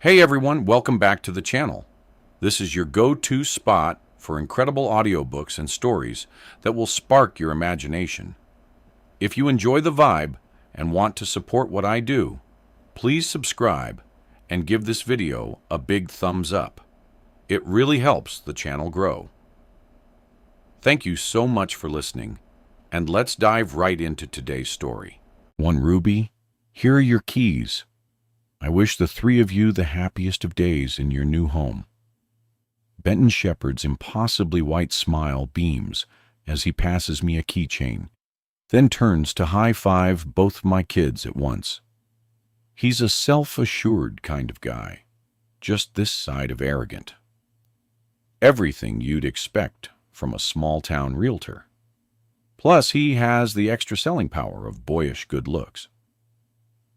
Hey everyone, welcome back to the channel. This is your go-to spot for incredible audiobooks and stories that will spark your imagination. If you enjoy the vibe and want to support what I do, please subscribe and give this video a big thumbs up. It really helps the channel grow. Thank you so much for listening, and let's dive right into today's story. One Ruby, here are your keys. I wish the three of you the happiest of days in your new home. Benton Shepherd's impossibly white smile beams as he passes me a keychain, then turns to high-five both my kids at once. He's a self-assured kind of guy, just this side of arrogant. Everything you'd expect from a small-town realtor. Plus, he has the extra selling power of boyish good looks.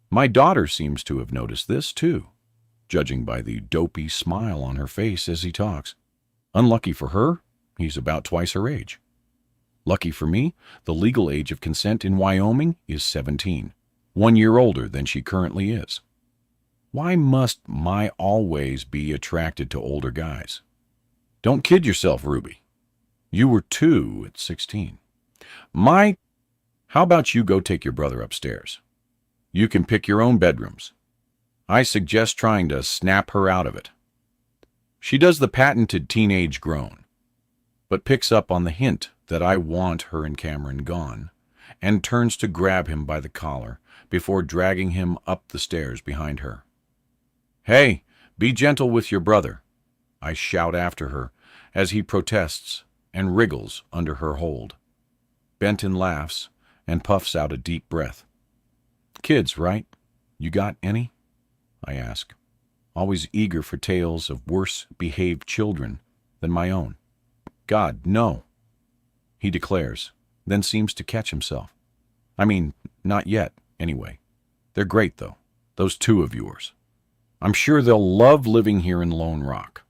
My daughter seems to have noticed this, too, judging by the dopey smile on her face as he talks. Unlucky for her, he's about twice her age. Lucky for me, the legal age of consent in Wyoming is 17, 1 year older than she currently is. Why must I always be attracted to older guys? Don't kid yourself, Ruby. You were 2 at 16. How about you go take your brother upstairs? You can pick your own bedrooms. I suggest trying to snap her out of it. She does the patented teenage groan, but picks up on the hint that I want her and Cameron gone, and turns to grab him by the collar before dragging him up the stairs behind her. Hey, be gentle with your brother, I shout after her as he protests and wriggles under her hold. Benton laughs and puffs out a deep breath. Kids, right? You got any? I ask, always eager for tales of worse-behaved children than my own. God, no, he declares, then seems to catch himself. I mean, not yet, anyway. They're great, though, those 2 of yours. I'm sure they'll love living here in Lone Rock.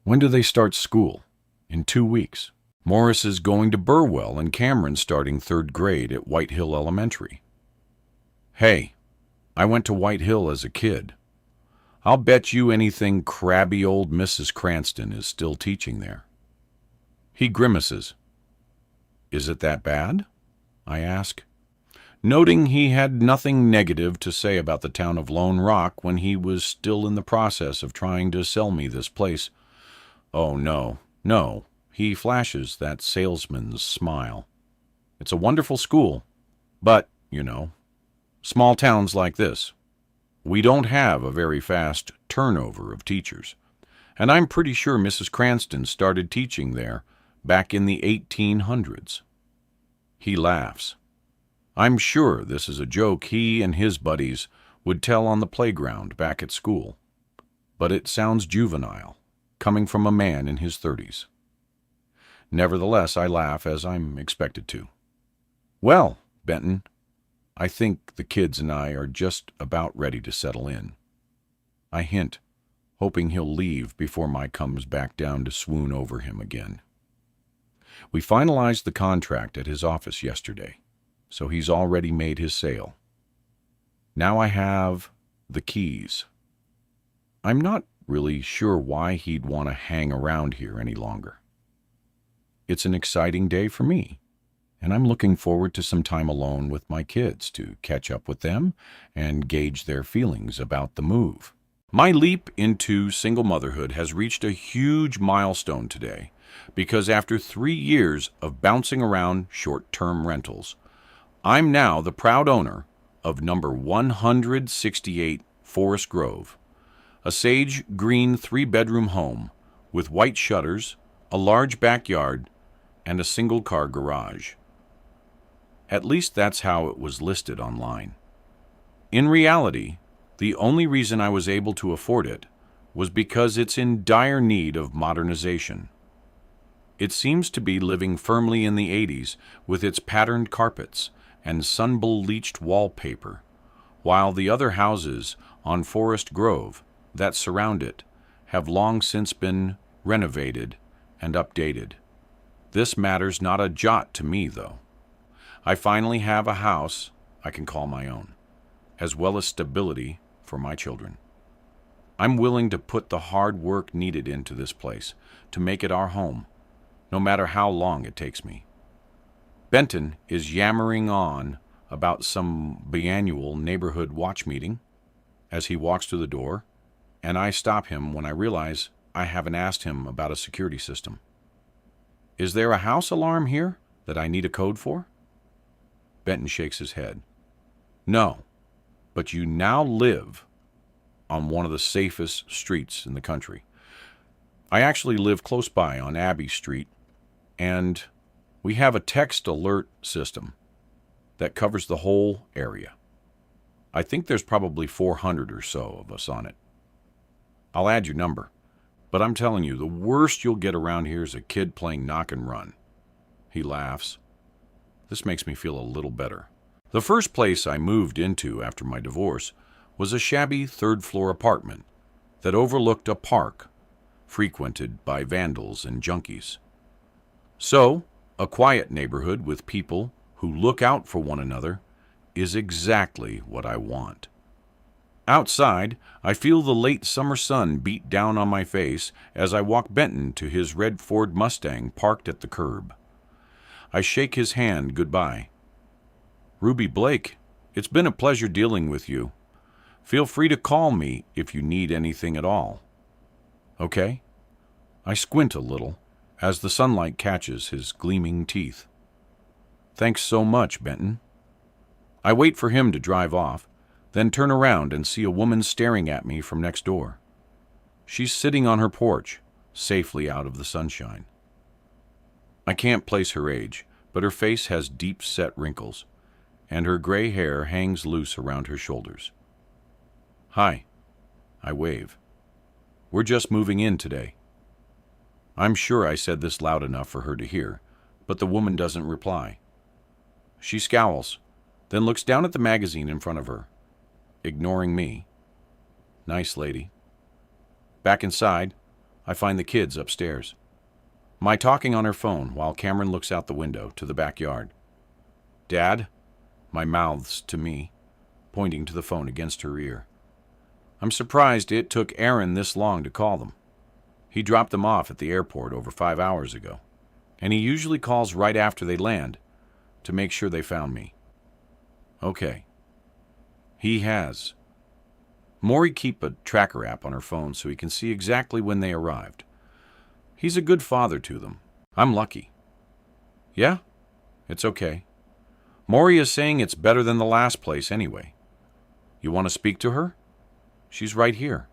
When do they start school? In 2 weeks. Morris is going to Burwell and Cameron's starting 3rd grade at White Hill Elementary. Hey, I went to White Hill as a kid. I'll bet you anything crabby old Mrs. Cranston is still teaching there. He grimaces. Is it that bad? I ask, noting he had nothing negative to say about the town of Lone Rock when he was still in the process of trying to sell me this place. Oh, no, he flashes that salesman's smile. It's a wonderful school, but, small towns like this, we don't have a very fast turnover of teachers, and I'm pretty sure Mrs. Cranston started teaching there back in the 1800s. He laughs. I'm sure this is a joke he and his buddies would tell on the playground back at school, but it sounds juvenile, coming from a man in his 30s. Nevertheless, I laugh as I'm expected to. Well, Benton, I think the kids and I are just about ready to settle in. I hint, hoping he'll leave before Mike comes back down to swoon over him again. We finalized the contract at his office yesterday, so he's already made his sale. Now I have the keys. I'm not really sure why he'd want to hang around here any longer. It's an exciting day for me, and I'm looking forward to some time alone with my kids to catch up with them and gauge their feelings about the move. My leap into single motherhood has reached a huge milestone today because after 3 years of bouncing around short-term rentals, I'm now the proud owner of number 168 Forest Grove, a sage green 3-bedroom home with white shutters, a large backyard, and a single-car garage. At least that's how it was listed online. In reality, the only reason I was able to afford it was because it's in dire need of modernization. It seems to be living firmly in the 80s with its patterned carpets and sun-bleached wallpaper, while the other houses on Forest Grove that surround it have long since been renovated and updated. This matters not a jot to me, though. I finally have a house I can call my own, as well as stability for my children. I'm willing to put the hard work needed into this place to make it our home, no matter how long it takes me. Benton is yammering on about some biannual neighborhood watch meeting as he walks to the door, and I stop him when I realize I haven't asked him about a security system. Is there a house alarm here that I need a code for? Benton shakes his head. No, but you now live on one of the safest streets in the country. I actually live close by on Abbey Street, and we have a text alert system that covers the whole area. I think there's probably 400 or so of us on it. I'll add your number, but I'm telling you, the worst you'll get around here is a kid playing knock and run. He laughs. This makes me feel a little better. The first place I moved into after my divorce was a shabby third-floor apartment that overlooked a park frequented by vandals and junkies. So, a quiet neighborhood with people who look out for one another is exactly what I want. Outside, I feel the late summer sun beat down on my face as I walk Benton to his red Ford Mustang parked at the curb. I shake his hand goodbye. Ruby Blake, it's been a pleasure dealing with you. Feel free to call me if you need anything at all. Okay? I squint a little as the sunlight catches his gleaming teeth. Thanks so much, Benton. I wait for him to drive off, then turn around and see a woman staring at me from next door. She's sitting on her porch, safely out of the sunshine. I can't place her age, but her face has deep-set wrinkles, and her gray hair hangs loose around her shoulders. Hi, I wave. We're just moving in today. I'm sure I said this loud enough for her to hear, but the woman doesn't reply. She scowls, then looks down at the magazine in front of her, ignoring me. Nice lady. Back inside, I find the kids upstairs. My talking on her phone while Cameron looks out the window to the backyard. Dad? My mouths to me, pointing to the phone against her ear. I'm surprised it took Aaron this long to call them. He dropped them off at the airport over 5 hours ago, and he usually calls right after they land to make sure they found me. Okay. He has. Maury keep a tracker app on her phone so he can see exactly when they arrived. He's a good father to them. I'm lucky. Yeah? It's okay. Maury is saying it's better than the last place anyway. You want to speak to her? She's right here.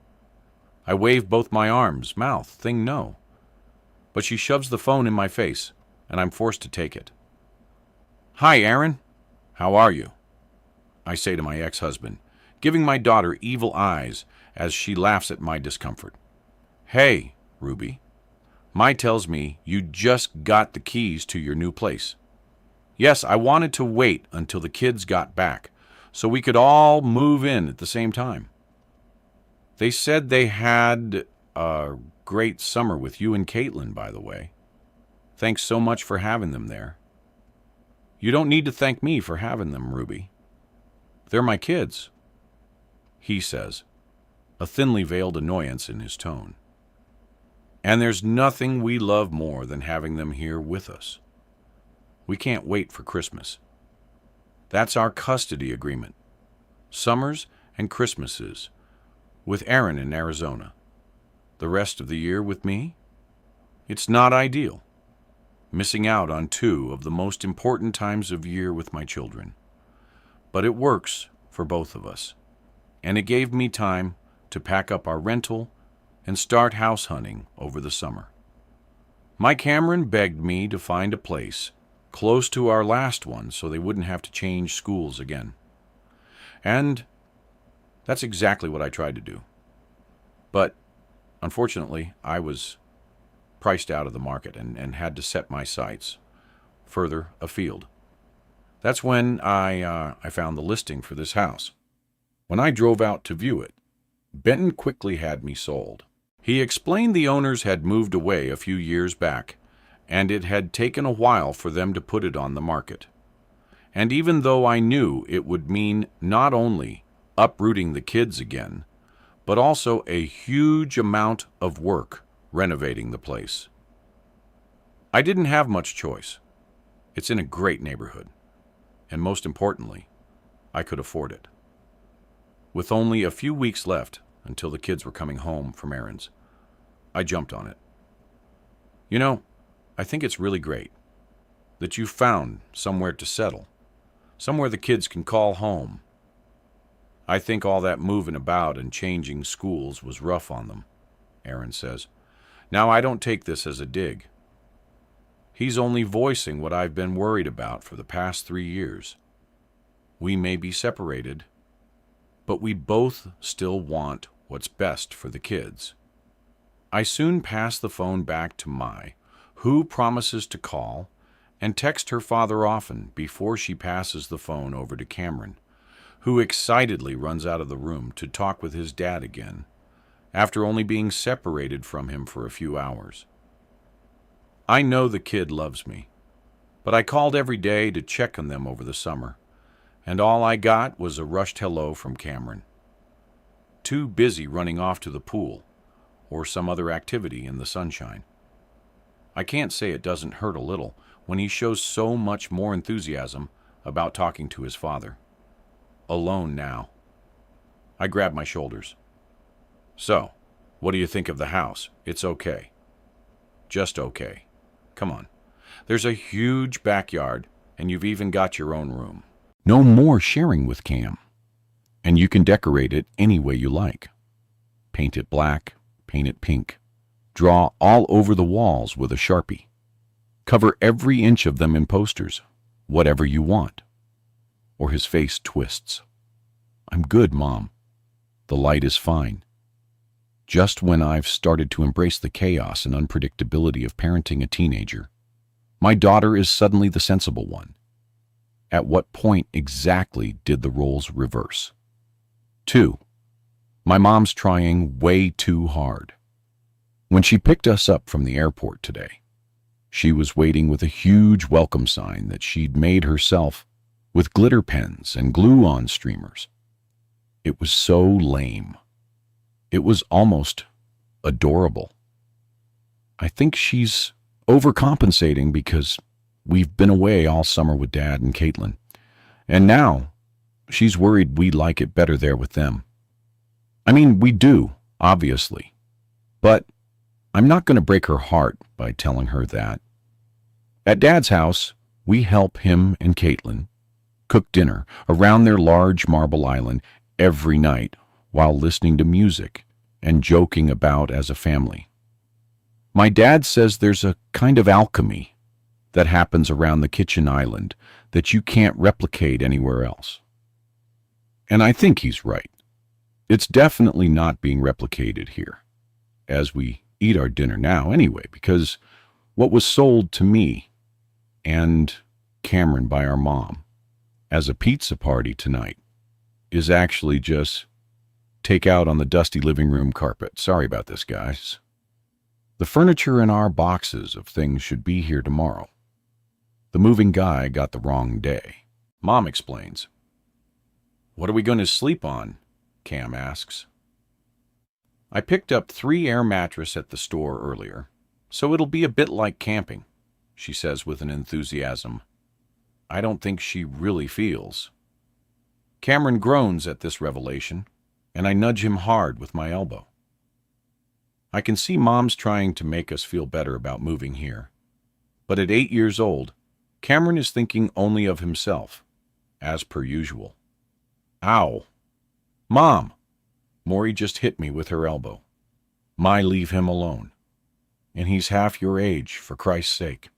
I wave both my arms, mouth, thing no. But she shoves the phone in my face, and I'm forced to take it. Hi, Aaron. How are you? I say to my ex-husband, giving my daughter evil eyes as she laughs at my discomfort. Hey, Ruby. Mai tells me you just got the keys to your new place. Yes, I wanted to wait until the kids got back so we could all move in at the same time. They said they had a great summer with you and Caitlin, by the way. Thanks so much for having them there. You don't need to thank me for having them, Ruby. They're my kids, he says, a thinly veiled annoyance in his tone. And there's nothing we love more than having them here with us. We can't wait for Christmas. That's our custody agreement. Summers and Christmases with Aaron in Arizona. The rest of the year with me? It's not ideal. Missing out on 2 of the most important times of year with my children. But it works for both of us. And it gave me time to pack up our rental and start house hunting over the summer. My Cameron begged me to find a place close to our last one so they wouldn't have to change schools again. And that's exactly what I tried to do. But unfortunately, I was priced out of the market and had to set my sights further afield. That's when I found the listing for this house. When I drove out to view it, Benton quickly had me sold. He explained the owners had moved away a few years back, and it had taken a while for them to put it on the market. And even though I knew it would mean not only uprooting the kids again, but also a huge amount of work renovating the place. I didn't have much choice. It's in a great neighborhood, and most importantly, I could afford it. With only a few weeks left until the kids were coming home from errands, I jumped on it. You know, I think it's really great that you found somewhere to settle, somewhere the kids can call home. I think all that moving about and changing schools was rough on them, Aaron says. Now, I don't take this as a dig. He's only voicing what I've been worried about for the past 3 years. We may be separated, but we both still want what's best for the kids. I soon pass the phone back to Mai, who promises to call and text her father often before she passes the phone over to Cameron, who excitedly runs out of the room to talk with his dad again, after only being separated from him for a few hours. I know the kid loves me, but I called every day to check on them over the summer, and all I got was a rushed hello from Cameron. Too busy running off to the pool or some other activity in the sunshine. I can't say it doesn't hurt a little when he shows so much more enthusiasm about talking to his father. Alone now. I grab my shoulders. So, what do you think of the house? It's okay. Just okay. Come on. There's a huge backyard, and you've even got your own room. No more sharing with Cam. And you can decorate it any way you like. Paint it black, paint it pink. Draw all over the walls with a Sharpie. Cover every inch of them in posters, whatever you want. Or his face twists. I'm good, Mom. The light is fine. Just when I've started to embrace the chaos and unpredictability of parenting a teenager, my daughter is suddenly the sensible one. At what point exactly did the roles reverse? 2. My mom's trying way too hard. When she picked us up from the airport today, she was waiting with a huge welcome sign that she'd made herself with glitter pens and glue-on streamers. It was so lame. It was almost adorable. I think she's overcompensating because we've been away all summer with Dad and Caitlin, and now she's worried we'd like it better there with them. I mean, we do, obviously, but I'm not going to break her heart by telling her that. At Dad's house, we help him and Caitlin cook dinner around their large marble island every night while listening to music and joking about as a family. My dad says there's a kind of alchemy that happens around the kitchen island that you can't replicate anywhere else. And I think he's right. It's definitely not being replicated here, as we eat our dinner now anyway, because what was sold to me and Cameron by our mom as a pizza party tonight is actually just take out on the dusty living room carpet. Sorry about this, guys. The furniture in our boxes of things should be here tomorrow. The moving guy got the wrong day. Mom explains. What are we going to sleep on? Cam asks. I picked up 3 air mattress at the store earlier, so it'll be a bit like camping, she says with an enthusiasm I don't think she really feels. Cameron groans at this revelation, and I nudge him hard with my elbow. I can see Mom's trying to make us feel better about moving here, but at 8 years old, Cameron is thinking only of himself, as per usual. Ow! Mom! Maury just hit me with her elbow. My, leave him alone. And he's half your age, for Christ's sake,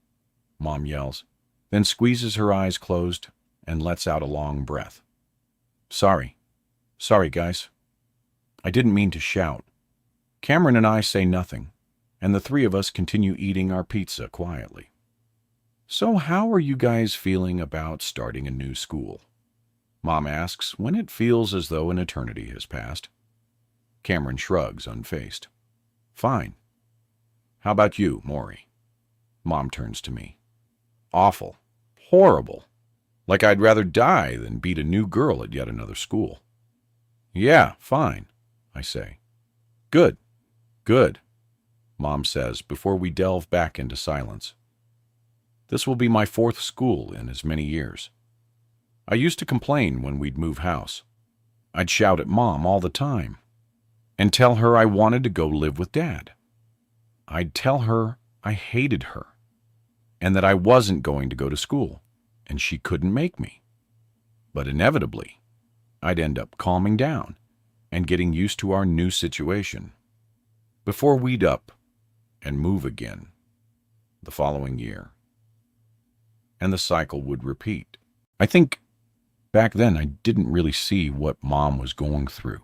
Mom yells, then squeezes her eyes closed and lets out a long breath. Sorry, guys. I didn't mean to shout. Cameron and I say nothing, and the 3 of us continue eating our pizza quietly. So how are you guys feeling about starting a new school? Mom asks when it feels as though an eternity has passed. Cameron shrugs, unfazed. Fine. How about you, Maury? Mom turns to me. Awful. Horrible. Like I'd rather die than beat a new girl at yet another school. Yeah, fine. I say. Good, good, Mom says before we delve back into silence. This will be my 4th school in as many years. I used to complain when we'd move house. I'd shout at Mom all the time and tell her I wanted to go live with Dad. I'd tell her I hated her and that I wasn't going to go to school and she couldn't make me. But inevitably, I'd end up calming down and getting used to our new situation before we'd up and move again the following year. And the cycle would repeat. I think back then I didn't really see what Mom was going through.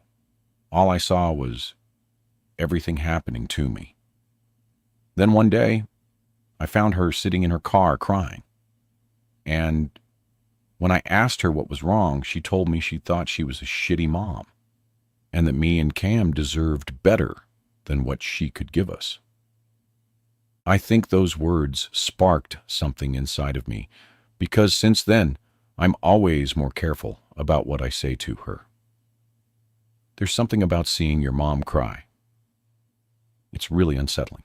All I saw was everything happening to me. Then one day, I found her sitting in her car crying. And when I asked her what was wrong, she told me she thought she was a shitty mom and that me and Cam deserved better than what she could give us. I think those words sparked something inside of me because since then, I'm always more careful about what I say to her. There's something about seeing your mom cry. It's really unsettling.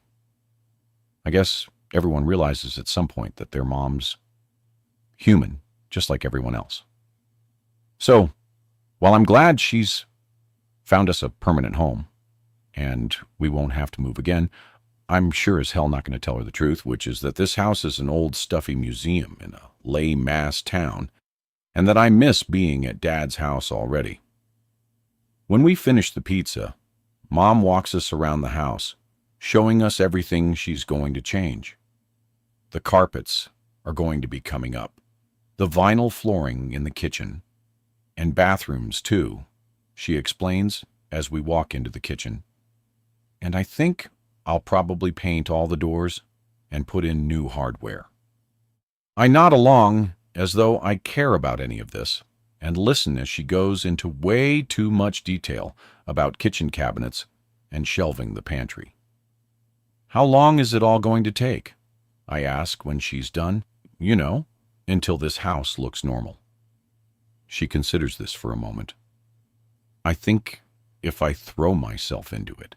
I guess everyone realizes at some point that their mom's human, just like everyone else. So, while I'm glad she's found us a permanent home and we won't have to move again, I'm sure as hell not going to tell her the truth, which is that this house is an old stuffy museum in a lay mass town and that I miss being at Dad's house already. When we finish the pizza, Mom walks us around the house, showing us everything she's going to change. The carpets are going to be coming up, the vinyl flooring in the kitchen, and bathrooms too, she explains as we walk into the kitchen. And I think I'll probably paint all the doors and put in new hardware. I nod along as though I care about any of this and listen as she goes into way too much detail about kitchen cabinets and shelving the pantry. How long is it all going to take? I ask when she's done. You know, until this house looks normal. She considers this for a moment. I think if I throw myself into it,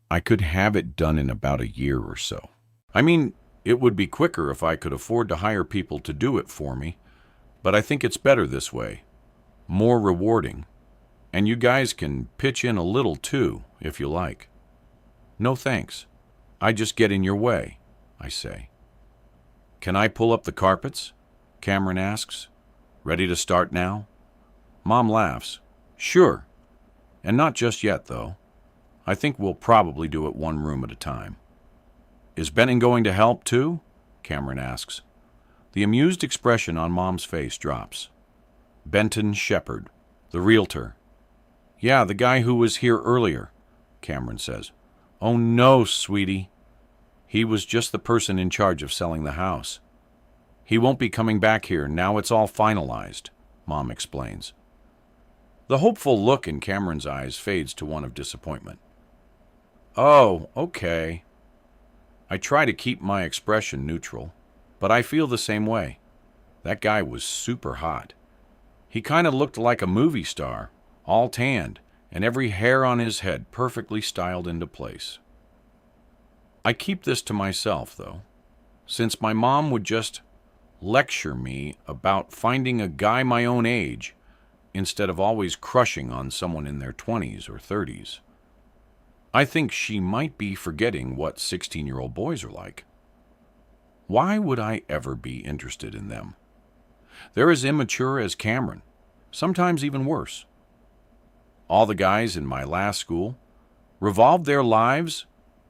I could have it done in about a year or so. I mean, it would be quicker if I could afford to hire people to do it for me, but I think it's better this way, more rewarding, and you guys can pitch in a little too, if you like. No thanks. I just get in your way, I say. Can I pull up the carpets? Cameron asks. Ready to start now? Mom laughs. Sure. And not just yet, though. I think we'll probably do it one room at a time. Is Benton going to help, too? Cameron asks. The amused expression on Mom's face drops. Benton Shepard, the realtor. Yeah, the guy who was here earlier, Cameron says. Oh no, sweetie. He was just the person in charge of selling the house. He won't be coming back here now it's all finalized, Mom explains. The hopeful look in Cameron's eyes fades to one of disappointment. Oh, okay. I try to keep my expression neutral, but I feel the same way. That guy was super hot. He kind of looked like a movie star, all tanned, and every hair on his head perfectly styled into place. I keep this to myself, though, since my mom would just lecture me about finding a guy my own age instead of always crushing on someone in their 20s or 30s. I think she might be forgetting what 16-year-old boys are like. Why would I ever be interested in them? They're as immature as Cameron, sometimes even worse. All the guys in my last school revolved their lives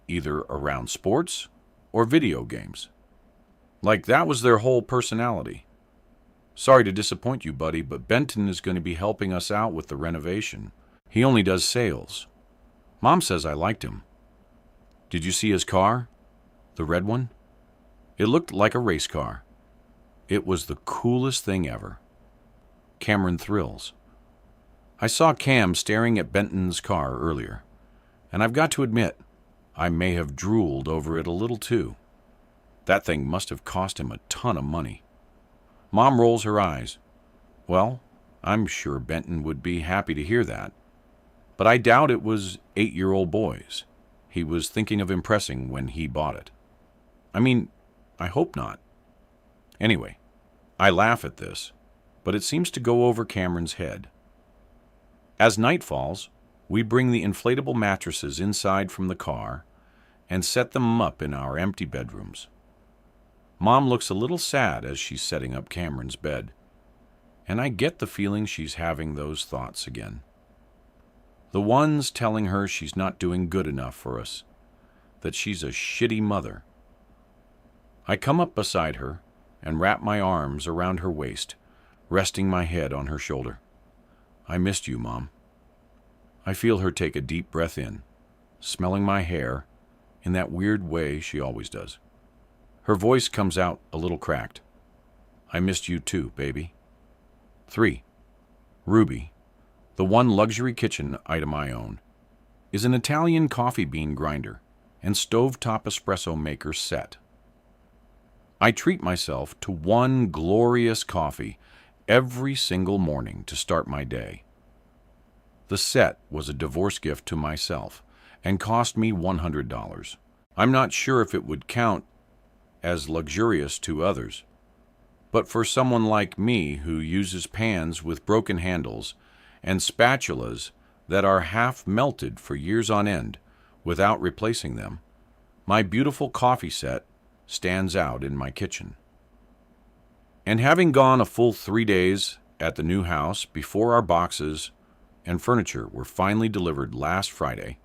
either around sports or video games. Like that was their whole personality. Sorry to disappoint you, buddy, but Benton is going to be helping us out with the renovation. He only does sales. Mom says I liked him. Did you see his car? The red one? It looked like a race car. It was the coolest thing ever. Cameron thrills. I saw Cam staring at Benton's car earlier, and I've got to admit, I may have drooled over it a little too. That thing must have cost him a ton of money. Mom rolls her eyes. Well, I'm sure Benton would be happy to hear that. but I doubt it was 8-year-old boys he was thinking of impressing when he bought it. I mean, I hope not. Anyway, I laugh at this, but it seems to go over Cameron's head. As night falls, we bring the inflatable mattresses inside from the car and set them up in our empty bedrooms. Mom looks a little sad as she's setting up Cameron's bed, and I get the feeling she's having those thoughts again. The ones telling her she's not doing good enough for us, that she's a shitty mother. I come up beside her and wrap my arms around her waist, resting my head on her shoulder. I missed you, Mom. I feel her take a deep breath in, smelling my hair in that weird way she always does. Her voice comes out a little cracked. I missed you too, baby. 3. Ruby, the one luxury kitchen item I own, is an Italian coffee bean grinder and stovetop espresso maker set. I treat myself to one glorious coffee every single morning to start my day. The set was a divorce gift to myself and cost me $100. I'm not sure if it would count as luxurious to others, but for someone like me who uses pans with broken handles and spatulas that are half melted for years on end without replacing them, my beautiful coffee set stands out in my kitchen. And having gone a full 3 days at the new house before our boxes and furniture were finally delivered last Friday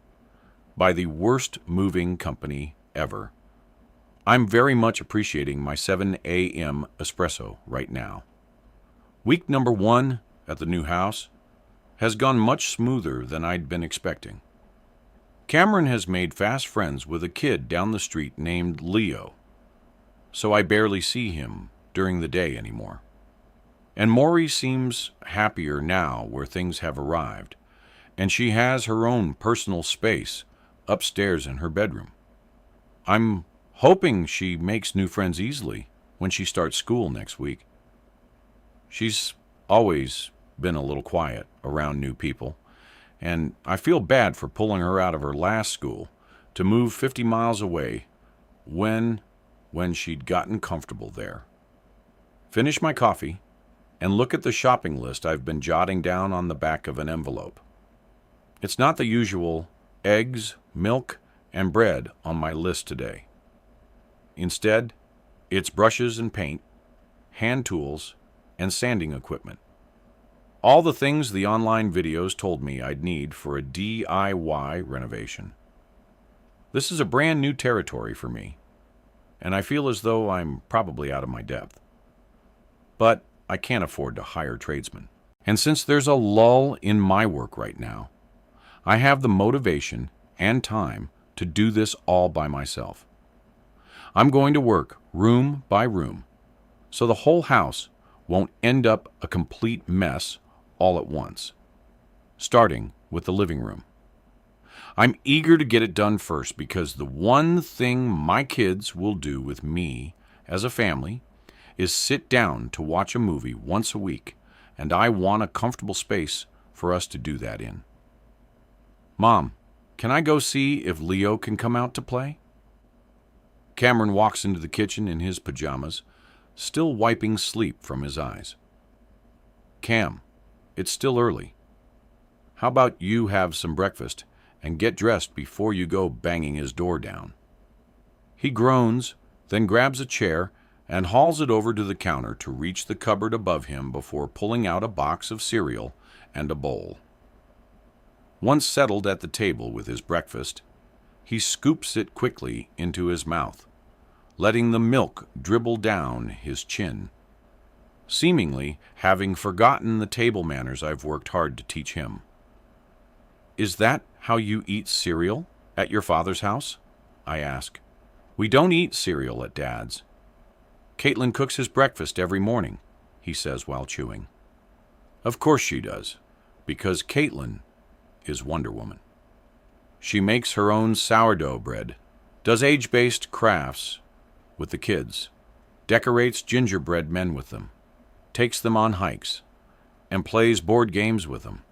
by the worst moving company ever, I'm very much appreciating my 7 a.m. espresso right now. Week number 1 at the new house has gone much smoother than I'd been expecting. Cameron has made fast friends with a kid down the street named Leo, so I barely see him during the day anymore. And Maury seems happier now where things have arrived, and she has her own personal space upstairs in her bedroom. I'm hoping she makes new friends easily when she starts school next week. She's always been a little quiet around new people, and I feel bad for pulling her out of her last school to move 50 miles away when she'd gotten comfortable there. Finish my coffee and look at the shopping list I've been jotting down on the back of an envelope. It's not the usual eggs, milk, and bread on my list today. Instead, it's brushes and paint, hand tools, and sanding equipment. All the things the online videos told me I'd need for a DIY renovation. This is a brand new territory for me, and I feel as though I'm probably out of my depth. But I can't afford to hire tradesmen. And since there's a lull in my work right now, I have the motivation and time to do this all by myself. I'm going to work room by room, so the whole house won't end up a complete mess all at once, starting with the living room. I'm eager to get it done first because the one thing my kids will do with me as a family is sit down to watch a movie once a week, and I want a comfortable space for us to do that in. Mom, can I go see if Leo can come out to play? Cameron walks into the kitchen in his pajamas, still wiping sleep from his eyes. Cam, it's still early. How about you have some breakfast and get dressed before you go banging his door down? He groans, then grabs a chair and hauls it over to the counter to reach the cupboard above him before pulling out a box of cereal and a bowl. Once settled at the table with his breakfast, he scoops it quickly into his mouth, letting the milk dribble down his chin, seemingly having forgotten the table manners I've worked hard to teach him. Is that how you eat cereal at your father's house? I ask. We don't eat cereal at Dad's. Caitlin cooks his breakfast every morning, he says while chewing. Of course she does, because Caitlin is Wonder Woman. She makes her own sourdough bread, does age-based crafts with the kids, decorates gingerbread men with them, takes them on hikes, and plays board games with them.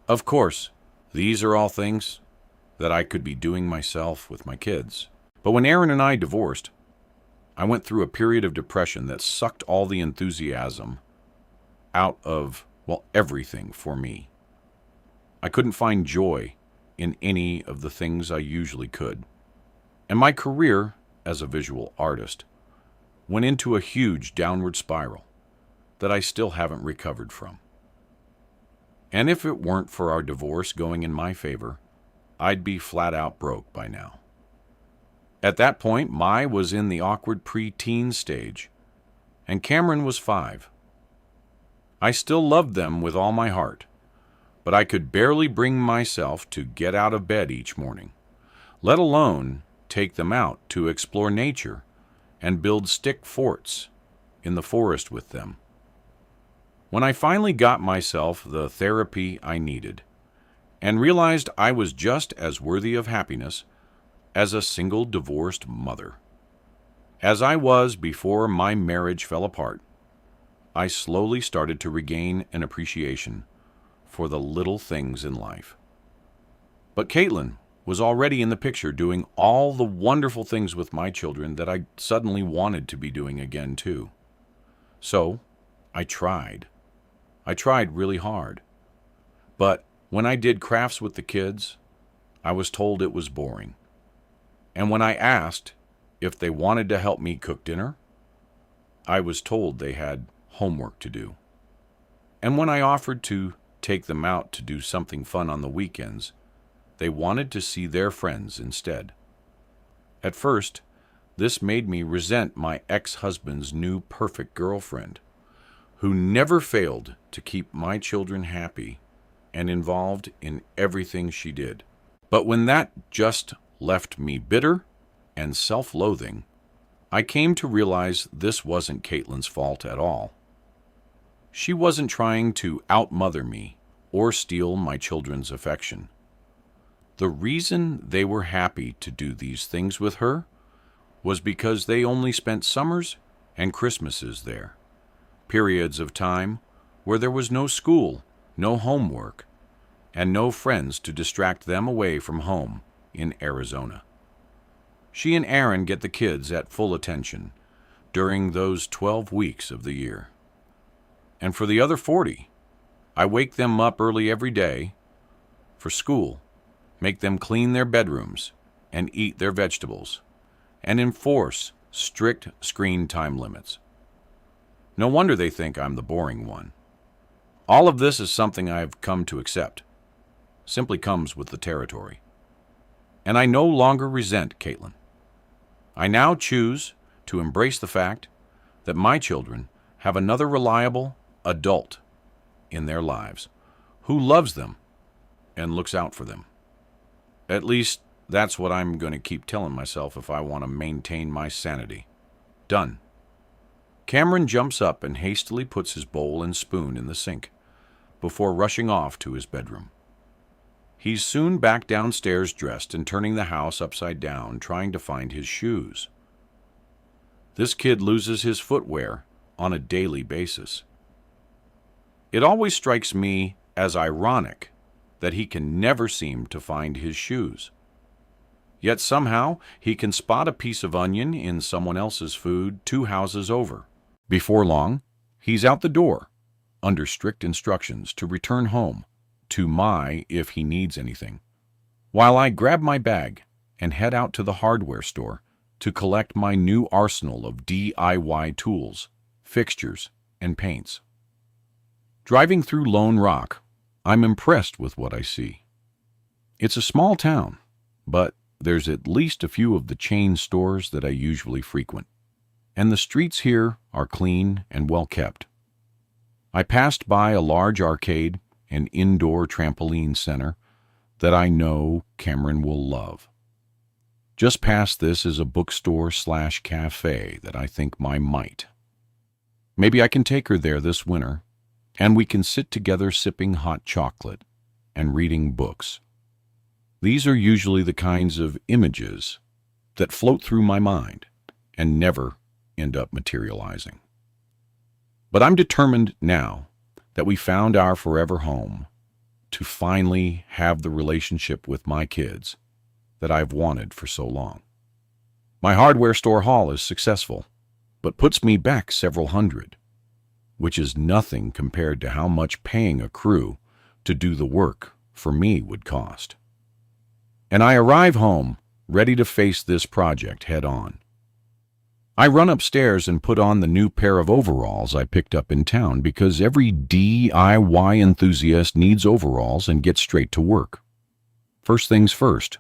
Of course, These are all things that I could be doing myself with my kids. But when Aaron and I divorced, I went through a period of depression that sucked all the enthusiasm out of, well, everything for me. I couldn't find joy in any of the things I usually could. And my career as a visual artist went into a huge downward spiral that I still haven't recovered from. And if it weren't for our divorce going in my favor, I'd be flat out broke by now. At that point, Mai was in the awkward pre-teen stage, and Cameron was 5. I still loved them with all my heart, but I could barely bring myself to get out of bed each morning, let alone take them out to explore nature and build stick forts in the forest with them. When I finally got myself the therapy I needed and realized I was just as worthy of happiness as a single divorced mother as I was before my marriage fell apart, I slowly started to regain an appreciation for the little things in life. But Caitlin was already in the picture doing all the wonderful things with my children that I suddenly wanted to be doing again too. So I tried. I tried really hard. But when I did crafts with the kids, I was told it was boring. And when I asked if they wanted to help me cook dinner, I was told they had homework to do. And when I offered to take them out to do something fun on the weekends, they wanted to see their friends instead. At first, this made me resent my ex-husband's new perfect girlfriend, who never failed to keep my children happy and involved in everything she did. But when that just left me bitter and self-loathing, I came to realize this wasn't Caitlin's fault at all. She wasn't trying to outmother me or steal my children's affection. The reason they were happy to do these things with her was because they only spent summers and Christmases there, periods of time where there was no school, no homework, and no friends to distract them away from home in Arizona. She and Aaron get the kids at full attention during those 12 weeks of the year. And for the other 40, I wake them up early every day for school, make them clean their bedrooms and eat their vegetables, and enforce strict screen time limits. No wonder they think I'm the boring one. All of this is something I've come to accept. Simply comes with the territory. And I no longer resent Caitlin. I now choose to embrace the fact that my children have another reliable adult in their lives who loves them and looks out for them. At least that's what I'm going to keep telling myself if I want to maintain my sanity. Done. Cameron jumps up and hastily puts his bowl and spoon in the sink before rushing off to his bedroom. He's soon back downstairs dressed and turning the house upside down, trying to find his shoes. This kid loses his footwear on a daily basis. It always strikes me as ironic that he can never seem to find his shoes. Yet somehow he can spot a piece of onion in someone else's food 2 houses over. Before long, he's out the door, under strict instructions to return home to Mai if he needs anything, while I grab my bag and head out to the hardware store to collect my new arsenal of DIY tools, fixtures, and paints. Driving through Lone Rock, I'm impressed with what I see. It's a small town, but there's at least a few of the chain stores that I usually frequent, and the streets here are clean and well kept. I passed by a large arcade and indoor trampoline center that I know Cameron will love. Just past this is a bookstore/cafe that I think Mai might. Maybe I can take her there this winter, and we can sit together sipping hot chocolate and reading books. These are usually the kinds of images that float through my mind and never end up materializing. But I'm determined now that we found our forever home to finally have the relationship with my kids that I've wanted for so long. My hardware store haul is successful, but puts me back several hundred, which is nothing compared to how much paying a crew to do the work for me would cost. And I arrive home ready to face this project head on. I run upstairs and put on the new pair of overalls I picked up in town because every DIY enthusiast needs overalls and gets straight to work. First things first,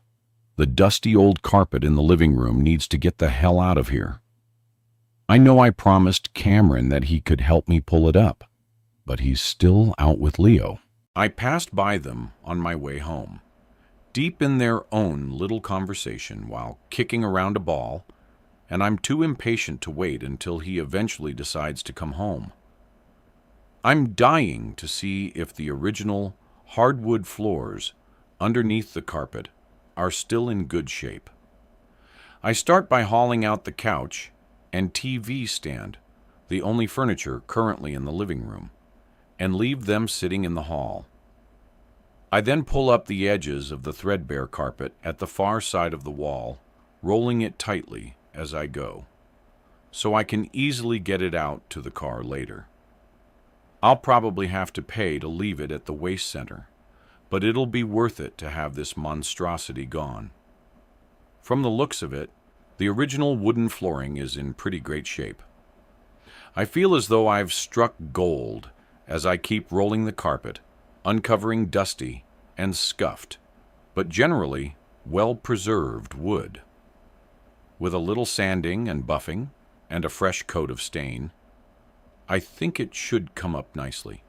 the dusty old carpet in the living room needs to get the hell out of here. I know I promised Cameron that he could help me pull it up, but he's still out with Leo. I passed by them on my way home, deep in their own little conversation while kicking around a ball, and I'm too impatient to wait until he eventually decides to come home. I'm dying to see if the original hardwood floors underneath the carpet are still in good shape. I start by hauling out the couch and TV stand, the only furniture currently in the living room, and leave them sitting in the hall. I then pull up the edges of the threadbare carpet at the far side of the wall, rolling it tightly as I go, so I can easily get it out to the car later. I'll probably have to pay to leave it at the waste center, but it'll be worth it to have this monstrosity gone. From the looks of it, the original wooden flooring is in pretty great shape. I feel as though I've struck gold as I keep rolling the carpet, uncovering dusty and scuffed, but generally well-preserved wood. With a little sanding and buffing and a fresh coat of stain, I think it should come up nicely.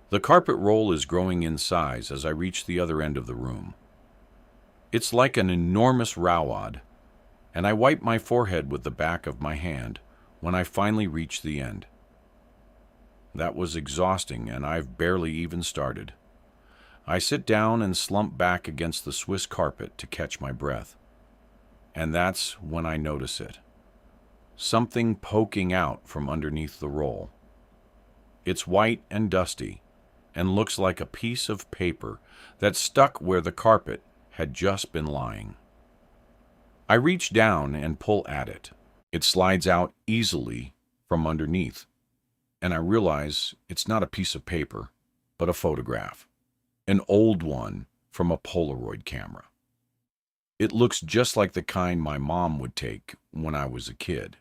The carpet roll is growing in size as I reach the other end of the room. It's like an enormous rowod, and I wipe my forehead with the back of my hand when I finally reach the end. That was exhausting, and I've barely even started. I sit down and slump back against the Swiss carpet to catch my breath. And that's when I notice it. Something poking out from underneath the roll. It's white and dusty, and looks like a piece of paper that stuck where the carpet had just been lying. I reach down and pull at it. It slides out easily from underneath, and I realize it's not a piece of paper, but a photograph, an old one from a Polaroid camera. It looks just like the kind my mom would take when I was a kid.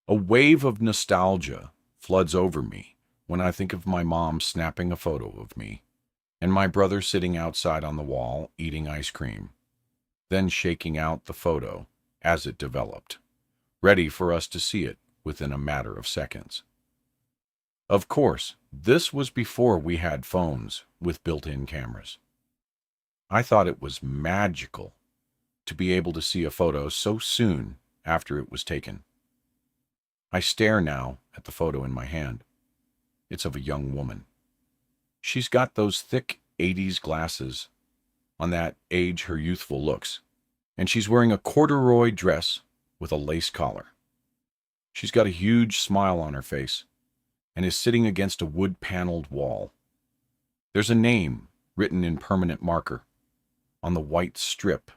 A wave of nostalgia floods over me when I think of my mom snapping a photo of me, and my brother sitting outside on the wall eating ice cream, then shaking out the photo as it developed, ready for us to see it within a matter of seconds. Of course, this was before we had phones with built-in cameras. I thought it was magical to be able to see a photo so soon after it was taken. I stare now at the photo in my hand. It's of a young woman. She's got those thick 80s glasses on that age her youthful looks, and she's wearing a corduroy dress with a lace collar. She's got a huge smile on her face and is sitting against a wood-paneled wall. There's a name written in permanent marker on the white strip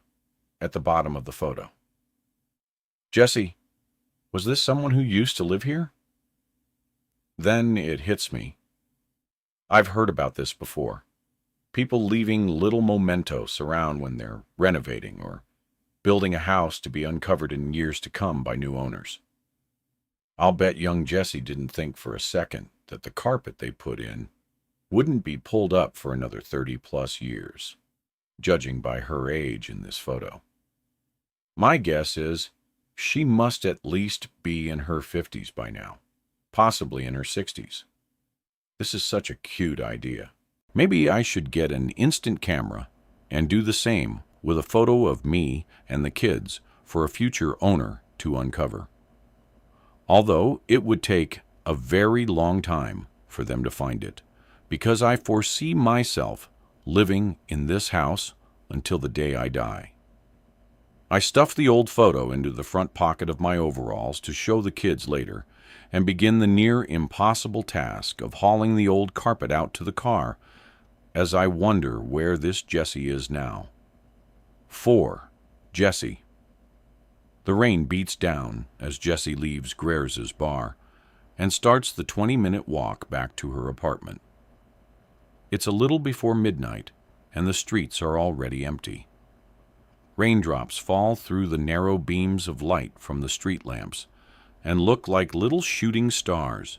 at the bottom of the photo. Jesse, was this someone who used to live here? Then it hits me. I've heard about this before. People leaving little mementos around when they're renovating or building a house to be uncovered in years to come by new owners. I'll bet young Jesse didn't think for a second that the carpet they put in wouldn't be pulled up for another 30-plus years, judging by her age in this photo. My guess is she must at least be in her 50s by now, possibly in her 60s. This is such a cute idea. Maybe I should get an instant camera and do the same with a photo of me and the kids for a future owner to uncover. Although it would take a very long time for them to find it, because I foresee myself living in this house until the day I die. I stuff the old photo into the front pocket of my overalls to show the kids later, and begin the near impossible task of hauling the old carpet out to the car, as I wonder where this Jesse is now. 4. Jesse. The rain beats down as Jesse leaves Greer's bar and starts the 20-minute walk back to her apartment. It's a little before midnight, and the streets are already empty. Raindrops fall through the narrow beams of light from the street lamps and look like little shooting stars.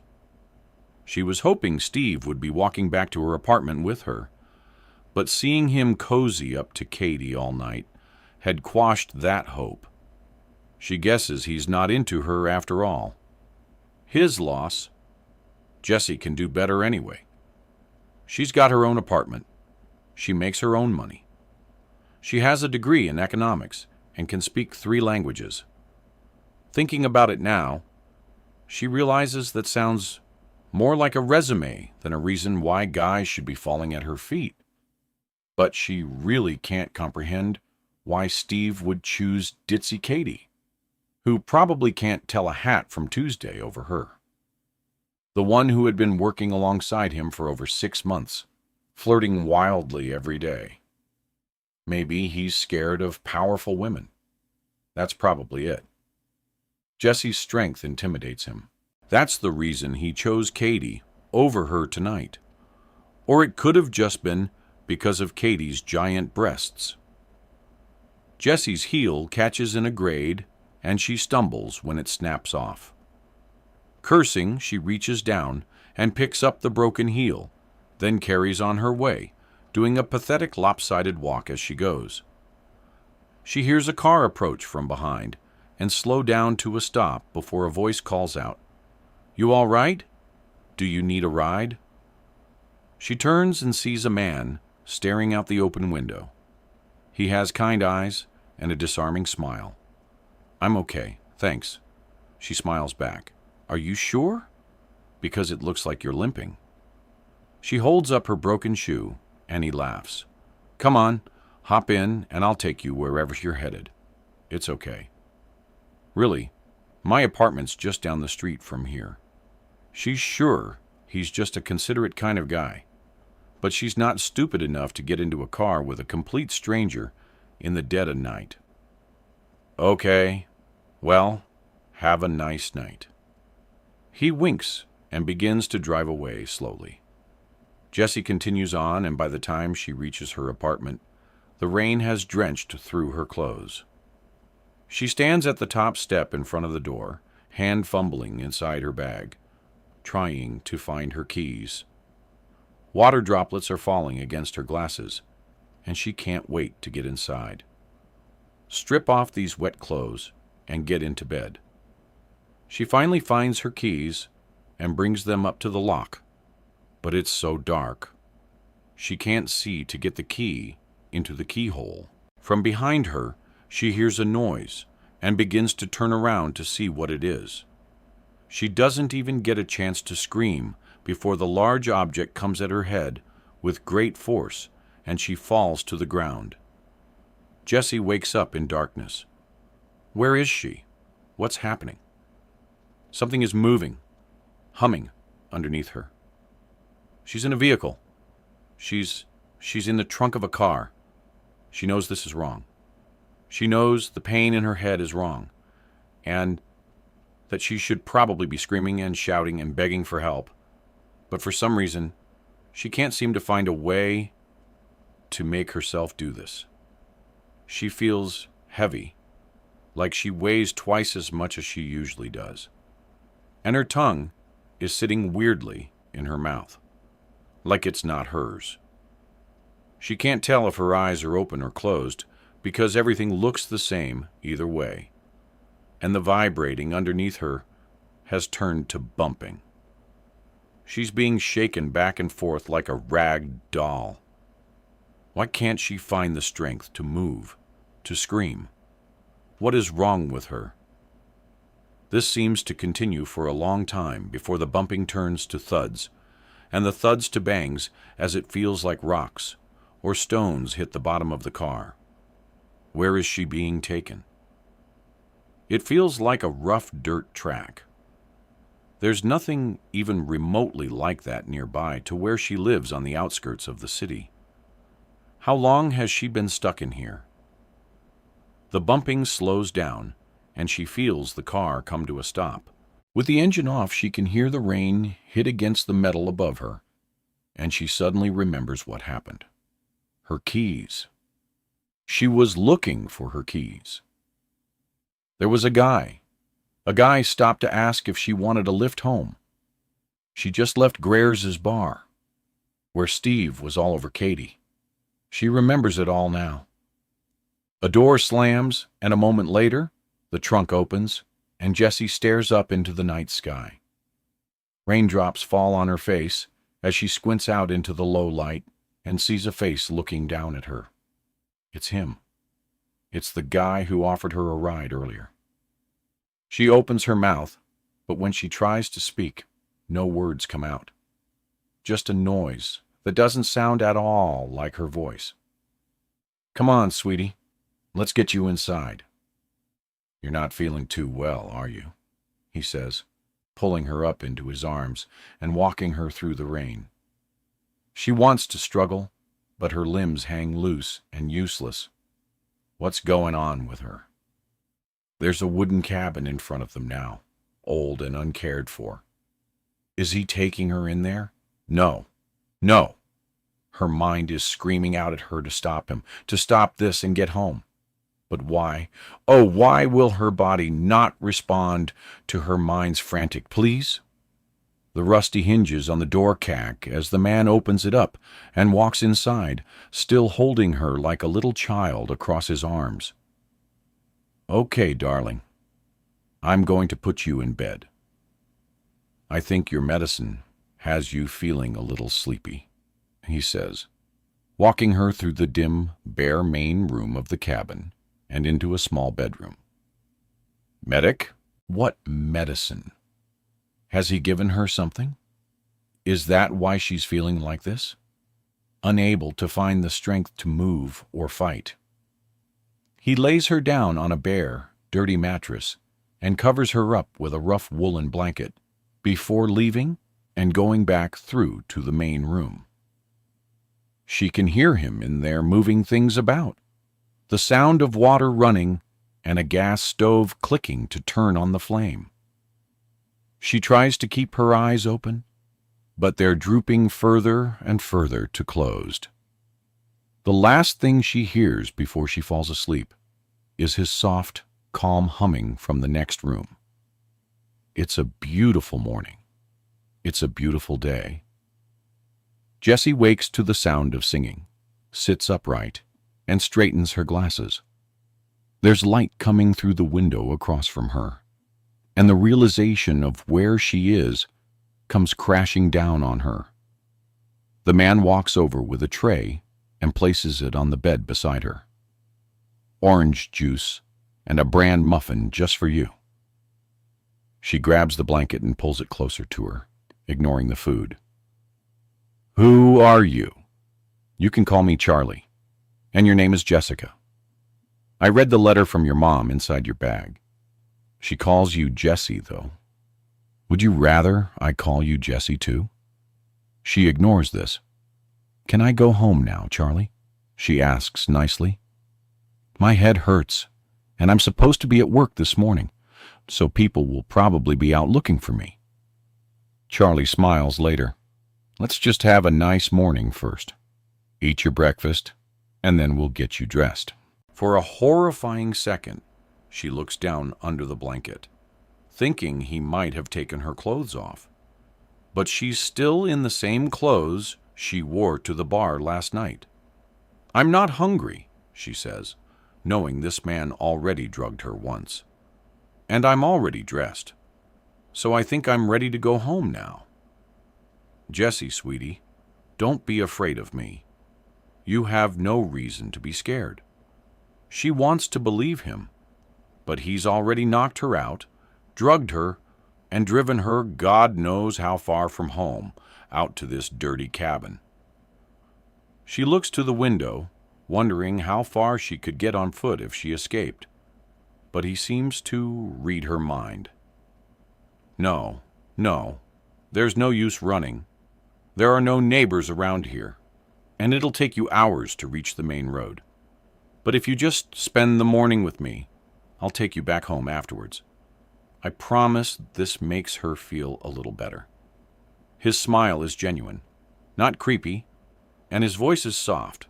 She was hoping Steve would be walking back to her apartment with her, but seeing him cozy up to Katie all night had quashed that hope. She guesses he's not into her after all. His loss. Jesse can do better anyway. She's got her own apartment. She makes her own money. She has a degree in economics and can speak 3 languages. Thinking about it now, she realizes that sounds more like a resume than a reason why guys should be falling at her feet. But she really can't comprehend why Steve would choose ditzy Katie, who probably can't tell a hat from Tuesday over her. The one who had been working alongside him for over 6 months, flirting wildly every day. Maybe he's scared of powerful women. That's probably it. Jesse's strength intimidates him. That's the reason he chose Katie over her tonight. Or it could have just been because of Katie's giant breasts. Jesse's heel catches in a grade, and she stumbles when it snaps off. Cursing, she reaches down and picks up the broken heel, then carries on her way, doing a pathetic lopsided walk as she goes. She hears a car approach from behind and slow down to a stop before a voice calls out, "You all right? Do you need a ride?" She turns and sees a man staring out the open window. He has kind eyes and a disarming smile. "I'm okay, thanks." She smiles back. "Are you sure? Because it looks like you're limping." She holds up her broken shoe, and he laughs. "Come on, hop in, and I'll take you wherever you're headed. It's okay." Really, my apartment's just down the street from here. She's sure he's just a considerate kind of guy, but she's not stupid enough to get into a car with a complete stranger in the dead of night. "Okay, well, have a nice night." He winks and begins to drive away slowly. Jessie continues on, and by the time she reaches her apartment, the rain has drenched through her clothes. She stands at the top step in front of the door, hand fumbling inside her bag, trying to find her keys. Water droplets are falling against her glasses, and she can't wait to get inside. Strip off these wet clothes and get into bed. She finally finds her keys and brings them up to the lock, but it's so dark. She can't see to get the key into the keyhole. From behind her, she hears a noise and begins to turn around to see what it is. She doesn't even get a chance to scream before the large object comes at her head with great force, and she falls to the ground. Jessie wakes up in darkness. Where is she? What's happening? Something is moving, humming underneath her. She's in a vehicle. She's in the trunk of a car. She knows this is wrong. She knows the pain in her head is wrong, and that she should probably be screaming and shouting and begging for help. But for some reason, she can't seem to find a way to make herself do this. She feels heavy, like she weighs twice as much as she usually does. And her tongue is sitting weirdly in her mouth, like it's not hers. She can't tell if her eyes are open or closed because everything looks the same either way, and the vibrating underneath her has turned to bumping. She's being shaken back and forth like a rag doll. Why can't she find the strength to move, to scream? What is wrong with her? This seems to continue for a long time before the bumping turns to thuds, and the thuds to bangs as it feels like rocks or stones hit the bottom of the car. Where is she being taken? It feels like a rough dirt track. There's nothing even remotely like that nearby to where she lives on the outskirts of the city. How long has she been stuck in here? The bumping slows down, and she feels the car come to a stop. With the engine off, she can hear the rain hit against the metal above her, and she suddenly remembers what happened. Her keys. She was looking for her keys. There was a guy. A guy stopped to ask if she wanted a lift home. She just left Greer's bar, where Steve was all over Katie. She remembers it all now. A door slams, and a moment later, the trunk opens, and Jessie stares up into the night sky. Raindrops fall on her face as she squints out into the low light and sees a face looking down at her. It's him. It's the guy who offered her a ride earlier. She opens her mouth, but when she tries to speak, no words come out. Just a noise that doesn't sound at all like her voice. "Come on, sweetie. Let's get you inside." "You're not feeling too well, are you?" he says, pulling her up into his arms and walking her through the rain. She wants to struggle, but her limbs hang loose and useless. What's going on with her? There's a wooden cabin in front of them now, old and uncared for. Is he taking her in there? No. No. Her mind is screaming out at her to stop him, to stop this and get home. But why? Oh, why will her body not respond to her mind's frantic please? The rusty hinges on the door cack as the man opens it up and walks inside, still holding her like a little child across his arms. "Okay, darling. I'm going to put you in bed. I think your medicine has you feeling a little sleepy," he says, walking her through the dim, bare main room of the cabin and into a small bedroom. Medic? What medicine? Has he given her something? Is that why she's feeling like this? Unable to find the strength to move or fight. He lays her down on a bare, dirty mattress and covers her up with a rough woolen blanket before leaving and going back through to the main room. She can hear him in there moving things about, the sound of water running and a gas stove clicking to turn on the flame. She tries to keep her eyes open, but they're drooping further and further to closed. The last thing she hears before she falls asleep is his soft, calm humming from the next room. It's a beautiful morning. It's a beautiful day. Jessie wakes to the sound of singing, sits upright, and straightens her glasses. There's light coming through the window across from her, and the realization of where she is comes crashing down on her. The man walks over with a tray and places it on the bed beside her. "Orange juice and a bran muffin just for you." She grabs the blanket and pulls it closer to her, ignoring the food. "Who are you?" "You can call me Charlie. And your name is Jessica. I read the letter from your mom inside your bag. She calls you Jessie, though. Would you rather I call you Jessie, too?" She ignores this. "Can I go home now, Charlie?" she asks nicely. "My head hurts, and I'm supposed to be at work this morning, so people will probably be out looking for me." Charlie smiles later. "Let's just have a nice morning first. Eat your breakfast, and then we'll get you dressed." For a horrifying second, she looks down under the blanket, thinking he might have taken her clothes off. But she's still in the same clothes she wore to the bar last night. "I'm not hungry," she says, knowing this man already drugged her once. "And I'm already dressed, so I think I'm ready to go home now." "Jessie, sweetie, don't be afraid of me. You have no reason to be scared." She wants to believe him, but he's already knocked her out, drugged her, and driven her God knows how far from home, out to this dirty cabin. She looks to the window, wondering how far she could get on foot if she escaped, but he seems to read her mind. No, No, there's no use running. There are no neighbors around here, and it'll take you hours to reach the main road. But if you just spend the morning with me, I'll take you back home afterwards. I promise this makes her feel a little better. His smile is genuine, not creepy, and his voice is soft,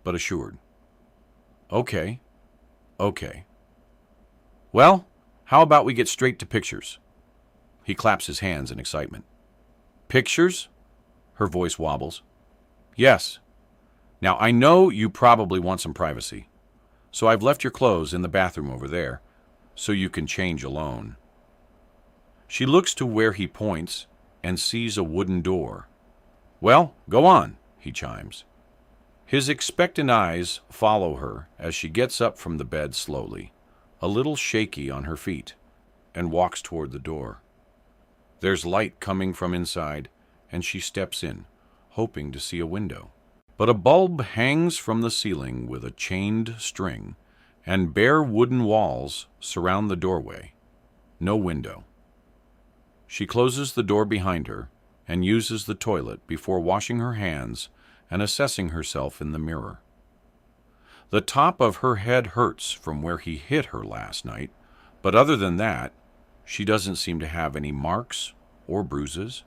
but assured. Okay. Well, how about we get straight to pictures? He claps his hands in excitement. Pictures? Her voice wobbles. Yes. Now, I know you probably want some privacy, so I've left your clothes in the bathroom over there, so you can change alone. She looks to where he points and sees a wooden door. Well, go on, he chimes. His expectant eyes follow her as she gets up from the bed slowly, a little shaky on her feet, and walks toward the door. There's light coming from inside, and she steps in, hoping to see a window. But a bulb hangs from the ceiling with a chained string, and bare wooden walls surround the doorway. No window. She closes the door behind her and uses the toilet before washing her hands and assessing herself in the mirror. The top of her head hurts from where he hit her last night, but other than that, she doesn't seem to have any marks or bruises.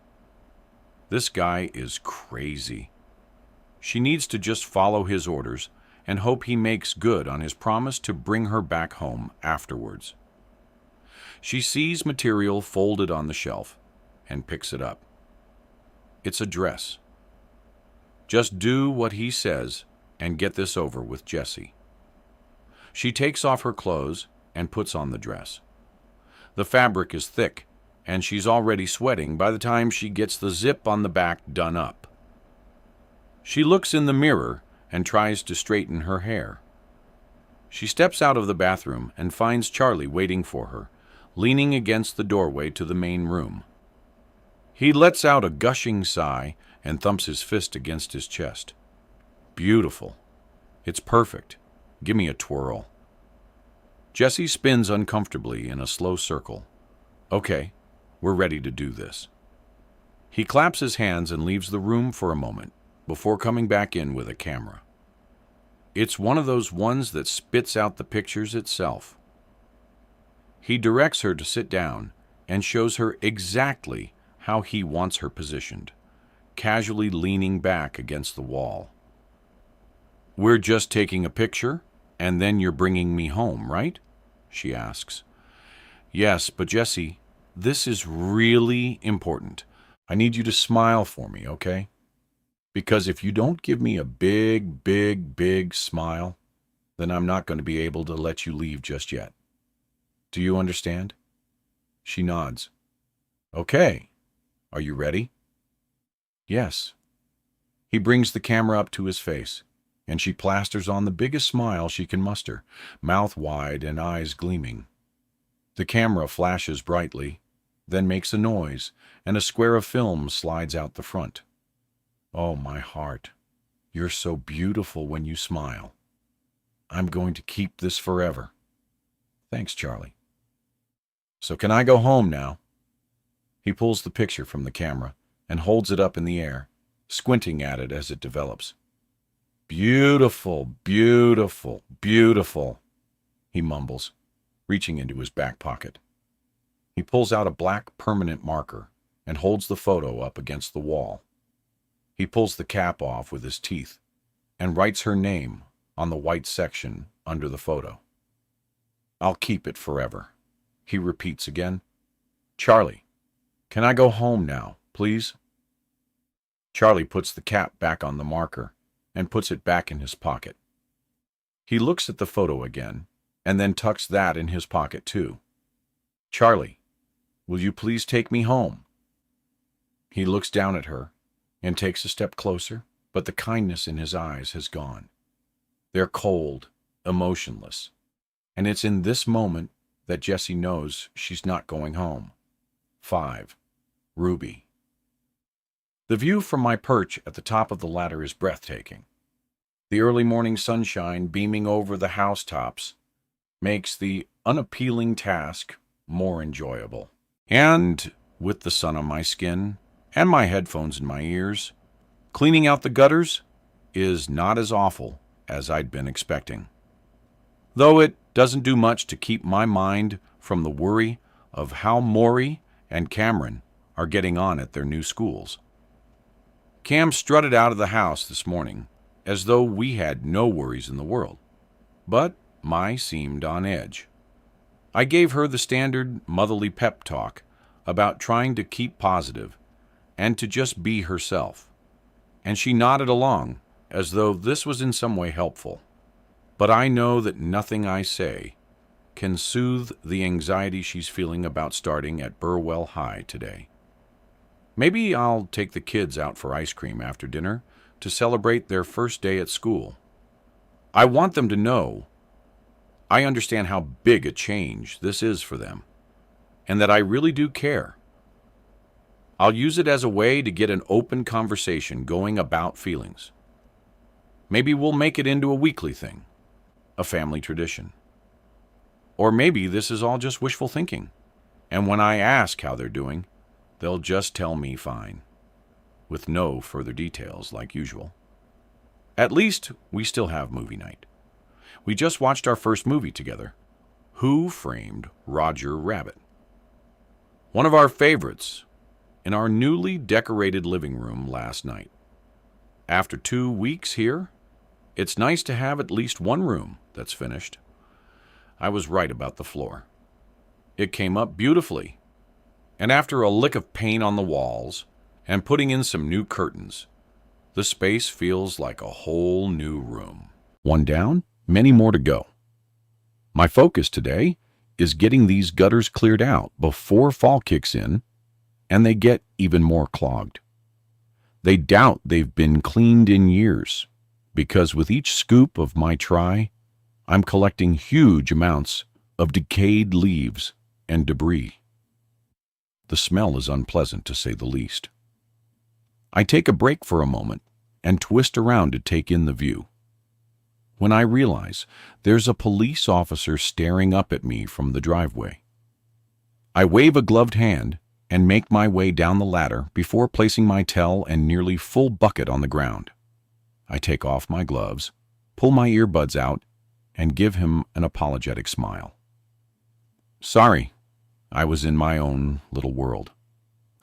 This guy is crazy. She needs to just follow his orders and hope he makes good on his promise to bring her back home afterwards. She sees material folded on the shelf and picks it up. It's a dress. Just do what he says and get this over with Jessie. She takes off her clothes and puts on the dress. The fabric is thick, and she's already sweating by the time she gets the zip on the back done up. She looks in the mirror and tries to straighten her hair. She steps out of the bathroom and finds Charlie waiting for her, leaning against the doorway to the main room. He lets out a gushing sigh and thumps his fist against his chest. Beautiful. It's perfect. Give me a twirl. Jessie spins uncomfortably in a slow circle. Okay, we're ready to do this. He claps his hands and leaves the room for a moment before coming back in with a camera. It's one of those ones that spits out the pictures itself. He directs her to sit down and shows her exactly how he wants her positioned, casually leaning back against the wall. We're just taking a picture, and then you're bringing me home, right? She asks. Yes, but Jessie, this is really important. I need you to smile for me, okay? Because if you don't give me a big smile, then I'm not going to be able to let you leave just yet. Do you understand? She nods. Okay. Are you ready? Yes. He brings the camera up to his face, and she plasters on the biggest smile she can muster, mouth wide and eyes gleaming. The camera flashes brightly, then makes a noise, and a square of film slides out the front. Oh, my heart, you're so beautiful when you smile. I'm going to keep this forever. Thanks, Charlie. So can I go home now? He pulls the picture from the camera and holds it up in the air, squinting at it as it develops. Beautiful, beautiful, beautiful, he mumbles, reaching into his back pocket. He pulls out a black permanent marker and holds the photo up against the wall. He pulls the cap off with his teeth and writes her name on the white section under the photo. I'll keep it forever, he repeats again. Charlie, can I go home now, please? Charlie puts the cap back on the marker and puts it back in his pocket. He looks at the photo again and then tucks that in his pocket too. Charlie, will you please take me home? He looks down at her and takes a step closer, but the kindness in his eyes has gone. They're cold, emotionless, and it's in this moment that Jessie knows she's not going home. 5. Ruby. The view from my perch at the top of the ladder is breathtaking. The early morning sunshine beaming over the housetops makes the unappealing task more enjoyable. And with the sun on my skin and my headphones in my ears, cleaning out the gutters is not as awful as I'd been expecting. Though it doesn't do much to keep my mind from the worry of how Maury and Cameron are getting on at their new schools. Cam strutted out of the house this morning as though we had no worries in the world, but Mai seemed on edge. I gave her the standard motherly pep talk about trying to keep positive and to just be herself, and she nodded along as though this was in some way helpful. But I know that nothing I say can soothe the anxiety she's feeling about starting at Burwell High today. Maybe I'll take the kids out for ice cream after dinner to celebrate their first day at school. I want them to know I understand how big a change this is for them, and that I really do care. I'll use it as a way to get an open conversation going about feelings. Maybe we'll make it into a weekly thing, a family tradition. Or maybe this is all just wishful thinking, and when I ask how they're doing, they'll just tell me fine, with no further details like usual. At least we still have movie night. We just watched our first movie together, Who Framed Roger Rabbit? One of our favorites, in our newly decorated living room last night. After 2 weeks here, it's nice to have at least one room that's finished. I was right about the floor. It came up beautifully, and after a lick of paint on the walls and putting in some new curtains, the space feels like a whole new room. One down, many more to go. My focus today is getting these gutters cleared out before fall kicks in and they get even more clogged. They doubt they've been cleaned in years because with each scoop of my try, I'm collecting huge amounts of decayed leaves and debris. The smell is unpleasant to say the least. I take a break for a moment and twist around to take in the view, when I realize there's a police officer staring up at me from the driveway. I wave a gloved hand and make my way down the ladder before placing my towel and nearly full bucket on the ground. I take off my gloves, pull my earbuds out, and give him an apologetic smile. Sorry, I was in my own little world.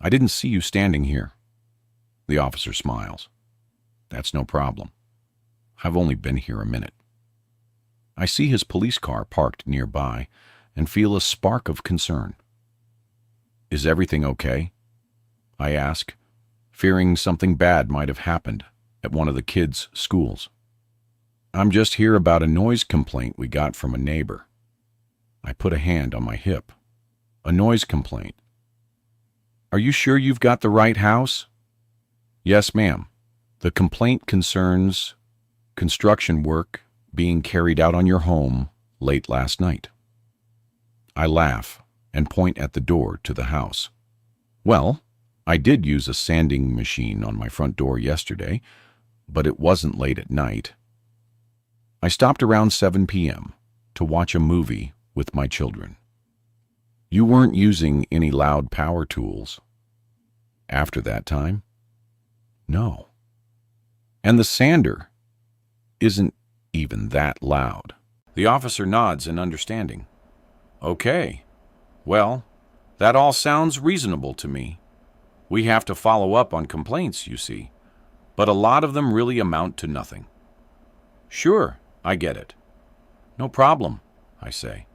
I didn't see you standing here. The officer smiles. That's no problem. I've only been here a minute. I see his police car parked nearby and feel a spark of concern. Is everything okay? I ask, fearing something bad might have happened at one of the kids' schools. I'm just here about a noise complaint we got from a neighbor. I put a hand on my hip. A noise complaint. Are you sure you've got the right house? Yes, ma'am. The complaint concerns construction work being carried out on your home late last night. I laugh and point at the door to the house. Well, I did use a sanding machine on my front door yesterday, but it wasn't late at night. I stopped around 7 p.m. to watch a movie with my children. You weren't using any loud power tools. After that time? No. And the sander isn't even that loud. The officer nods in understanding. Okay. Well, that all sounds reasonable to me. We have to follow up on complaints, you see, but a lot of them really amount to nothing. Sure, I get it. No problem, I say.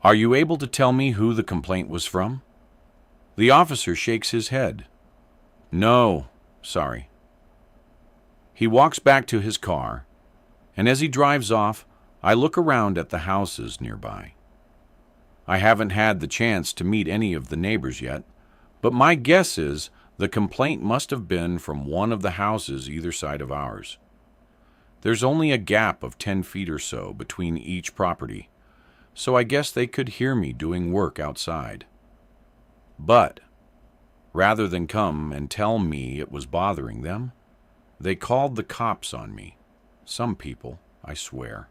Are you able to tell me who the complaint was from? The officer shakes his head. No, sorry. He walks back to his car, and as he drives off, I look around at the houses nearby. I haven't had the chance to meet any of the neighbors yet, but my guess is the complaint must have been from one of the houses either side of ours. There's only a gap of 10 feet or so between each property, so I guess they could hear me doing work outside. But rather than come and tell me it was bothering them, they called the cops on me. Some people, I swear.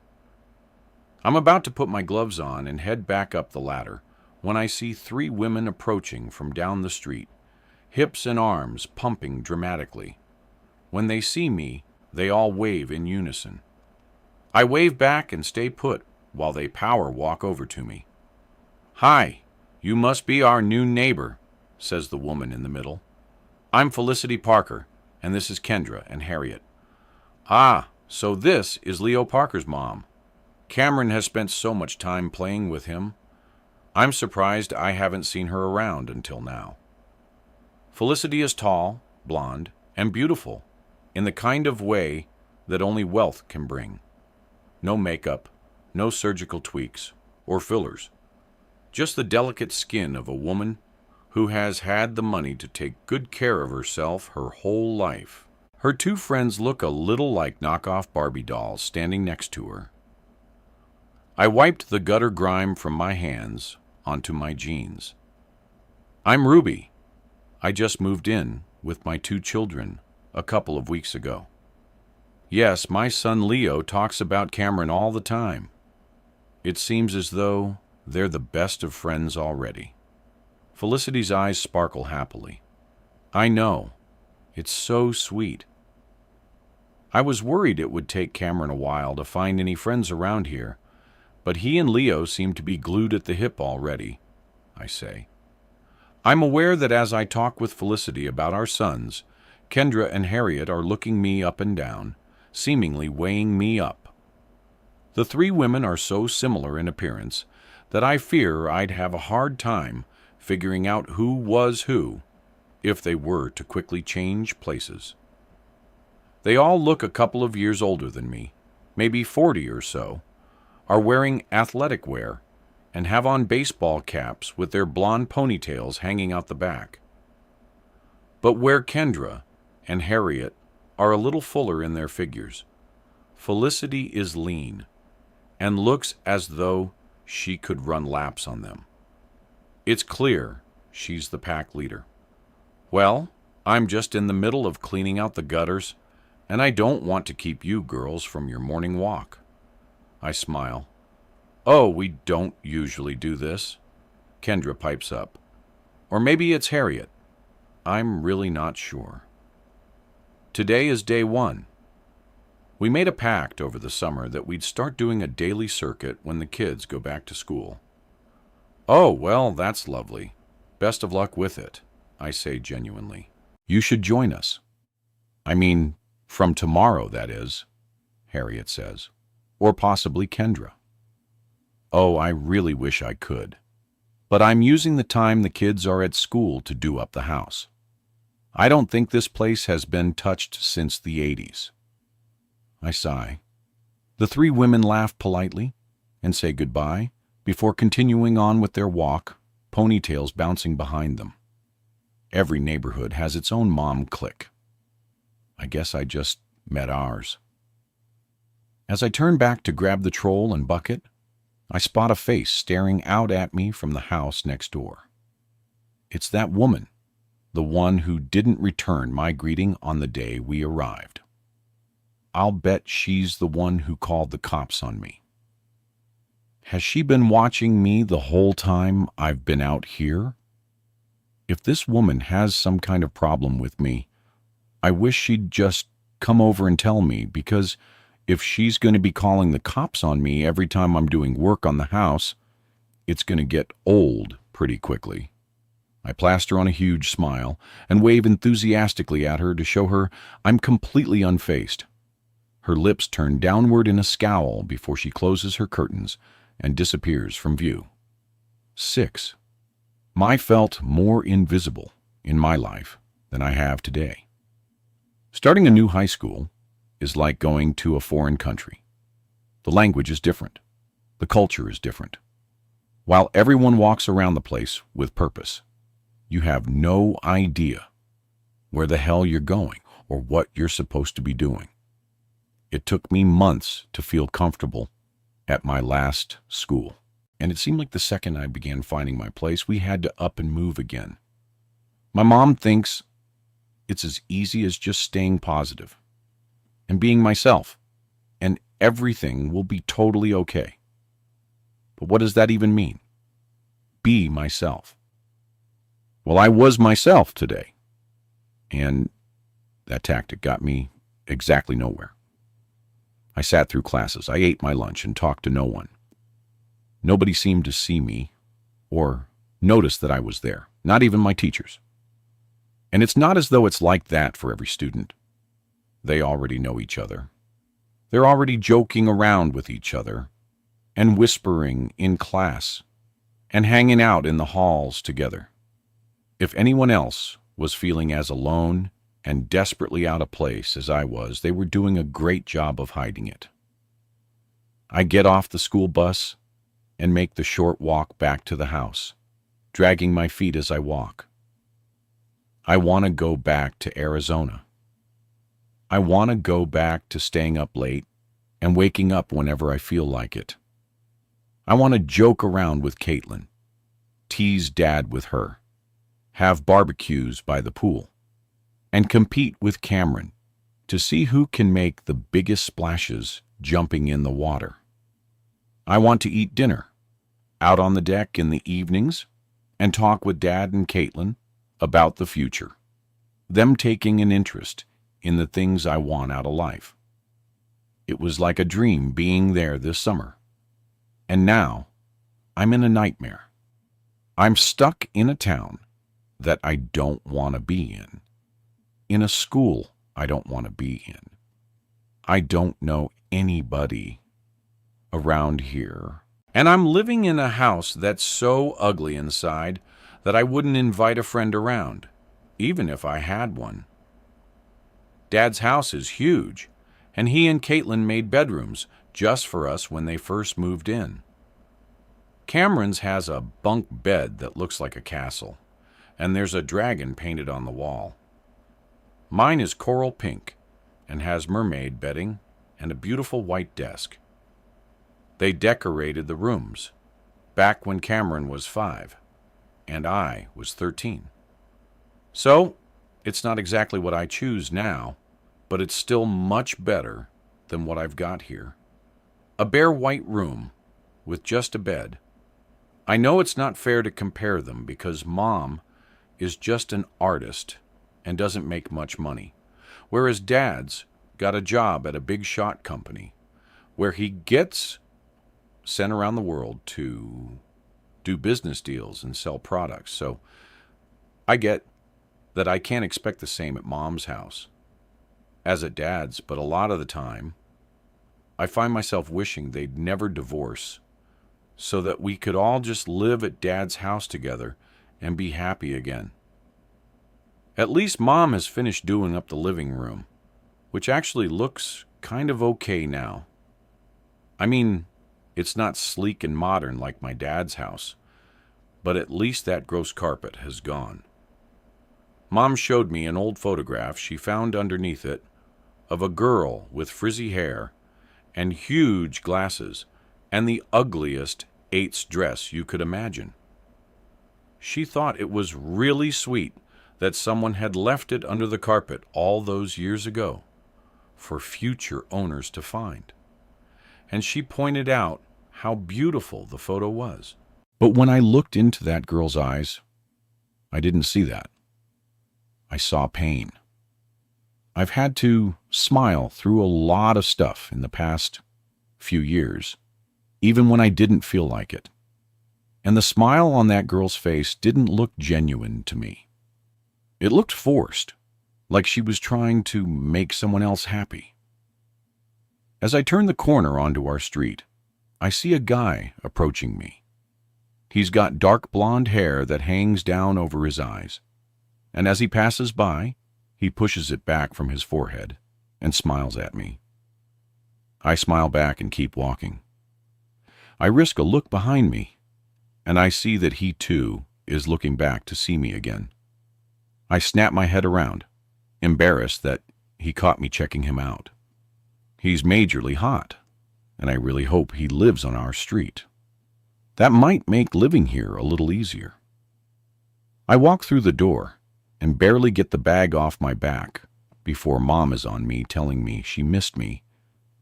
I'm about to put my gloves on and head back up the ladder when I see three women approaching from down the street, hips and arms pumping dramatically. When they see me, they all wave in unison. I wave back and stay put while they power walk over to me. "Hi, you must be our new neighbor," says the woman in the middle. "I'm Felicity Parker, and this is Kendra and Harriet." "Ah, so this is Leo Parker's mom. Cameron has spent so much time playing with him. I'm surprised I haven't seen her around until now." Felicity is tall, blonde, and beautiful in the kind of way that only wealth can bring. No makeup, no surgical tweaks or fillers. Just the delicate skin of a woman who has had the money to take good care of herself her whole life. Her two friends look a little like knockoff Barbie dolls standing next to her. I wiped the gutter grime from my hands onto my jeans. "I'm Ruby. I just moved in with my two children a couple of weeks ago. Yes, my son Leo talks about Cameron all the time. It seems as though they're the best of friends already." Felicity's eyes sparkle happily. "I know. It's so sweet. I was worried it would take Cameron a while to find any friends around here, but he and Leo seem to be glued at the hip already," I say. I'm aware that as I talk with Felicity about our sons, Kendra and Harriet are looking me up and down, seemingly weighing me up. The three women are so similar in appearance that I fear I'd have a hard time figuring out who was who if they were to quickly change places. They all look a couple of years older than me, maybe 40 or so, are wearing athletic wear, and have on baseball caps with their blonde ponytails hanging out the back. But where Kendra and Harriet are a little fuller in their figures, Felicity is lean and looks as though she could run laps on them. It's clear she's the pack leader. "Well, I'm just in the middle of cleaning out the gutters, and I don't want to keep you girls from your morning walk." I smile. "Oh, we don't usually do this," Kendra pipes up. Or maybe it's Harriet. I'm really not sure. Today is day one. We made a pact over the summer that we'd start doing a daily circuit when the kids go back to school. "Oh, well, that's lovely. Best of luck with it," I say genuinely. "You should join us." "I mean, from tomorrow, that is," Harriet says. "Or possibly Kendra." "Oh, I really wish I could. But I'm using the time the kids are at school to do up the house. I don't think this place has been touched since the 80s. I sigh. The three women laugh politely and say goodbye before continuing on with their walk, ponytails bouncing behind them. Every neighborhood has its own mom clique. I guess I just met ours. As I turn back to grab the troll and bucket, I spot a face staring out at me from the house next door. It's that woman, the one who didn't return my greeting on the day we arrived. I'll bet she's the one who called the cops on me. Has she been watching me the whole time I've been out here? If this woman has some kind of problem with me, I wish she'd just come over and tell me, because if she's going to be calling the cops on me every time I'm doing work on the house, it's going to get old pretty quickly. I plaster on a huge smile and wave enthusiastically at her to show her I'm completely unfazed. Her lips turn downward in a scowl before she closes her curtains and disappears from view. 6. I felt more invisible in my life than I have today. Starting a new high school is like going to a foreign country. The language is different. The culture is different. While everyone walks around the place with purpose, you have no idea where the hell you're going or what you're supposed to be doing. It took me months to feel comfortable at my last school, and it seemed like the second I began finding my place, we had to up and move again. My mom thinks it's as easy as just staying positive and being myself, and everything will be totally okay. But what does that even mean? be myself. Well, I was myself today, and that tactic got me exactly nowhere. I sat through classes, I ate my lunch, and talked to no one. Nobody seemed to see me or notice that I was there, not even my teachers. And it's not as though it's like that for every student. They already know each other. They're already joking around with each other and whispering in class and hanging out in the halls together. If anyone else was feeling as alone and desperately out of place as I was, they were doing a great job of hiding it. I get off the school bus and make the short walk back to the house, dragging my feet as I walk. I want to go back to Arizona. I want to go back to staying up late and waking up whenever I feel like it. I want to joke around with Caitlin, tease Dad with her, have barbecues by the pool, and compete with Cameron to see who can make the biggest splashes jumping in the water. I want to eat dinner, out on the deck in the evenings, and talk with Dad and Caitlin about the future, them taking an interest in the things I want out of life. It was like a dream being there this summer, and now I'm in a nightmare. I'm stuck in a town that I don't want to be in a school I don't want to be in. I don't know anybody around here, and I'm living in a house that's so ugly inside that I wouldn't invite a friend around, even if I had one. Dad's house is huge, and he and Caitlin made bedrooms just for us when they first moved in. Cameron's has a bunk bed that looks like a castle, and there's a dragon painted on the wall. Mine is coral pink and has mermaid bedding and a beautiful white desk. They decorated the rooms back when Cameron was 5 and I was 13. So, it's not exactly what I choose now, but it's still much better than what I've got here. A bare white room with just a bed. I know it's not fair to compare them because Mom is just an artist and doesn't make much money, whereas Dad's got a job at a big shot company where he gets sent around the world to do business deals and sell products. So I get that I can't expect the same at Mom's house as at Dad's, but a lot of the time I find myself wishing they'd never divorce so that we could all just live at Dad's house together and be happy again. At least Mom has finished doing up the living room, which actually looks kind of okay now. I mean, it's not sleek and modern like my dad's house, but at least that gross carpet has gone. Mom showed me an old photograph she found underneath it of a girl with frizzy hair and huge glasses and the ugliest Eights dress you could imagine. She thought it was really sweet that someone had left it under the carpet all those years ago for future owners to find. And she pointed out how beautiful the photo was. But when I looked into that girl's eyes, I didn't see that. I saw pain. I've had to smile through a lot of stuff in the past few years, even when I didn't feel like it. And the smile on that girl's face didn't look genuine to me. It looked forced, like she was trying to make someone else happy. As I turn the corner onto our street, I see a guy approaching me. He's got dark blonde hair that hangs down over his eyes, and as he passes by, he pushes it back from his forehead and smiles at me. I smile back and keep walking. I risk a look behind me, and I see that he too is looking back to see me again. I snap my head around, embarrassed that he caught me checking him out. He's majorly hot, and I really hope he lives on our street. That might make living here a little easier. I walk through the door and barely get the bag off my back before Mom is on me telling me she missed me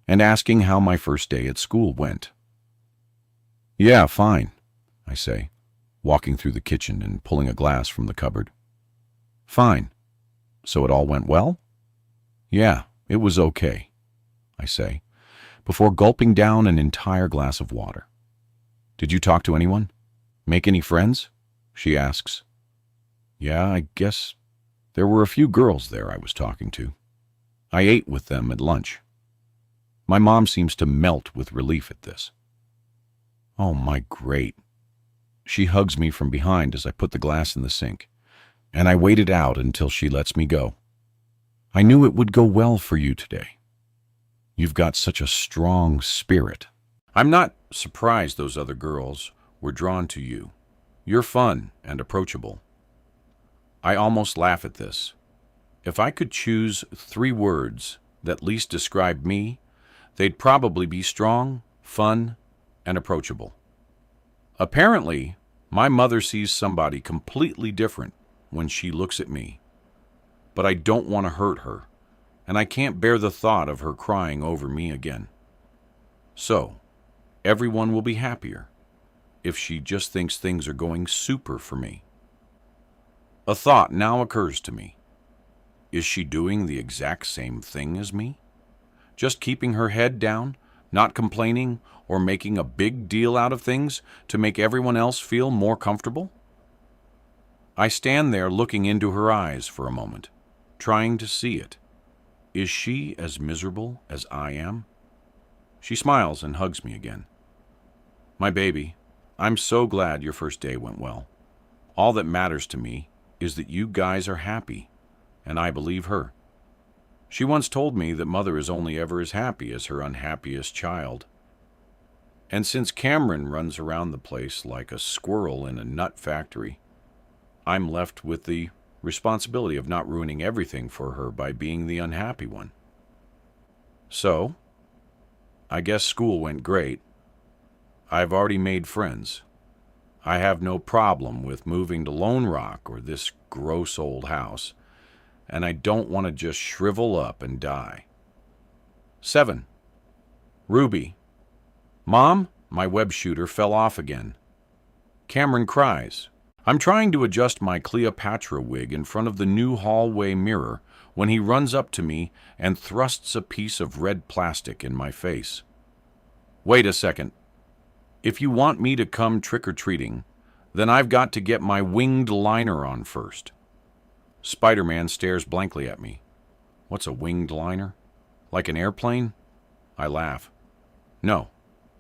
and asking how my first day at school went. Yeah, fine, I say. walking through the kitchen and pulling a glass from the cupboard. Fine. So it all went well? Yeah, it was okay, I say, before gulping down an entire glass of water. Did you talk to anyone? Make any friends? She asks. Yeah, I guess there were a few girls there I was talking to. I ate with them at lunch. My mom seems to melt with relief at this. Oh my great. She hugs me from behind as I put the glass in the sink, and I wait it out until she lets me go. I knew it would go well for you today. You've got such a strong spirit. I'm not surprised those other girls were drawn to you. You're fun and approachable. I almost laugh at this. If I could choose 3 words that least describe me, they'd probably be strong, fun, and approachable. Apparently, my mother sees somebody completely different when she looks at me. But I don't want to hurt her, and I can't bear the thought of her crying over me again. So, everyone will be happier if she just thinks things are going super for me. A thought now occurs to me. Is she doing the exact same thing as me? Just keeping her head down, not complaining or making a big deal out of things to make everyone else feel more comfortable? I stand there looking into her eyes for a moment, trying to see it. Is she as miserable as I am? She smiles and hugs me again. My baby, I'm so glad your first day went well. All that matters to me is that you guys are happy, and I believe her. She once told me that mother is only ever as happy as her unhappiest child. And since Cameron runs around the place like a squirrel in a nut factory, I'm left with the responsibility of not ruining everything for her by being the unhappy one. So, I guess school went great. I've already made friends. I have no problem with moving to Lone Rock or this gross old house, and I don't want to just shrivel up and die. 7. Ruby. Mom, my web shooter fell off again. Cameron cries. I'm trying to adjust my Cleopatra wig in front of the new hallway mirror when he runs up to me and thrusts a piece of red plastic in my face. Wait a second. If you want me to come trick-or-treating, then I've got to get my winged liner on first. Spider-Man stares blankly at me. What's a winged liner? Like an airplane? I laugh. No,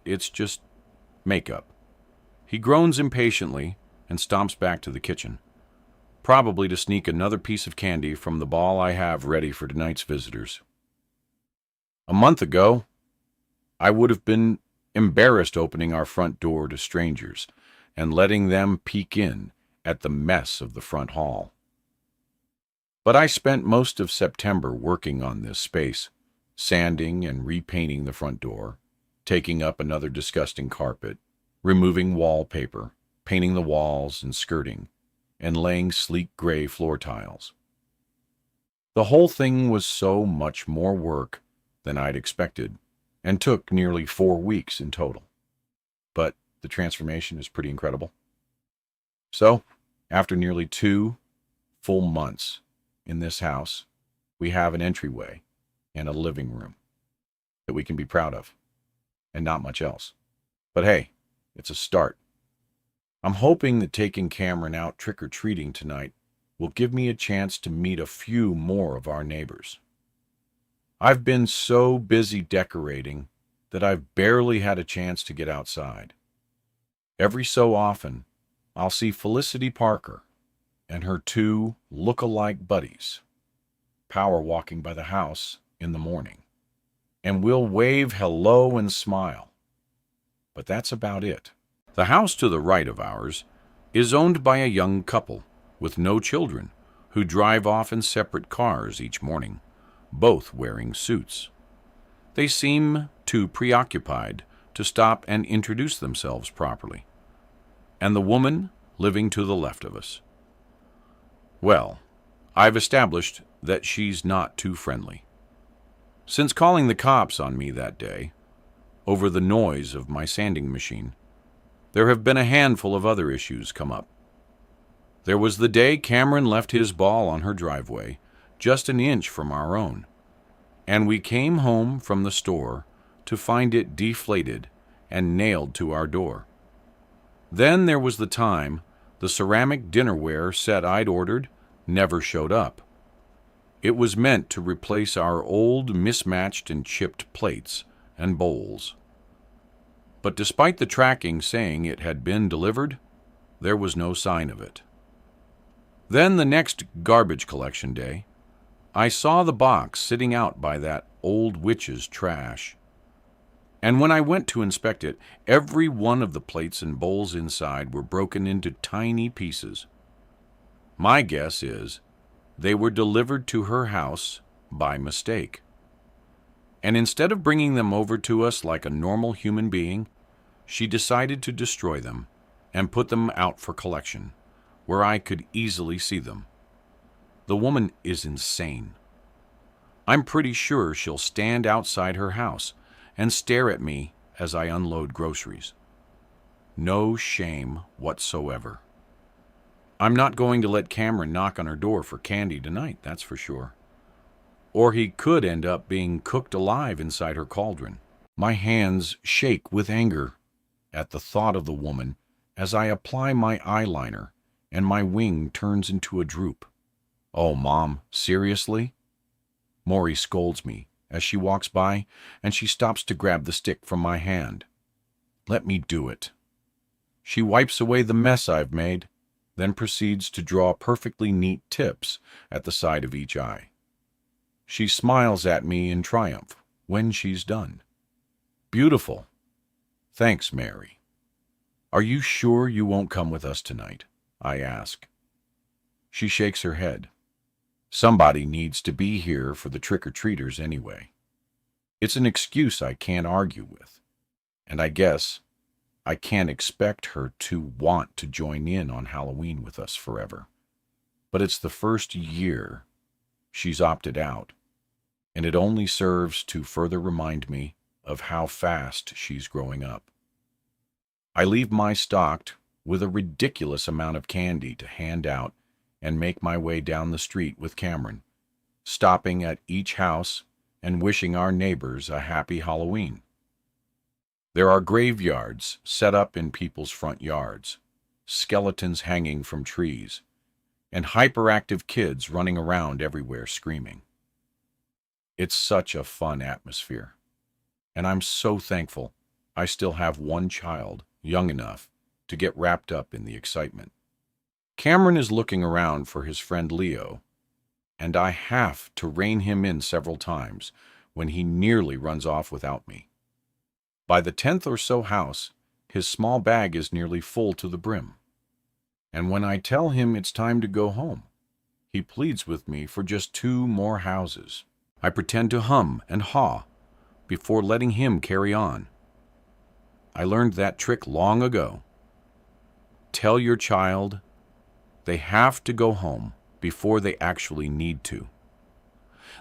it's just makeup. He groans impatiently and stomps back to the kitchen, probably to sneak another piece of candy from the ball I have ready for tonight's visitors. A month ago, I would have been embarrassed opening our front door to strangers and letting them peek in at the mess of the front hall. But I spent most of September working on this space, sanding and repainting the front door, taking up another disgusting carpet, removing wallpaper, painting the walls and skirting, and laying sleek gray floor tiles. The whole thing was so much more work than I'd expected, and took nearly 4 weeks in total. But the transformation is pretty incredible. So, after nearly 2 full months in this house, we have an entryway and a living room that we can be proud of, and not much else. But hey, it's a start. I'm hoping that taking Cameron out trick-or-treating tonight will give me a chance to meet a few more of our neighbors. I've been so busy decorating that I've barely had a chance to get outside. Every so often, I'll see Felicity Parker and her 2 look-alike buddies power walking by the house in the morning, and we'll wave hello and smile. But that's about it. The house to the right of ours is owned by a young couple with no children who drive off in separate cars each morning, both wearing suits. They seem too preoccupied to stop and introduce themselves properly. And the woman living to the left of us. Well, I've established that she's not too friendly. Since calling the cops on me that day, over the noise of my sanding machine, There have been a handful of other issues come up. There was the day Cameron left his ball on her driveway, just an inch from our own, and we came home from the store to find it deflated and nailed to our door. Then there was the time the ceramic dinnerware set I'd ordered never showed up. It was meant to replace our old mismatched and chipped plates and bowls. But despite the tracking saying it had been delivered, there was no sign of it. Then the next garbage collection day, I saw the box sitting out by that old witch's trash. And when I went to inspect it, every one of the plates and bowls inside were broken into tiny pieces. My guess is they were delivered to her house by mistake. And instead of bringing them over to us like a normal human being, she decided to destroy them and put them out for collection, where I could easily see them. The woman is insane. I'm pretty sure she'll stand outside her house and stare at me as I unload groceries. No shame whatsoever. I'm not going to let Cameron knock on her door for candy tonight, that's for sure. Or he could end up being cooked alive inside her cauldron. My hands shake with anger at the thought of the woman as I apply my eyeliner and my wing turns into a droop. Oh, Mom, seriously? Maury scolds me as she walks by and she stops to grab the stick from my hand. Let me do it. She wipes away the mess I've made, then proceeds to draw perfectly neat tips at the side of each eye. She smiles at me in triumph when she's done. Beautiful. Thanks, Mary. Are you sure you won't come with us tonight? I ask. She shakes her head. Somebody needs to be here for the trick-or-treaters anyway. It's an excuse I can't argue with, and I guess I can't expect her to want to join in on Halloween with us forever. But it's the first year she's opted out, and it only serves to further remind me of how fast she's growing up. I leave my stocked with a ridiculous amount of candy to hand out and make my way down the street with Cameron, stopping at each house and wishing our neighbors a happy Halloween. There are graveyards set up in people's front yards, skeletons hanging from trees, and hyperactive kids running around everywhere screaming. It's such a fun atmosphere, and I'm so thankful I still have one child young enough to get wrapped up in the excitement. Cameron is looking around for his friend Leo, and I have to rein him in several times when he nearly runs off without me. By the 10th or so house, his small bag is nearly full to the brim. And when I tell him it's time to go home, he pleads with me for just 2 more houses. I pretend to hum and haw before letting him carry on. I learned that trick long ago. Tell your child they have to go home before they actually need to.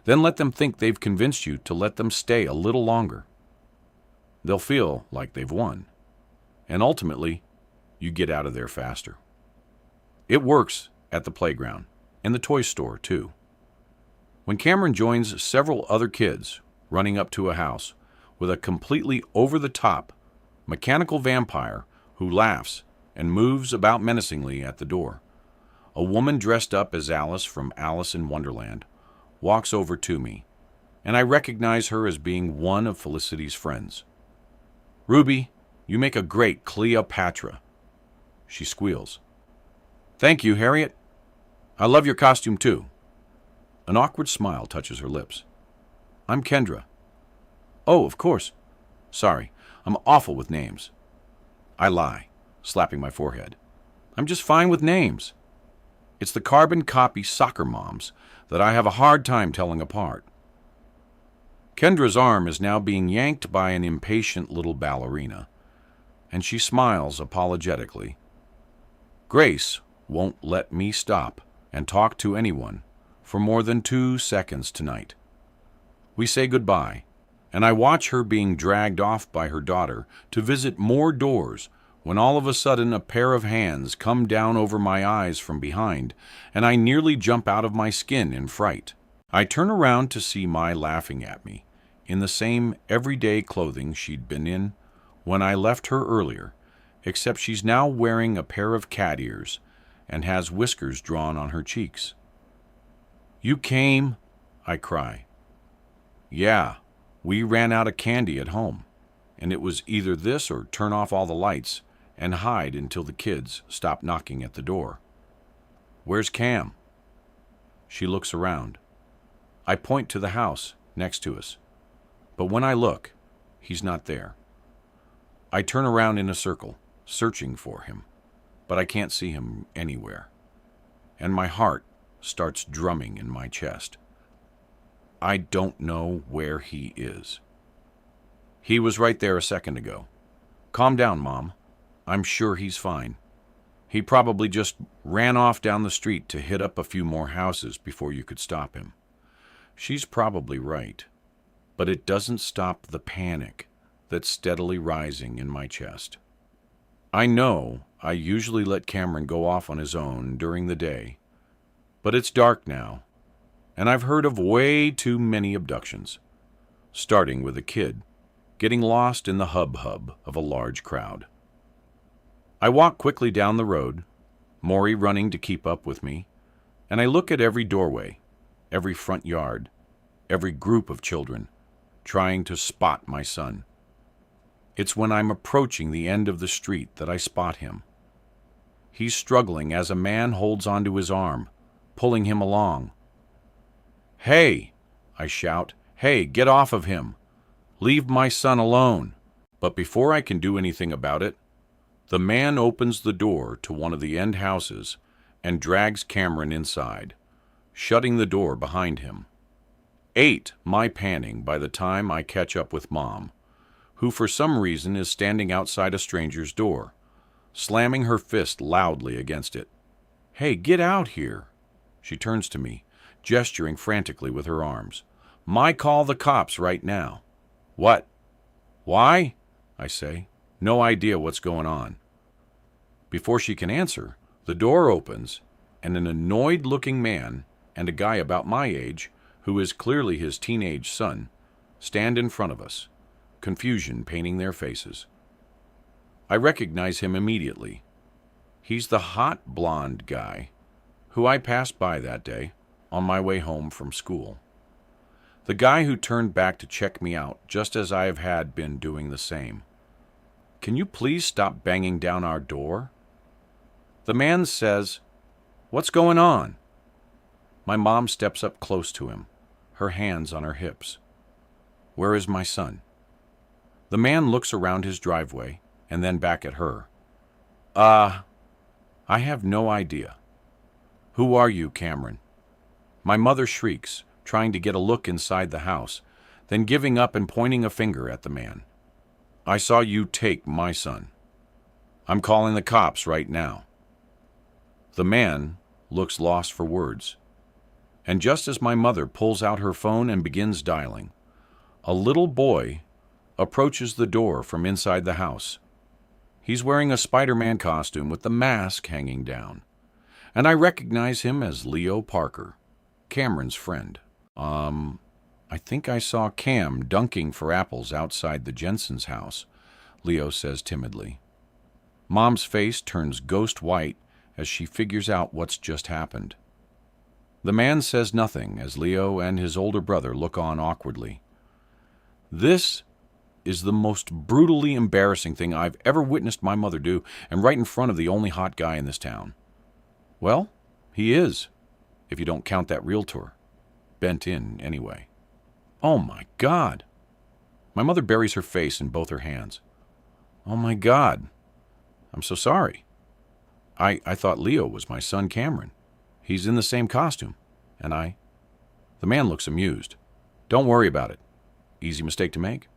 Then let them think they've convinced you to let them stay a little longer. They'll feel like they've won, and ultimately, you get out of there faster. It works at the playground and the toy store, too. When Cameron joins several other kids running up to a house with a completely over-the-top mechanical vampire who laughs and moves about menacingly at the door, a woman dressed up as Alice from Alice in Wonderland walks over to me, and I recognize her as being one of Felicity's friends. Ruby, you make a great Cleopatra, she squeals. Thank you, Harriet. I love your costume, too. An awkward smile touches her lips. I'm Kendra. Oh, of course. Sorry, I'm awful with names. I lie, slapping my forehead. I'm just fine with names. It's the carbon copy soccer moms that I have a hard time telling apart. Kendra's arm is now being yanked by an impatient little ballerina, and she smiles apologetically. Grace won't let me stop and talk to anyone for more than 2 seconds tonight. We say goodbye, and I watch her being dragged off by her daughter to visit more doors when all of a sudden a pair of hands come down over my eyes from behind, and I nearly jump out of my skin in fright. I turn around to see Mai laughing at me, in the same everyday clothing she'd been in when I left her earlier, except she's now wearing a pair of cat ears and has whiskers drawn on her cheeks. "You came?" I cry. "Yeah, we ran out of candy at home, and it was either this or turn off all the lights and hide until the kids stop knocking at the door." "Where's Cam?" She looks around. I point to the house next to us, but when I look, he's not there. I turn around in a circle, searching for him, but I can't see him anywhere, and my heart starts drumming in my chest. I don't know where he is. He was right there a second ago. Calm down, Mom. I'm sure he's fine. He probably just ran off down the street to hit up a few more houses before you could stop him. She's probably right, but it doesn't stop the panic that's steadily rising in my chest. I know I usually let Cameron go off on his own during the day, but it's dark now, and I've heard of way too many abductions, starting with a kid getting lost in the hub of a large crowd. I walk quickly down the road, Maury running to keep up with me, and I look at every doorway, every front yard, every group of children, trying to spot my son. It's when I'm approaching the end of the street that I spot him. He's struggling as a man holds onto his arm, pulling him along. "Hey!" I shout. "Hey, get off of him! Leave my son alone!" But before I can do anything about it, the man opens the door to one of the end houses and drags Cameron inside, shutting the door behind him. 8 my panning by the time I catch up with Mom, who for some reason is standing outside a stranger's door, slamming her fist loudly against it. "Hey, get out here!" She turns to me, gesturing frantically with her arms. "My call the cops right now." "What? Why?" I say, no idea what's going on. Before she can answer, the door opens, and an annoyed-looking man and a guy about my age, who is clearly his teenage son, stand in front of us, confusion painting their faces. I recognize him immediately. He's the hot blonde guy who I passed by that day on my way home from school. The guy who turned back to check me out just as I had been doing the same. "Can you please stop banging down our door?" The man says, "What's going on?" My mom steps up close to him, her hands on her hips. "Where is my son?" The man looks around his driveway and then back at her. I have no idea." "Who are you, Cameron?" My mother shrieks, trying to get a look inside the house, then giving up and pointing a finger at the man. "I saw you take my son. I'm calling the cops right now." The man looks lost for words, and just as my mother pulls out her phone and begins dialing, a little boy approaches the door from inside the house. He's wearing a Spider-Man costume with the mask hanging down, and I recognize him as Leo Parker, Cameron's friend. I think I saw Cam dunking for apples outside the Jensen's house," Leo says timidly. Mom's face turns ghost white as she figures out what's just happened. The man says nothing as Leo and his older brother look on awkwardly. This is the most brutally embarrassing thing I've ever witnessed my mother do, and right in front of the only hot guy in this town. Well, he is, if you don't count that realtor. Bent in, anyway. "Oh my God!" My mother buries her face in both her hands. "Oh my God! I'm so sorry. I thought Leo was my son Cameron. He's in the same costume. And I..." The man looks amused. "Don't worry about it. Easy mistake to make."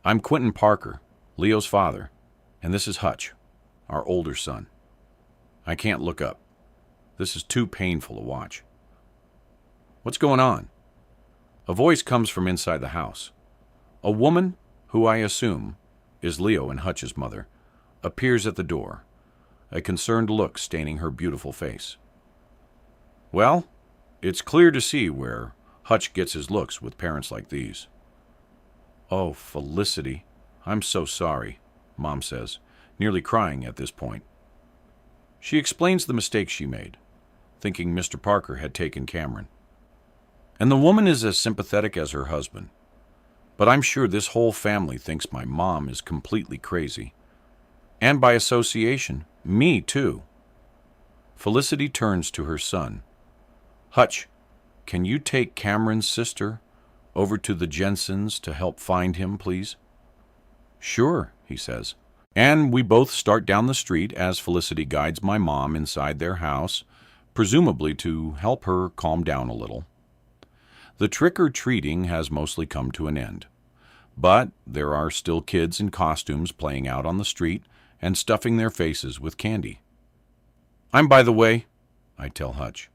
"I'm Quentin Parker, Leo's father, and this is Hutch, our older son." I can't look up. This is too painful to watch. "What's going on?" A voice comes from inside the house. A woman, who I assume is Leo and Hutch's mother, appears at the door, a concerned look staining her beautiful face. Well, it's clear to see where Hutch gets his looks with parents like these. Oh, Felicity, I'm so sorry, Mom says, nearly crying at this point. She explains the mistake she made, thinking Mr. Parker had taken Cameron. And the woman is as sympathetic as her husband. But I'm sure this whole family thinks my mom is completely crazy. And by association, me too. Felicity turns to her son. Hutch, can you take Cameron's sister over to the Jensens to help find him, please? Sure, he says. And we both start down the street as Felicity guides my mom inside their house, presumably to help her calm down a little. The trick-or-treating has mostly come to an end, but there are still kids in costumes playing out on the street and stuffing their faces with candy. I'm by the way, I tell Hutch,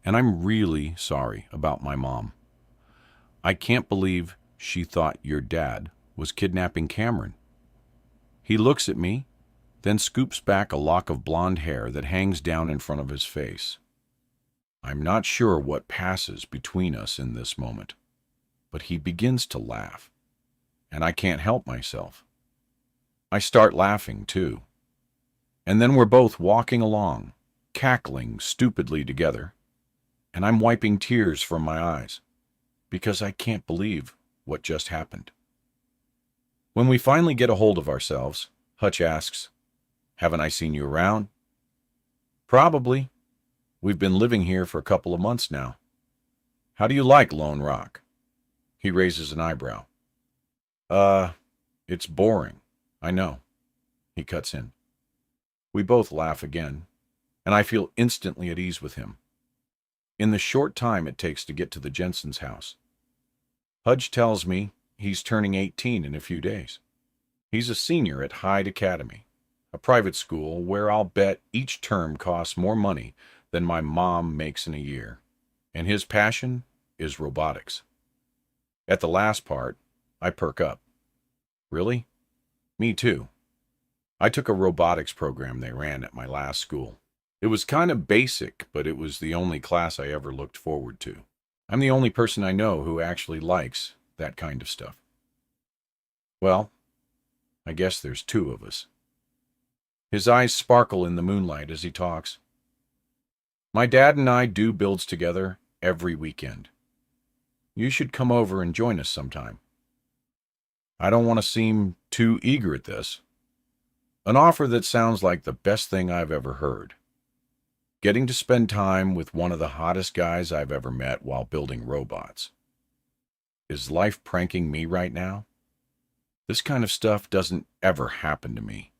and I'm really sorry about my mom. I can't believe she thought your dad was kidnapping Cameron. He looks at me, then scoops back a lock of blonde hair that hangs down in front of his face. I'm not sure what passes between us in this moment, but he begins to laugh, and I can't help myself. I start laughing, too. And then we're both walking along, cackling stupidly together, and I'm wiping tears from my eyes, because I can't believe what just happened. When we finally get a hold of ourselves, Hutch asks, Haven't I seen you around? Probably. We've been living here for a couple of months now. How do you like Lone Rock? He raises an eyebrow. It's boring. I know. He cuts in. We both laugh again, and I feel instantly at ease with him. In the short time it takes to get to the Jensen's house, Hutch tells me he's turning 18 in a few days. He's a senior at Hyde Academy, a private school where I'll bet each term costs more money than my mom makes in a year, and his passion is robotics. At the last part, I perk up. Really? Me too. I took a robotics program they ran at my last school. It was kind of basic, but it was the only class I ever looked forward to. I'm the only person I know who actually likes that kind of stuff. Well, I guess there's two of us. His eyes sparkle in the moonlight as he talks. My dad and I do builds together every weekend. You should come over and join us sometime. I don't want to seem too eager at this. An offer that sounds like the best thing I've ever heard. Getting to spend time with one of the hottest guys I've ever met while building robots. Is life pranking me right now? This kind of stuff doesn't ever happen to me.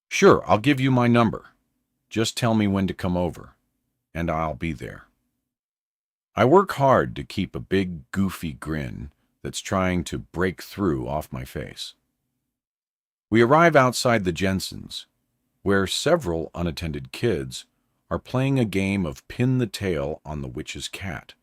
Sure, I'll give you my number. Just tell me when to come over, and I'll be there. I work hard to keep a big, goofy grin that's trying to break through off my face. We arrive outside the Jensens, where several unattended kids are playing a game of pin the tail on the witch's cat,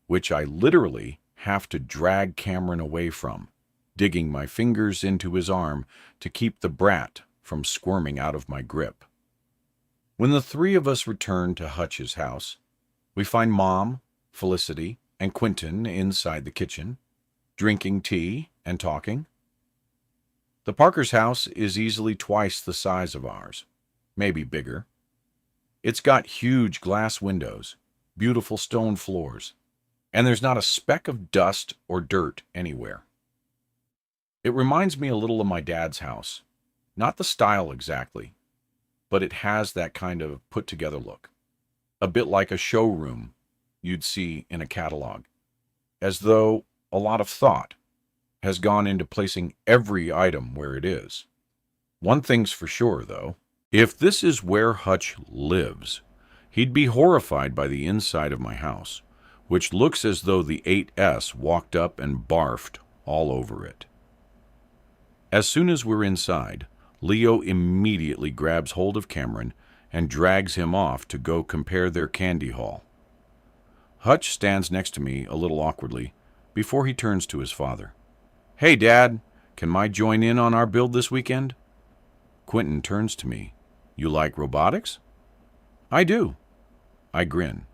which I literally have to drag Cameron away from, digging my fingers into his arm to keep the brat from squirming out of my grip. When the three of us return to Hutch's house, we find Mom, Felicity, and Quentin inside the kitchen, drinking tea and talking. The Parkers' house is easily twice the size of ours, maybe bigger. It's got huge glass windows, beautiful stone floors, and there's not a speck of dust or dirt anywhere. It reminds me a little of my dad's house. Not the style exactly, but it has that kind of put-together look. A bit like a showroom you'd see in a catalog, as though a lot of thought has gone into placing every item where it is. One thing's for sure, though. If this is where Hutch lives, he'd be horrified by the inside of my house, which looks as though the 8S walked up and barfed all over it. As soon as we're inside, Leo immediately grabs hold of Cameron and drags him off to go compare their candy haul. Hutch stands next to me a little awkwardly before he turns to his father. Hey, Dad, can I join in on our build this weekend? Quentin turns to me. You like robotics? I do. I grin.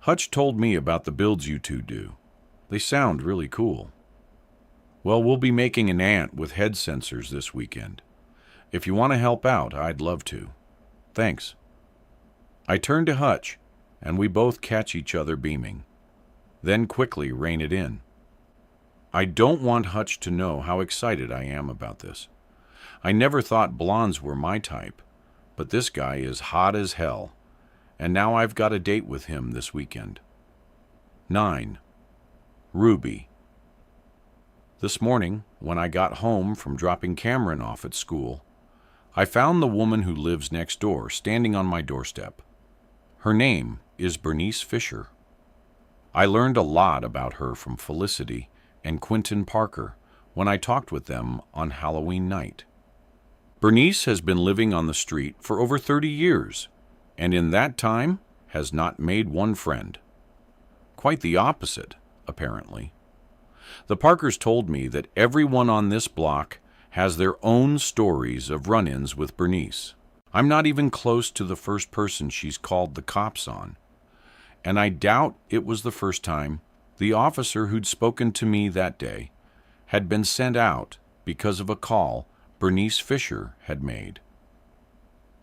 Hutch told me about the builds you two do. They sound really cool. Well, we'll be making an ant with head sensors this weekend. If you want to help out, I'd love to. Thanks. I turn to Hutch, and we both catch each other beaming, then quickly rein it in. I don't want Hutch to know how excited I am about this. I never thought blondes were my type, but this guy is hot as hell, and now I've got a date with him this weekend. 9. Ruby. This morning, when I got home from dropping Cameron off at school, I found the woman who lives next door standing on my doorstep. Her name is Bernice Fisher. I learned a lot about her from Felicity and Quentin Parker when I talked with them on Halloween night. Bernice has been living on the street for over 30 years, and in that time has not made one friend. Quite the opposite, apparently. The Parkers told me that everyone on this block has their own stories of run-ins with Bernice. I'm not even close to the first person she's called the cops on, and I doubt it was the first time the officer who'd spoken to me that day had been sent out because of a call Bernice Fisher had made.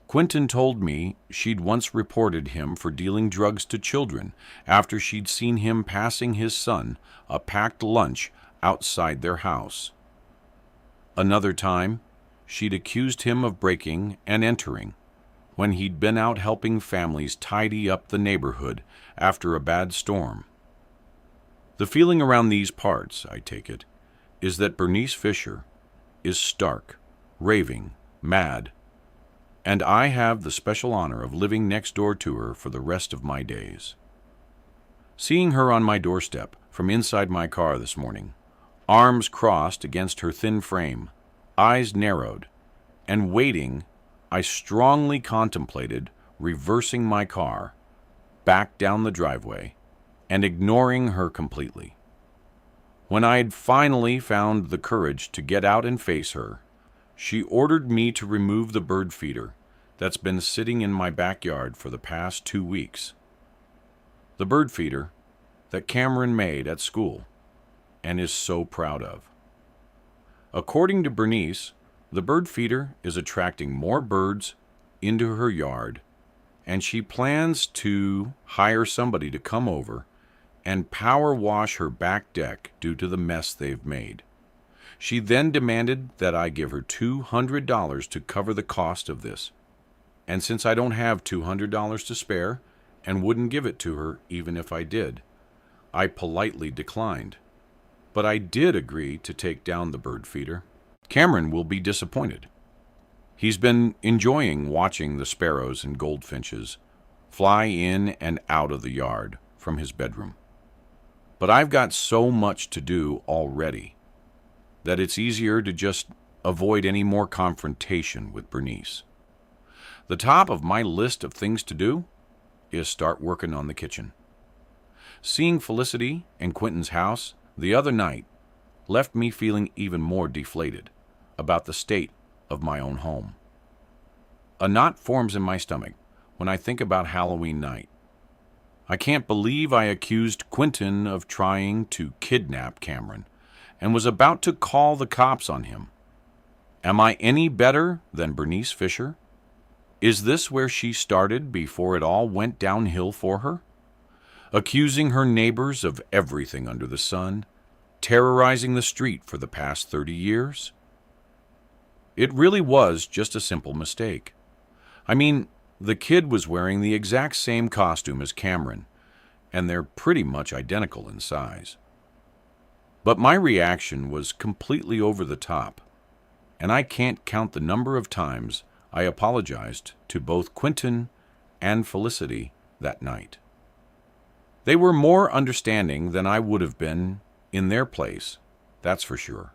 Quentin told me she'd once reported him for dealing drugs to children after she'd seen him passing his son a packed lunch outside their house. Another time, she'd accused him of breaking and entering when he'd been out helping families tidy up the neighborhood after a bad storm. The feeling around these parts, I take it, is that Bernice Fisher is stark, raving, mad, and I have the special honor of living next door to her for the rest of my days. Seeing her on my doorstep from inside my car this morning, arms crossed against her thin frame, eyes narrowed, and waiting, I strongly contemplated reversing my car, back down the driveway, and ignoring her completely. When I had finally found the courage to get out and face her, she ordered me to remove the bird feeder that's been sitting in my backyard for the past 2 weeks. The bird feeder that Cameron made at school and is so proud of. According to Bernice, the bird feeder is attracting more birds into her yard, and she plans to hire somebody to come over and power wash her back deck due to the mess they've made. She then demanded that I give her $200 to cover the cost of this. And since I don't have $200 to spare and wouldn't give it to her even if I did, I politely declined. But I did agree to take down the bird feeder. Cameron will be disappointed. He's been enjoying watching the sparrows and goldfinches fly in and out of the yard from his bedroom. But I've got so much to do already that it's easier to just avoid any more confrontation with Bernice. The top of my list of things to do is start working on the kitchen. Seeing Felicity and Quentin's house the other night left me feeling even more deflated about the state of my own home. A knot forms in my stomach when I think about Halloween night. I can't believe I accused Quentin of trying to kidnap Cameron and was about to call the cops on him. Am I any better than Bernice Fisher? Is this where she started before it all went downhill for her? Accusing her neighbors of everything under the sun, terrorizing the street for the past 30 years? It really was just a simple mistake. I mean, the kid was wearing the exact same costume as Cameron, and they're pretty much identical in size. But my reaction was completely over the top, and I can't count the number of times I apologized to both Quentin and Felicity that night. They were more understanding than I would have been in their place, that's for sure.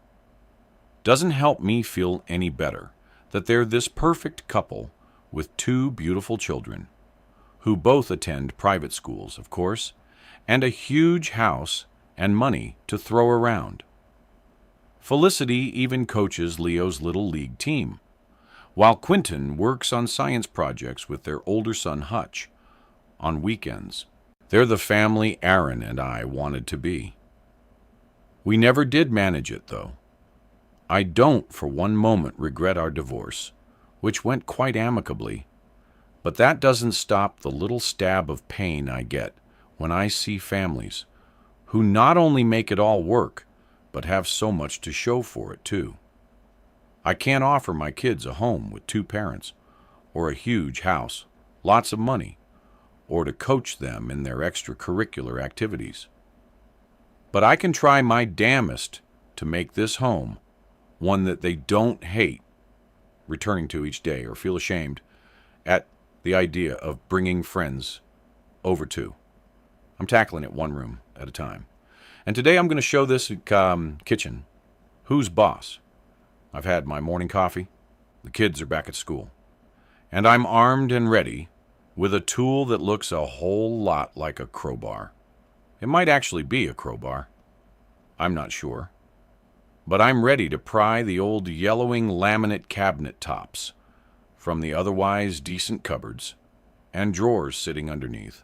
Doesn't help me feel any better that they're this perfect couple with 2 beautiful children, who both attend private schools, of course, and a huge house and money to throw around. Felicity even coaches Leo's little league team, while Quentin works on science projects with their older son Hutch on weekends. They're the family Aaron and I wanted to be. We never did manage it, though. I don't for one moment regret our divorce, which went quite amicably, but that doesn't stop the little stab of pain I get when I see families who not only make it all work, but have so much to show for it, too. I can't offer my kids a home with two parents, or a huge house, lots of money, or to coach them in their extracurricular activities. But I can try my damnedest to make this home one that they don't hate returning to each day or feel ashamed at the idea of bringing friends over to. I'm tackling it one room at a time. And today I'm going to show this kitchen. Who's boss? I've had my morning coffee. The kids are back at school. And I'm armed and ready with a tool that looks a whole lot like a crowbar. It might actually be a crowbar. I'm not sure. But I'm ready to pry the old yellowing laminate cabinet tops from the otherwise decent cupboards and drawers sitting underneath.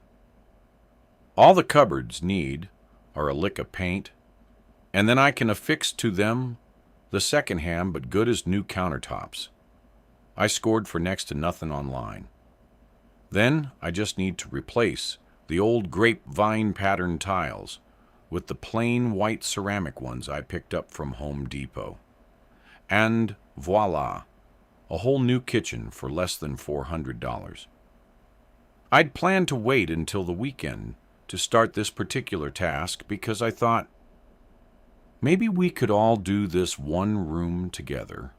All the cupboards need are a lick of paint, and then I can affix to them the second-hand but good as new countertops. I scored for next to nothing online. Then I just need to replace the old grapevine pattern tiles with the plain white ceramic ones I picked up from Home Depot. And voila, a whole new kitchen for less than $400. I'd planned to wait until the weekend to start this particular task because I thought, maybe we could all do this one room together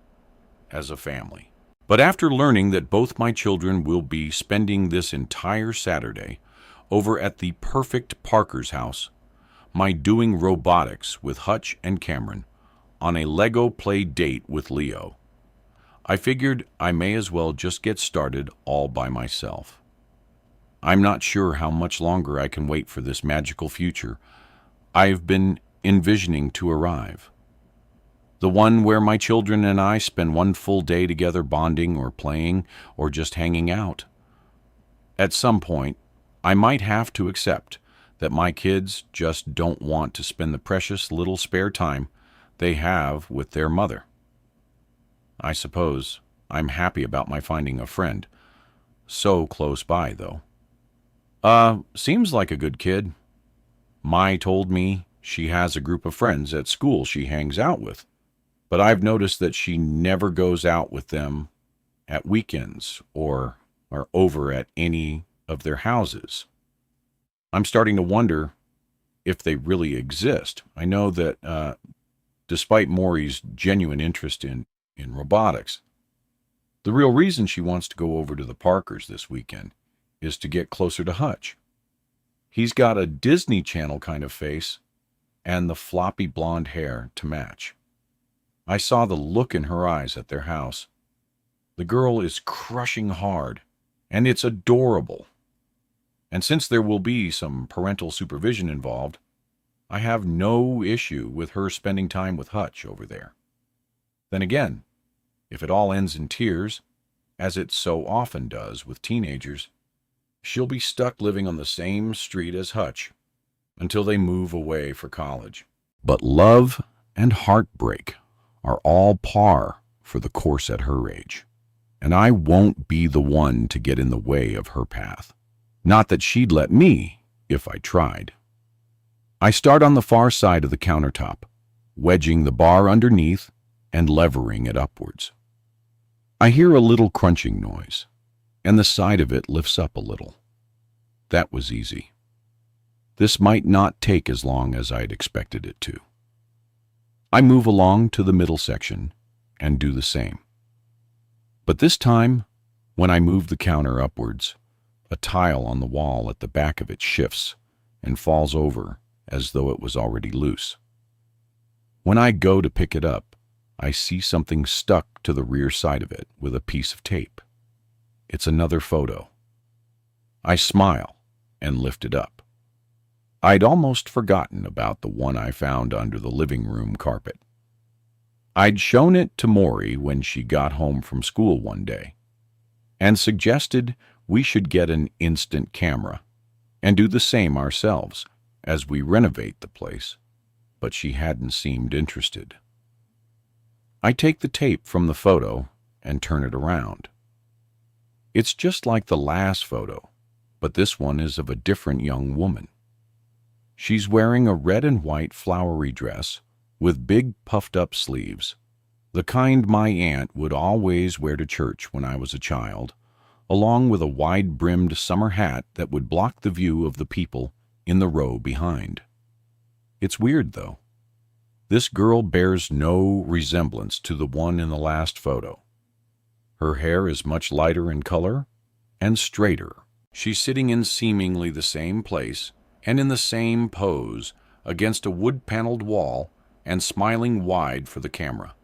as a family. But after learning that both my children will be spending this entire Saturday over at the perfect Parker's house, my doing robotics with Hutch and Cameron on a Lego play date with Leo, I figured I may as well just get started all by myself. I'm not sure how much longer I can wait for this magical future I've been envisioning to arrive. The one where my children and I spend one full day together bonding or playing or just hanging out. At some point, I might have to accept that my kids just don't want to spend the precious little spare time they have with their mother. I suppose I'm happy about my finding a friend. So close by, though. Seems like a good kid. Mai told me she has a group of friends at school she hangs out with, but I've noticed that she never goes out with them at weekends or over at any of their houses. I'm starting to wonder if they really exist. I know that despite Maury's genuine interest in robotics, the real reason she wants to go over to the Parkers this weekend is to get closer to Hutch. He's got a Disney Channel kind of face and the floppy blonde hair to match. I saw the look in her eyes at their house. The girl is crushing hard, and it's adorable. And since there will be some parental supervision involved, I have no issue with her spending time with Hutch over there. Then again, if it all ends in tears, as it so often does with teenagers, she'll be stuck living on the same street as Hutch until they move away for college. But love and heartbreak are all par for the course at her age, and I won't be the one to get in the way of her path. Not that she'd let me if I tried. I start on the far side of the countertop, wedging the bar underneath and levering it upwards. I hear a little crunching noise, and the side of it lifts up a little. That was easy. This might not take as long as I'd expected it to. I move along to the middle section and do the same. But this time, when I move the counter upwards, a tile on the wall at the back of it shifts and falls over as though it was already loose. When I go to pick it up, I see something stuck to the rear side of it with a piece of tape. It's another photo. I smile and lift it up. I'd almost forgotten about the one I found under the living room carpet. I'd shown it to Maury when she got home from school one day and suggested we should get an instant camera and do the same ourselves as we renovate the place, but she hadn't seemed interested. I take the tape from the photo and turn it around. It's just like the last photo, but this one is of a different young woman. She's wearing a red and white flowery dress with big puffed-up sleeves, the kind my aunt would always wear to church when I was a child, along with a wide-brimmed summer hat that would block the view of the people in the row behind. It's weird, though. This girl bears no resemblance to the one in the last photo. Her hair is much lighter in color and straighter. She's sitting in seemingly the same place and in the same pose against a wood-paneled wall and smiling wide for the camera.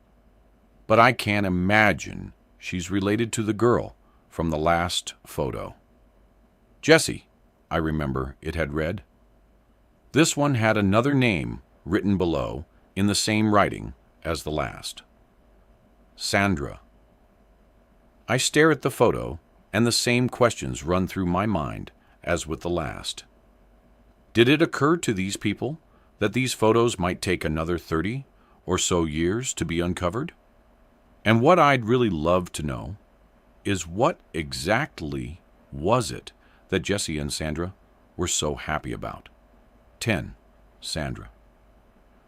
But I can't imagine she's related to the girl from the last photo. Jessie, I remember it had read. This one had another name written below in the same writing as the last. Sandra. I stare at the photo, and the same questions run through my mind as with the last. Did it occur to these people that these photos might take another 30 or so years to be uncovered? And what I'd really love to know is what exactly was it that Jessie and Sandra were so happy about? 10. Sandra.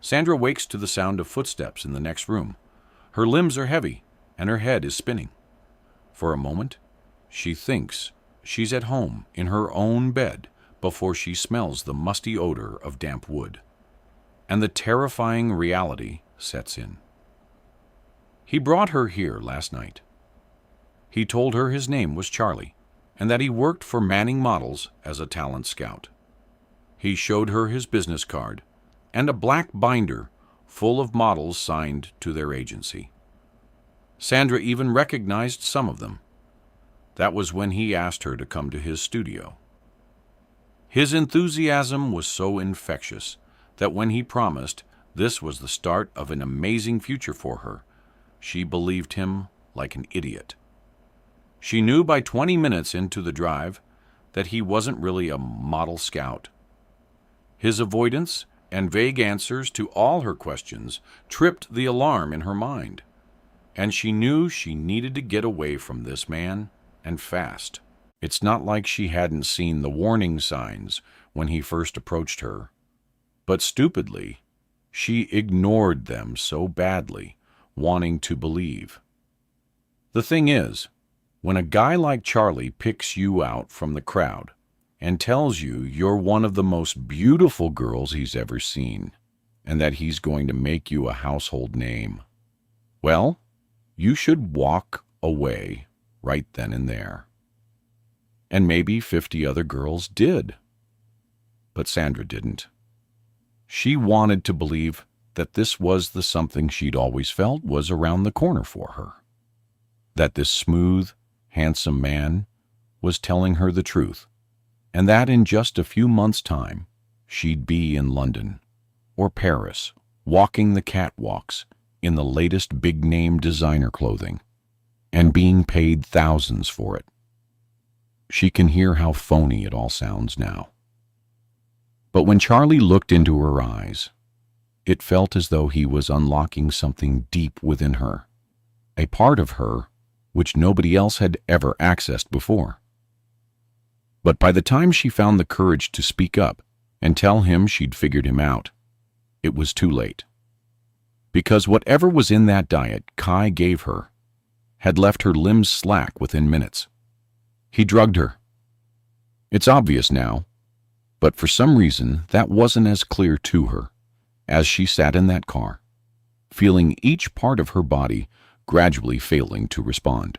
Sandra wakes to the sound of footsteps in the next room. Her limbs are heavy, and her head is spinning. For a moment, she thinks she's at home in her own bed before she smells the musty odor of damp wood, and the terrifying reality sets in. He brought her here last night. He told her his name was Charlie, and that he worked for Manning Models as a talent scout. He showed her his business card and a black binder full of models signed to their agency. Sandra even recognized some of them. That was when he asked her to come to his studio. His enthusiasm was so infectious that when he promised this was the start of an amazing future for her, she believed him like an idiot. She knew by 20 minutes into the drive that he wasn't really a model scout. His avoidance and vague answers to all her questions tripped the alarm in her mind, and she knew she needed to get away from this man, and fast. It's not like she hadn't seen the warning signs when he first approached her, but stupidly, she ignored them so badly, wanting to believe. The thing is, when a guy like Charlie picks you out from the crowd and tells you you're one of the most beautiful girls he's ever seen, and that he's going to make you a household name, well, you should walk away right then and there. And maybe 50 other girls did. But Sandra didn't. She wanted to believe that this was the something she'd always felt was around the corner for her. That this smooth, handsome man was telling her the truth, and that in just a few months' time, she'd be in London or Paris, walking the catwalks in the latest big-name designer clothing, and being paid thousands for it. She can hear how phony it all sounds now. But when Charlie looked into her eyes, it felt as though he was unlocking something deep within her, a part of her which nobody else had ever accessed before. But by the time she found the courage to speak up and tell him she'd figured him out, it was too late. Because whatever was in that diet Kai gave her had left her limbs slack within minutes. He drugged her. It's obvious now, but for some reason that wasn't as clear to her as she sat in that car, feeling each part of her body gradually failing to respond.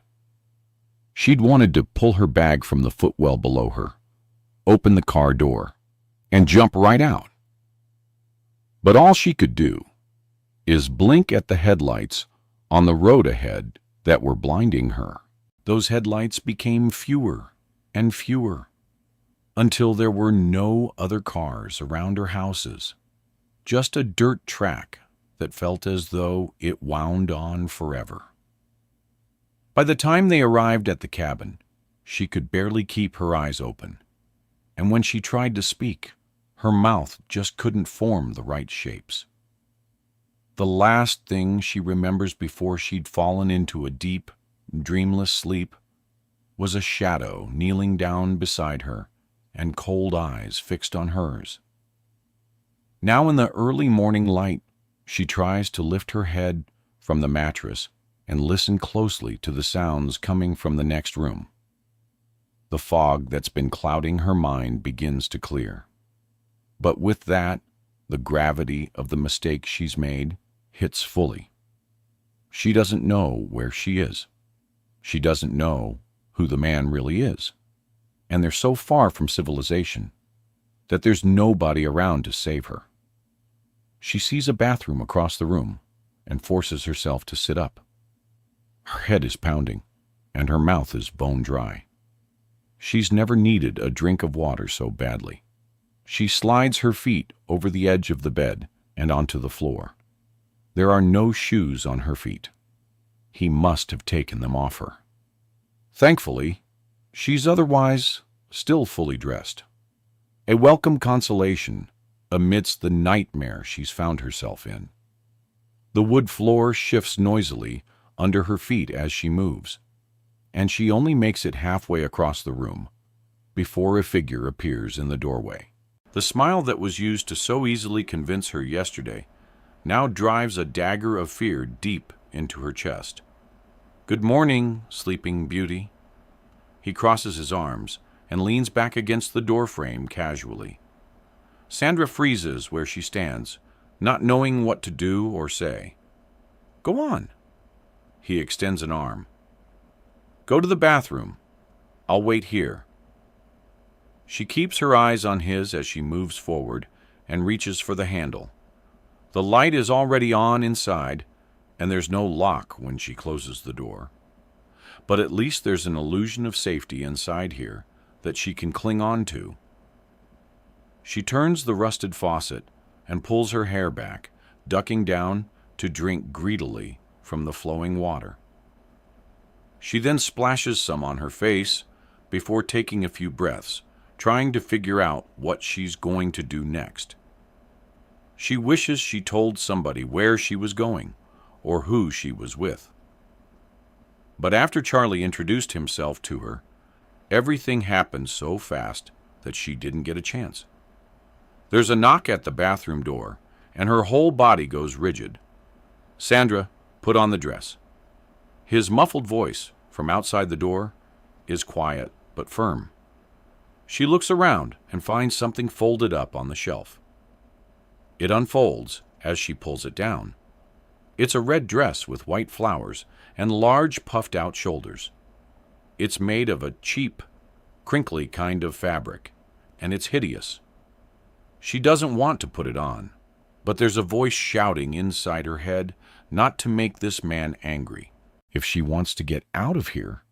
She'd wanted to pull her bag from the footwell below her, open the car door, and jump right out. But all she could do is blink at the headlights on the road ahead that were blinding her. Those headlights became fewer and fewer until there were no other cars around her houses, just a dirt track that felt as though it wound on forever. By the time they arrived at the cabin, she could barely keep her eyes open, and when she tried to speak, her mouth just couldn't form the right shapes. The last thing she remembers before she'd fallen into a deep, dreamless sleep was a shadow kneeling down beside her and cold eyes fixed on hers. Now in the early morning light, she tries to lift her head from the mattress and listen closely to the sounds coming from the next room. The fog that's been clouding her mind begins to clear. But with that, the gravity of the mistake she's made hits fully. She doesn't know where she is. She doesn't know who the man really is. And they're so far from civilization that there's nobody around to save her. She sees a bathroom across the room and forces herself to sit up. Her head is pounding, and her mouth is bone dry. She's never needed a drink of water so badly. She slides her feet over the edge of the bed and onto the floor. There are no shoes on her feet. He must have taken them off her. Thankfully, she's otherwise still fully dressed. A welcome consolation amidst the nightmare she's found herself in. The wood floor shifts noisily under her feet as she moves, and she only makes it halfway across the room before a figure appears in the doorway. The smile that was used to so easily convince her yesterday now drives a dagger of fear deep into her chest. "Good morning, sleeping beauty." He crosses his arms and leans back against the doorframe casually. Sandra freezes where she stands, not knowing what to do or say. "Go on." He extends an arm. "Go to the bathroom. I'll wait here." She keeps her eyes on his as she moves forward and reaches for the handle. The light is already on inside, and there's no lock when she closes the door. But at least there's an illusion of safety inside here that she can cling on to. She turns the rusted faucet and pulls her hair back, ducking down to drink greedily from the flowing water. She then splashes some on her face before taking a few breaths, trying to figure out what she's going to do next. She wishes she told somebody where she was going or who she was with. But after Charlie introduced himself to her, everything happened so fast that she didn't get a chance. There's a knock at the bathroom door, and her whole body goes rigid. "Sandra, put on the dress." His muffled voice from outside the door is quiet but firm. She looks around and finds something folded up on the shelf. It unfolds as she pulls it down. It's a red dress with white flowers and large puffed-out shoulders. It's made of a cheap, crinkly kind of fabric, and it's hideous. She doesn't want to put it on, but there's a voice shouting inside her head not to make this man angry. If she wants to get out of here,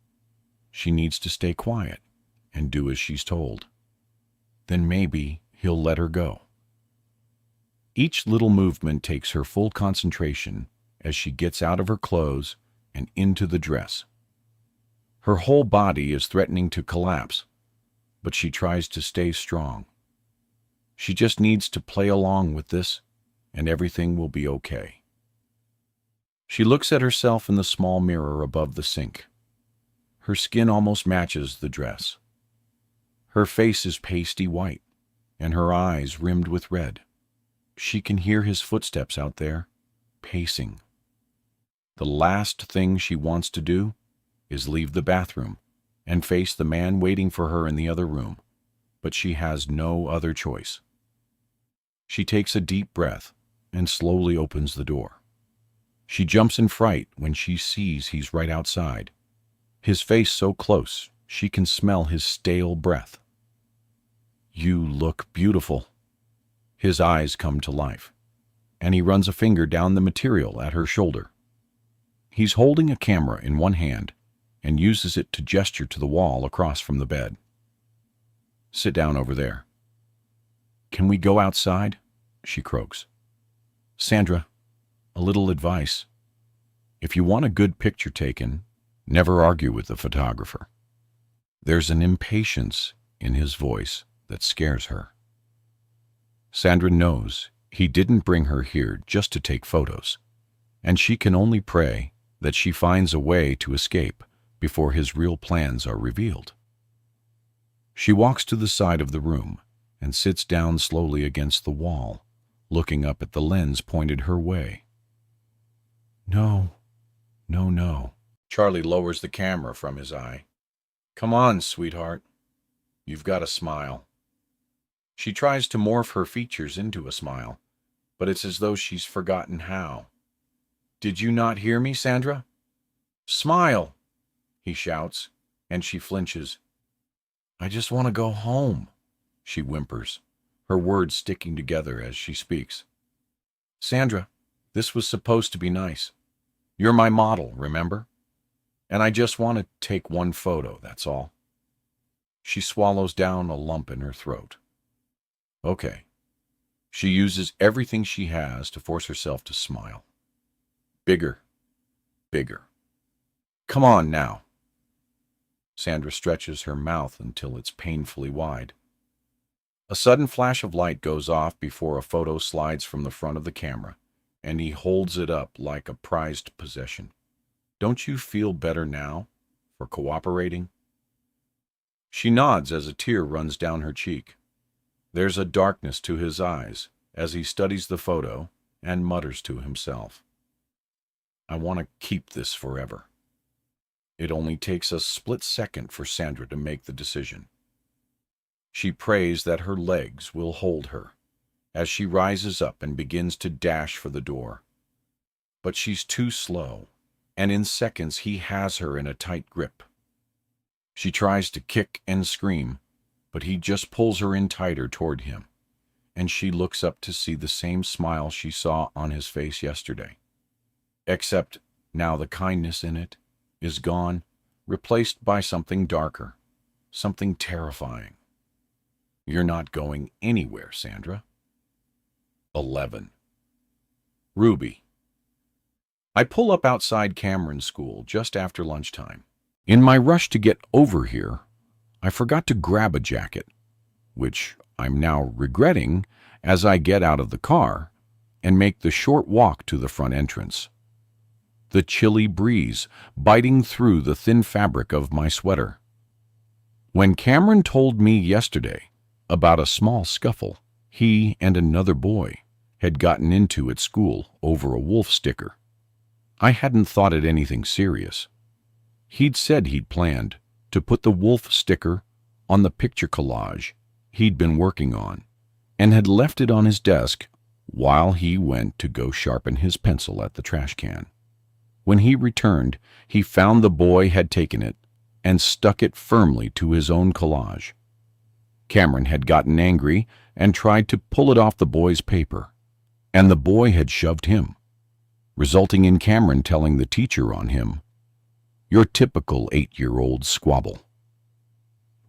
she needs to stay quiet and do as she's told. Then maybe he'll let her go. Each little movement takes her full concentration as she gets out of her clothes and into the dress. Her whole body is threatening to collapse, but she tries to stay strong. She just needs to play along with this, and everything will be okay. She looks at herself in the small mirror above the sink. Her skin almost matches the dress. Her face is pasty white, and her eyes rimmed with red. She can hear his footsteps out there, pacing. The last thing she wants to do is leave the bathroom and face the man waiting for her in the other room, but she has no other choice. She takes a deep breath and slowly opens the door. She jumps in fright when she sees he's right outside, his face so close she can smell his stale breath. "You look beautiful." His eyes come to life, and he runs a finger down the material at her shoulder. He's holding a camera in one hand and uses it to gesture to the wall across from the bed. "Sit down over there." "Can we go outside?" she croaks. "Sandra, A little advice. If you want a good picture taken, never argue with the photographer. There's an impatience in his voice that scares her. Sandra knows he didn't bring her here just to take photos, and she can only pray that she finds a way to escape before his real plans are revealed. She walks to the side of the room and sits down slowly against the wall, looking up at the lens pointed her way. No. Charlie lowers the camera from his eye. Come on, sweetheart. You've got a smile. She tries to morph her features into a smile, but it's as though she's forgotten how. Did you not hear me, Sandra? Smile, he shouts, and she flinches. I just want to go home, she whimpers, her words sticking together as she speaks. Sandra, this was supposed to be nice. You're my model, remember? And I just want to take one photo, that's all. She swallows down a lump in her throat. Okay. She uses everything she has to force herself to smile. Bigger. Come on now. Sandra stretches her mouth until it's painfully wide. A sudden flash of light goes off before a photo slides from the front of the camera, and he holds it up like a prized possession. Don't you feel better now for cooperating? She nods as a tear runs down her cheek. There's a darkness to his eyes as he studies the photo and mutters to himself. I want to keep this forever. It only takes a split second for Sandra to make the decision. She prays that her legs will hold her as she rises up and begins to dash for the door. But she's too slow, and in seconds he has her in a tight grip. She tries to kick and scream, but he just pulls her in tighter toward him, and she looks up to see the same smile she saw on his face yesterday. Except now the kindness in it is gone, replaced by something darker, something terrifying. You're not going anywhere, Sandra. 11. Ruby. I pull up outside Cameron's school just after lunchtime. In my rush to get over here, I forgot to grab a jacket, which I'm now regretting as I get out of the car and make the short walk to the front entrance. The chilly breeze biting through the thin fabric of my sweater. When Cameron told me yesterday about a small scuffle he and another boy had gotten into at school over a wolf sticker, I hadn't thought it anything serious. He'd said he'd planned to put the wolf sticker on the picture collage he'd been working on and had left it on his desk while he went to go sharpen his pencil at the trash can. When he returned, he found the boy had taken it and stuck it firmly to his own collage. Cameron had gotten angry and tried to pull it off the boy's paper, and the boy had shoved him, resulting in Cameron telling the teacher on him, "Your typical 8-year-old squabble."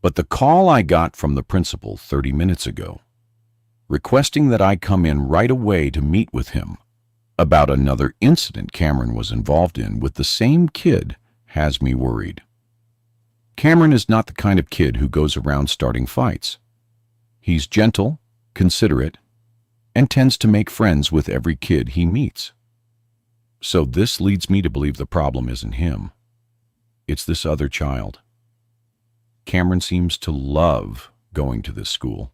But the call I got from the principal 30 minutes ago, requesting that I come in right away to meet with him about another incident Cameron was involved in with the same kid, has me worried. Cameron is not the kind of kid who goes around starting fights. He's gentle, considerate, and tends to make friends with every kid he meets. So this leads me to believe the problem isn't him. It's this other child. Cameron seems to love going to this school,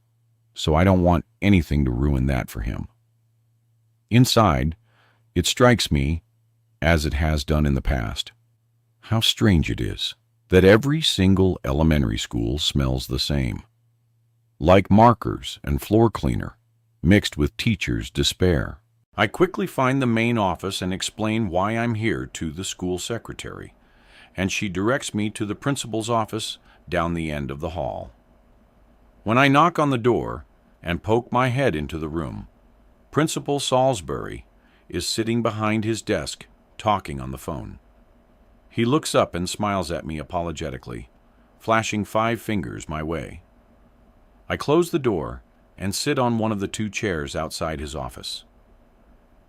so I don't want anything to ruin that for him. Inside, it strikes me, as it has done in the past, how strange it is that every single elementary school smells the same, like markers and floor cleaner, mixed with teachers' despair. I quickly find the main office and explain why I'm here to the school secretary, and she directs me to the principal's office down the end of the hall. When I knock on the door and poke my head into the room, Principal Salisbury is sitting behind his desk, talking on the phone. He looks up and smiles at me apologetically, flashing 5 fingers my way. I close the door and sit on one of the 2 chairs outside his office.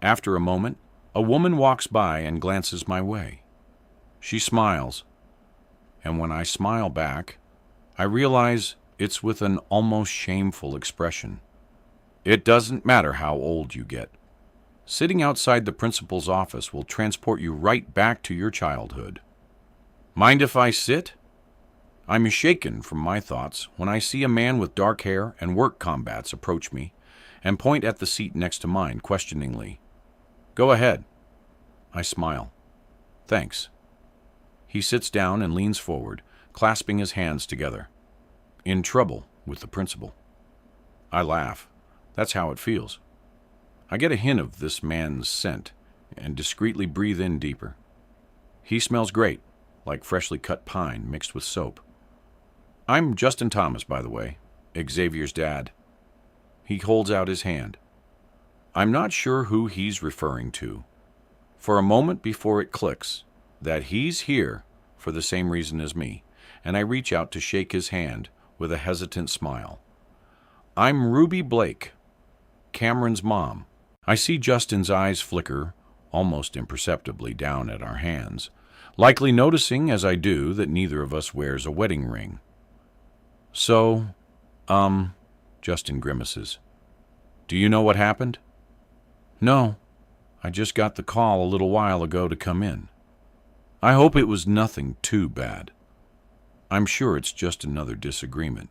After a moment, A woman walks by and glances my way. She smiles, and when I smile back, I realize it's with an almost shameful expression. It doesn't matter how old you get. Sitting outside the principal's office will transport you right back to your childhood. Mind if I sit? I'm shaken from my thoughts when I see a man with dark hair and work combats approach me and point at the seat next to mine questioningly. Go ahead. I smile. Thanks. He sits down and leans forward, clasping his hands together. In trouble with the principal. I laugh. That's how it feels. I get a hint of this man's scent and discreetly breathe in deeper. He smells great, like freshly cut pine mixed with soap. I'm Justin Thomas, by the way, Xavier's dad. He holds out his hand. I'm not sure who he's referring to. For a moment before it clicks that he's here for the same reason as me, and I reach out to shake his hand with a hesitant smile. I'm Ruby Blake, Cameron's mom. I see Justin's eyes flicker almost imperceptibly down at our hands, likely noticing as I do that neither of us wears a wedding ring. So, Justin grimaces. Do you know what happened? No, I just got the call a little while ago to come in. I hope it was nothing too bad. I'm sure it's just another disagreement.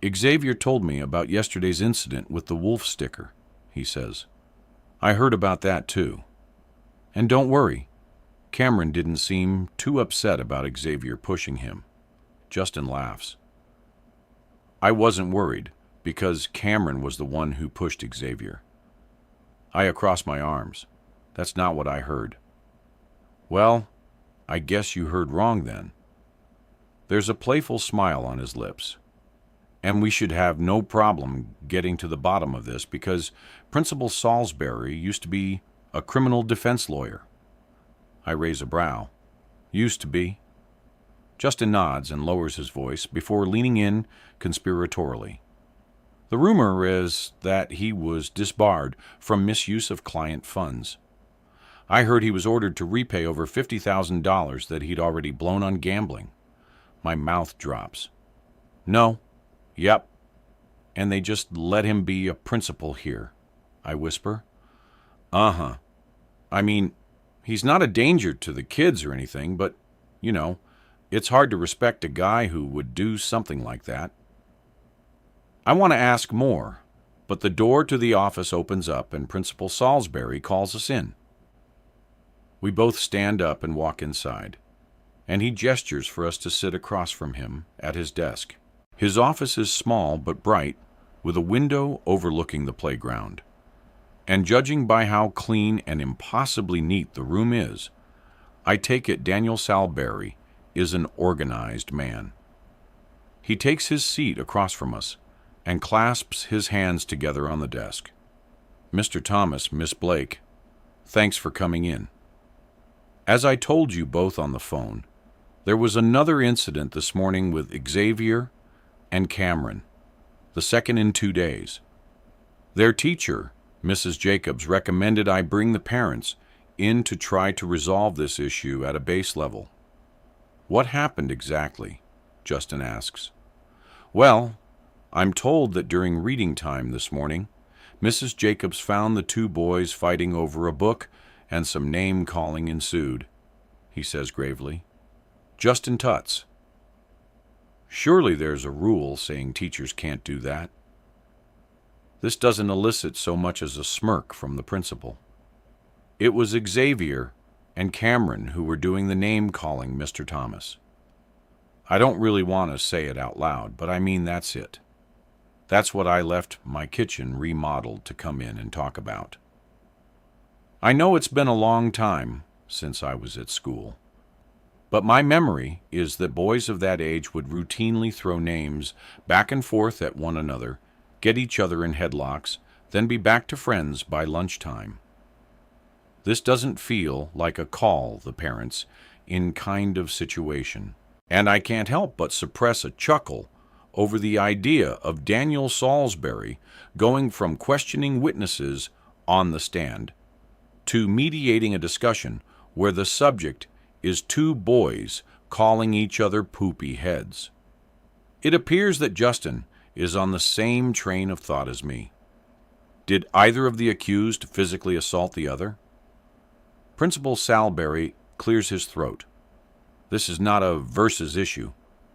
Xavier told me about yesterday's incident with the wolf sticker, he says. I heard about that too. And don't worry, Cameron didn't seem too upset about Xavier pushing him. Justin laughs. I wasn't worried, because Cameron was the one who pushed Xavier. I cross my arms. That's not what I heard. Well, I guess you heard wrong then. There's a playful smile on his lips. And we should have no problem getting to the bottom of this because Principal Salisbury used to be a criminal defense lawyer. I raise a brow. Used to be. Justin nods and lowers his voice before leaning in conspiratorially. The rumor is that he was disbarred from misuse of client funds. I heard he was ordered to repay over $50,000 that he'd already blown on gambling. My mouth drops. No. Yep. And they just let him be a principal here, I whisper. Uh-huh. I mean, he's not a danger to the kids or anything, but, it's hard to respect a guy who would do something like that. I want to ask more, but the door to the office opens up and Principal Salisbury calls us in. We both stand up and walk inside, and he gestures for us to sit across from him at his desk. His office is small but bright, with a window overlooking the playground. And judging by how clean and impossibly neat the room is, I take it Daniel Salisbury is an organized man. He takes his seat across from us and clasps his hands together on the desk. Mr. Thomas, Miss Blake, thanks for coming in. As I told you both on the phone, there was another incident this morning with Xavier and Cameron, the second in 2 days. Their teacher, Mrs. Jacobs, recommended I bring the parents in to try to resolve this issue at a base level. What happened exactly? Justin asks. Well, I'm told that during reading time this morning, Mrs. Jacobs found the 2 boys fighting over a book and some name-calling ensued, he says gravely. Justin tuts. Surely there's a rule saying teachers can't do that. This doesn't elicit so much as a smirk from the principal. It was Xavier and Cameron who were doing the name-calling, Mr. Thomas. I don't really want to say it out loud, but I mean that's it. That's what I left my kitchen remodeled to come in and talk about. I know it's been a long time since I was at school, but my memory is that boys of that age would routinely throw names back and forth at one another, get each other in headlocks, then be back to friends by lunchtime. This doesn't feel like a call the parents in kind of situation, and I can't help but suppress a chuckle over the idea of Daniel Salisbury going from questioning witnesses on the stand to mediating a discussion where the subject is two boys calling each other poopy heads. It appears that Justin is on the same train of thought as me. Did either of the accused physically assault the other? Principal Salberry clears his throat. This is not a versus issue,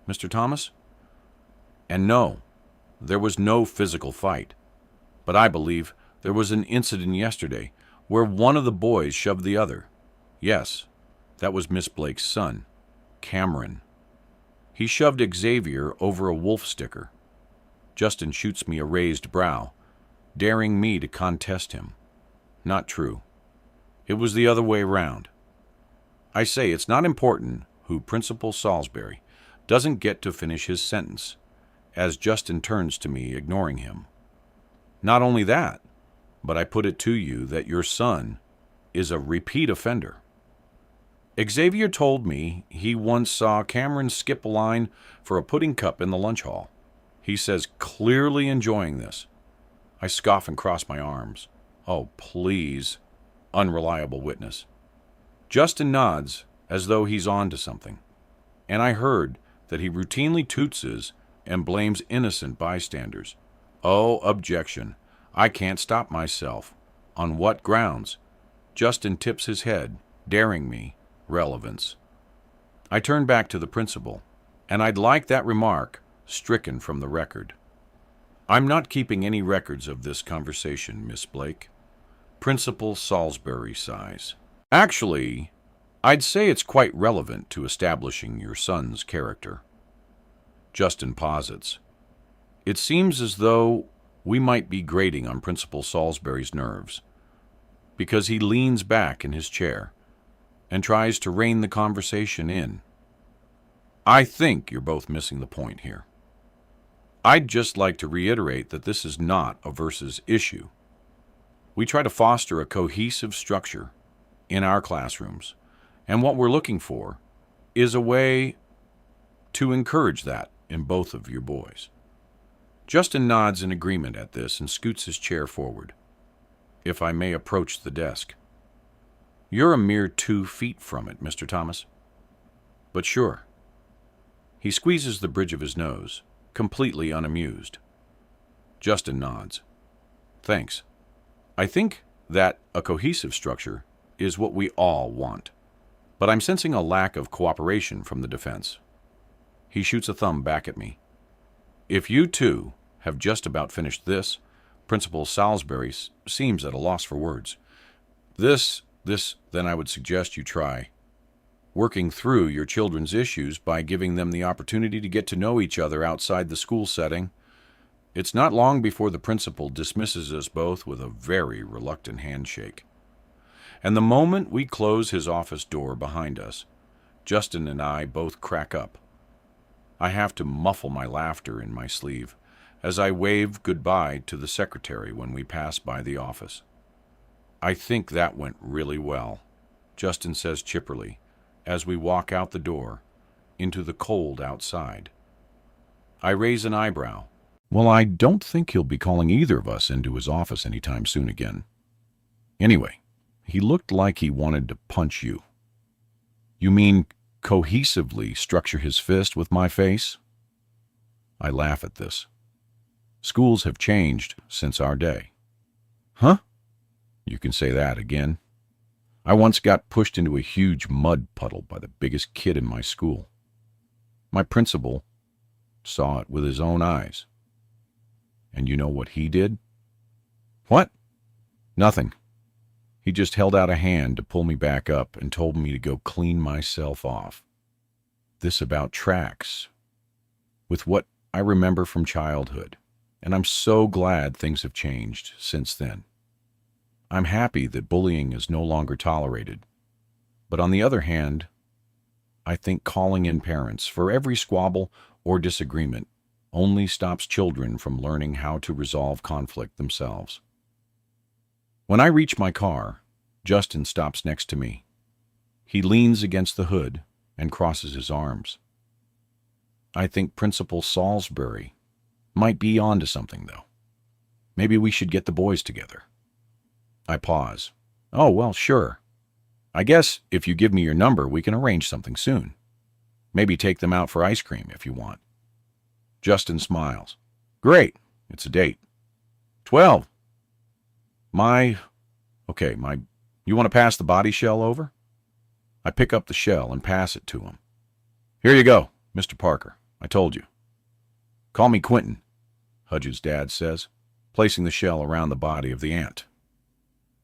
Mr. Thomas? And no, there was no physical fight. But I believe there was an incident yesterday where one of the boys shoved the other. Yes, that was Miss Blake's son, Cameron. He shoved Xavier over a wolf sticker. Justin shoots me a raised brow, daring me to contest him. Not true. It was the other way round. I say it's not important who Principal Salisbury doesn't get to finish his sentence, as Justin turns to me, ignoring him. Not only that, but I put it to you that your son is a repeat offender. Xavier told me he once saw Cameron skip a line for a pudding cup in the lunch hall. He says clearly enjoying this. I scoff and cross my arms. Oh, please, unreliable witness. Justin nods as though he's on to something, and I heard that he routinely tootses and blames innocent bystanders. Oh, objection. I can't stop myself. On what grounds? Justin tips his head, daring me. Relevance. I turn back to the principal, and I'd like that remark stricken from the record. I'm not keeping any records of this conversation, Miss Blake. Principal Salisbury sighs. Actually, I'd say it's quite relevant to establishing your son's character. Justin posits. It seems as though we might be grating on Principal Salisbury's nerves, because he leans back in his chair and tries to rein the conversation in. I think you're both missing the point here. I'd just like to reiterate that this is not a versus issue. We try to foster a cohesive structure in our classrooms, and what we're looking for is a way to encourage that in both of your boys. Justin nods in agreement at this and scoots his chair forward. If I may approach the desk. You're a mere 2 feet from it, Mr. Thomas. But sure. He squeezes the bridge of his nose, completely unamused. Justin nods. Thanks. I think that a cohesive structure is what we all want. But I'm sensing a lack of cooperation from the defense. He shoots a thumb back at me. If you two have just about finished this, Principal Salisbury seems at a loss for words. This, then I would suggest you try working through your children's issues by giving them the opportunity to get to know each other outside the school setting. It's not long before the principal dismisses us both with a very reluctant handshake. And the moment we close his office door behind us, Justin and I both crack up. I have to muffle my laughter in my sleeve as I wave goodbye to the secretary when we pass by the office. I think that went really well, Justin says chipperly as we walk out the door into the cold outside. I raise an eyebrow. Well, I don't think he'll be calling either of us into his office anytime soon again. Anyway, he looked like he wanted to punch you. You mean cohesively structure his fist with my face? I laugh at this. Schools have changed since our day. Huh? You can say that again. I once got pushed into a huge mud puddle by the biggest kid in my school. My principal saw it with his own eyes. And you know what he did? What? Nothing. He just held out a hand to pull me back up and told me to go clean myself off. This about tracks with what I remember from childhood, and I'm so glad things have changed since then. I'm happy that bullying is no longer tolerated, but on the other hand, I think calling in parents for every squabble or disagreement only stops children from learning how to resolve conflict themselves. When I reach my car, Justin stops next to me. He leans against the hood and crosses his arms. I think Principal Salisbury might be onto something, though. Maybe we should get the boys together. I pause. Oh, well, sure. I guess if you give me your number, we can arrange something soon. Maybe take them out for ice cream if you want. Justin smiles. Great. It's a date. 12. My. Okay, my. You want to pass the body shell over? I pick up the shell and pass it to him. Here you go, Mr. Parker. I told you. Call me Quentin, Hudge's dad says, placing the shell around the body of the ant,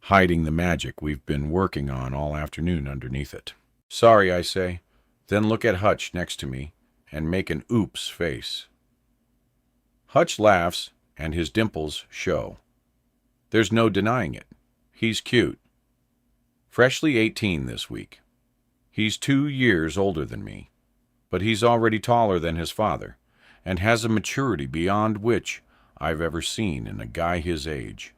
hiding the magic we've been working on all afternoon underneath it. Sorry, I say, then look at Hutch next to me and make an oops face. Hutch laughs, and his dimples show. There's no denying it. He's cute. Freshly 18 this week. He's 2 years older than me, but he's already taller than his father and has a maturity beyond which I've ever seen in a guy his age.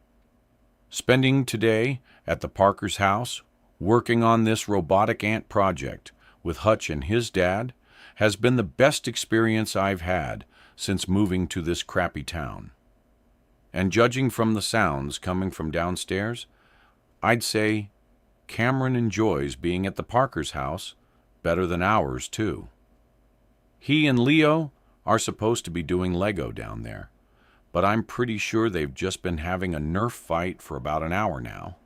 Spending today at the Parker's house, working on this robotic ant project with Hutch and his dad, has been the best experience I've had since moving to this crappy town. And judging from the sounds coming from downstairs, I'd say Cameron enjoys being at the Parker's house better than ours, too. He and Leo are supposed to be doing Lego down there, but I'm pretty sure they've just been having a Nerf fight for about an hour now.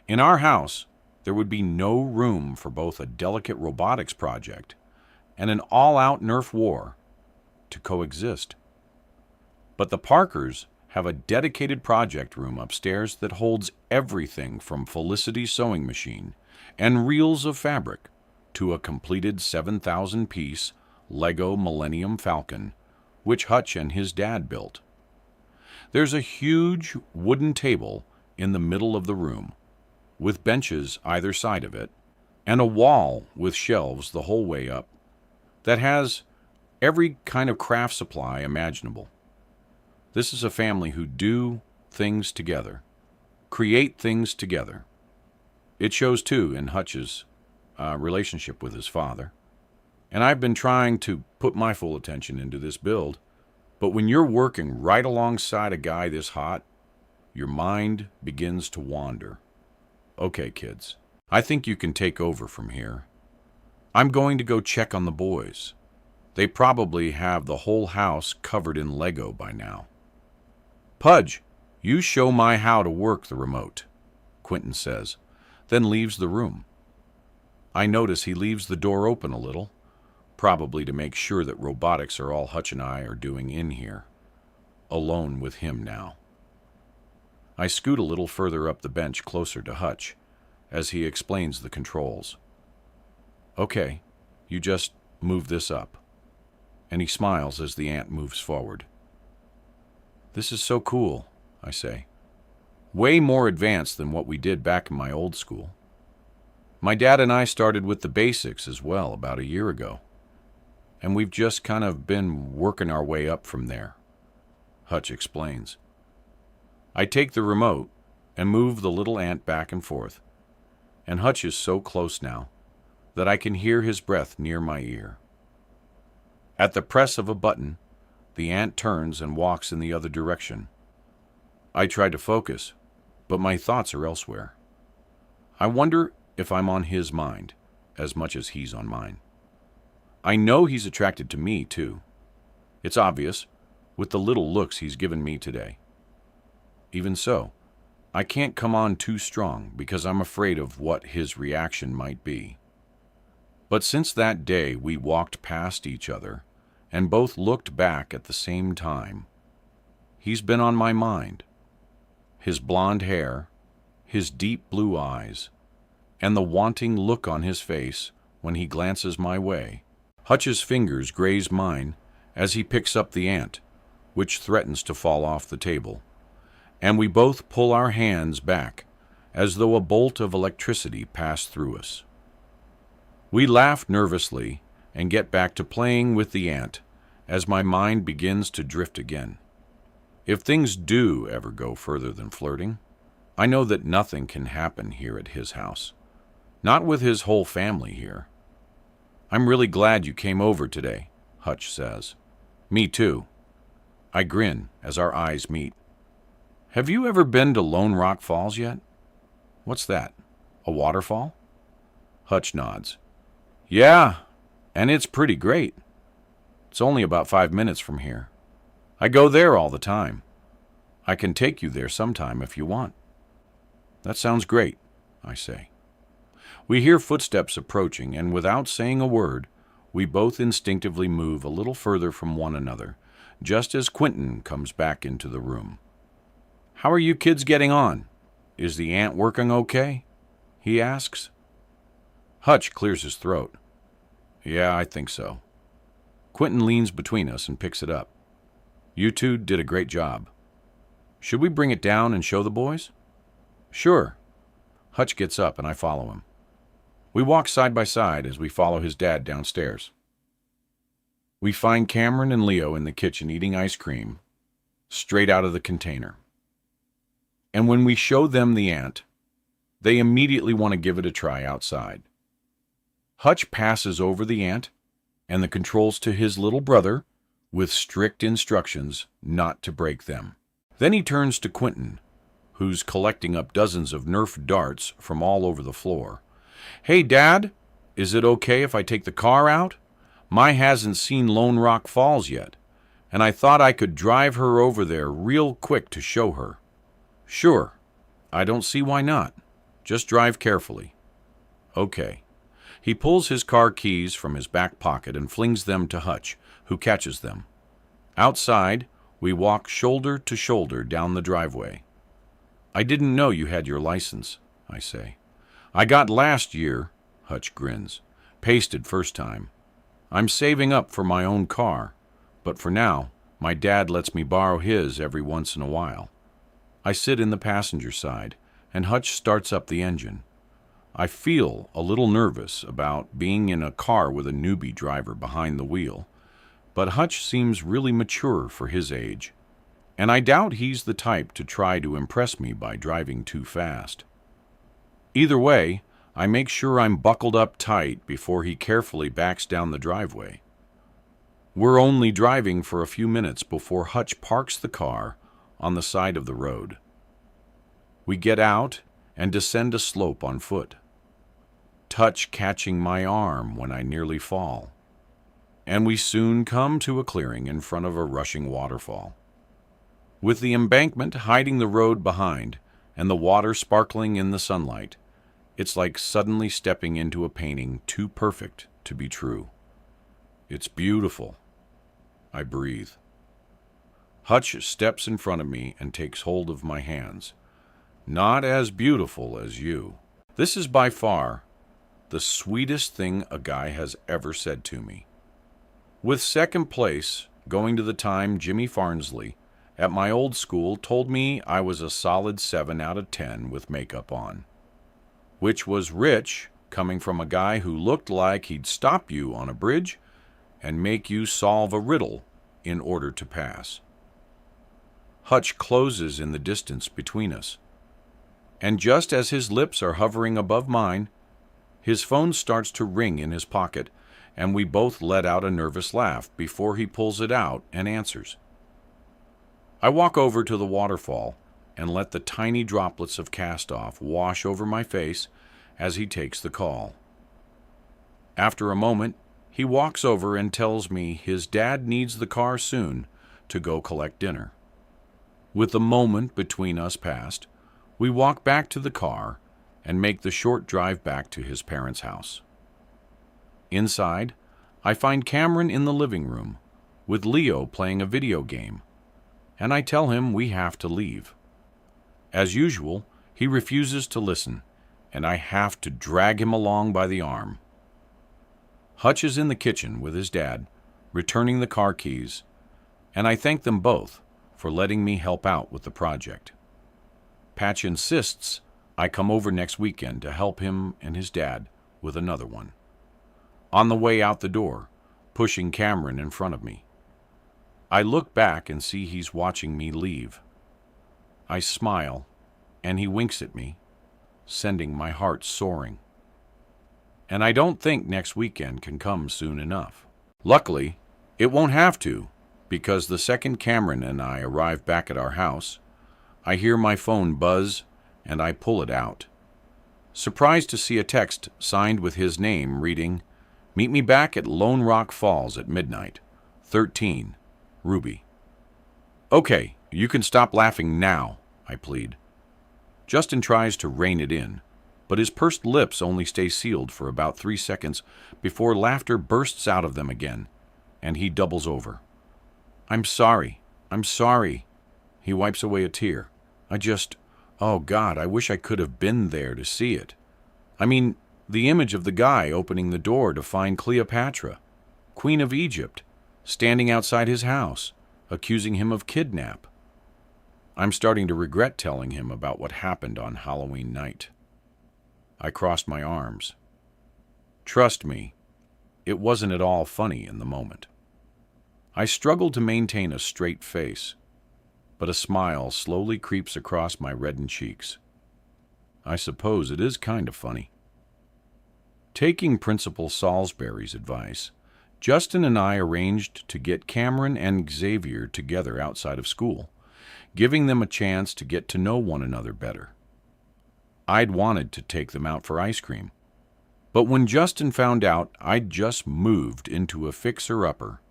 In our house, there would be no room for both a delicate robotics project and an all-out Nerf war to coexist. But the Parkers have a dedicated project room upstairs that holds everything from Felicity's sewing machine and reels of fabric to a completed 7,000-piece Lego Millennium Falcon, which Hutch and his dad built. There's a huge wooden table in the middle of the room, with benches either side of it, and a wall with shelves the whole way up that has every kind of craft supply imaginable. This is a family who do things together, create things together. It shows, too, in Hutch's relationship with his father. And I've been trying to put my full attention into this build, but when you're working right alongside a guy this hot, your mind begins to wander. Okay, kids, I think you can take over from here. I'm going to go check on the boys. They probably have the whole house covered in Lego by now. Pudge, you show my how to work the remote, Quentin says, then leaves the room. I notice he leaves the door open a little, probably to make sure that robotics are all Hutch and I are doing in here, alone with him now. I scoot a little further up the bench closer to Hutch as he explains the controls. Okay, you just move this up. And he smiles as the ant moves forward. This is so cool, I say. Way more advanced than what we did back in my old school. My dad and I started with the basics as well about a year ago, and we've just kind of been working our way up from there, Hutch explains. I take the remote and move the little ant back and forth, and Hutch is so close now that I can hear his breath near my ear. At the press of a button, the ant turns and walks in the other direction. I try to focus, but my thoughts are elsewhere. I wonder if I'm on his mind as much as he's on mine. I know he's attracted to me, too. It's obvious, with the little looks he's given me today. Even so, I can't come on too strong because I'm afraid of what his reaction might be. But since that day we walked past each other and both looked back at the same time, he's been on my mind. His blonde hair, his deep blue eyes, and the wanting look on his face when he glances my way. Hutch's fingers graze mine as he picks up the ant, which threatens to fall off the table, and we both pull our hands back as though a bolt of electricity passed through us. We laugh nervously and get back to playing with the ant as my mind begins to drift again. If things do ever go further than flirting, I know that nothing can happen here at his house. Not with his whole family here. I'm really glad you came over today, Hutch says. Me too. I grin as our eyes meet. Have you ever been to Lone Rock Falls yet? What's that? A waterfall? Hutch nods. Yeah, and it's pretty great. It's only about 5 minutes from here. I go there all the time. I can take you there sometime if you want. That sounds great, I say. We hear footsteps approaching, and without saying a word, we both instinctively move a little further from one another, just as Quentin comes back into the room. How are you kids getting on? Is the ant working okay? He asks. Hutch clears his throat. Yeah, I think so. Quentin leans between us and picks it up. You two did a great job. Should we bring it down and show the boys? Sure. Hutch gets up and I follow him. We walk side by side as we follow his dad downstairs. We find Cameron and Leo in the kitchen eating ice cream, straight out of the container. And when we show them the ant, they immediately want to give it a try outside. Hutch passes over the ant and the controls to his little brother with strict instructions not to break them. Then he turns to Quentin, who's collecting up dozens of Nerf darts from all over the floor. Hey, Dad, is it okay if I take the car out? My hasn't seen Lone Rock Falls yet, and I thought I could drive her over there real quick to show her. Sure, I don't see why not. Just drive carefully. Okay. He pulls his car keys from his back pocket and flings them to Hutch, who catches them. Outside, we walk shoulder to shoulder down the driveway. I didn't know you had your license, I say. I got last year, Hutch grins. Pasted first time. I'm saving up for my own car, but for now, my dad lets me borrow his every once in a while. I sit in the passenger side, and Hutch starts up the engine. I feel a little nervous about being in a car with a newbie driver behind the wheel, but Hutch seems really mature for his age, and I doubt he's the type to try to impress me by driving too fast. Either way, I make sure I'm buckled up tight before he carefully backs down the driveway. We're only driving for a few minutes before Hutch parks the car on the side of the road. We get out and descend a slope on foot, Hutch catching my arm when I nearly fall, and we soon come to a clearing in front of a rushing waterfall. With the embankment hiding the road behind and the water sparkling in the sunlight, it's like suddenly stepping into a painting too perfect to be true. It's beautiful. I breathe. Hutch steps in front of me and takes hold of my hands. Not as beautiful as you. This is by far the sweetest thing a guy has ever said to me. With second place going to the time Jimmy Farnsley at my old school told me I was a solid 7 out of 10 with makeup on, which was rich coming from a guy who looked like he'd stop you on a bridge and make you solve a riddle in order to pass. Hutch closes in the distance between us, and just as his lips are hovering above mine, his phone starts to ring in his pocket, and we both let out a nervous laugh before he pulls it out and answers. I walk over to the waterfall and let the tiny droplets of cast-off wash over my face as he takes the call. After a moment, he walks over and tells me his dad needs the car soon to go collect dinner. With the moment between us past, we walk back to the car and make the short drive back to his parents' house. Inside, I find Cameron in the living room, with Leo playing a video game, and I tell him we have to leave. As usual, he refuses to listen, and I have to drag him along by the arm. Hutch is in the kitchen with his dad, returning the car keys, and I thank them both for letting me help out with the project. Patch insists I come over next weekend to help him and his dad with another one. On the way out the door, pushing Cameron in front of me, I look back and see he's watching me leave. I smile, and he winks at me, sending my heart soaring. And I don't think next weekend can come soon enough. Luckily, it won't have to, because the second Cameron and I arrive back at our house, I hear my phone buzz and I pull it out. surprised to see a text signed with his name reading, "Meet me back at Lone Rock Falls at midnight. 13. Ruby." "Okay, you can stop laughing now," I plead. Justin tries to rein it in, but his pursed lips only stay sealed for about 3 seconds before laughter bursts out of them again, and he doubles over. I'm sorry. He wipes away a tear. Oh God, I wish I could have been there to see it. I mean, the image of the guy opening the door to find Cleopatra, Queen of Egypt, standing outside his house, accusing him of kidnap. I'm starting to regret telling him about what happened on Halloween night. I crossed my arms. Trust me, it wasn't at all funny in the moment. I struggled to maintain a straight face, but a smile slowly creeps across my reddened cheeks. I suppose it is kind of funny. Taking Principal Salisbury's advice, Justin and I arranged to get Cameron and Xavier together outside of school, giving them a chance to get to know one another better. I'd wanted to take them out for ice cream, but when Justin found out I'd just moved into a fixer-upper,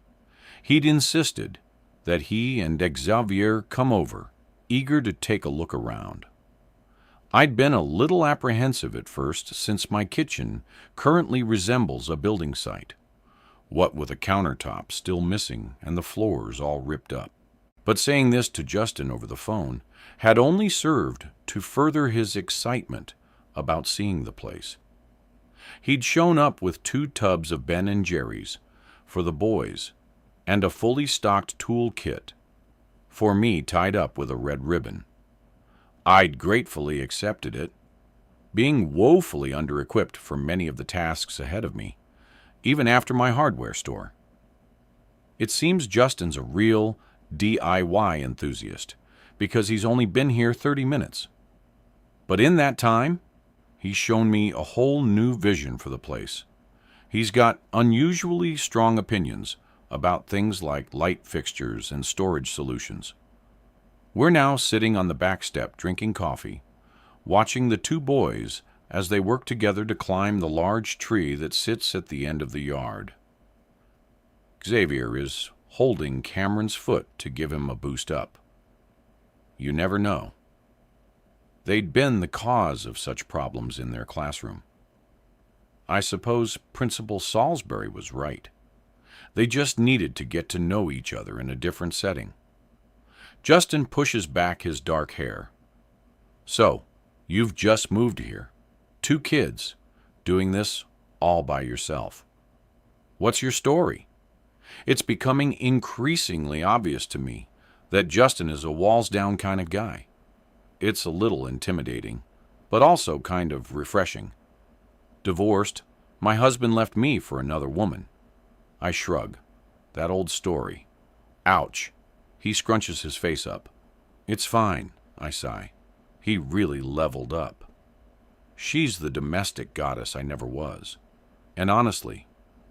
he'd insisted that he and Xavier come over, eager to take a look around. I'd been a little apprehensive at first since my kitchen currently resembles a building site, what with a countertop still missing and the floors all ripped up. But saying this to Justin over the phone had only served to further his excitement about seeing the place. He'd shown up with 2 tubs of Ben & Jerry's for the boys and a fully stocked tool kit for me tied up with a red ribbon. I'd gratefully accepted it, being woefully under-equipped for many of the tasks ahead of me, even after my hardware store. It seems Justin's a real DIY enthusiast because he's only been here 30 minutes. But in that time, he's shown me a whole new vision for the place. He's got unusually strong opinions about things like light fixtures and storage solutions. We're now sitting on the back step drinking coffee, watching the 2 boys as they work together to climb the large tree that sits at the end of the yard. Xavier is holding Cameron's foot to give him a boost up. You never know. They'd been the cause of such problems in their classroom. I suppose Principal Salisbury was right. They just needed to get to know each other in a different setting. Justin pushes back his dark hair. So, you've just moved here. 2 kids, doing this all by yourself. What's your story? It's becoming increasingly obvious to me that Justin is a walls-down kind of guy. It's a little intimidating, but also kind of refreshing. Divorced, my husband left me for another woman. I shrug. That old story. Ouch. He scrunches his face up. It's fine, I sigh. He really leveled up. She's the domestic goddess I never was. And honestly,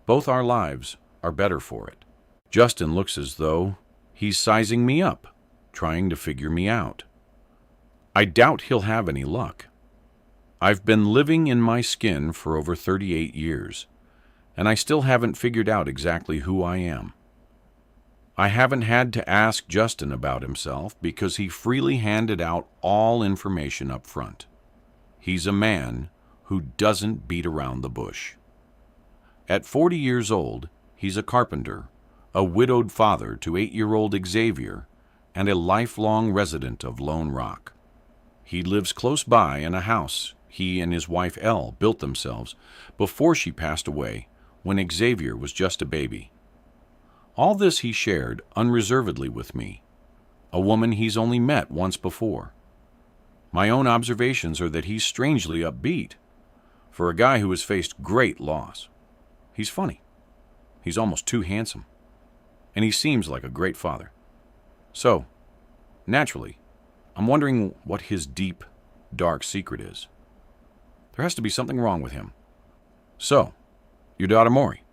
both our lives are better for it. Justin looks as though he's sizing me up, trying to figure me out. I doubt he'll have any luck. I've been living in my skin for over 38 years, and I still haven't figured out exactly who I am. I haven't had to ask Justin about himself because he freely handed out all information up front. He's a man who doesn't beat around the bush. At 40 years old, he's a carpenter, a widowed father to 8-year-old Xavier, and a lifelong resident of Lone Rock. He lives close by in a house he and his wife Elle built themselves before she passed away when Xavier was just a baby. All this he shared unreservedly with me, a woman he's only met once before. My own observations are that he's strangely upbeat for a guy who has faced great loss. He's funny. He's almost too handsome. And he seems like a great father. So, naturally, I'm wondering what his deep, dark secret is. There has to be something wrong with him. So, your daughter Maury,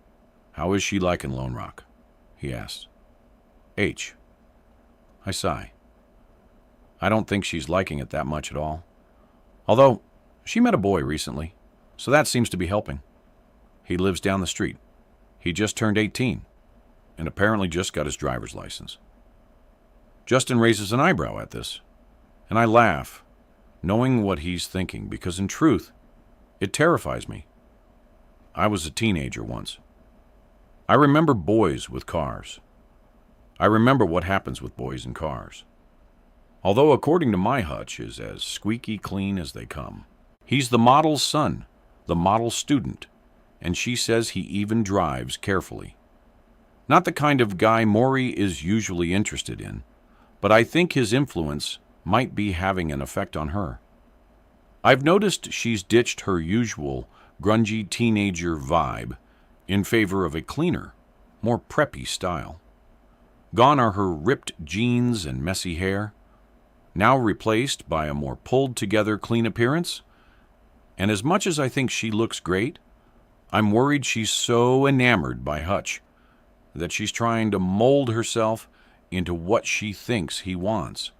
how is she liking Lone Rock? He asks. H. I sigh. I don't think she's liking it that much at all. Although, She met a boy recently, so that seems to be helping. He lives down the street. He just turned 18, and apparently just got his driver's license. Justin raises an eyebrow at this, and I laugh, knowing what he's thinking, because in truth, it terrifies me. I was a teenager once. I remember boys with cars. I remember what happens with boys in cars. Although, according to my Hutch, is as squeaky clean as they come. He's the model's son, the model student, and she says he even drives carefully. Not the kind of guy Maury is usually interested in, but I think his influence might be having an effect on her. I've noticed she's ditched her usual grungy teenager vibe in favor of a cleaner, more preppy style. Gone are her ripped jeans and messy hair, now replaced by a more pulled-together clean appearance. And as much as I think she looks great, I'm worried she's so enamored by Hutch that she's trying to mold herself into what she thinks he wants.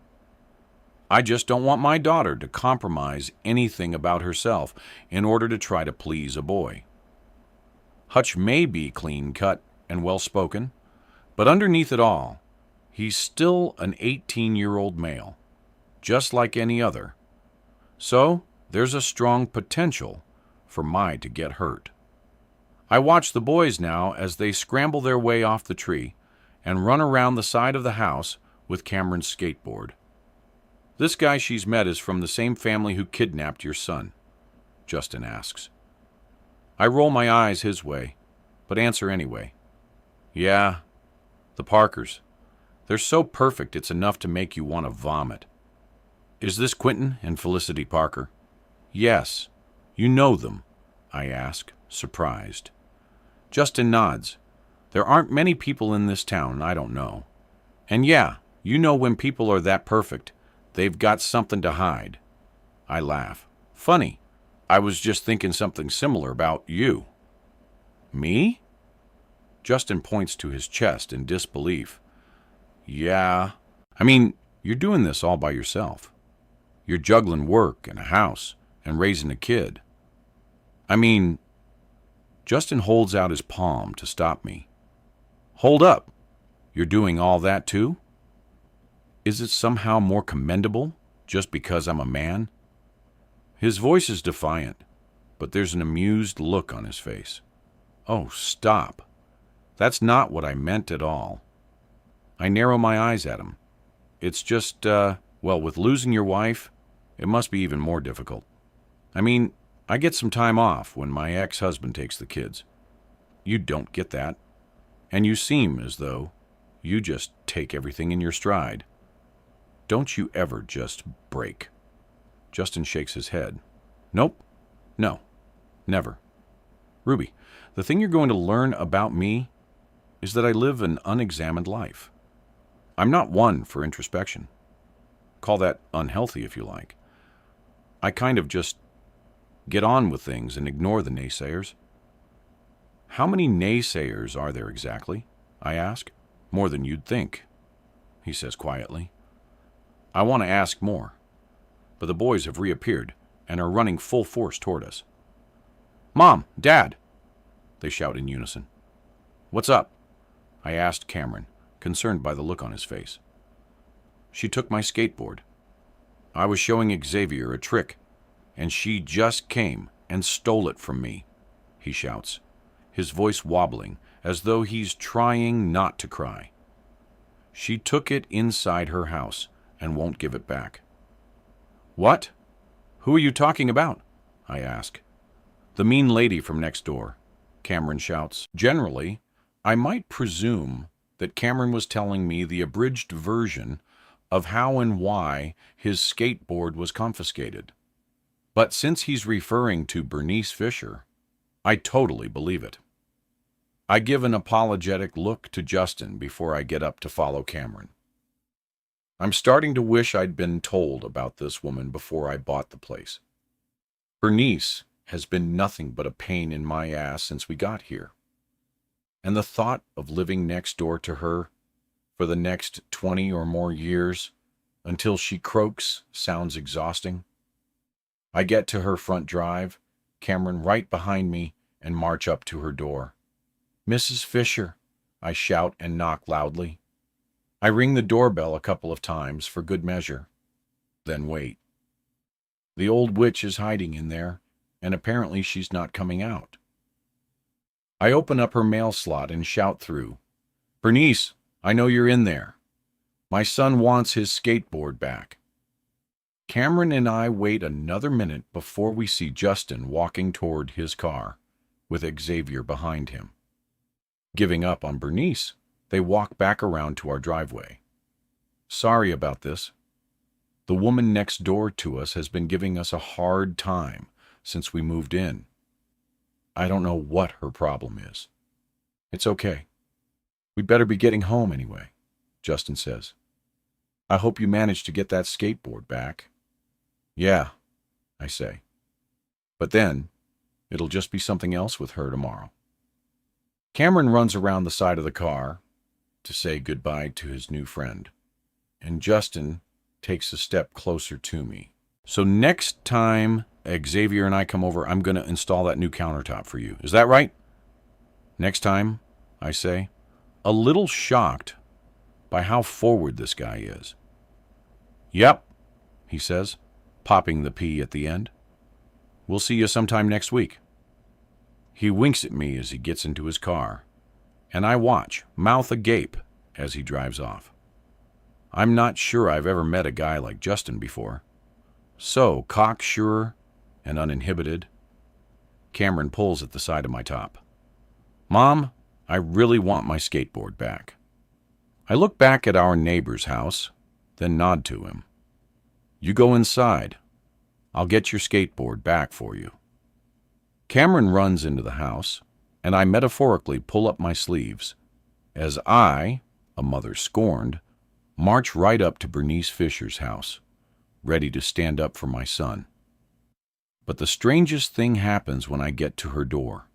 I just don't want my daughter to compromise anything about herself in order to try to please a boy. Hutch may be clean-cut and well-spoken, but underneath it all, he's still an 18-year-old male, just like any other. So, there's a strong potential for Mai to get hurt. I watch the boys now as they scramble their way off the tree and run around the side of the house with Cameron's skateboard. This guy she's met is from the same family who kidnapped your son, Justin asks. I roll my eyes his way, but answer anyway. Yeah, the Parkers. They're so perfect it's enough to make you want to vomit. Is this Quentin and Felicity Parker? Yes. You know them, I ask, surprised. Justin nods. There aren't many people in this town I don't know. And yeah, you know when people are that perfect, they've got something to hide. I laugh. Funny. I was just thinking something similar about you. Me? Justin points to his chest in disbelief. Yeah. I mean, you're doing this all by yourself. You're juggling work and a house and raising a kid. I mean, Justin holds out his palm to stop me. Hold up. You're doing all that too? Is it somehow more commendable just because I'm a man? His voice is defiant, but there's an amused look on his face. Oh, stop. That's not what I meant at all. I narrow my eyes at him. It's just, with losing your wife, it must be even more difficult. I mean, I get some time off when my ex-husband takes the kids. You don't get that. And you seem as though you just take everything in your stride. Don't you ever just break. Justin shakes his head. Nope. No. Never. Ruby, the thing you're going to learn about me is that I live an unexamined life. I'm not one for introspection. Call that unhealthy if you like. I kind of just get on with things and ignore the naysayers. How many naysayers are there exactly? I ask. More than you'd think, he says quietly. I want to ask more, but the boys have reappeared and are running full force toward us. Mom! Dad! They shout in unison. What's up? I asked Cameron, concerned by the look on his face. She took my skateboard. I was showing Xavier a trick, and she just came and stole it from me, he shouts, his voice wobbling as though he's trying not to cry. She took it inside her house and won't give it back. What? Who are you talking about? I ask. The mean lady from next door, Cameron shouts. Generally, I might presume that Cameron was telling me the abridged version of how and why his skateboard was confiscated. But since he's referring to Bernice Fisher, I totally believe it. I give an apologetic look to Justin before I get up to follow Cameron. I'm starting to wish I'd been told about this woman before I bought the place. Bernice has been nothing but a pain in my ass since we got here. And the thought of living next door to her for the next 20 or more years until she croaks sounds exhausting. I get to her front drive, Cameron right behind me, and march up to her door. "Mrs. Fisher," I shout and knock loudly. I ring the doorbell a couple of times for good measure, then wait. The old witch is hiding in there, and apparently she's not coming out. I open up her mail slot and shout through, "Bernice, I know you're in there. My son wants his skateboard back." Cameron and I wait another minute before we see Justin walking toward his car, with Xavier behind him. Giving up on Bernice, they walk back around to our driveway. "Sorry about this. The woman next door to us has been giving us a hard time since we moved in. I don't know what her problem is." "It's okay. We'd better be getting home anyway," Justin says. "I hope you managed to get that skateboard back." "Yeah," I say. "But then, it'll just be something else with her tomorrow." Cameron runs around the side of the car to say goodbye to his new friend, and Justin takes a step closer to me. "So next time Xavier and I come over, I'm going to install that new countertop for you. Is that right?" "Next time," I say, a little shocked by how forward this guy is. "Yep," he says, popping the P at the end. "We'll see you sometime next week." He winks at me as he gets into his car, and I watch, mouth agape, as he drives off. I'm not sure I've ever met a guy like Justin before. So cocksure and uninhibited. Cameron pulls at the side of my top. "Mom, I really want my skateboard back." I look back at our neighbor's house, then nod to him. "You go inside. I'll get your skateboard back for you." Cameron runs into the house, and I metaphorically pull up my sleeves as I, a mother scorned, march right up to Bernice Fisher's house, ready to stand up for my son. But the strangest thing happens when I get to her door.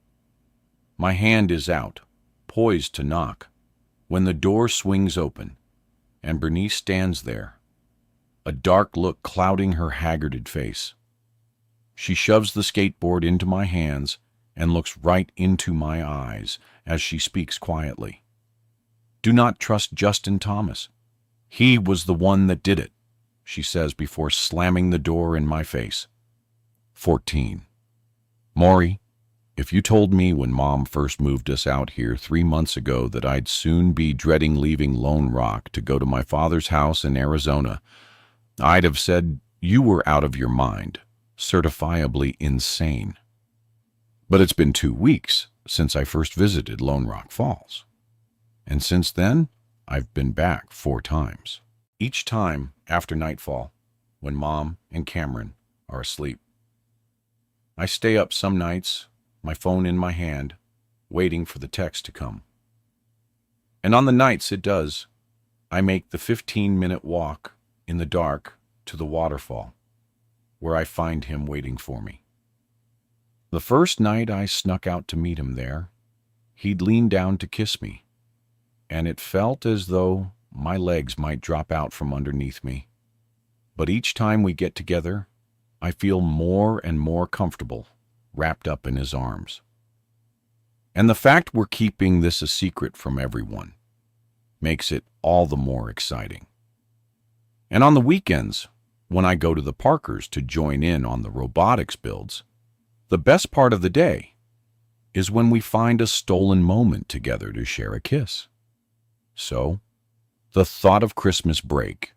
My hand is out, poised to knock, when the door swings open, and Bernice stands there, a dark look clouding her haggarded face. She shoves the skateboard into my hands and looks right into my eyes as she speaks quietly. "Do not trust Justin Thomas. He was the one that did it," she says before slamming the door in my face. 14. "Maury, if you told me when Mom first moved us out here 3 months ago that I'd soon be dreading leaving Lone Rock to go to my father's house in Arizona, I'd have said you were out of your mind, certifiably insane. But it's been 2 weeks since I first visited Lone Rock Falls. And since then, I've been back 4 times. Each time after nightfall, when Mom and Cameron are asleep. I stay up some nights, my phone in my hand, waiting for the text to come. And on the nights it does, I make the 15-minute walk in the dark to the waterfall, where I find him waiting for me. The first night I snuck out to meet him there, he'd leaned down to kiss me, and it felt as though my legs might drop out from underneath me. But each time we get together, I feel more and more comfortable, wrapped up in his arms. And the fact we're keeping this a secret from everyone makes it all the more exciting. And on the weekends, when I go to the Parkers to join in on the robotics builds, the best part of the day is when we find a stolen moment together to share a kiss. So, the thought of Christmas break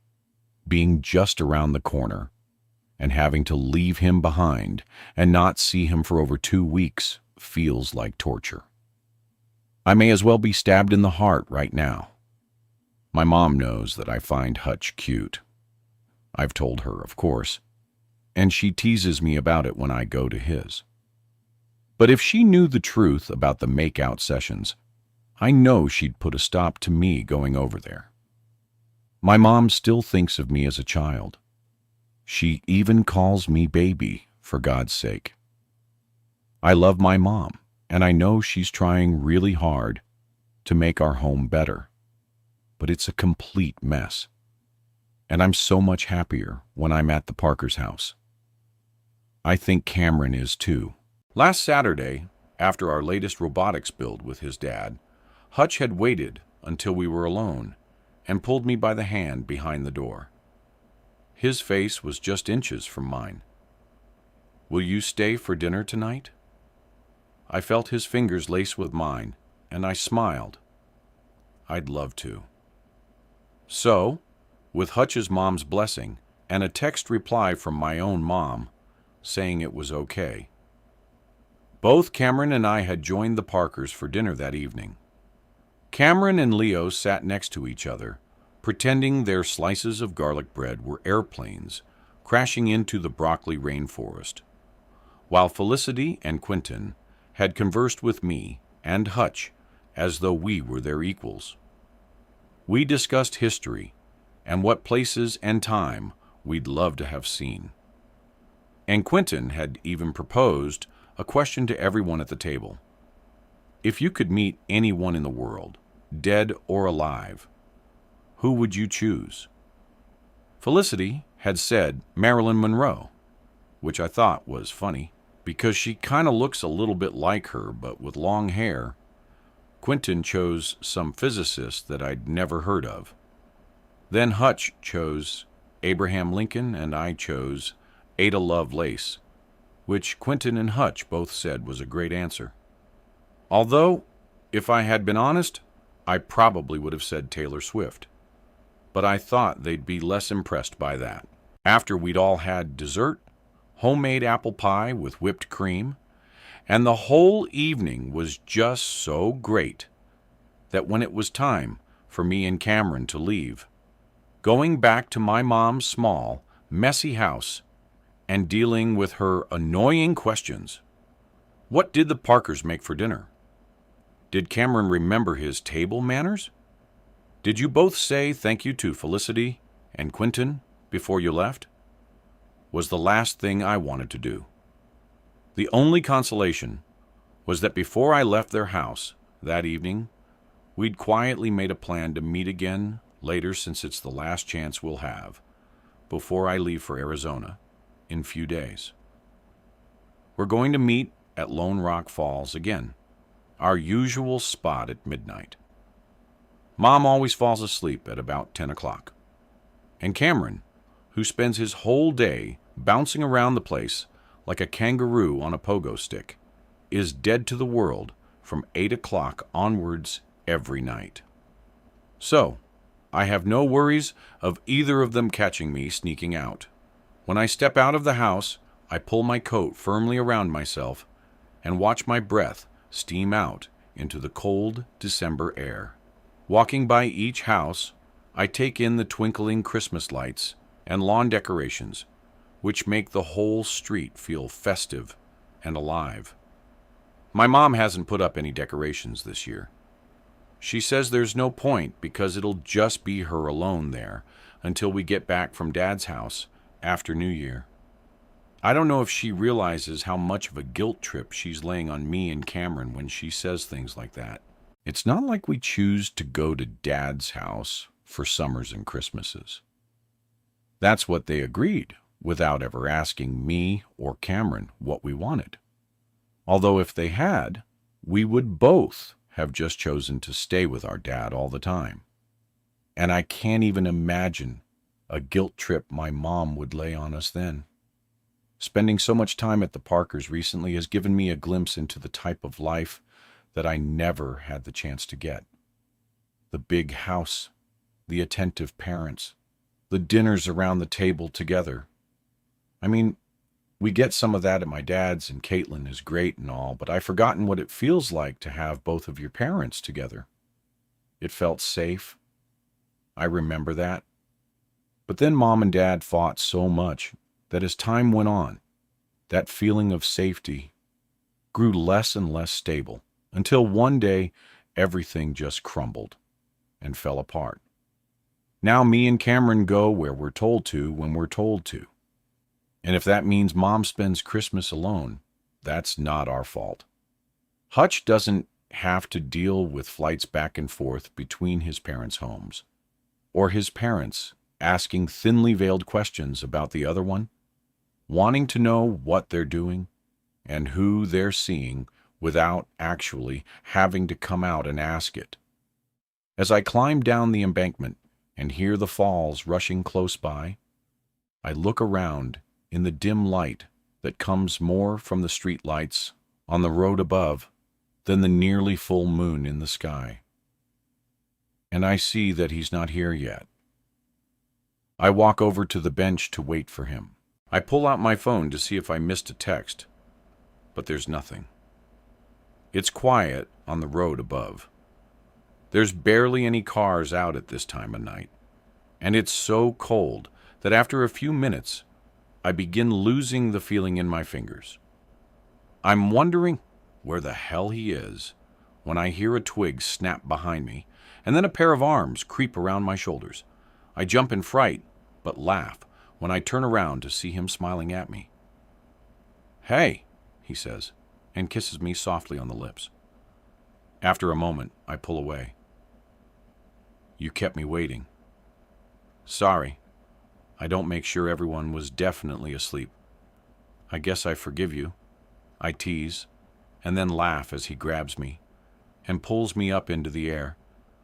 being just around the corner and having to leave him behind and not see him for over 2 weeks feels like torture. I may as well be stabbed in the heart right now. My mom knows that I find Hutch cute. I've told her, of course, and she teases me about it when I go to his. But if she knew the truth about the make-out sessions, I know she'd put a stop to me going over there. My mom still thinks of me as a child. She even calls me baby, for God's sake. I love my mom, and I know she's trying really hard to make our home better. But it's a complete mess. And I'm so much happier when I'm at the Parker's house. I think Cameron is too. Last Saturday, after our latest robotics build with his dad, Hutch had waited until we were alone and pulled me by the hand behind the door. His face was just inches from mine. "Will you stay for dinner tonight?" I felt his fingers lace with mine, and I smiled. I'd love to. So, with Hutch's mom's blessing and a text reply from my own mom saying it was okay, both Cameron and I had joined the Parkers for dinner that evening. Cameron and Leo sat next to each other, pretending their slices of garlic bread were airplanes crashing into the broccoli rainforest, while Felicity and Quentin had conversed with me and Hutch as though we were their equals. We discussed history and what places and time we'd love to have seen. And Quentin had even proposed a question to everyone at the table. If you could meet anyone in the world, dead or alive, who would you choose? Felicity had said Marilyn Monroe, which I thought was funny because she kind of looks a little bit like her but with long hair. Quentin chose some physicist that I'd never heard of. Then Hutch chose Abraham Lincoln and I chose Ada Lovelace, which Quentin and Hutch both said was a great answer. Although, if I had been honest, I probably would have said Taylor Swift. But I thought they'd be less impressed by that. After we'd all had dessert, homemade apple pie with whipped cream, and the whole evening was just so great that when it was time for me and Cameron to leave, going back to my mom's small, messy house and dealing with her annoying questions. What did the Parkers make for dinner? Did Cameron remember his table manners? Did you both say thank you to Felicity and Quentin before you left? Was the last thing I wanted to do. The only consolation was that before I left their house that evening, we'd quietly made a plan to meet again later since it's the last chance we'll have before I leave for Arizona in a few days. We're going to meet at Lone Rock Falls again, our usual spot at midnight. Mom always falls asleep at about 10 o'clock. And Cameron, who spends his whole day bouncing around the place like a kangaroo on a pogo stick, is dead to the world from 8 o'clock onwards every night. So, I have no worries of either of them catching me sneaking out. When I step out of the house, I pull my coat firmly around myself and watch my breath steam out into the cold December air. Walking by each house, I take in the twinkling Christmas lights and lawn decorations, which make the whole street feel festive and alive. My mom hasn't put up any decorations this year. She says there's no point because it'll just be her alone there until we get back from Dad's house after New Year. I don't know if she realizes how much of a guilt trip she's laying on me and Cameron when she says things like that. It's not like we choose to go to Dad's house for summers and Christmases. That's what they agreed, without ever asking me or Cameron what we wanted. Although if they had, we would both have just chosen to stay with our dad all the time. And I can't even imagine a guilt trip my mom would lay on us then. Spending so much time at the Parkers recently has given me a glimpse into the type of life that I never had the chance to get. The big house, the attentive parents, the dinners around the table together. I mean, we get some of that at my dad's, and Caitlin is great and all, but I've forgotten what it feels like to have both of your parents together. It felt safe. I remember that. But then Mom and Dad fought so much that as time went on, that feeling of safety grew less and less stable until one day everything just crumbled and fell apart. Now me and Cameron go where we're told to when we're told to. And if that means Mom spends Christmas alone, that's not our fault. Hutch doesn't have to deal with flights back and forth between his parents' homes, or his parents asking thinly veiled questions about the other one. wanting to know what they're doing and who they're seeing without actually having to come out and ask it. As I climb down the embankment and hear the falls rushing close by, I look around in the dim light that comes more from the street lights on the road above than the nearly full moon in the sky. And I see that he's not here yet. I walk over to the bench to wait for him. I pull out my phone to see if I missed a text, but there's nothing. It's quiet on the road above. There's barely any cars out at this time of night, and it's so cold that after a few minutes, I begin losing the feeling in my fingers. I'm wondering where the hell he is when I hear a twig snap behind me, and then a pair of arms creep around my shoulders. I jump in fright, but laugh when I turn around to see him smiling at me. "Hey," he says, and kisses me softly on the lips. After a moment, I pull away. "You kept me waiting." "Sorry. I don't make sure everyone was definitely asleep. I guess I forgive you," I tease, and then laugh as he grabs me and pulls me up into the air,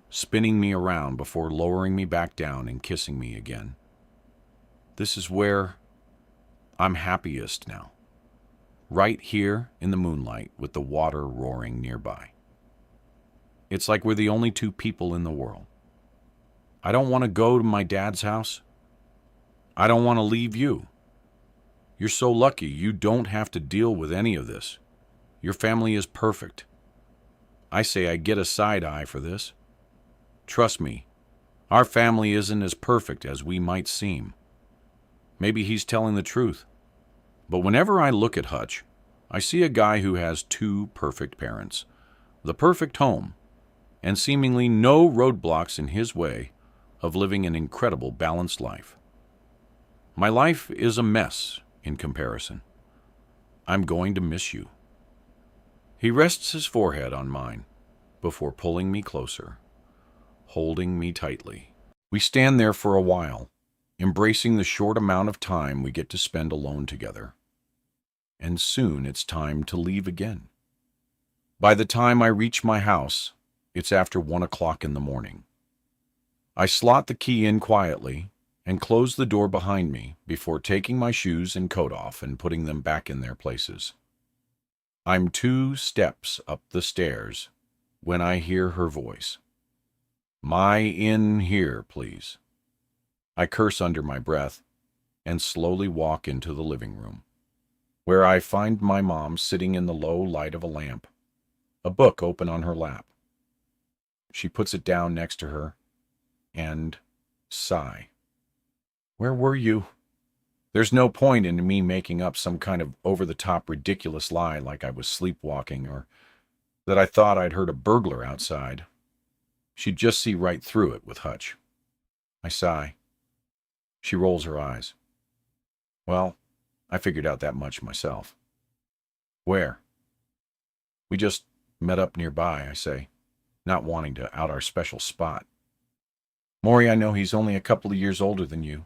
spinning me around before lowering me back down and kissing me again. This is where I'm happiest now, right here in the moonlight with the water roaring nearby. It's like we're the only two people in the world. I don't want to go to my dad's house. I don't want to leave you. You're so lucky you don't have to deal with any of this. Your family is perfect. I say I get a side eye for this. Trust me, our family isn't as perfect as we might seem. Maybe he's telling the truth. But whenever I look at Hutch, I see a guy who has two perfect parents, the perfect home, and seemingly no roadblocks in his way of living an incredible balanced life. My life is a mess in comparison. I'm going to miss you. He rests his forehead on mine before pulling me closer, holding me tightly. We stand there for a while, embracing the short amount of time we get to spend alone together. And soon it's time to leave again. By the time I reach my house, it's after 1 o'clock in the morning. I slot the key in quietly and close the door behind me before taking my shoes and coat off and putting them back in their places. I'm 2 steps up the stairs when I hear her voice. "My in here, please." I curse under my breath and slowly walk into the living room, where I find my mom sitting in the low light of a lamp, a book open on her lap. She puts it down next to her and sigh. "Where were you?" There's no point in me making up some kind of over-the-top ridiculous lie like I was sleepwalking or that I thought I'd heard a burglar outside. She'd just see right through it with Hutch. I sigh. She rolls her eyes. "Well, I figured out that much myself." "Where?" "We just met up nearby," I say, not wanting to out our special spot. "Maury, I know he's only a couple of years older than you,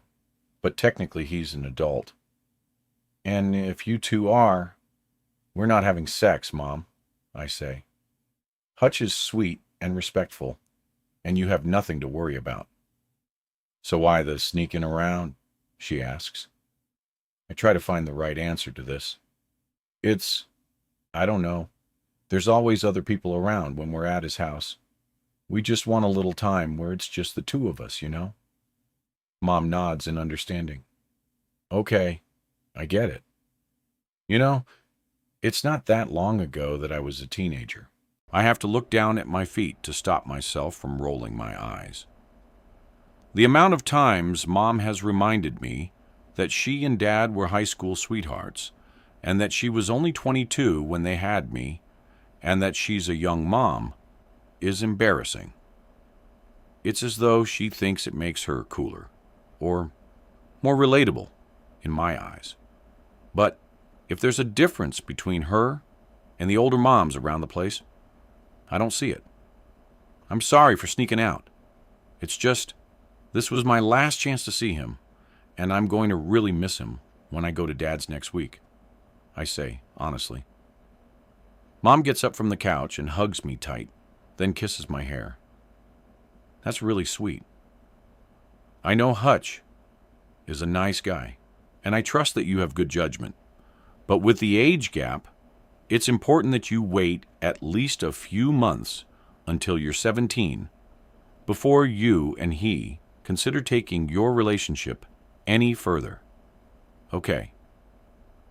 but technically he's an adult. And if you two are, we're not having sex, Mom," I say. "Hutch is sweet and respectful, and you have nothing to worry about." "So why the sneaking around?" she asks. I try to find the right answer to this. I don't know. There's always other people around when we're at his house. We just want a little time where it's just the two of us, you know?" Mom nods in understanding. "Okay, I get it. You know, it's not that long ago that I was a teenager." I have to look down at my feet to stop myself from rolling my eyes. The amount of times Mom has reminded me that she and Dad were high school sweethearts, and that she was only 22 when they had me, and that she's a young mom, is embarrassing. It's as though she thinks it makes her cooler, or more relatable, in my eyes. But if there's a difference between her and the older moms around the place, I don't see it. I'm sorry for sneaking out. It's just, this was my last chance to see him, and I'm going to really miss him when I go to Dad's next week, I say, honestly. Mom gets up from the couch and hugs me tight, then kisses my hair. That's really sweet. I know Hutch is a nice guy, and I trust that you have good judgment. But with the age gap, it's important that you wait at least a few months until you're 17 before you and he consider taking your relationship any further. Okay.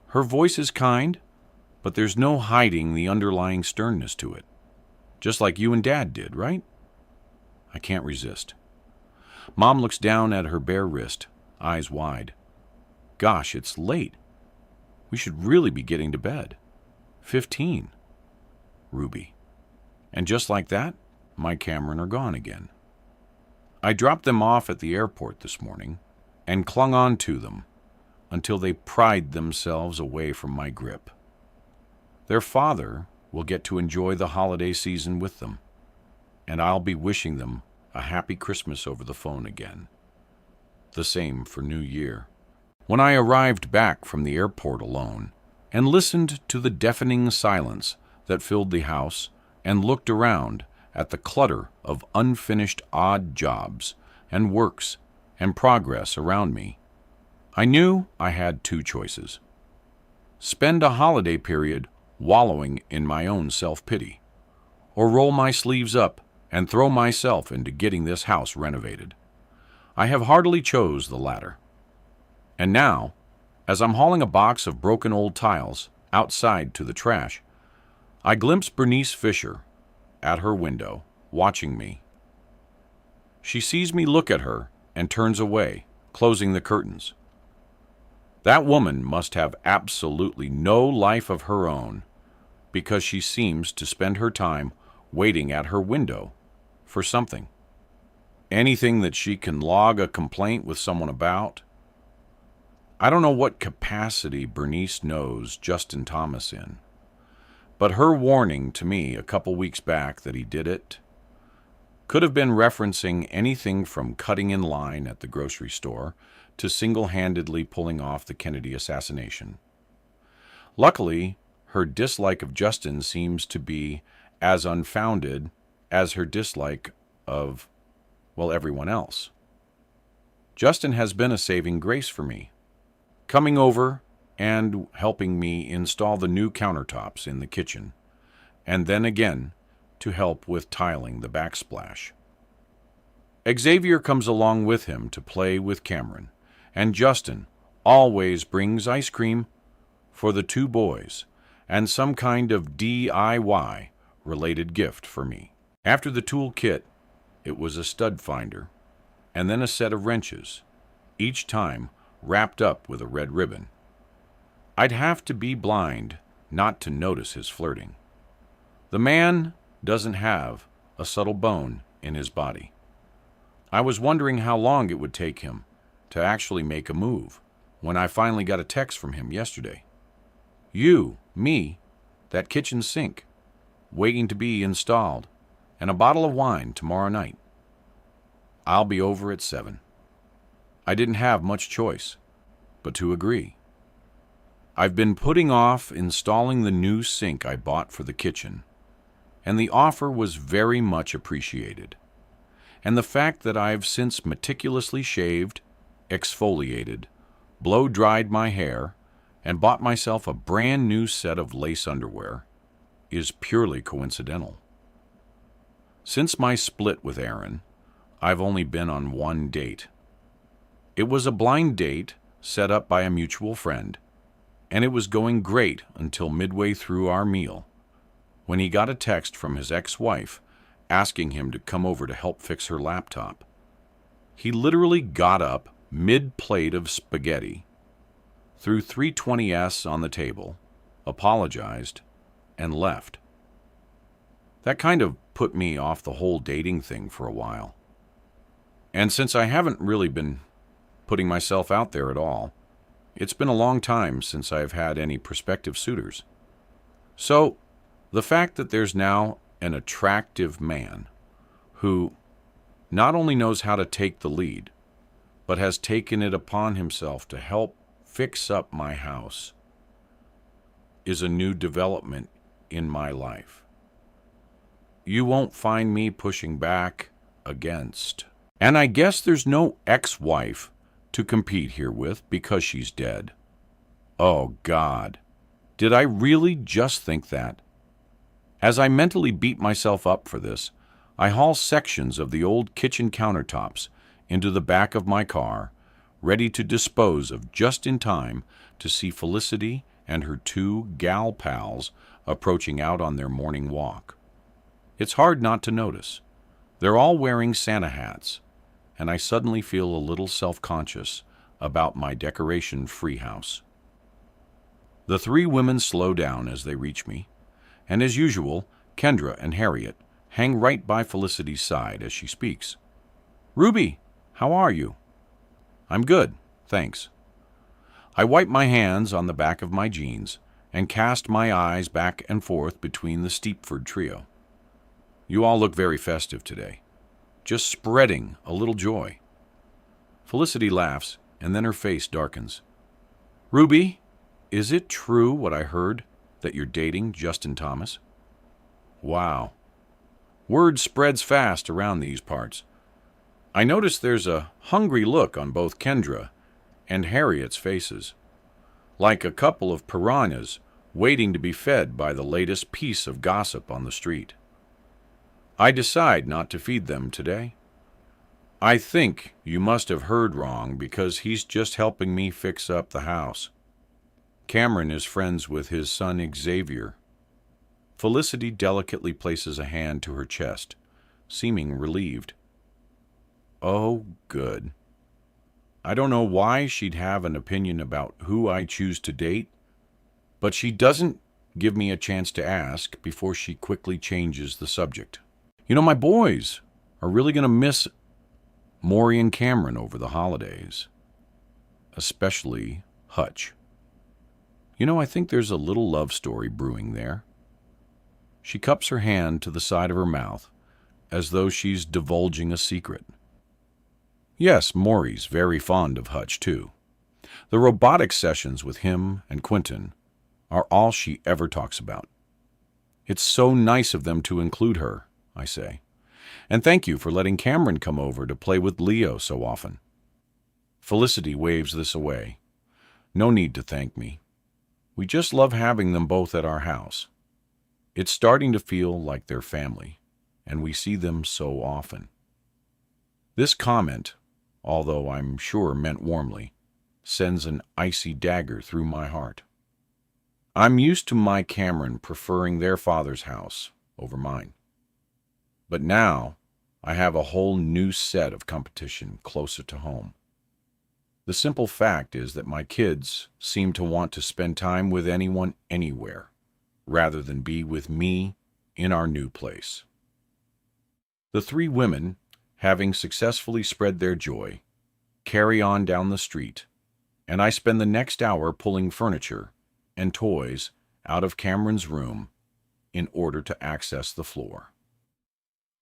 Her voice is kind, but there's no hiding the underlying sternness to it. Just like you and Dad did, right? I can't resist. Mom looks down at her bare wrist, eyes wide. Gosh, it's late. We should really be getting to bed. 15. Ruby. And just like that, my Cameron are gone again. I dropped them off at the airport this morning and clung on to them until they pried themselves away from my grip. Their father will get to enjoy the holiday season with them, and I'll be wishing them a happy Christmas over the phone again. The same for New Year. When I arrived back from the airport alone and listened to the deafening silence that filled the house and looked around at the clutter of unfinished odd jobs and works and progress around me, I knew I had two choices. Spend a holiday period wallowing in my own self-pity, or roll my sleeves up and throw myself into getting this house renovated. I have heartily chose the latter. And now, as I'm hauling a box of broken old tiles outside to the trash, I glimpse Bernice Fisher at her window, watching me. She sees me look at her and turns away, closing the curtains. That woman must have absolutely no life of her own, because she seems to spend her time waiting at her window for something. Anything that she can log a complaint with someone about. I don't know what capacity Bernice knows Justin Thomas in, but her warning to me a couple weeks back that he did it could have been referencing anything from cutting in line at the grocery store to single-handedly pulling off the Kennedy assassination. Luckily, her dislike of Justin seems to be as unfounded as her dislike of, well, everyone else. Justin has been a saving grace for me, coming over and helping me install the new countertops in the kitchen, and then again to help with tiling the backsplash. Xavier comes along with him to play with Cameron, and Justin always brings ice cream for the two boys and some kind of DIY-related gift for me. After the tool kit, it was a stud finder, and then a set of wrenches, each time wrapped up with a red ribbon. I'd have to be blind not to notice his flirting. The man doesn't have a subtle bone in his body. I was wondering how long it would take him to actually make a move when I finally got a text from him yesterday. You, me, that kitchen sink, waiting to be installed, and a bottle of wine tomorrow night. I'll be over at 7. I didn't have much choice but to agree. I've been putting off installing the new sink I bought for the kitchen, and the offer was very much appreciated. And the fact that I've since meticulously shaved, exfoliated, blow-dried my hair, and bought myself a brand new set of lace underwear is purely coincidental. Since my split with Aaron, I've only been on one date. It was a blind date set up by a mutual friend, and it was going great until midway through our meal, when he got a text from his ex-wife asking him to come over to help fix her laptop. He literally got up mid-plate of spaghetti, threw 320s on the table, apologized, and left. That kind of put me off the whole dating thing for a while. And since I haven't really been putting myself out there at all, it's been a long time since I've had any prospective suitors. So, the fact that there's now an attractive man who not only knows how to take the lead, but has taken it upon himself to help fix up my house is a new development in my life. You won't find me pushing back against. And I guess there's no ex-wife to compete here with because she's dead. Oh, God. Did I really just think that? As I mentally beat myself up for this, I haul sections of the old kitchen countertops into the back of my car, ready to dispose of just in time to see Felicity and her two gal pals approaching out on their morning walk. It's hard not to notice. They're all wearing Santa hats, and I suddenly feel a little self-conscious about my decoration-free house. The three women slow down as they reach me, and as usual, Kendra and Harriet hang right by Felicity's side as she speaks. "Ruby, how are you?" "I'm good, thanks." I wipe my hands on the back of my jeans and cast my eyes back and forth between the Steepford trio. "You all look very festive today, just spreading a little joy." Felicity laughs, and then her face darkens. "Ruby, is it true what I heard, that you're dating Justin Thomas?" Wow. Word spreads fast around these parts. I notice there's a hungry look on both Kendra and Harriet's faces, like a couple of piranhas waiting to be fed by the latest piece of gossip on the street. I decide not to feed them today. "I think you must have heard wrong because he's just helping me fix up the house. Cameron is friends with his son Xavier." Felicity delicately places a hand to her chest, seeming relieved. Oh, good. I don't know why she'd have an opinion about who I choose to date, but she doesn't give me a chance to ask before she quickly changes the subject. "You know, my boys are really going to miss Maury and Cameron over the holidays, especially Hutch. You know, I think there's a little love story brewing there." She cups her hand to the side of her mouth, as though she's divulging a secret. Yes, Maury's very fond of Hutch, too. The robotics sessions with him and Quentin are all she ever talks about. "It's so nice of them to include her," I say. "And thank you for letting Cameron come over to play with Leo so often." Felicity waves this away. "No need to thank me. We just love having them both at our house. It's starting to feel like they're family, and we see them so often." This comment, although I'm sure meant warmly, sends an icy dagger through my heart. I'm used to my Cameron preferring their father's house over mine. But now I have a whole new set of competition closer to home. The simple fact is that my kids seem to want to spend time with anyone anywhere, rather than be with me in our new place. The three women, having successfully spread their joy, carry on down the street, and I spend the next hour pulling furniture and toys out of Cameron's room in order to access the floor.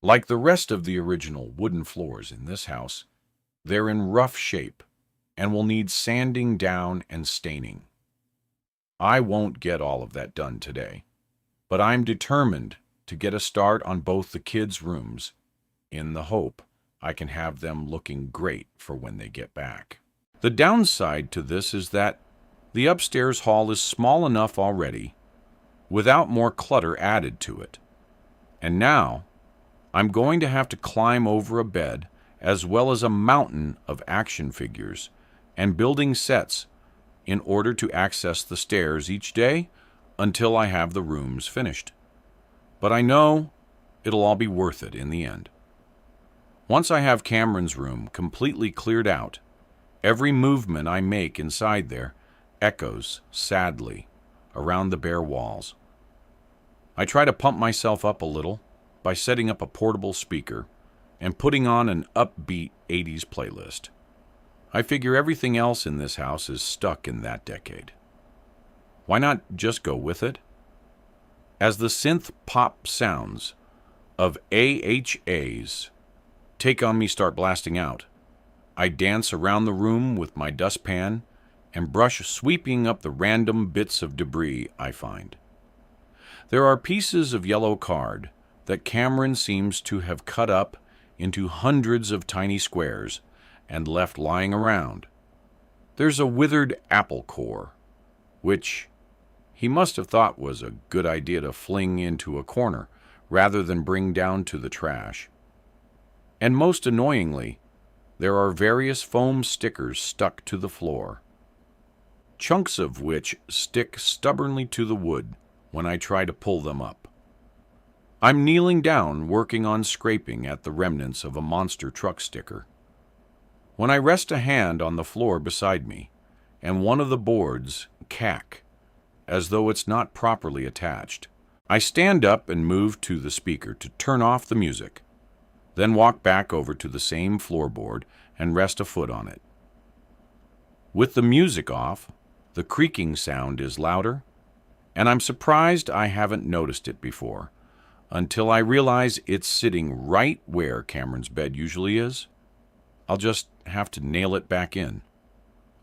Like the rest of the original wooden floors in this house, they're in rough shape and will need sanding down and staining. I won't get all of that done today, but I'm determined to get a start on both the kids' rooms in the hope I can have them looking great for when they get back. The downside to this is that the upstairs hall is small enough already without more clutter added to it. And now I'm going to have to climb over a bed as well as a mountain of action figures and building sets in order to access the stairs each day until I have the rooms finished. But I know it'll all be worth it in the end. Once I have Cameron's room completely cleared out, every movement I make inside there echoes sadly around the bare walls. I try to pump myself up a little by setting up a portable speaker and putting on an upbeat 80s playlist. I figure everything else in this house is stuck in that decade. Why not just go with it? As the synth pop sounds of AHA's Take On Me start blasting out, I dance around the room with my dustpan and brush sweeping up the random bits of debris I find. There are pieces of yellow card that Cameron seems to have cut up into hundreds of tiny squares and left lying around. There's a withered apple core, which he must have thought was a good idea to fling into a corner rather than bring down to the trash. And most annoyingly, there are various foam stickers stuck to the floor, chunks of which stick stubbornly to the wood when I try to pull them up. I'm kneeling down, working on scraping at the remnants of a monster truck sticker, when I rest a hand on the floor beside me, and one of the boards cack, as though it's not properly attached. I stand up and move to the speaker to turn off the music, then walk back over to the same floorboard and rest a foot on it. With the music off, the creaking sound is louder, and I'm surprised I haven't noticed it before, until I realize it's sitting right where Cameron's bed usually is. I'll just have to nail it back in.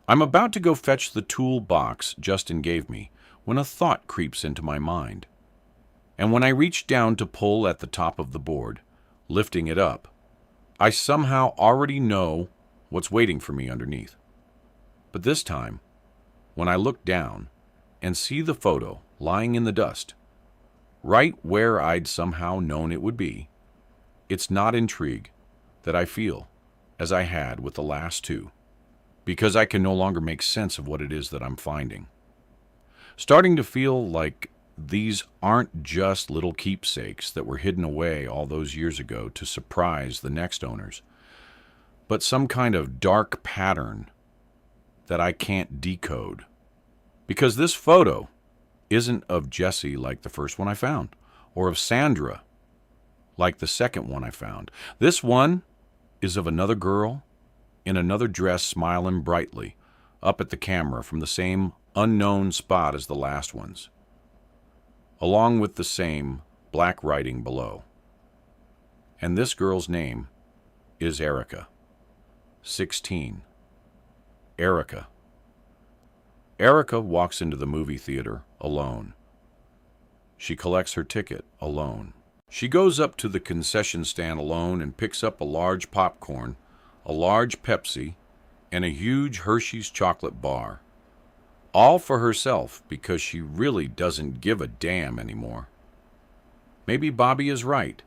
I'm about to go fetch the tool box Justin gave me when a thought creeps into my mind. And when I reach down to pull at the top of the board, lifting it up, I somehow already know what's waiting for me underneath. But this time, when I look down and see the photo lying in the dust, right where I'd somehow known it would be, it's not intrigue that I feel as I had with the last two, because I can no longer make sense of what it is that I'm finding. Starting to feel like these aren't just little keepsakes that were hidden away all those years ago to surprise the next owners, but some kind of dark pattern that I can't decode. Because this photo isn't of Jessie like the first one I found, or of Sandra like the second one I found. This one is of another girl in another dress smiling brightly up at the camera from the same unknown spot as the last ones, along with the same black writing below. And this girl's name is Erica. 16. Erica. Erica walks into the movie theater alone. She collects her ticket alone. She goes up to the concession stand alone and picks up a large popcorn, a large Pepsi, and a huge Hershey's chocolate bar. All for herself because she really doesn't give a damn anymore. Maybe Bobby is right.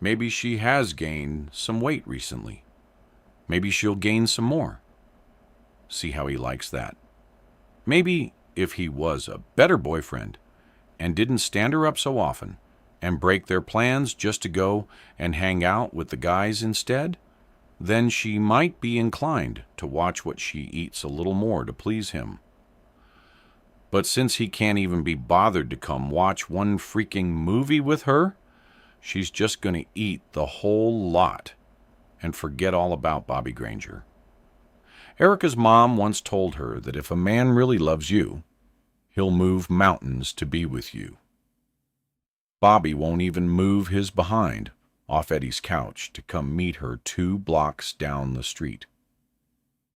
Maybe she has gained some weight recently. Maybe she'll gain some more. See how he likes that. Maybe if he was a better boyfriend and didn't stand her up so often and break their plans just to go and hang out with the guys instead, then she might be inclined to watch what she eats a little more to please him. But since he can't even be bothered to come watch one freaking movie with her, she's just going to eat the whole lot and forget all about Bobby Granger. Erica's mom once told her that if a man really loves you, he'll move mountains to be with you. Bobby won't even move his behind off Eddie's couch to come meet her 2 blocks down the street.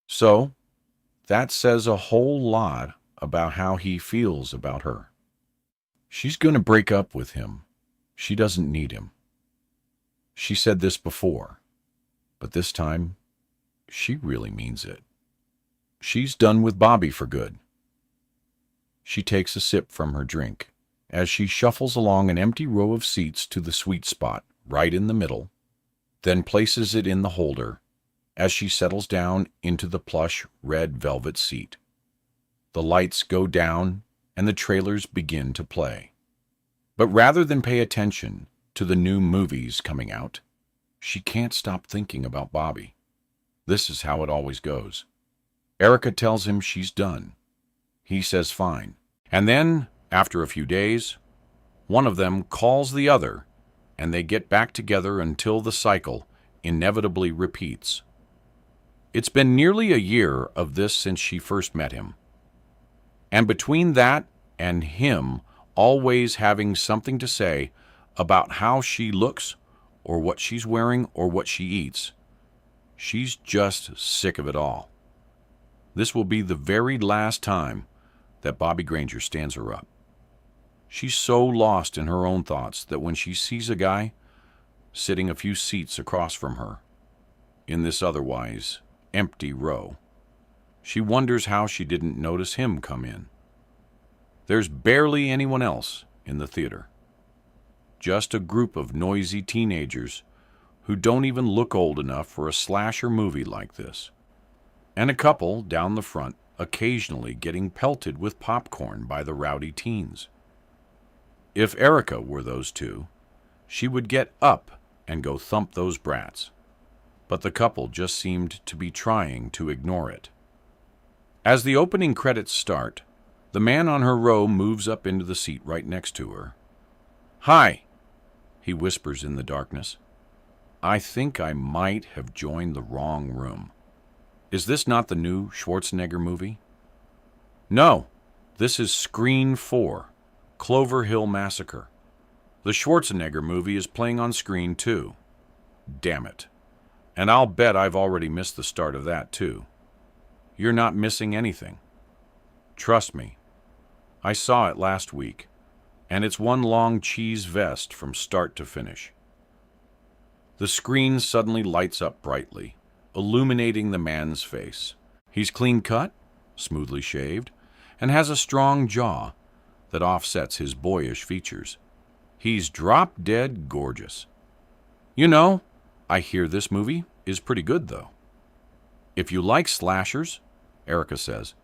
So, that says a whole lot about how he feels about her. She's going to break up with him. She doesn't need him. She said this before, but this time, she really means it. She's done with Bobby for good. She takes a sip from her drink as she shuffles along an empty row of seats to the sweet spot right in the middle, then places it in the holder as she settles down into the plush red velvet seat. The lights go down and the trailers begin to play. But rather than pay attention to the new movies coming out, she can't stop thinking about Bobby. This is how it always goes. Erica tells him she's done. He says fine. And then, after a few days, one of them calls the other, and they get back together until the cycle inevitably repeats. It's been nearly a year of this since she first met him. And between that and him always having something to say about how she looks or what she's wearing or what she eats, she's just sick of it all. This will be the very last time that Bobby Granger stands her up. She's so lost in her own thoughts that when she sees a guy sitting a few seats across from her, in this otherwise empty row, she wonders how she didn't notice him come in. There's barely anyone else in the theater. Just a group of noisy teenagers who don't even look old enough for a slasher movie like this. And a couple down the front occasionally getting pelted with popcorn by the rowdy teens. If Erica were those two, she would get up and go thump those brats. But the couple just seemed to be trying to ignore it. As the opening credits start, the man on her row moves up into the seat right next to her. "Hi," he whispers in the darkness. "I think I might have joined the wrong room. Is this not the new Schwarzenegger movie?" "No, this is Screen 4, Clover Hill Massacre. The Schwarzenegger movie is playing on Screen 2. Damn it. And I'll bet I've already missed the start of that, too. You're not missing anything. Trust me. I saw it last week, and it's one long cheese vest from start to finish." The screen suddenly lights up brightly, illuminating the man's face. He's clean-cut, smoothly shaved, and has a strong jaw that offsets his boyish features. He's drop-dead gorgeous. "You know, I hear this movie is pretty good, though." "If you like slashers," Erica says,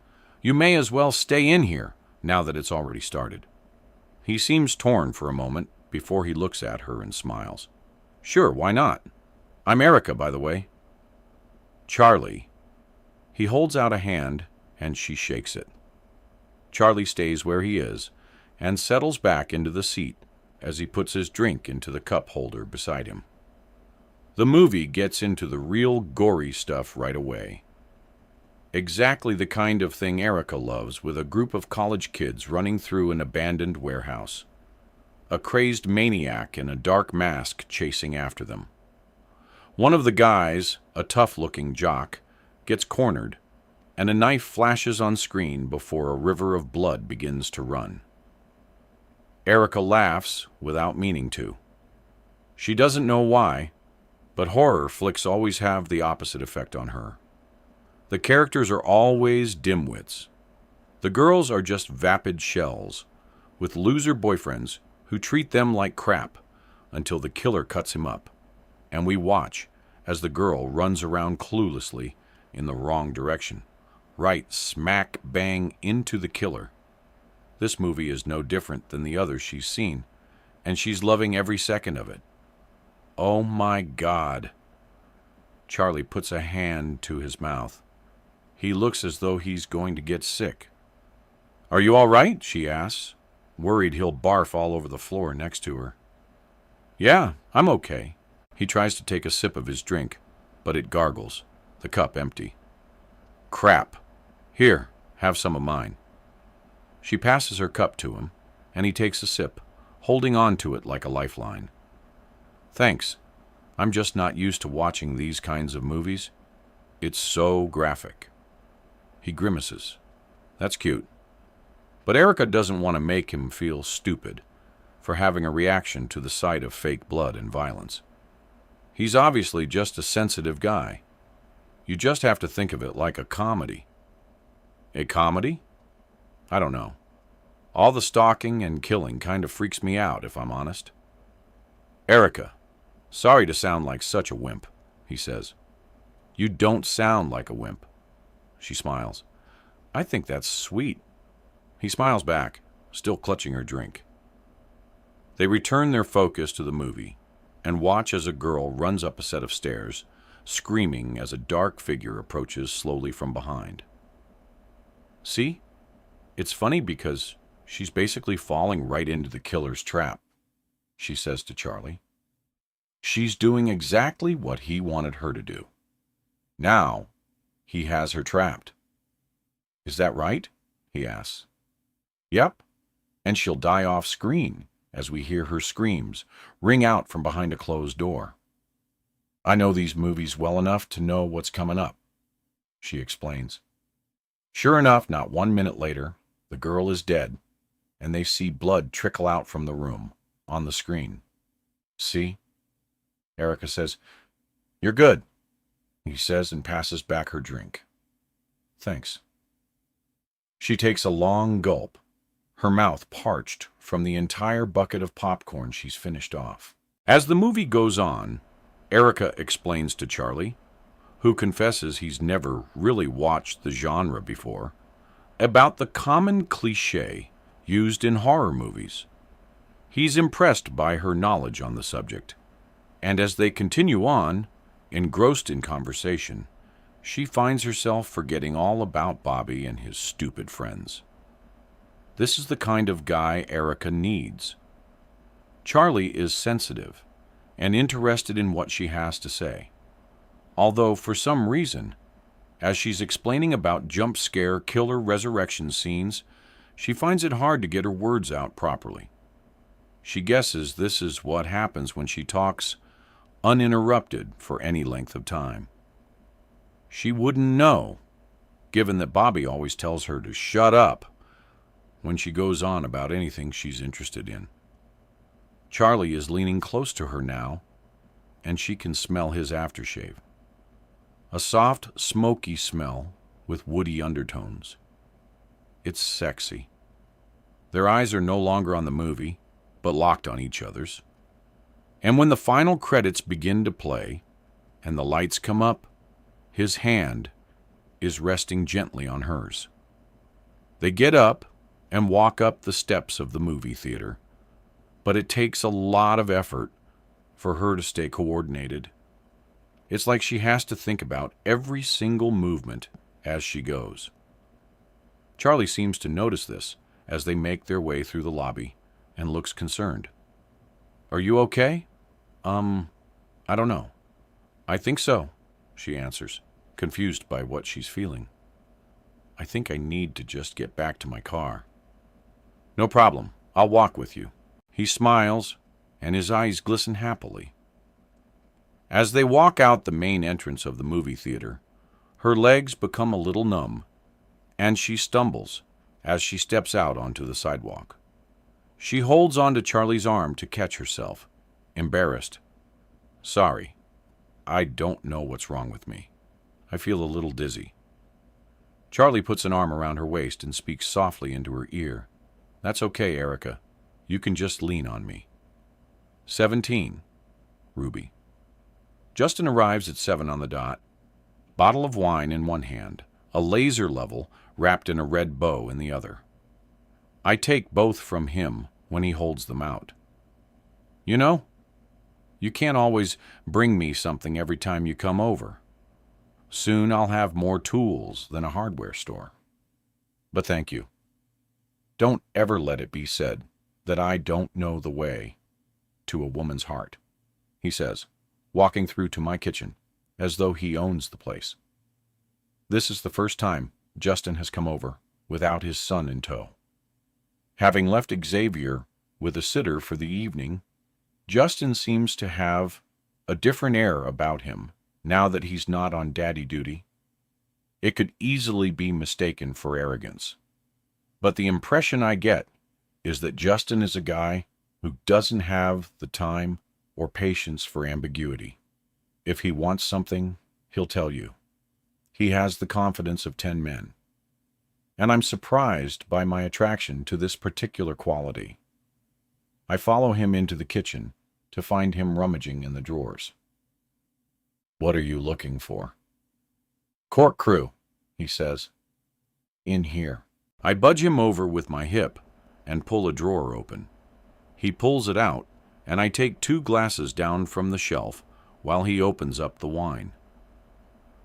"you may as well stay in here now that it's already started." He seems torn for a moment before he looks at her and smiles. "Sure, why not? I'm Erica, by the way." "Charlie." He holds out a hand, and she shakes it. Charlie stays where he is and settles back into the seat as he puts his drink into the cup holder beside him. The movie gets into the real gory stuff right away. Exactly the kind of thing Erica loves, with a group of college kids running through an abandoned warehouse. A crazed maniac in a dark mask chasing after them. One of the guys, a tough-looking jock, gets cornered, and a knife flashes on screen before a river of blood begins to run. Erica laughs without meaning to. She doesn't know why, but horror flicks always have the opposite effect on her. The characters are always dimwits. The girls are just vapid shells, with loser boyfriends who treat them like crap until the killer cuts him up, and we watch as the girl runs around cluelessly in the wrong direction, right smack bang into the killer. This movie is no different than the others she's seen, and she's loving every second of it. Oh my God. Charlie puts a hand to his mouth. He looks as though he's going to get sick. "Are you all right?" she asks, worried he'll barf all over the floor next to her. "Yeah, I'm okay." He tries to take a sip of his drink, but it gargles, the cup empty. "Crap. Here, have some of mine." She passes her cup to him, and he takes a sip, holding on to it like a lifeline. "Thanks. I'm just not used to watching these kinds of movies. It's so graphic." He grimaces. That's cute. But Erica doesn't want to make him feel stupid for having a reaction to the sight of fake blood and violence. He's obviously just a sensitive guy. You just have to think of it like a comedy. A comedy? I don't know. All the stalking and killing kind of freaks me out, if I'm honest. "Erica, sorry to sound like such a wimp," he says. "You don't sound like a wimp." She smiles. "I think that's sweet." He smiles back, still clutching her drink. They return their focus to the movie and watch as a girl runs up a set of stairs, screaming as a dark figure approaches slowly from behind. "See? It's funny because she's basically falling right into the killer's trap," she says to Charlie. "She's doing exactly what he wanted her to do. Now, he has her trapped." "Is that right?" he asks. "Yep, and she'll die off screen as we hear her screams ring out from behind a closed door. I know these movies well enough to know what's coming up," she explains. Sure enough, not 1 minute later, the girl is dead, and they see blood trickle out from the room on the screen. See? Erica says, "You're good," he says, and passes back her drink. "Thanks." She takes a long gulp, her mouth parched from the entire bucket of popcorn she's finished off. As the movie goes on, Erica explains to Charlie, who confesses he's never really watched the genre before, about the common cliché used in horror movies. He's impressed by her knowledge on the subject, and as they continue on, engrossed in conversation, she finds herself forgetting all about Bobby and his stupid friends. This is the kind of guy Erica needs. Charlie is sensitive and interested in what she has to say, although for some reason, as she's explaining about jump scare killer resurrection scenes, she finds it hard to get her words out properly. She guesses this is what happens when she talks uninterrupted for any length of time. She wouldn't know, given that Bobby always tells her to shut up when she goes on about anything she's interested in. Charlie is leaning close to her now, and she can smell his aftershave. A soft, smoky smell with woody undertones. It's sexy. Their eyes are no longer on the movie, but locked on each other's. And when the final credits begin to play, and the lights come up, his hand is resting gently on hers. They get up and walk up the steps of the movie theater, but it takes a lot of effort for her to stay coordinated. It's like she has to think about every single movement as she goes. Charlie seems to notice this as they make their way through the lobby and looks concerned. "Are you okay?" I don't know. "I think so," she answers, confused by what she's feeling. "I think I need to just get back to my car." "No problem. I'll walk with you." He smiles, and his eyes glisten happily. As they walk out the main entrance of the movie theater, her legs become a little numb, and she stumbles as she steps out onto the sidewalk. She holds onto Charlie's arm to catch herself, embarrassed. "Sorry, I don't know what's wrong with me. I feel a little dizzy." Charlie puts an arm around her waist and speaks softly into her ear. "That's okay, Erica. You can just lean on me." 17. Ruby. Justin arrives at 7 on the dot, bottle of wine in one hand, a laser level wrapped in a red bow in the other. I take both from him when he holds them out. "You know, you can't always bring me something every time you come over. Soon I'll have more tools than a hardware store. But thank you. Don't ever let it be said that I don't know the way to a woman's heart," he says, walking through to my kitchen, as though he owns the place. This is the first time Justin has come over without his son in tow. Having left Xavier with a sitter for the evening, Justin seems to have a different air about him now that he's not on daddy duty. It could easily be mistaken for arrogance, but the impression I get is that Justin is a guy who doesn't have the time or patience for ambiguity. If he wants something, he'll tell you. He has the confidence of 10 men. And I'm surprised by my attraction to this particular quality. I follow him into the kitchen to find him rummaging in the drawers. "What are you looking for?" "Cork crew," he says. "In here." I budge him over with my hip and pull a drawer open. He pulls it out, and I take 2 glasses down from the shelf while he opens up the wine.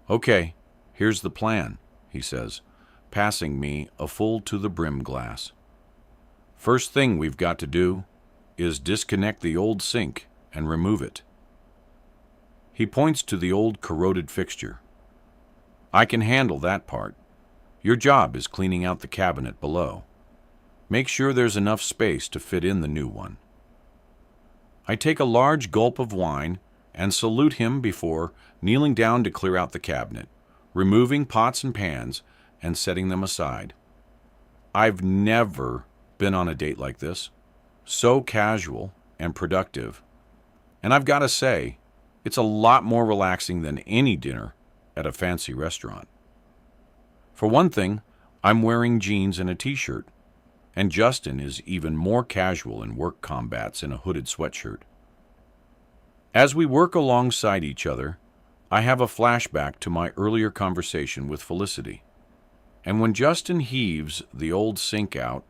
"Okay, here's the plan," he says, passing me a full-to-the-brim glass. "First thing we've got to do is disconnect the old sink and remove it." He points to the old corroded fixture. "I can handle that part. Your job is cleaning out the cabinet below. Make sure there's enough space to fit in the new one." I take a large gulp of wine and salute him before kneeling down to clear out the cabinet, removing pots and pans and setting them aside. I've never been on a date like this, so casual and productive. And I've got to say, it's a lot more relaxing than any dinner at a fancy restaurant. For one thing, I'm wearing jeans and a t-shirt, and Justin is even more casual in work combats in a hooded sweatshirt. As we work alongside each other, I have a flashback to my earlier conversation with Felicity. And when Justin heaves the old sink out,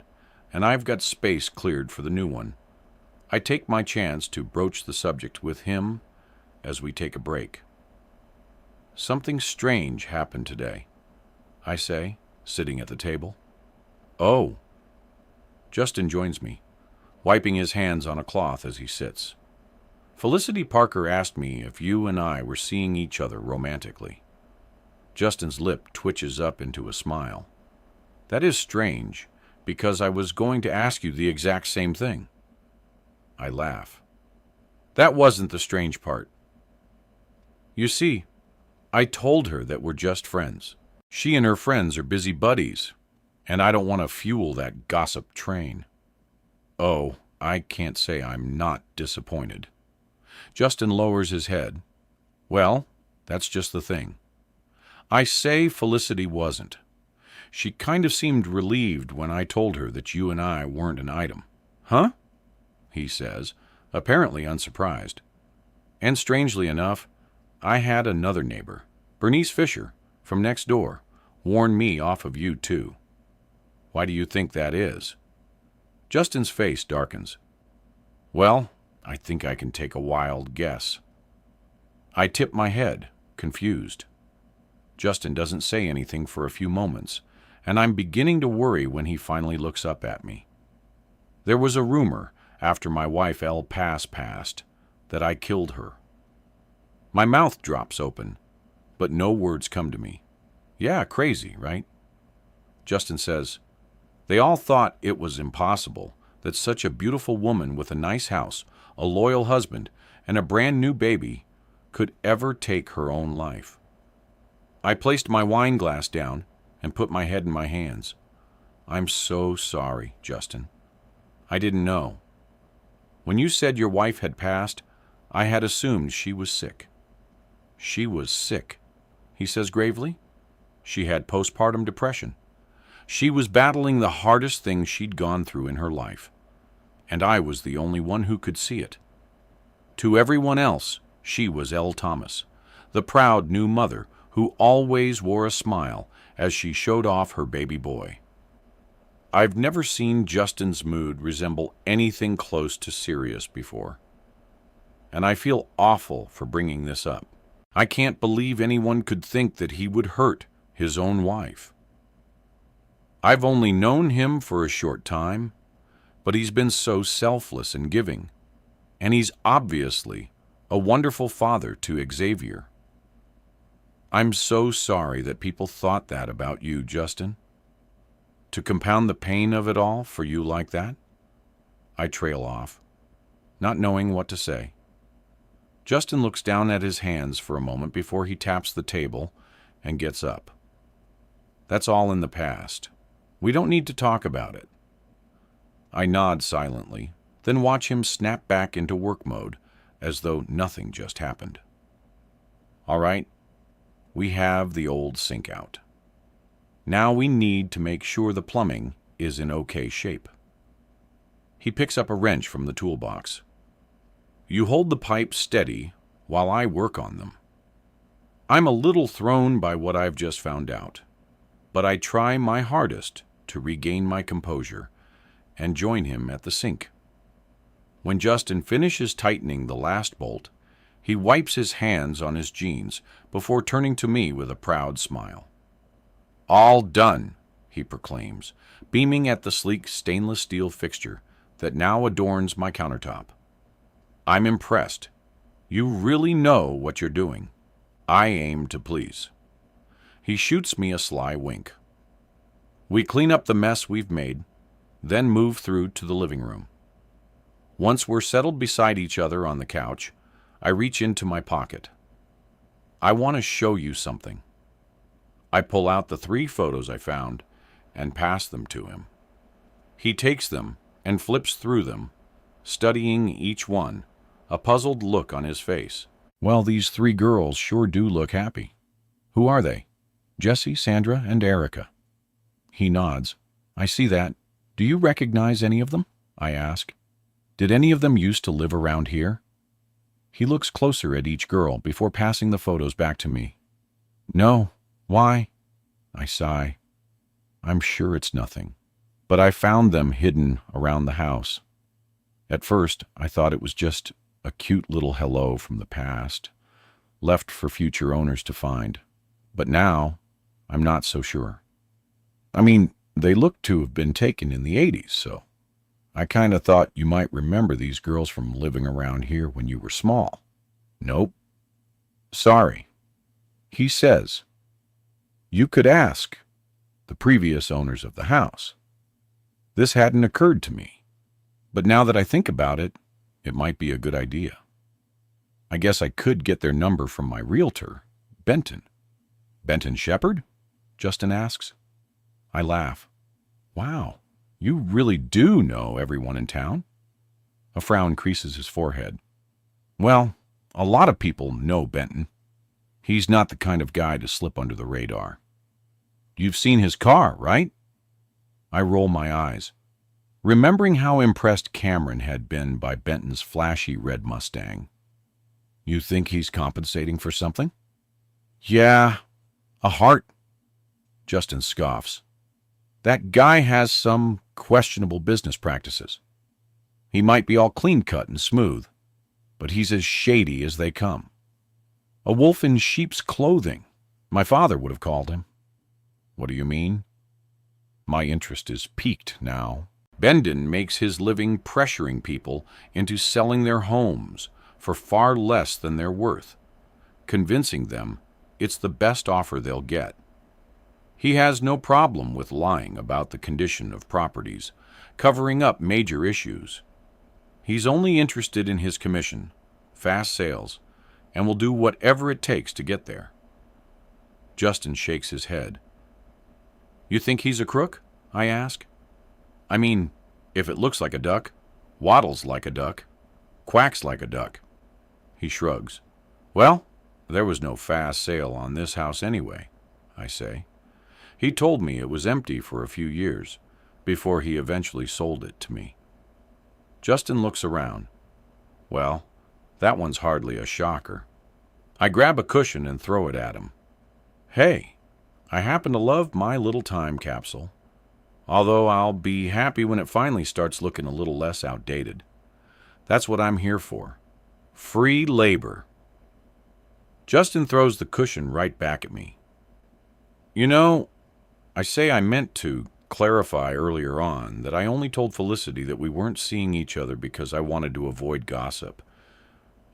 and I've got space cleared for the new one, I take my chance to broach the subject with him as we take a break. Something strange happened today, I say, sitting at the table. Oh. Justin joins me, wiping his hands on a cloth as he sits. Felicity Parker asked me if you and I were seeing each other romantically. Justin's lip twitches up into a smile. That is strange, because I was going to ask you the exact same thing. I laugh. That wasn't the strange part. You see, I told her that we're just friends. She and her friends are busy buddies, and I don't want to fuel that gossip train. Oh, I can't say I'm not disappointed. Justin lowers his head. Well, that's just the thing. I say Felicity wasn't. She kind of seemed relieved when I told her that you and I weren't an item. Huh? He says, apparently unsurprised. And strangely enough, I had another neighbor, Bernice Fisher, from next door, warn me off of you too. Why do you think that is? Justin's face darkens. Well, I think I can take a wild guess. I tip my head, confused. Justin doesn't say anything for a few moments, and I'm beginning to worry when he finally looks up at me. There was a rumor, after my wife El Pass passed, that I killed her. My mouth drops open, but no words come to me. Yeah, crazy, right? Justin says, they all thought it was impossible that such a beautiful woman with a nice house, a loyal husband, and a brand new baby could ever take her own life. I placed my wine glass down and put my head in my hands. I'm so sorry, Justin. I didn't know. When you said your wife had passed, I had assumed she was sick. She was sick, he says gravely. She had postpartum depression. She was battling the hardest thing she'd gone through in her life, and I was the only one who could see it. To everyone else, she was Elle Thomas, the proud new mother who always wore a smile as she showed off her baby boy. I've never seen Justin's mood resemble anything close to serious before, and I feel awful for bringing this up. I can't believe anyone could think that he would hurt his own wife. I've only known him for a short time, but he's been so selfless and giving, and he's obviously a wonderful father to Xavier. I'm so sorry that people thought that about you, Justin. To compound the pain of it all for you like that? I trail off, not knowing what to say. Justin looks down at his hands for a moment before he taps the table and gets up. That's all in the past. We don't need to talk about it. I nod silently, then watch him snap back into work mode as though nothing just happened. All right, we have the old sink out. Now we need to make sure the plumbing is in okay shape. He picks up a wrench from the toolbox. You hold the pipes steady while I work on them. I'm a little thrown by what I've just found out, but I try my hardest to regain my composure and join him at the sink. When Justin finishes tightening the last bolt, he wipes his hands on his jeans before turning to me with a proud smile. All done, he proclaims, beaming at the sleek stainless steel fixture that now adorns my countertop. I'm impressed. You really know what you're doing. I aim to please. He shoots me a sly wink. We clean up the mess we've made, then move through to the living room. Once we're settled beside each other on the couch, I reach into my pocket. I want to show you something. I pull out the 3 photos I found and pass them to him. He takes them and flips through them, studying each one, a puzzled look on his face. Well, these 3 girls sure do look happy. Who are they? Jessie, Sandra, and Erica. He nods. I see that. Do you recognize any of them? I ask. Did any of them used to live around here? He looks closer at each girl before passing the photos back to me. No. Why? I sigh. I'm sure it's nothing. But I found them hidden around the house. At first, I thought it was just a cute little hello from the past, left for future owners to find. But now, I'm not so sure. I mean, they look to have been taken in the 80s, so I kind of thought you might remember these girls from living around here when you were small. Nope. Sorry. He says, you could ask the previous owners of the house. This hadn't occurred to me, but now that I think about it, it might be a good idea. I guess I could get their number from my realtor, Benton. Benton Shepherd? Justin asks. I laugh. Wow, you really do know everyone in town? A frown creases his forehead. Well, a lot of people know Benton. He's not the kind of guy to slip under the radar. You've seen his car, right? I roll my eyes, remembering how impressed Cameron had been by Benton's flashy red Mustang. You think he's compensating for something? Yeah, a heart. Justin scoffs. That guy has some questionable business practices. He might be all clean-cut and smooth, but he's as shady as they come. A wolf in sheep's clothing, my father would have called him. What do you mean? My interest is piqued now. Benton makes his living pressuring people into selling their homes for far less than they're worth, convincing them it's the best offer they'll get. He has no problem with lying about the condition of properties, covering up major issues. He's only interested in his commission, fast sales, and will do whatever it takes to get there. Justin shakes his head. You think he's a crook? I ask. I mean, if it looks like a duck, waddles like a duck, quacks like a duck. He shrugs. Well, there was no fast sale on this house anyway, I say. He told me it was empty for a few years before he eventually sold it to me. Justin looks around. Well, that one's hardly a shocker. I grab a cushion and throw it at him. Hey, I happen to love my little time capsule, although I'll be happy when it finally starts looking a little less outdated. That's what I'm here for. Free labor. Justin throws the cushion right back at me. You know, I meant to clarify earlier on that I only told Felicity that we weren't seeing each other because I wanted to avoid gossip,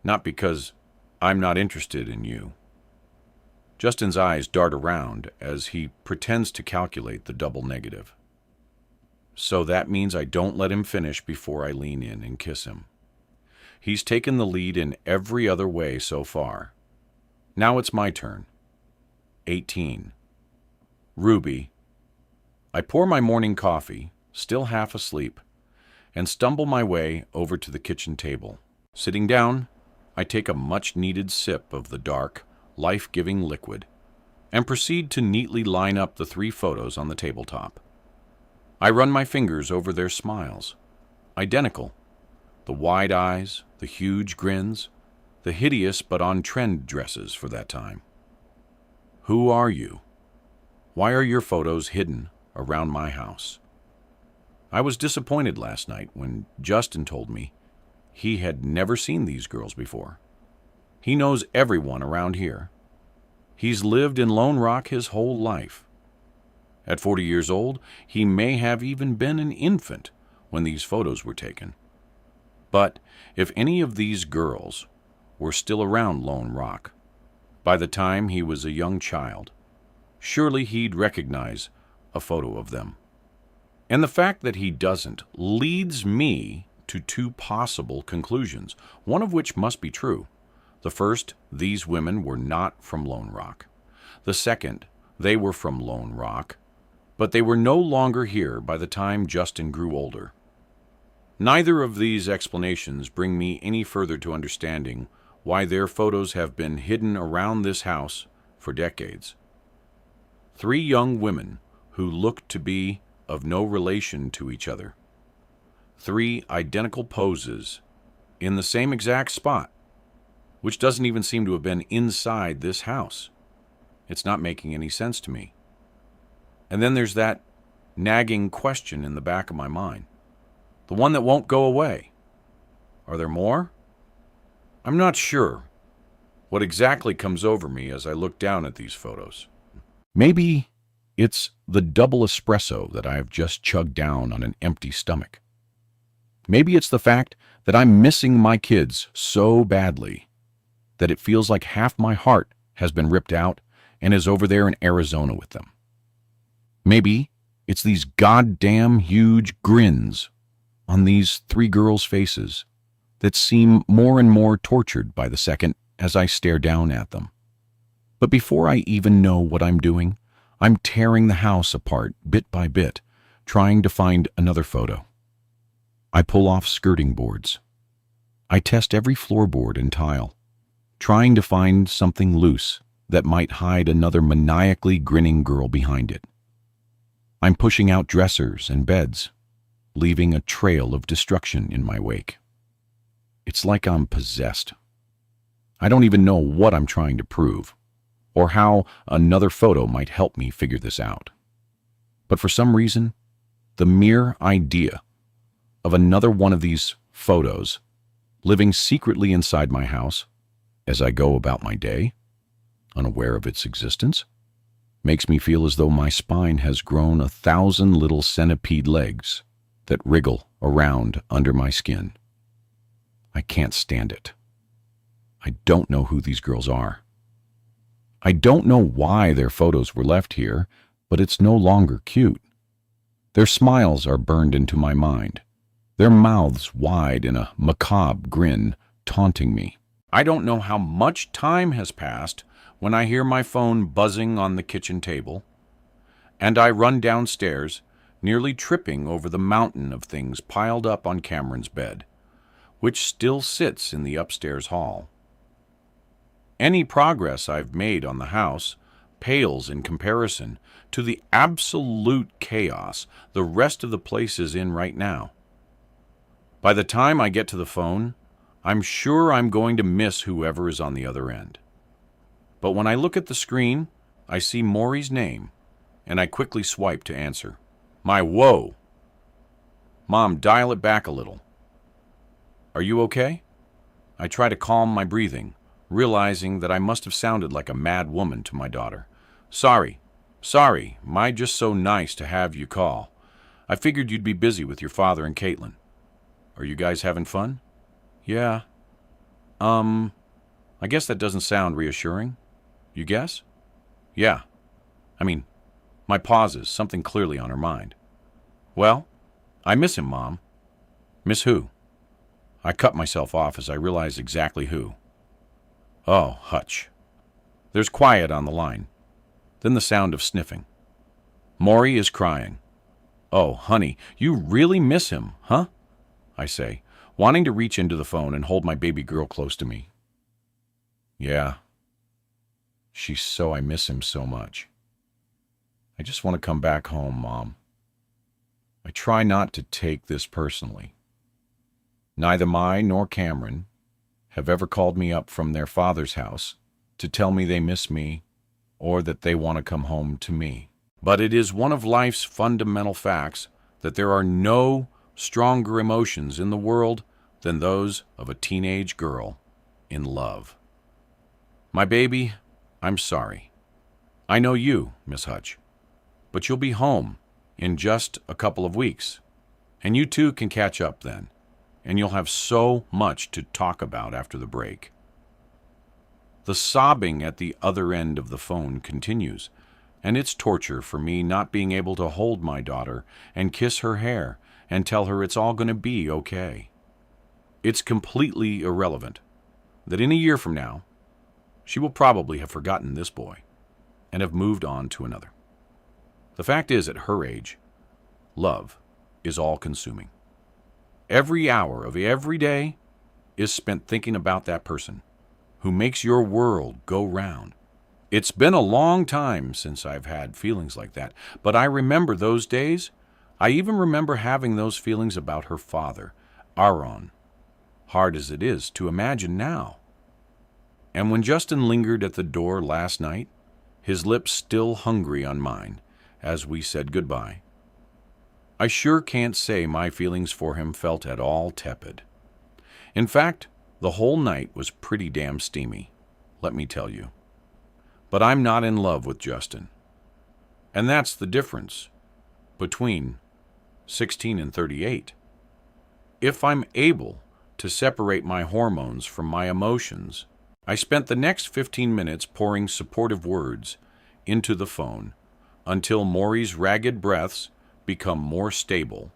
not because I'm not interested in you. Justin's eyes dart around as he pretends to calculate the double negative. So that means I don't let him finish before I lean in and kiss him. He's taken the lead in every other way so far. Now it's my turn. 18. Ruby. I pour my morning coffee, still half asleep, and stumble my way over to the kitchen table. Sitting down, I take a much-needed sip of the dark, life-giving liquid, and proceed to neatly line up the 3 photos on the tabletop. I run my fingers over their smiles. Identical. The wide eyes, the huge grins, the hideous but on-trend dresses for that time. Who are you? Why are your photos hidden around my house? I was disappointed last night when Justin told me he had never seen these girls before. He knows everyone around here. He's lived in Lone Rock his whole life. At 40 years old, he may have even been an infant when these photos were taken. But if any of these girls were still around Lone Rock by the time he was a young child, surely he'd recognize a photo of them. And the fact that he doesn't leads me to 2 possible conclusions, one of which must be true. The first, these women were not from Lone Rock. The second, They were from Lone Rock, but they were no longer here by the time Justin grew older. Neither of these explanations bring me any further to understanding why their photos have been hidden around this house for decades. 3 young women who looked to be of no relation to each other. 3 identical poses in the same exact spot, which doesn't even seem to have been inside this house. It's not making any sense to me. And then there's that nagging question in the back of my mind. The one that won't go away. Are there more? I'm not sure what exactly comes over me as I look down at these photos. Maybe it's the double espresso that I have just chugged down on an empty stomach. Maybe it's the fact that I'm missing my kids so badly that it feels like half my heart has been ripped out and is over there in Arizona with them. Maybe it's these goddamn huge grins on these 3 girls' faces that seem more and more tortured by the second as I stare down at them. But before I even know what I'm doing, I'm tearing the house apart bit by bit, trying to find another photo. I pull off skirting boards. I test every floorboard and tile, trying to find something loose that might hide another maniacally grinning girl behind it. I'm pushing out dressers and beds, leaving a trail of destruction in my wake. It's like I'm possessed. I don't even know what I'm trying to prove, or how another photo might help me figure this out. But for some reason, the mere idea of another one of these photos living secretly inside my house as I go about my day, unaware of its existence, makes me feel as though my spine has grown 1,000 little centipede legs that wriggle around under my skin. I can't stand it. I don't know who these girls are. I don't know why their photos were left here, but it's no longer cute. Their smiles are burned into my mind, their mouths wide in a macabre grin, taunting me. I don't know how much time has passed when I hear my phone buzzing on the kitchen table, and I run downstairs, nearly tripping over the mountain of things piled up on Cameron's bed, which still sits in the upstairs hall. Any progress I've made on the house pales in comparison to the absolute chaos the rest of the place is in right now. By the time I get to the phone, I'm sure I'm going to miss whoever is on the other end. But when I look at the screen, I see Maury's name, and I quickly swipe to answer. My whoa! Mom, dial it back a little. Are you okay? I try to calm my breathing, realizing that I must have sounded like a mad woman to my daughter. Sorry, my just so nice to have you call. I figured you'd be busy with your father and Caitlin. Are you guys having fun? Yeah. I guess that doesn't sound reassuring. You guess? Yeah. I mean, my pauses, something clearly on her mind. Well, I miss him, Mom. Miss who? I cut myself off as I realized exactly who. Oh, hutch. There's quiet on the line, then the sound of sniffing. Maury is crying. Oh, honey, you really miss him, huh? I say, wanting to reach into the phone and hold my baby girl close to me. Yeah. I miss him so much. I just want to come back home, Mom. I try not to take this personally. Neither I nor Cameron have ever called me up from their father's house to tell me they miss me or that they want to come home to me. But it is one of life's fundamental facts that there are no stronger emotions in the world than those of a teenage girl in love. My baby, I'm sorry. I know you, Miss Hutch, but you'll be home in just a couple of weeks, and you two can catch up then, and you'll have so much to talk about after the break. The sobbing at the other end of the phone continues, and it's torture for me not being able to hold my daughter and kiss her hair and tell her it's all going to be okay. It's completely irrelevant that in a year from now, she will probably have forgotten this boy. and have moved on to another. The fact is, at her age, love is all-consuming. Every hour of every day is spent thinking about that person who makes your world go round. It's been a long time since I've had feelings like that, but I remember those days. I even remember having those feelings about her father, Aaron, hard as it is to imagine now. And when Justin lingered at the door last night, his lips still hungry on mine, as we said goodbye, I sure can't say my feelings for him felt at all tepid. In fact, the whole night was pretty damn steamy, let me tell you. But I'm not in love with Justin. And that's the difference between 16 and 38. If I'm able to separate my hormones from my emotions, I spent the next 15 minutes pouring supportive words into the phone until Maury's ragged breaths become more stable,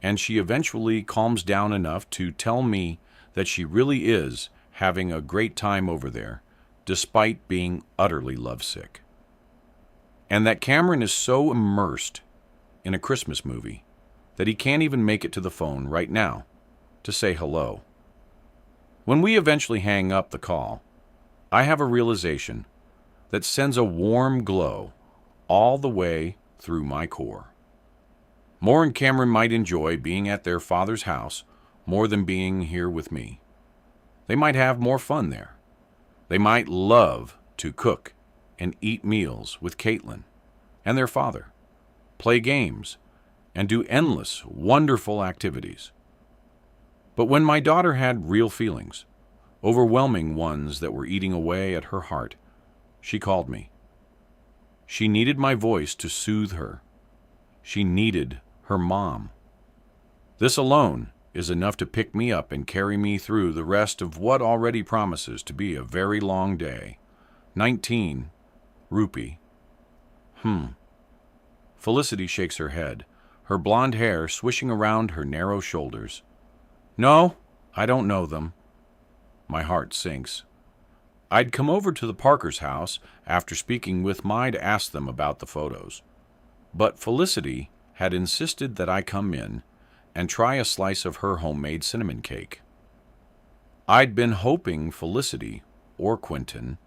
and she eventually calms down enough to tell me that she really is having a great time over there, despite being utterly lovesick. And that Cameron is so immersed in a Christmas movie that he can't even make it to the phone right now to say hello. When we eventually hang up the call, I have a realization that sends a warm glow all the way through my core. Moore and Cameron might enjoy being at their father's house more than being here with me. They might have more fun there. They might love to cook and eat meals with Caitlin and their father, play games, and do endless, wonderful activities. But when my daughter had real feelings, overwhelming ones that were eating away at her heart, she called me. She needed my voice to soothe her. She needed her mom. This alone is enough to pick me up and carry me through the rest of what already promises to be a very long day. 19 rupee. Felicity shakes her head, her blonde hair swishing around her narrow shoulders. No, I don't know them. My heart sinks. I'd come over to the Parkers' house after speaking with Mai to ask them about the photos. But Felicity had insisted that I come in and try a slice of her homemade cinnamon cake. I'd been hoping Felicity, or Quentin,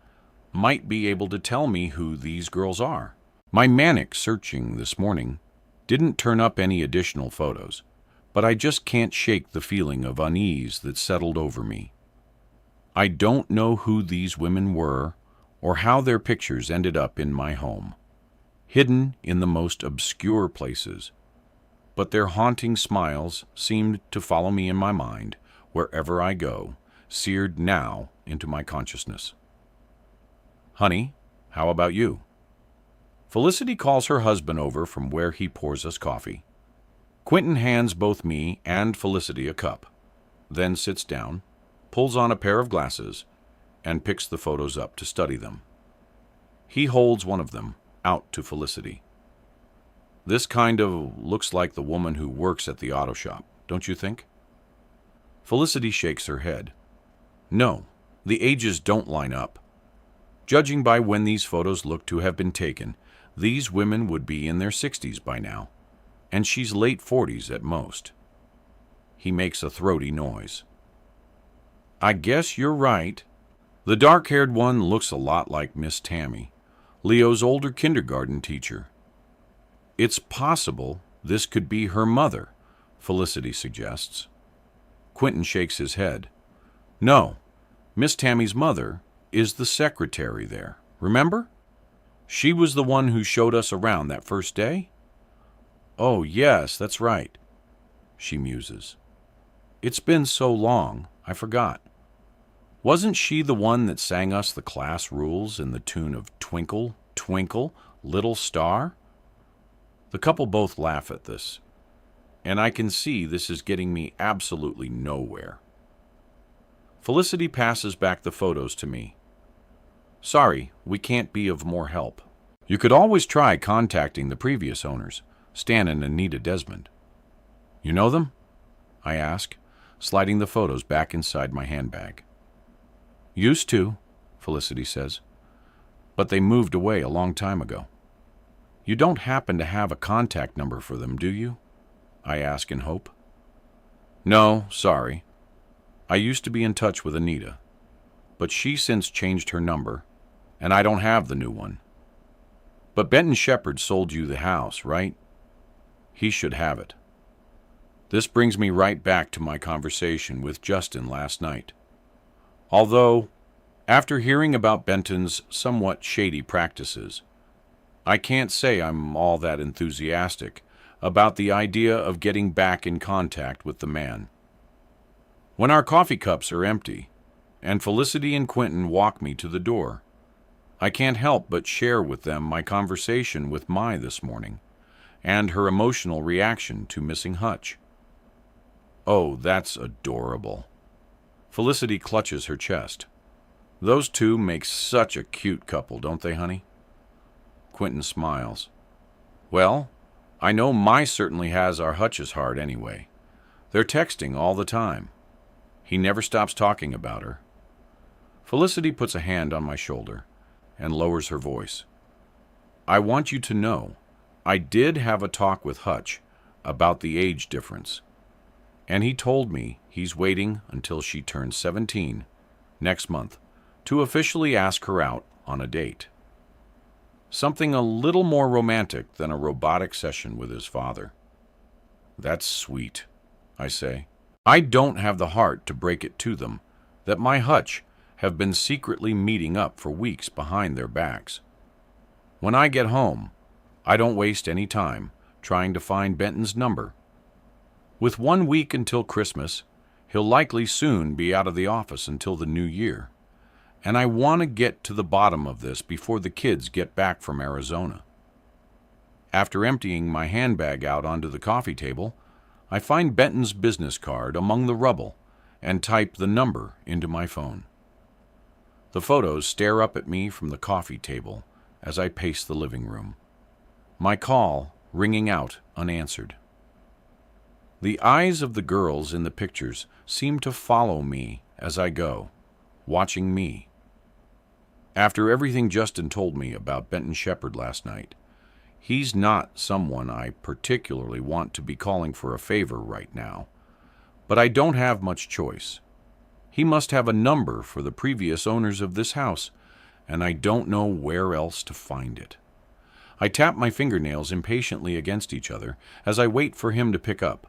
might be able to tell me who these girls are. My manic searching this morning didn't turn up any additional photos, but I just can't shake the feeling of unease that settled over me. I don't know who these women were or how their pictures ended up in my home, hidden in the most obscure places, but their haunting smiles seemed to follow me in my mind wherever I go, seared now into my consciousness. Honey, how about you? Felicity calls her husband over from where he pours us coffee. Quentin hands both me and Felicity a cup, then sits down, pulls on a pair of glasses, and picks the photos up to study them. He holds one of them out to Felicity. This kind of looks like the woman who works at the auto shop, don't you think? Felicity shakes her head. No, the ages don't line up. Judging by when these photos look to have been taken, these women would be in their 60s by now, and she's late 40s at most. He makes a throaty noise. I guess you're right. The dark-haired one looks a lot like Miss Tammy, Leo's older kindergarten teacher. It's possible this could be her mother, Felicity suggests. Quentin shakes his head. No, Miss Tammy's mother is the secretary there, remember? She was the one who showed us around that first day? Oh, yes, that's right, she muses. It's been so long, I forgot. Wasn't she the one that sang us the class rules in the tune of Twinkle, Twinkle, Little Star? The couple both laugh at this, and I can see this is getting me absolutely nowhere. Felicity passes back the photos to me. Sorry, we can't be of more help. You could always try contacting the previous owners, Stan and Anita Desmond. You know them? I ask, sliding the photos back inside my handbag. Used to, Felicity says. but they moved away a long time ago. You don't happen to have a contact number for them, do you? I ask in hope. No, sorry. I used to be in touch with Anita, but she's since changed her number, and I don't have the new one. But Benton Shepard sold you the house, right? He should have it. This brings me right back to my conversation with Justin last night. Although, after hearing about Benton's somewhat shady practices, I can't say I'm all that enthusiastic about the idea of getting back in contact with the man. When our coffee cups are empty, and Felicity and Quentin walk me to the door, I can't help but share with them my conversation with Mai this morning, and her emotional reaction to missing Hutch. Oh, that's adorable. Felicity clutches her chest. Those two make such a cute couple, don't they, honey? Quentin smiles. Well, I know Mai certainly has our Hutch's heart anyway. They're texting all the time. He never stops talking about her. Felicity puts a hand on my shoulder and lowers her voice. I want you to know, I did have a talk with Hutch about the age difference, and he told me he's waiting until she turns 17 next month to officially ask her out on a date. Something a little more romantic than a robotic session with his father. That's sweet, I say. I don't have the heart to break it to them that my Hutch have been secretly meeting up for weeks behind their backs. When I get home, I don't waste any time trying to find Benton's number. With 1 week until Christmas, he'll likely soon be out of the office until the new year, and I want to get to the bottom of this before the kids get back from Arizona. After emptying my handbag out onto the coffee table, I find Benton's business card among the rubble and type the number into my phone. The photos stare up at me from the coffee table as I pace the living room, my call ringing out unanswered. The eyes of the girls in the pictures seem to follow me as I go, watching me. After everything Justin told me about Benton Shepard last night, he's not someone I particularly want to be calling for a favor right now, but I don't have much choice. He must have a number for the previous owners of this house, and I don't know where else to find it. I tap my fingernails impatiently against each other as I wait for him to pick up.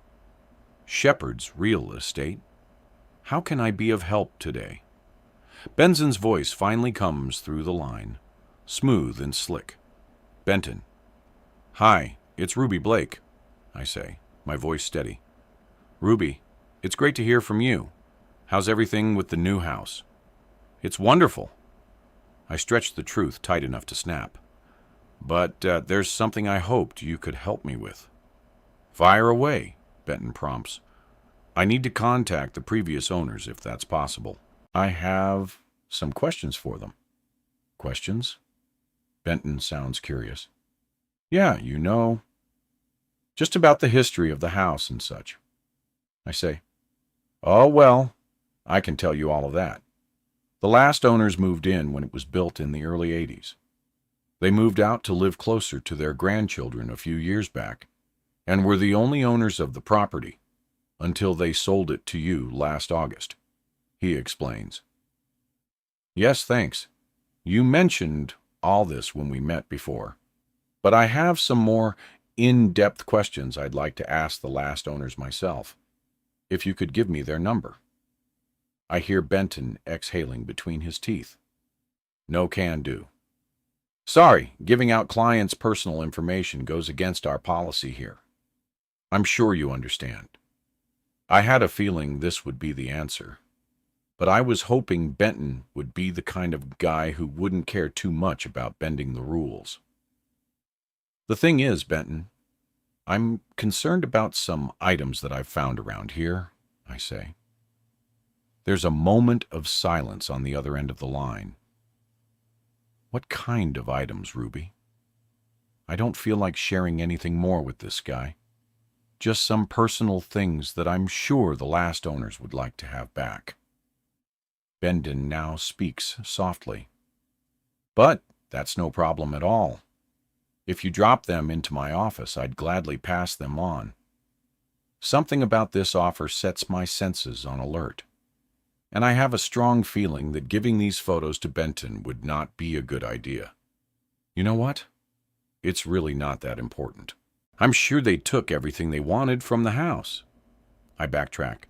Shepard's real estate. How can I be of help today? Benson's voice finally comes through the line, smooth and slick. Benton. Hi, it's Ruby Blake, I say, my voice steady. Ruby, it's great to hear from you. How's everything with the new house? It's wonderful. I stretched the truth tight enough to snap. But there's something I hoped you could help me with. Fire away, Benton prompts. I need to contact the previous owners if that's possible. I have some questions for them. Questions? Benton sounds curious. Yeah, just about the history of the house and such. I say, oh, well, I can tell you all of that. The last owners moved in when it was built in the early 80s. They moved out to live closer to their grandchildren a few years back, and were the only owners of the property until they sold it to you last August, he explains. Yes, thanks. You mentioned all this when we met before, but I have some more in-depth questions I'd like to ask the last owners myself, if you could give me their number. I hear Benton exhaling between his teeth. No can do. Sorry, giving out clients' personal information goes against our policy here. I'm sure you understand. I had a feeling this would be the answer, but I was hoping Benton would be the kind of guy who wouldn't care too much about bending the rules. The thing is, Benton, I'm concerned about some items that I've found around here, I say. There's a moment of silence on the other end of the line. What kind of items, Ruby? I don't feel like sharing anything more with this guy. Just some personal things that I'm sure the last owners would like to have back. Benton now speaks softly. But That's no problem at all. If you drop them into my office, I'd gladly pass them on. Something about this offer sets my senses on alert, and I have a strong feeling that giving these photos to Benton would not be a good idea. You know what? It's really not that important. I'm sure they took everything they wanted from the house. I backtrack.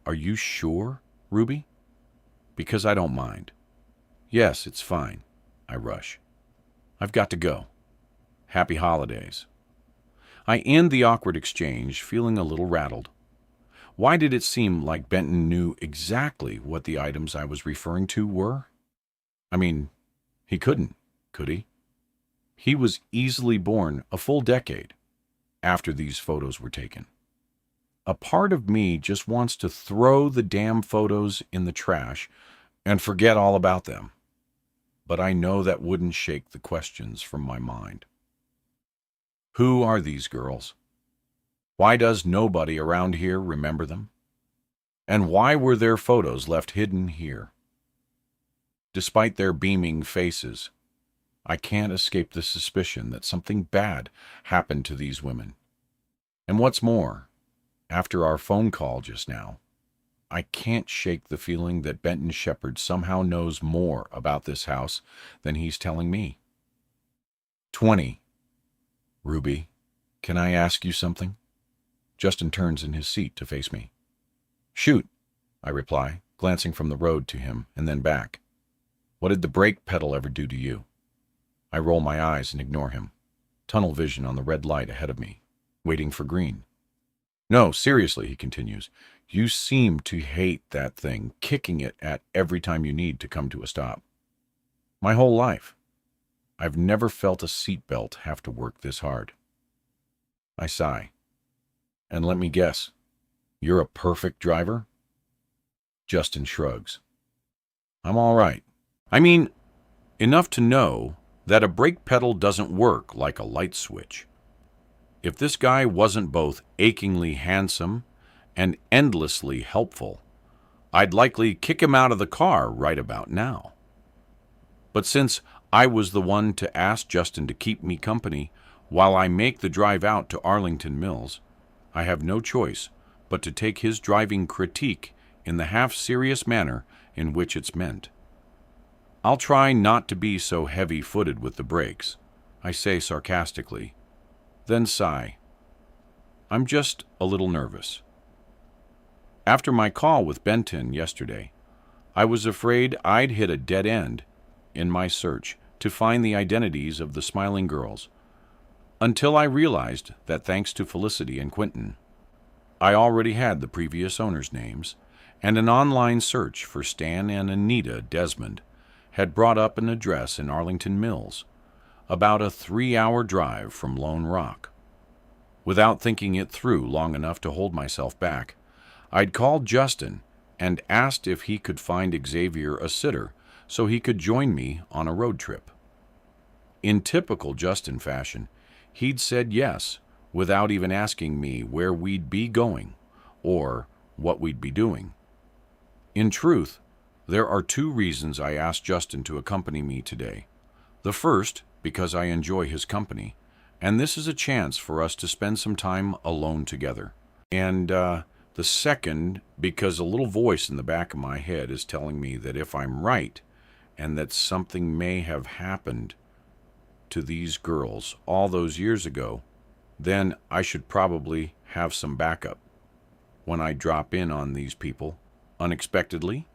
Are you sure, Ruby? Because I don't mind. Yes, it's fine. I rush. I've got to go. Happy holidays. I end the awkward exchange feeling a little rattled. Why did it seem like Benton knew exactly what the items I was referring to were? I mean, he couldn't, could he? He was easily born a full decade after these photos were taken. A part of me just wants to throw the damn photos in the trash and forget all about them. But I know that wouldn't shake the questions from my mind. Who are these girls? Why does nobody around here remember them? And why were their photos left hidden here? Despite their beaming faces, I can't escape the suspicion that something bad happened to these women. And what's more, after our phone call just now, I can't shake the feeling that Benton Shepard somehow knows more about this house than he's telling me. 20. Ruby, can I ask you something? Justin turns in his seat to face me. Shoot, I reply, glancing from the road to him and then back. What did the brake pedal ever do to you? I roll my eyes and ignore him. Tunnel vision on the red light ahead of me, waiting for green. No, seriously, he continues. You seem to hate that thing, kicking it at every time you need to come to a stop. My whole life, I've never felt a seatbelt have to work this hard. I sigh. And let me guess, you're a perfect driver? Justin shrugs. I'm all right. I mean, enough to know that a brake pedal doesn't work like a light switch. If this guy wasn't both achingly handsome and endlessly helpful, I'd likely kick him out of the car right about now. But since I was the one to ask Justin to keep me company while I make the drive out to Arlington Mills, I have no choice but to take his driving critique in the half-serious manner in which it's meant. I'll try not to be so heavy-footed with the brakes, I say sarcastically, then sigh. I'm just a little nervous. After my call with Benton yesterday, I was afraid I'd hit a dead end in my search to find the identities of the smiling girls, until I realized that thanks to Felicity and Quentin, I already had the previous owners' names, and an online search for Stan and Anita Desmond had brought up an address in Arlington Mills, about a 3-hour drive from Lone Rock. Without thinking it through long enough to hold myself back, I'd called Justin and asked if he could find Xavier a sitter so he could join me on a road trip. In typical Justin fashion, he'd said yes without even asking me where we'd be going or what we'd be doing. In truth, there are 2 reasons I asked Justin to accompany me today. The first, because I enjoy his company, and this is a chance for us to spend some time alone together. And the second, because a little voice in the back of my head is telling me that if I'm right, and that something may have happened to these girls all those years ago, then I should probably have some backup when I drop in on these people unexpectedly.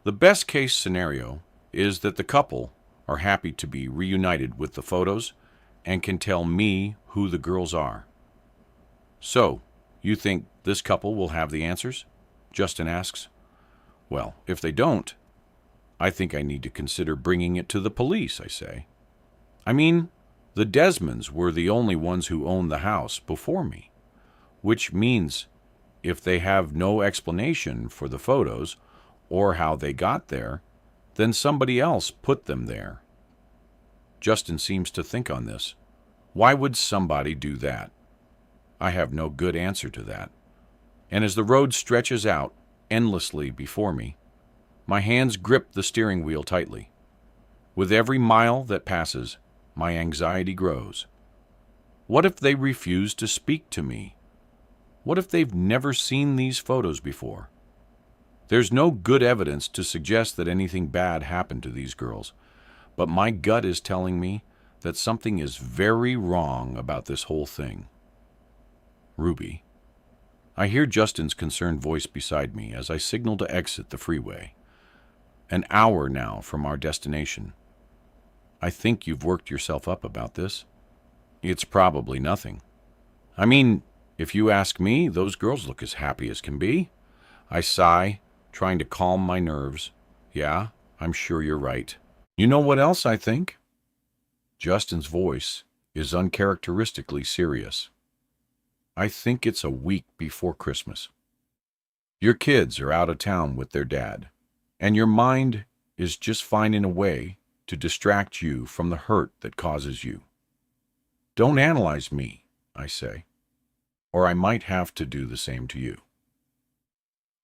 The best case scenario is that the couple are happy to be reunited with the photos and can tell me who the girls are. So, you think this couple will have the answers? Justin asks. Well, if they don't, I think I need to consider bringing it to the police, I say. I mean, the Desmonds were the only ones who owned the house before me, which means if they have no explanation for the photos or how they got there, then somebody else put them there. Justin seems to think on this. Why would somebody do that? I have no good answer to that. And as the road stretches out endlessly before me, my hands grip the steering wheel tightly. With every mile that passes, my anxiety grows. What if they refuse to speak to me? What if they've never seen these photos before? There's no good evidence to suggest that anything bad happened to these girls, but my gut is telling me that something is very wrong about this whole thing. Ruby. I hear Justin's concerned voice beside me as I signal to exit the freeway. An hour now from our destination. I think you've worked yourself up about this. It's probably nothing. I mean, if you ask me, those girls look as happy as can be. I sigh, trying to calm my nerves. Yeah, I'm sure you're right. You know what else I think? Justin's voice is uncharacteristically serious. I think it's a week before Christmas. Your kids are out of town with their dad, and your mind is just finding a way to distract you from the hurt that causes you. Don't analyze me, I say, or I might have to do the same to you.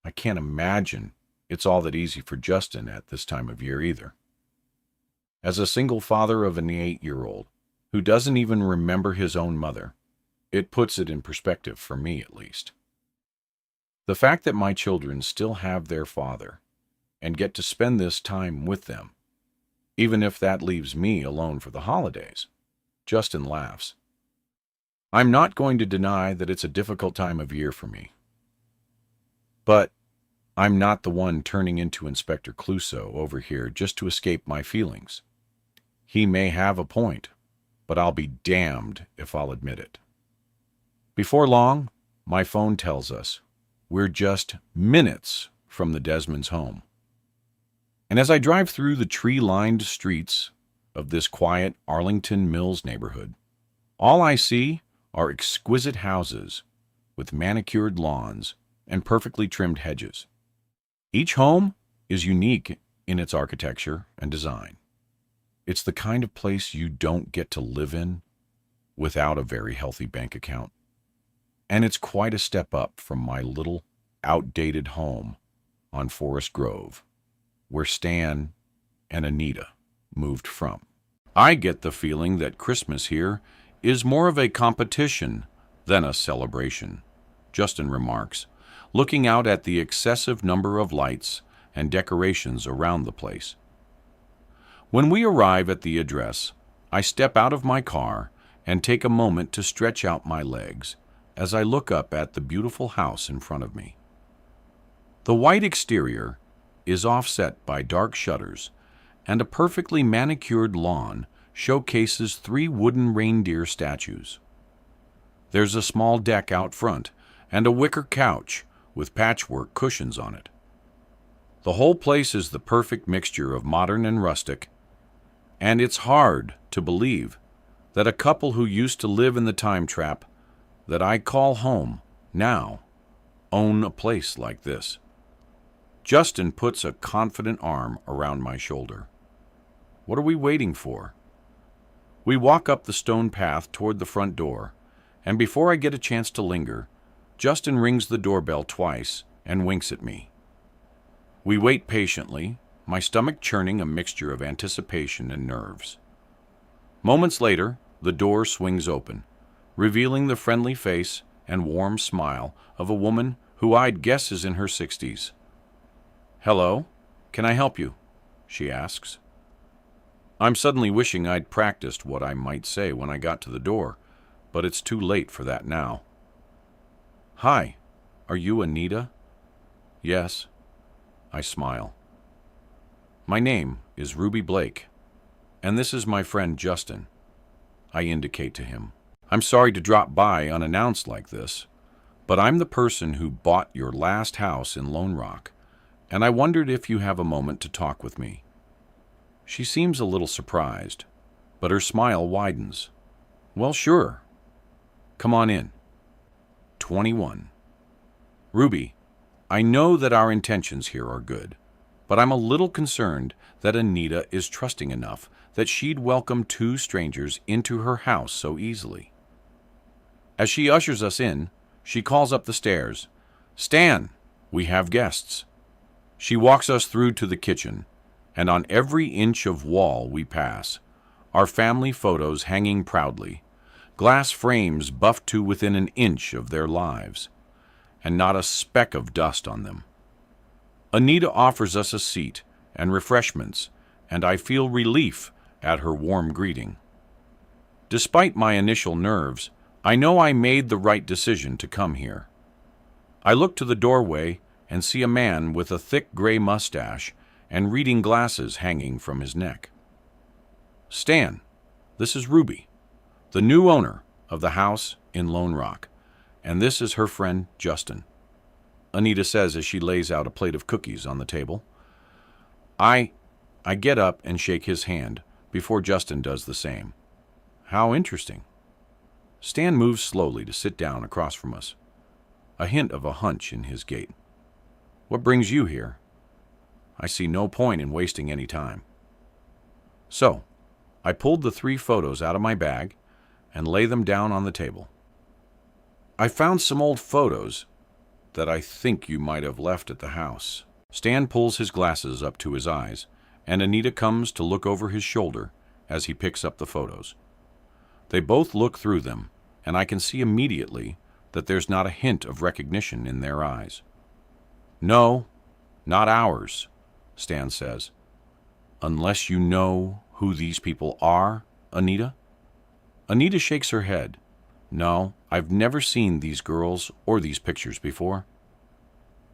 I can't imagine it's all that easy for Justin at this time of year either. As a single father of an 8-year-old who doesn't even remember his own mother, it puts it in perspective for me at least. The fact that my children still have their father and get to spend this time with them, even if that leaves me alone for the holidays. Justin laughs. I'm not going to deny that it's a difficult time of year for me. But I'm not the one turning into Inspector Clouseau over here just to escape my feelings. He may have a point, but I'll be damned if I'll admit it. Before long, my phone tells us we're just minutes from the Desmonds' home. And as I drive through the tree-lined streets of this quiet Arlington Mills neighborhood, all I see are exquisite houses with manicured lawns and perfectly trimmed hedges. Each home is unique in its architecture and design. It's the kind of place you don't get to live in without a very healthy bank account. And it's quite a step up from my little, outdated home on Forest Grove, where Stan and Anita moved from. I get the feeling that Christmas here is more of a competition than a celebration, Justin remarks, looking out at the excessive number of lights and decorations around the place. When we arrive at the address, I step out of my car and take a moment to stretch out my legs as I look up at the beautiful house in front of me. The white exterior is offset by dark shutters, and a perfectly manicured lawn showcases 3 wooden reindeer statues. There's a small deck out front and a wicker couch with patchwork cushions on it. The whole place is the perfect mixture of modern and rustic, and it's hard to believe that a couple who used to live in the time trap that I call home now own a place like this. Justin puts a confident arm around my shoulder. What are we waiting for? We walk up the stone path toward the front door, and before I get a chance to linger, Justin rings the doorbell twice and winks at me. We wait patiently, my stomach churning a mixture of anticipation and nerves. Moments later, the door swings open, revealing the friendly face and warm smile of a woman who I'd guess is in her 60s. "Hello, can I help you?" she asks. I'm suddenly wishing I'd practiced what I might say when I got to the door, but it's too late for that now. "Hi, are you Anita?" "Yes." I smile. "My name is Ruby Blake, and this is my friend Justin." I indicate to him. "I'm sorry to drop by unannounced like this, but I'm the person who bought your last house in Lone Rock, and I wondered if you have a moment to talk with me." She seems a little surprised, but her smile widens. "Well, sure. Come on in." 21. "Ruby, I know that our intentions here are good, but I'm a little concerned that Anita is trusting enough that she'd welcome 2 strangers into her house so easily." As she ushers us in, she calls up the stairs, "Stan, we have guests." She walks us through to the kitchen, and on every inch of wall we pass, our family photos hanging proudly, glass frames buffed to within an inch of their lives, and not a speck of dust on them. Anita offers us a seat and refreshments, and I feel relief at her warm greeting. Despite my initial nerves, I know I made the right decision to come here. I look to the doorway and see a man with a thick gray mustache and reading glasses hanging from his neck. Stan, this is Ruby, the new owner of the house in Lone Rock, and this is her friend Justin, Anita says as she lays out a plate of cookies on the table. I get up and shake his hand before Justin does the same. How interesting. Stan moves slowly to sit down across from us, a hint of a hunch in his gait. What brings you here? I see no point in wasting any time. So, I pulled the 3 photos out of my bag and lay them down on the table. I found some old photos that I think you might have left at the house. Stan pulls his glasses up to his eyes, and Anita comes to look over his shoulder as he picks up the photos. They both look through them, and I can see immediately that there's not a hint of recognition in their eyes. No, not ours, Stan says. Unless you know who these people are, Anita? Anita shakes her head. No, I've never seen these girls or these pictures before.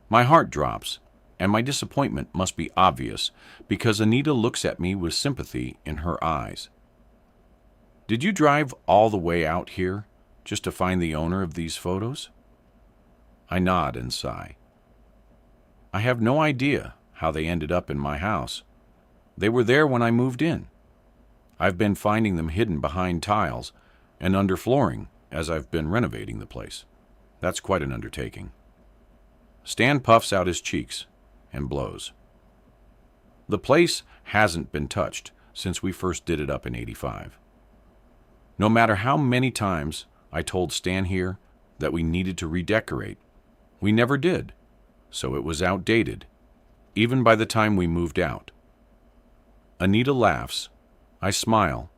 My heart drops, and my disappointment must be obvious because Anita looks at me with sympathy in her eyes. Did you drive all the way out here just to find the owner of these photos? I nod and sigh. I have no idea how they ended up in my house. They were there when I moved in. I've been finding them hidden behind tiles and under flooring as I've been renovating the place. That's quite an undertaking. Stan puffs out his cheeks and blows. The place hasn't been touched since we first did it up in '85. No matter how many times I told Stan here that we needed to redecorate, we never did, so it was outdated, even by the time we moved out. Anita laughs. I smile.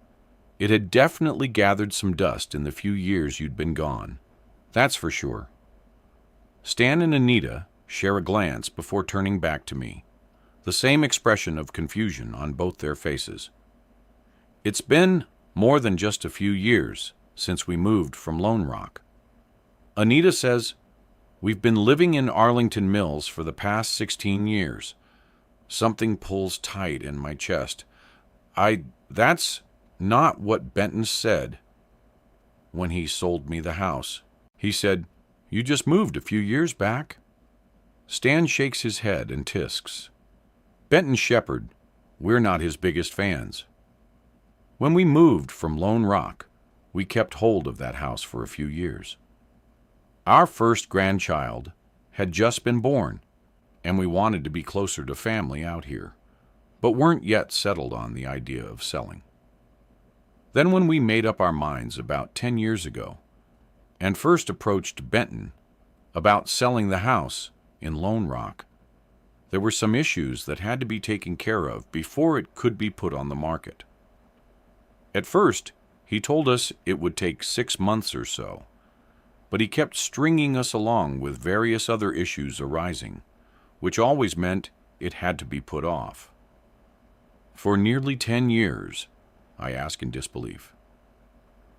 It had definitely gathered some dust in the few years you'd been gone. That's for sure. Stan and Anita share a glance before turning back to me, the same expression of confusion on both their faces. It's been more than just a few years since we moved from Lone Rock. Anita says, we've been living in Arlington Mills for the past 16 years. Something pulls tight in my chest. That's not what Benton said when he sold me the house. He said, you just moved a few years back. Stan shakes his head and tisks. Benton Shepherd, we're not his biggest fans. When we moved from Lone Rock, we kept hold of that house for a few years. Our first grandchild had just been born, and we wanted to be closer to family out here, but weren't yet settled on the idea of selling. Then when we made up our minds about 10 years ago, and first approached Benton about selling the house in Lone Rock, there were some issues that had to be taken care of before it could be put on the market. At first, he told us it would take 6 months or so, but he kept stringing us along with various other issues arising, which always meant it had to be put off. For nearly 10 years, I ask in disbelief.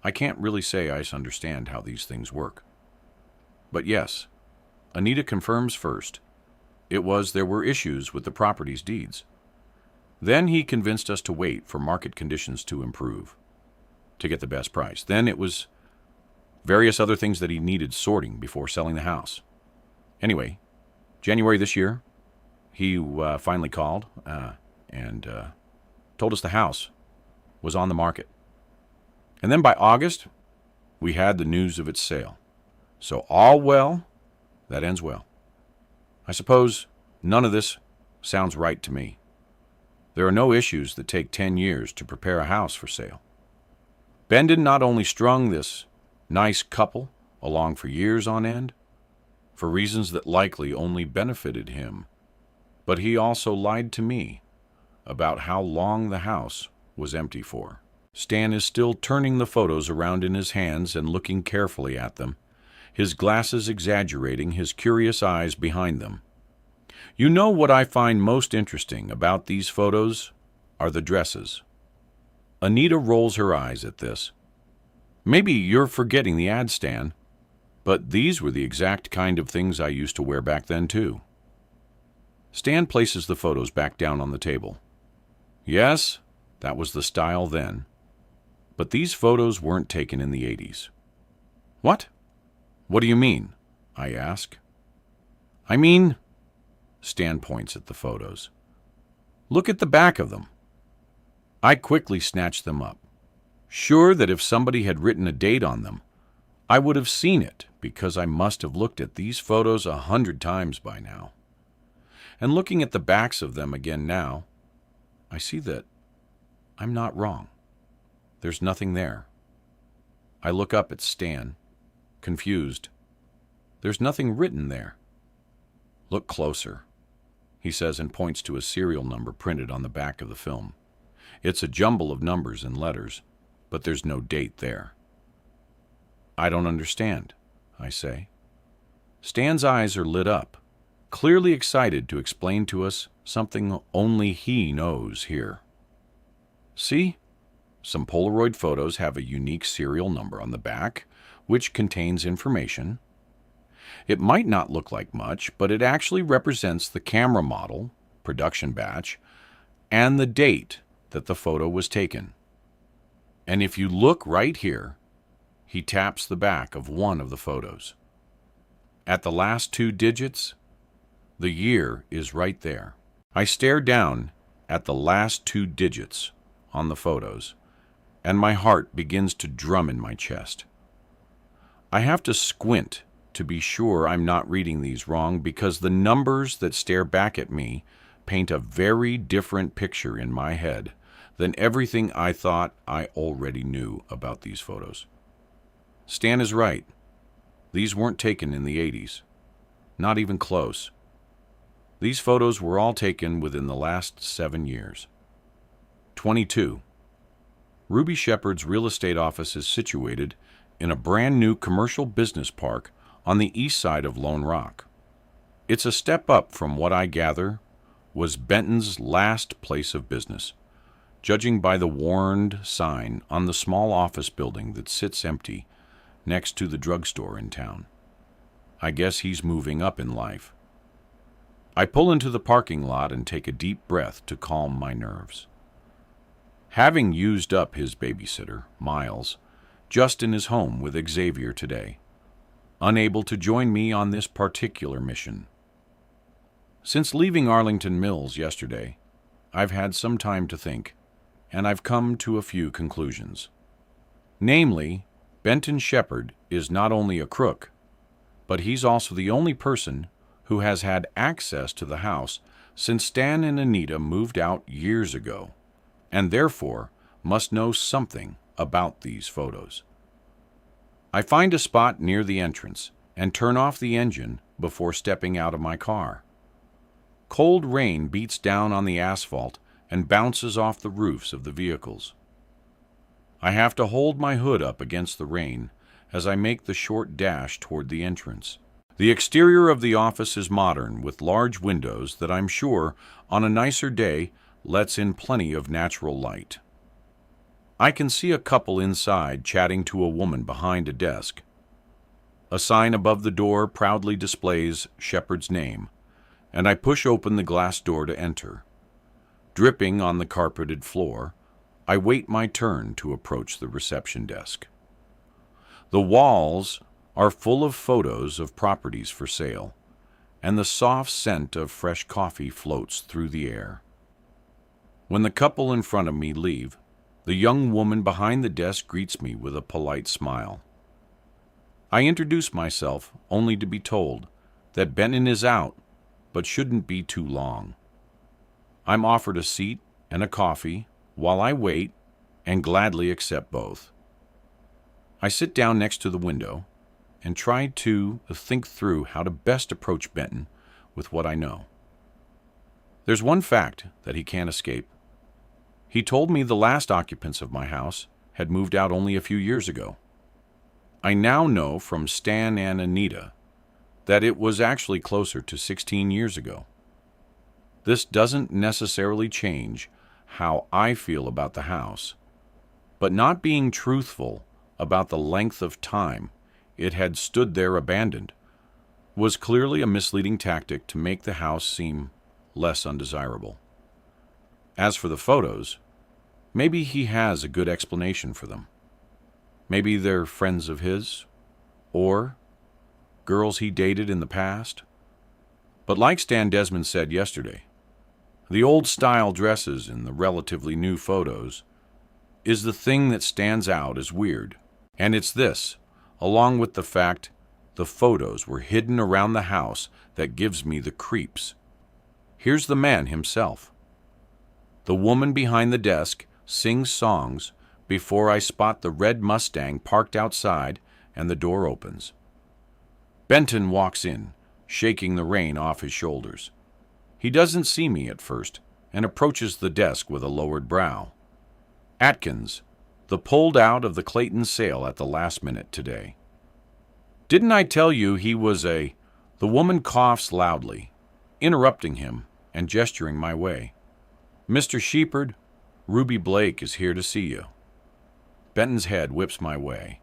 I can't really say I understand how these things work. But yes, Anita confirms first. There were issues with the property's deeds. Then he convinced us to wait for market conditions to improve, to get the best price. Then it was various other things that he needed sorting before selling the house. Anyway, January this year, he finally called and told us the house was on the market. And then by August, we had the news of its sale. So all well, that ends well. I suppose none of this sounds right to me. There are no issues that take 10 years to prepare a house for sale. Bendon not only strung this nice couple along for years on end, for reasons that likely only benefited him, but he also lied to me, about how long the house was empty for. Stan is still turning the photos around in his hands and looking carefully at them, his glasses exaggerating his curious eyes behind them. You know what I find most interesting about these photos are the dresses. Anita rolls her eyes at this. Maybe you're forgetting the ad, Stan, but these were the exact kind of things I used to wear back then, too. Stan places the photos back down on the table. Yes, that was the style then. But these photos weren't taken in the 80s. What? What do you mean? I ask. I mean, Stan points at the photos. Look at the back of them. I quickly snatched them up, sure that if somebody had written a date on them, I would have seen it because I must have looked at these photos 100 times by now. And looking at the backs of them again now, I see that I'm not wrong. There's nothing there. I look up at Stan, confused. There's nothing written there. Look closer, he says and points to a serial number printed on the back of the film. It's a jumble of numbers and letters, but there's no date there. I don't understand, I say. Stan's eyes are lit up, clearly excited to explain to us something only he knows here. See? Some Polaroid photos have a unique serial number on the back, which contains information. It might not look like much, but it actually represents the camera model, production batch, and the date that the photo was taken. And if you look right here, he taps the back of one of the photos. At the last 2 digits, the year is right there. I stare down at the last 2 digits on the photos, and my heart begins to drum in my chest. I have to squint to be sure I'm not reading these wrong because the numbers that stare back at me paint a very different picture in my head than everything I thought I already knew about these photos. Stan is right. These weren't taken in the 80s. Not even close. These photos were all taken within the last 7 years. 22. Ruby Shepard's real estate office is situated in a brand new commercial business park on the east side of Lone Rock. It's a step up from what I gather was Benton's last place of business, judging by the warned sign on the small office building that sits empty next to the drugstore in town. I guess he's moving up in life. I pull into the parking lot and take a deep breath to calm my nerves. Having used up his babysitter, Miles, Justin is home with Xavier today, unable to join me on this particular mission. Since leaving Arlington Mills yesterday, I've had some time to think, and I've come to a few conclusions. Namely, Benton Shepard is not only a crook, but he's also the only person who has had access to the house since Stan and Anita moved out years ago, and therefore must know something about these photos. I find a spot near the entrance and turn off the engine before stepping out of my car. Cold rain beats down on the asphalt and bounces off the roofs of the vehicles. I have to hold my hood up against the rain as I make the short dash toward the entrance. The exterior of the office is modern, with large windows that I'm sure, on a nicer day, lets in plenty of natural light. I can see a couple inside chatting to a woman behind a desk. A sign above the door proudly displays Shepard's name, and I push open the glass door to enter. Dripping on the carpeted floor, I wait my turn to approach the reception desk. The walls are full of photos of properties for sale, and the soft scent of fresh coffee floats through the air. When the couple in front of me leave, the young woman behind the desk greets me with a polite smile. I introduce myself only to be told that Benton is out, but shouldn't be too long. I'm offered a seat and a coffee while I wait and gladly accept both. I sit down next to the window and try to think through how to best approach Benton with what I know. There's one fact that he can't escape, He told me the last occupants of my house had moved out only a few years ago. I now know from Stan and Anita that it was actually closer to 16 years ago. This doesn't necessarily change how I feel about the house, but not being truthful about the length of time it had stood there abandoned was clearly a misleading tactic to make the house seem less undesirable. As for the photos, maybe he has a good explanation for them. Maybe they're friends of his, or girls he dated in the past. But like Stan Desmond said yesterday, the old-style dresses in the relatively new photos is the thing that stands out as weird. And it's this, along with the fact the photos were hidden around the house, that gives me the creeps. Here's the man himself. The woman behind the desk sings songs before I spot the red Mustang parked outside and the door opens. Benton walks in, shaking the rain off his shoulders. He doesn't see me at first and approaches the desk with a lowered brow. Atkins, the pulled out of the Clayton sale at the last minute today. Didn't I tell you he was a... The woman coughs loudly, interrupting him and gesturing my way. Mr. Shepherd, Ruby Blake is here to see you. Benton's head whips my way,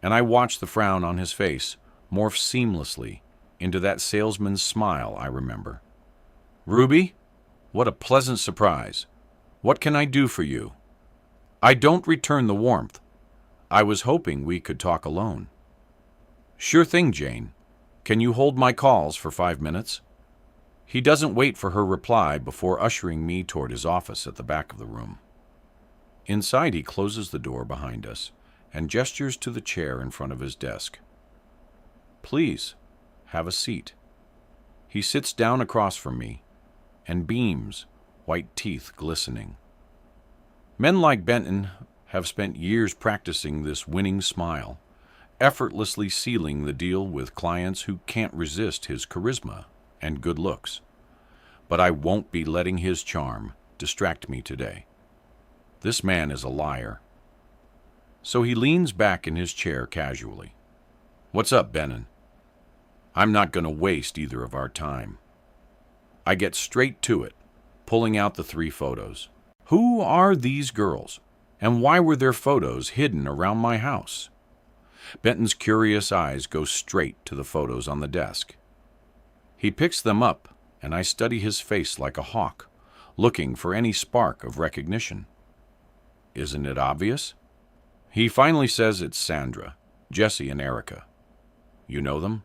and I watch the frown on his face morph seamlessly into that salesman's smile I remember. Ruby, what a pleasant surprise. What can I do for you? I don't return the warmth. I was hoping we could talk alone. Sure thing, Jane. Can you hold my calls for 5 minutes? He doesn't wait for her reply before ushering me toward his office at the back of the room. Inside, he closes the door behind us and gestures to the chair in front of his desk. Please, have a seat. He sits down across from me and beams, white teeth glistening. Men like Benton have spent years practicing this winning smile, effortlessly sealing the deal with clients who can't resist his charisma and good looks. But I won't be letting his charm distract me today. This man is a liar. So he leans back in his chair casually. What's up, Benton? I'm not going to waste either of our time. I get straight to it, pulling out the 3 photos. Who are these girls, and why were their photos hidden around my house? Benton's curious eyes go straight to the photos on the desk. He picks them up, and I study his face like a hawk, looking for any spark of recognition. Isn't it obvious? He finally says it's Sandra, Jesse, and Erica. You know them?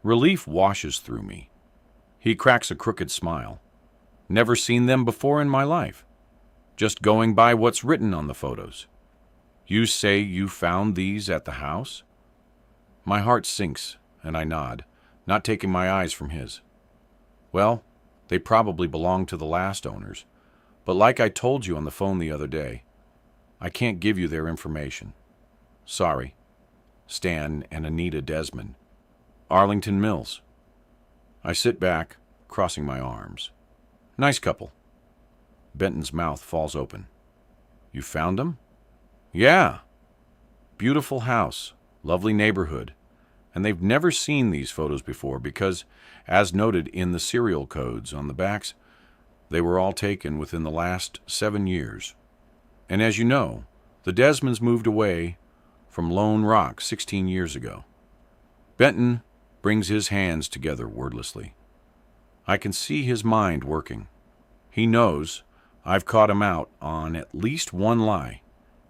Relief washes through me. He cracks a crooked smile. Never seen them before in my life. Just going by what's written on the photos. You say you found these at the house? My heart sinks, and I nod, not taking my eyes from his. Well, they probably belong to the last owners, but like I told you on the phone the other day, I can't give you their information. Sorry. Stan and Anita Desmond. Arlington Mills. I sit back, crossing my arms. Nice couple. Benton's mouth falls open. You found them? Yeah. Beautiful house, lovely neighborhood, and they've never seen these photos before because, as noted in the serial codes on the backs, they were all taken within the last 7 years. And as you know, the Desmonds moved away from Lone Rock 16 years ago. Benton brings his hands together wordlessly. I can see his mind working. He knows I've caught him out on at least one lie,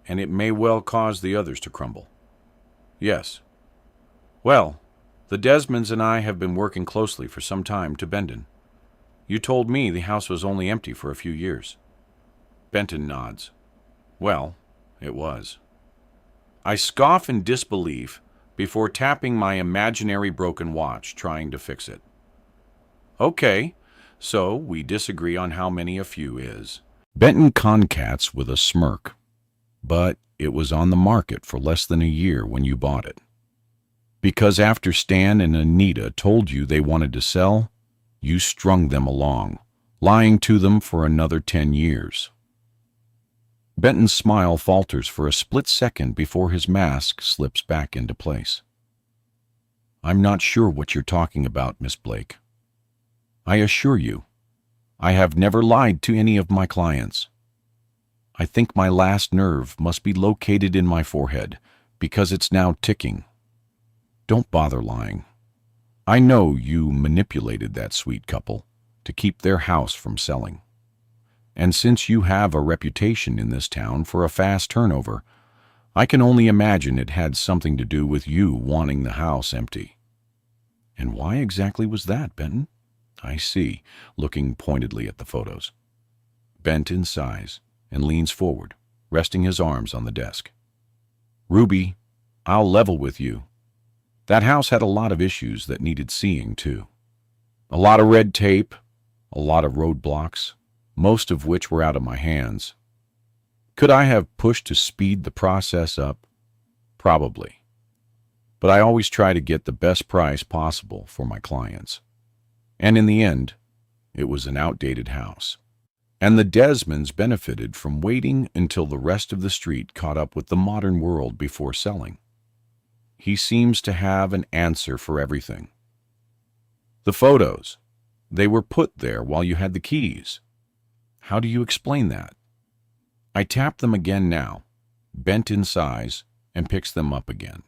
and it may well cause the others to crumble. Yes. Well, the Desmonds and I have been working closely for some time to Benton. You told me the house was only empty for a few years. Benton nods. Well, it was. I scoff in disbelief before tapping my imaginary broken watch, trying to fix it. Okay, so we disagree on how many a few is. Benton concats with a smirk. But it was on the market for less than a year when you bought it. Because after Stan and Anita told you they wanted to sell, you strung them along, lying to them for another 10 years. Benton's smile falters for a split second before his mask slips back into place. I'm not sure what you're talking about, Miss Blake. I assure you, I have never lied to any of my clients. I think my last nerve must be located in my forehead because it's now ticking. Don't bother lying. I know you manipulated that sweet couple to keep their house from selling. And since you have a reputation in this town for a fast turnover, I can only imagine it had something to do with you wanting the house empty. And why exactly was that, Benton? I see, looking pointedly at the photos. Benton sighs and leans forward, resting his arms on the desk. Ruby, I'll level with you. That house had a lot of issues that needed seeing, too. A lot of red tape, a lot of roadblocks, most of which were out of my hands. Could I have pushed to speed the process up? Probably. But I always try to get the best price possible for my clients. And in the end, it was an outdated house. And the Desmonds benefited from waiting until the rest of the street caught up with the modern world before selling. He seems to have an answer for everything. The photos, they were put there while you had the keys. How do you explain that? I tap them again now, Benton sighs, and picks them up again.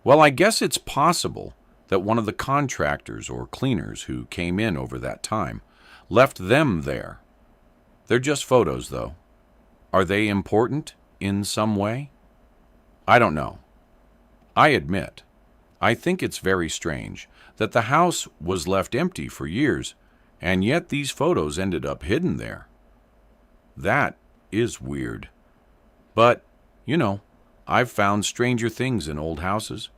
Well, I guess it's possible that one of the contractors or cleaners who came in over that time left them there. They're just photos, though. Are they important in some way? I don't know. I admit, I think it's very strange that the house was left empty for years, and yet these photos ended up hidden there. That is weird. But, I've found stranger things in old houses.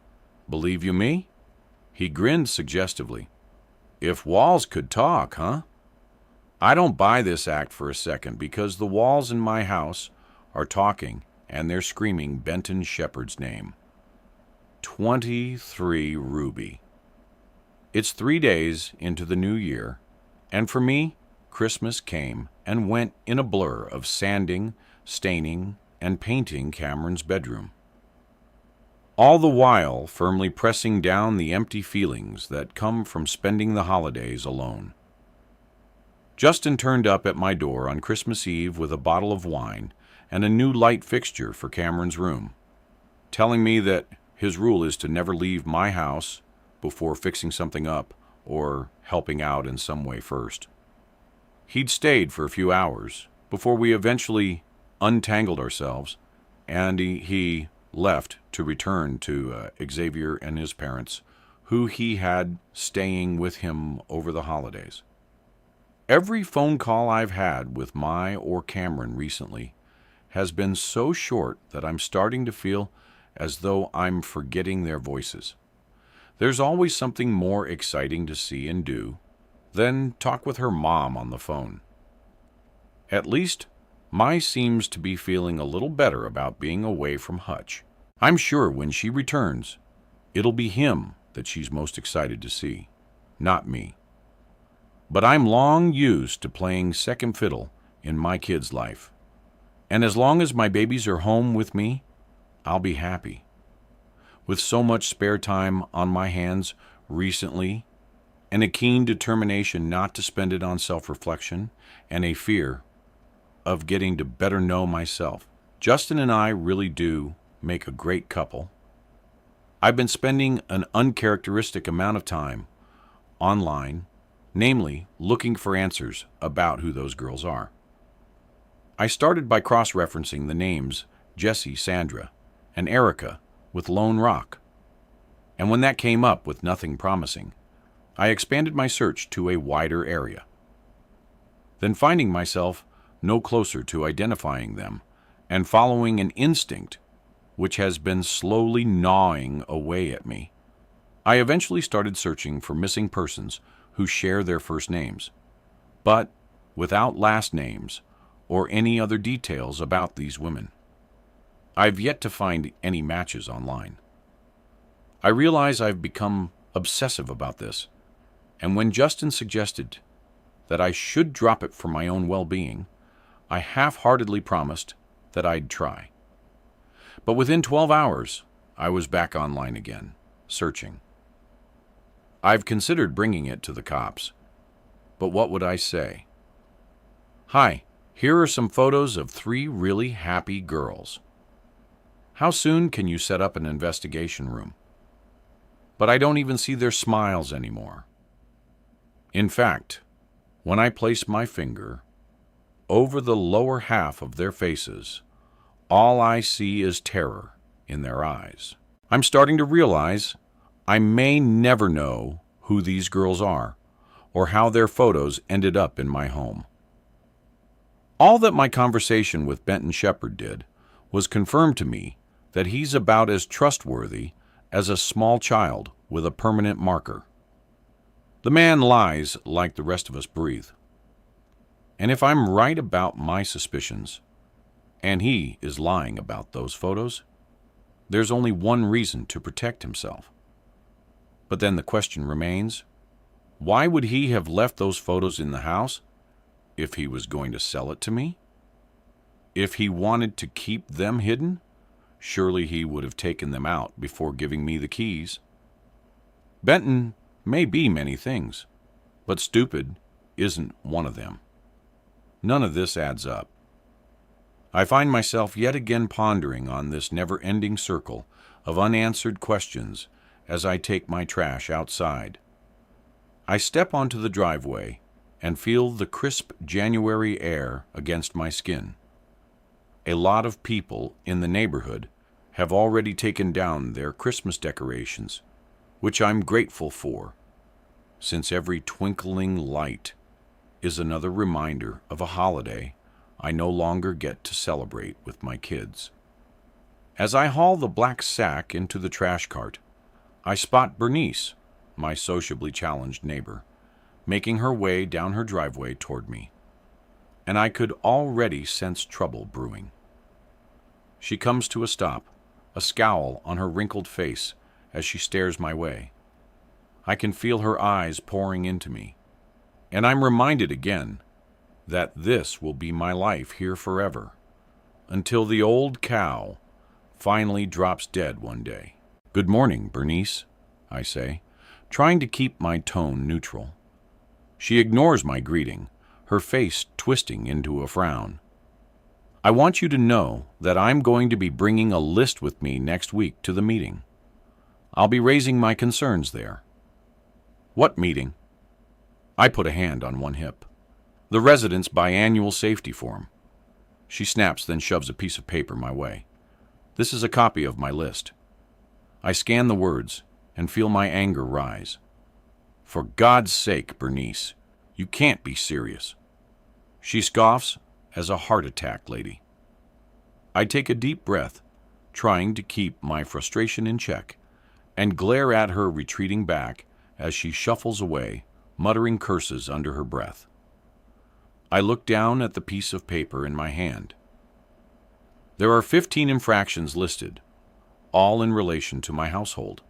Believe you me? He grinned suggestively. If walls could talk, huh? I don't buy this act for a second because the walls in my house are talking and they're screaming Benton Shepard's name. 23 Ruby. It's 3 days into the new year, and for me, Christmas came and went in a blur of sanding, staining, and painting Cameron's bedroom. All the while firmly pressing down the empty feelings that come from spending the holidays alone. Justin turned up at my door on Christmas Eve with a bottle of wine and a new light fixture for Cameron's room, telling me that his rule is to never leave my house before fixing something up or helping out in some way first. He'd stayed for a few hours before we eventually untangled ourselves, and he left to return to Xavier and his parents, who he had staying with him over the holidays. Every phone call I've had with my or Cameron recently has been so short that I'm starting to feel as though I'm forgetting their voices. There's always something more exciting to see and do than talk with her mom on the phone. At least, Mai seems to be feeling a little better about being away from Hutch. I'm sure when she returns, it'll be him that she's most excited to see, not me. But I'm long used to playing second fiddle in my kid's life. And as long as my babies are home with me, I'll be happy. With so much spare time on my hands recently, and a keen determination not to spend it on self-reflection, and a fear of getting to better know myself, Justin and I really do make a great couple. I've been spending an uncharacteristic amount of time online, namely looking for answers about who those girls are. I started by cross-referencing the names Jessie, Sandra, and Erica with Lone Rock. And when that came up with nothing promising, I expanded my search to a wider area. Then finding myself no closer to identifying them and following an instinct which has been slowly gnawing away at me, I eventually started searching for missing persons who share their first names, but without last names or any other details about these women. I've yet to find any matches online. I realize I've become obsessive about this, and when Justin suggested that I should drop it for my own well-being, I half-heartedly promised that I'd try. But within 12 hours, I was back online again, searching. I've considered bringing it to the cops, but what would I say? Hi, here are some photos of 3 really happy girls. How soon can you set up an investigation room? But I don't even see their smiles anymore. In fact, when I place my finger over the lower half of their faces, all I see is terror in their eyes. I'm starting to realize I may never know who these girls are or how their photos ended up in my home. All that my conversation with Benton Shepard did was confirm to me that he's about as trustworthy as a small child with a permanent marker. The man lies like the rest of us breathe. And if I'm right about my suspicions, and he is lying about those photos, there's only one reason to protect himself. But then the question remains, why would he have left those photos in the house if he was going to sell it to me? If he wanted to keep them hidden, surely he would have taken them out before giving me the keys. Benton may be many things, but stupid isn't one of them. None of this adds up. I find myself yet again pondering on this never-ending circle of unanswered questions as I take my trash outside. I step onto the driveway and feel the crisp January air against my skin. A lot of people in the neighborhood have already taken down their Christmas decorations, which I'm grateful for, since every twinkling light is another reminder of a holiday I no longer get to celebrate with my kids. As I haul the black sack into the trash cart, I spot Bernice, my sociably challenged neighbor, making her way down her driveway toward me, and I could already sense trouble brewing. She comes to a stop, a scowl on her wrinkled face as she stares my way. I can feel her eyes pouring into me, and I'm reminded again that this will be my life here forever, until the old cow finally drops dead one day. "Good morning, Bernice," I say, trying to keep my tone neutral. She ignores my greeting, her face twisting into a frown. "I want you to know that I'm going to be bringing a list with me next week to the meeting. I'll be raising my concerns there." "What meeting?" I put a hand on one hip. "The residents' biannual safety forum." She snaps, then shoves a piece of paper my way. "This is a copy of my list." I scan the words and feel my anger rise. "For God's sake, Bernice, you can't be serious." She scoffs as a heart attack lady. I take a deep breath, trying to keep my frustration in check, and glare at her retreating back as she shuffles away, muttering curses under her breath. I look down at the piece of paper in my hand. There are 15 infractions listed, all in relation to my household.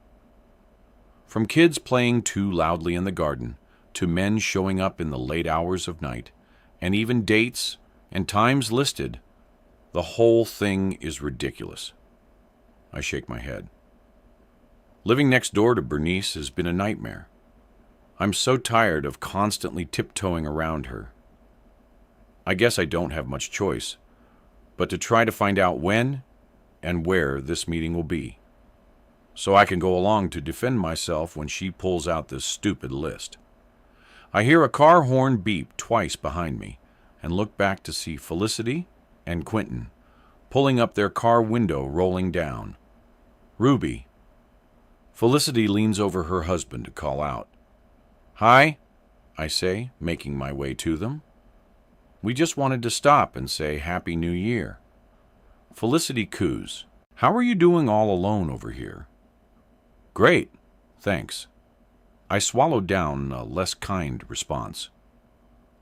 From kids playing too loudly in the garden, to men showing up in the late hours of night, and even dates and times listed, the whole thing is ridiculous. I shake my head. Living next door to Bernice has been a nightmare. I'm so tired of constantly tiptoeing around her. I guess I don't have much choice but to try to find out when and where this meeting will be, so I can go along to defend myself when she pulls out this stupid list. I hear a car horn beep twice behind me and look back to see Felicity and Quentin pulling up their car window, rolling down. "Ruby." Felicity leans over her husband to call out. "Hi," I say, making my way to them. "We just wanted to stop and say Happy New Year." Felicity coos. "How are you doing all alone over here?" "Great, thanks." I swallowed down a less kind response.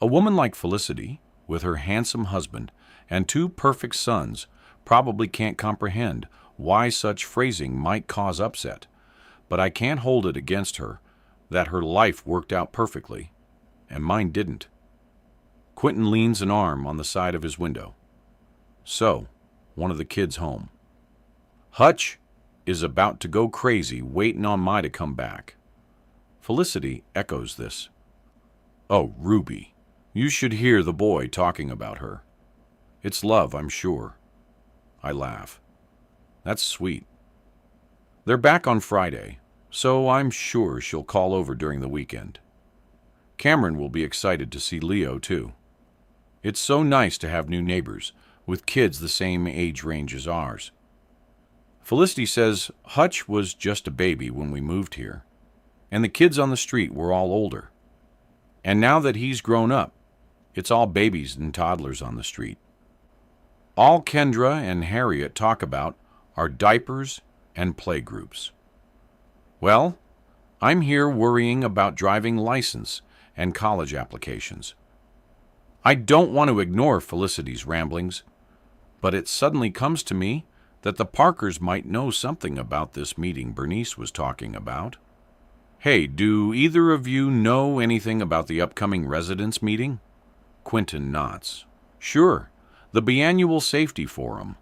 A woman like Felicity, with her handsome husband and 2 perfect sons, probably can't comprehend why such phrasing might cause upset, but I can't hold it against her that her life worked out perfectly, and mine didn't. Quentin leans an arm on the side of his window. "So, one of the kids home. Hutch is about to go crazy waiting on my to come back. Felicity echoes this. Oh, Ruby, you should hear the boy talking about her. It's love, I'm sure. I laugh. That's sweet. They're back on Friday, so I'm sure she'll call over during the weekend. Cameron will be excited to see Leo, too. It's so nice to have new neighbors, with kids the same age range as ours. Felicity says Hutch was just a baby when we moved here, and the kids on the street were all older. And now that he's grown up, it's all babies and toddlers on the street. All Kendra and Harriet talk about are diapers and playgroups. Well, I'm here worrying about driving license and college applications. I don't want to ignore Felicity's ramblings, but it suddenly comes to me that the Parkers might know something about this meeting Bernice was talking about. Hey, do either of you know anything about the upcoming residents meeting? Quentin nods. Sure, the biannual safety forum.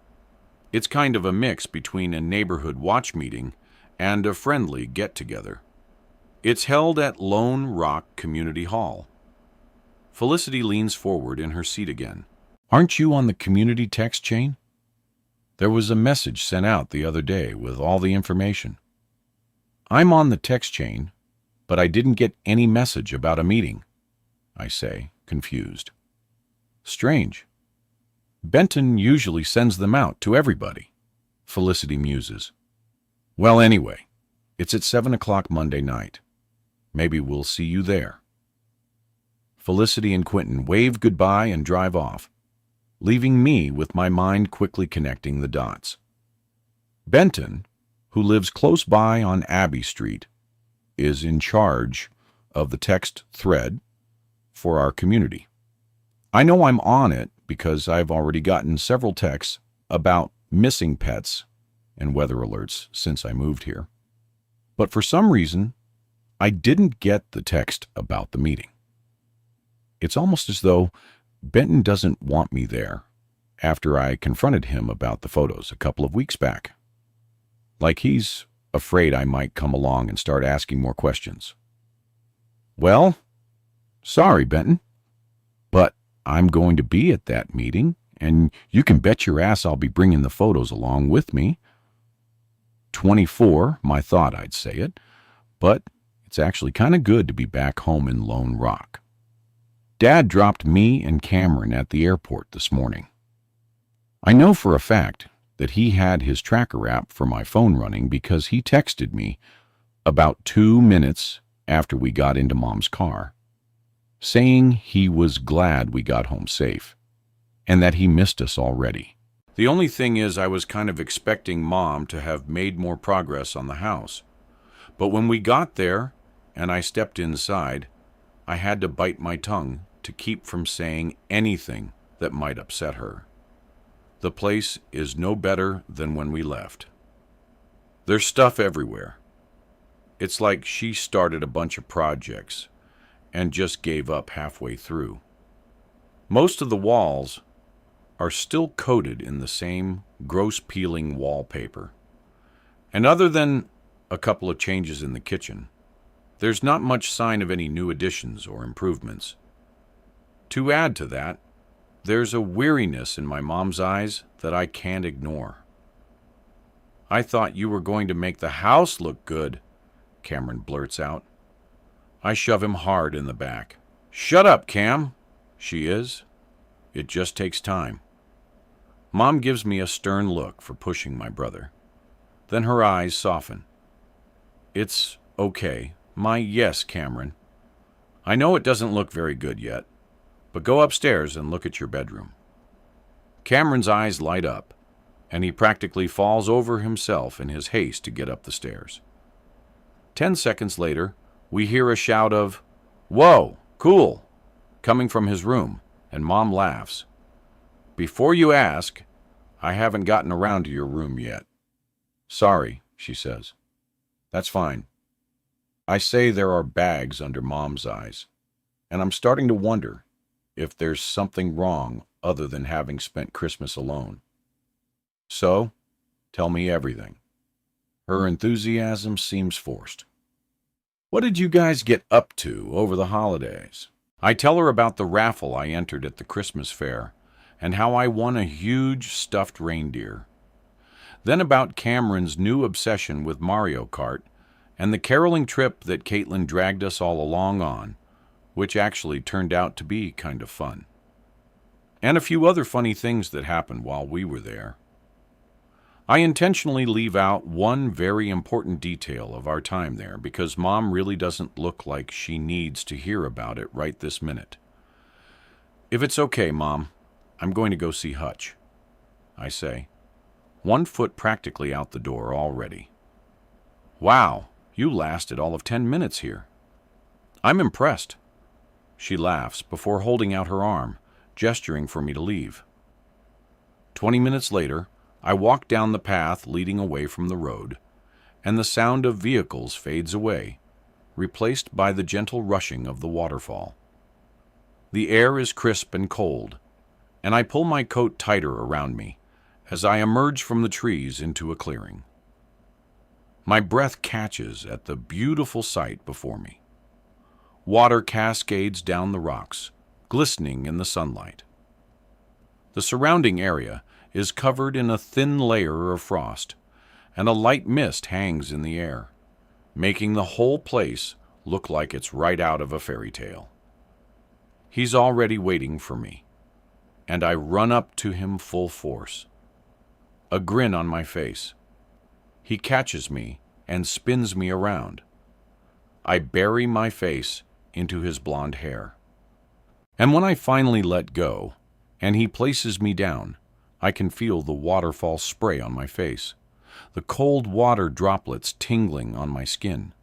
It's kind of a mix between a neighborhood watch meeting and a friendly get-together. It's held at Lone Rock Community Hall. Felicity leans forward in her seat again. Aren't you on the community text chain? There was a message sent out the other day with all the information. I'm on the text chain, but I didn't get any message about a meeting, I say, confused. Strange. Benton usually sends them out to everybody, Felicity muses. Well, anyway, it's at 7 o'clock Monday night. Maybe we'll see you there. Felicity and Quentin wave goodbye and drive off, leaving me with my mind quickly connecting the dots. Benton, who lives close by on Abbey Street, is in charge of the text thread for our community. I know I'm on it because I've already gotten several texts about missing pets and weather alerts since I moved here. But for some reason, I didn't get the text about the meeting. It's almost as though Benton doesn't want me there after I confronted him about the photos a couple of weeks back. Like he's afraid I might come along and start asking more questions. Well, sorry, Benton, but I'm going to be at that meeting, and you can bet your ass I'll be bringing the photos along with me. 24, my thought I'd say it, but it's actually kind of good to be back home in Lone Rock. Dad dropped me and Cameron at the airport this morning. I know for a fact that he had his tracker app for my phone running because he texted me about 2 minutes after we got into Mom's car, saying he was glad we got home safe and that he missed us already. The only thing is I was kind of expecting Mom to have made more progress on the house. But when we got there and I stepped inside, I had to bite my tongue to keep from saying anything that might upset her. The place is no better than when we left. There's stuff everywhere. It's like she started a bunch of projects and just gave up halfway through. Most of the walls are still coated in the same gross peeling wallpaper. And other than a couple of changes in the kitchen, there's not much sign of any new additions or improvements. To add to that, there's a weariness in my mom's eyes that I can't ignore. I thought you were going to make the house look good, Cameron blurts out. I shove him hard in the back. Shut up, Cam, she is. It just takes time. Mom gives me a stern look for pushing my brother. Then her eyes soften. It's okay. My yes, Cameron. I know it doesn't look very good yet, but go upstairs and look at your bedroom. Cameron's eyes light up, and he practically falls over himself in his haste to get up the stairs. 10 seconds later, we hear a shout of, "Whoa, cool," coming from his room, and Mom laughs. Before you ask, I haven't gotten around to your room yet. Sorry, she says. That's fine. I say there are bags under Mom's eyes, and I'm starting to wonder if there's something wrong other than having spent Christmas alone. So, tell me everything. Her enthusiasm seems forced. What did you guys get up to over the holidays? I tell her about the raffle I entered at the Christmas fair and how I won a huge stuffed reindeer. Then about Cameron's new obsession with Mario Kart and the caroling trip that Caitlin dragged us all along on, which actually turned out to be kind of fun. And a few other funny things that happened while we were there. I intentionally leave out one very important detail of our time there because Mom really doesn't look like she needs to hear about it right this minute. If it's okay, Mom, I'm going to go see Hutch, I say, 1 foot practically out the door already. Wow, you lasted all of 10 minutes here. I'm impressed. She laughs before holding out her arm, gesturing for me to leave. 20 minutes later, I walk down the path leading away from the road, and the sound of vehicles fades away, replaced by the gentle rushing of the waterfall. The air is crisp and cold, and I pull my coat tighter around me as I emerge from the trees into a clearing. My breath catches at the beautiful sight before me. Water cascades down the rocks, glistening in the sunlight. The surrounding area is covered in a thin layer of frost, and a light mist hangs in the air, making the whole place look like it's right out of a fairy tale. He's already waiting for me, and I run up to him full force. A grin on my face. He catches me and spins me around. I bury my face into his blonde hair. And when I finally let go, and he places me down, I can feel the waterfall spray on my face, the cold water droplets tingling on my skin.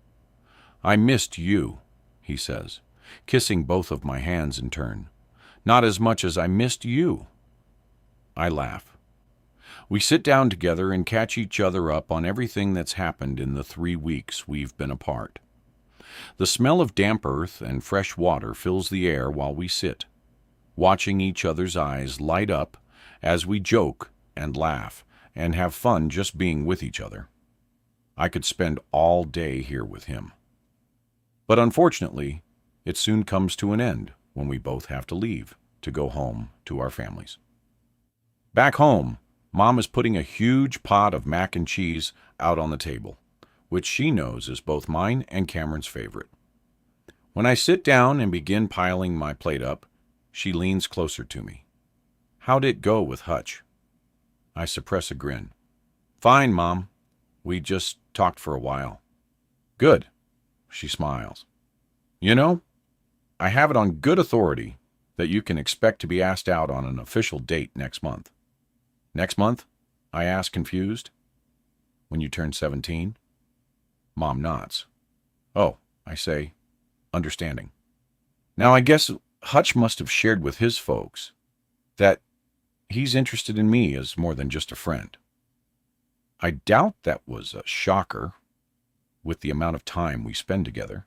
I missed you, he says, kissing both of my hands in turn. Not as much as I missed you. I laugh. We sit down together and catch each other up on everything that's happened in the 3 weeks we've been apart. The smell of damp earth and fresh water fills the air while we sit, watching each other's eyes light up as we joke and laugh and have fun just being with each other. I could spend all day here with him. But unfortunately, it soon comes to an end when we both have to leave to go home to our families. Back home, Mom is putting a huge pot of mac and cheese out on the table, which she knows is both mine and Cameron's favorite. When I sit down and begin piling my plate up, she leans closer to me. How'd it go with Hutch? I suppress a grin. Fine, Mom. We just talked for a while. Good. She smiles. You know, I have it on good authority that you can expect to be asked out on an official date next month. Next month? I ask, confused. When you turn 17? Mom nods. Oh, I say, understanding. Now I guess Hutch must have shared with his folks that he's interested in me as more than just a friend. I doubt that was a shocker with the amount of time we spend together.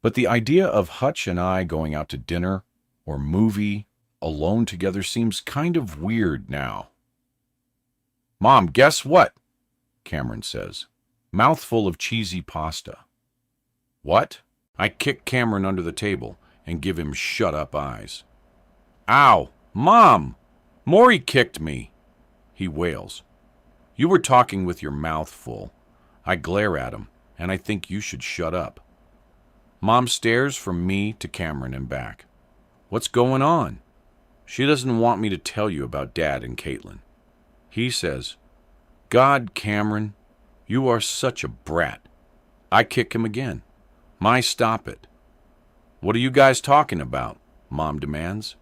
But the idea of Hutch and I going out to dinner or movie alone together seems kind of weird now. Mom, guess what? Cameron says, mouthful of cheesy pasta. What? I kick Cameron under the table and give him shut-up eyes. Ow! Mom! Maury kicked me! He wails. You were talking with your mouth full. I glare at him, and I think you should shut up. Mom stares from me to Cameron and back. What's going on? She doesn't want me to tell you about Dad and Caitlin. He says, God, Cameron, you are such a brat. I kick him again. My, stop it. What are you guys talking about? Mom demands.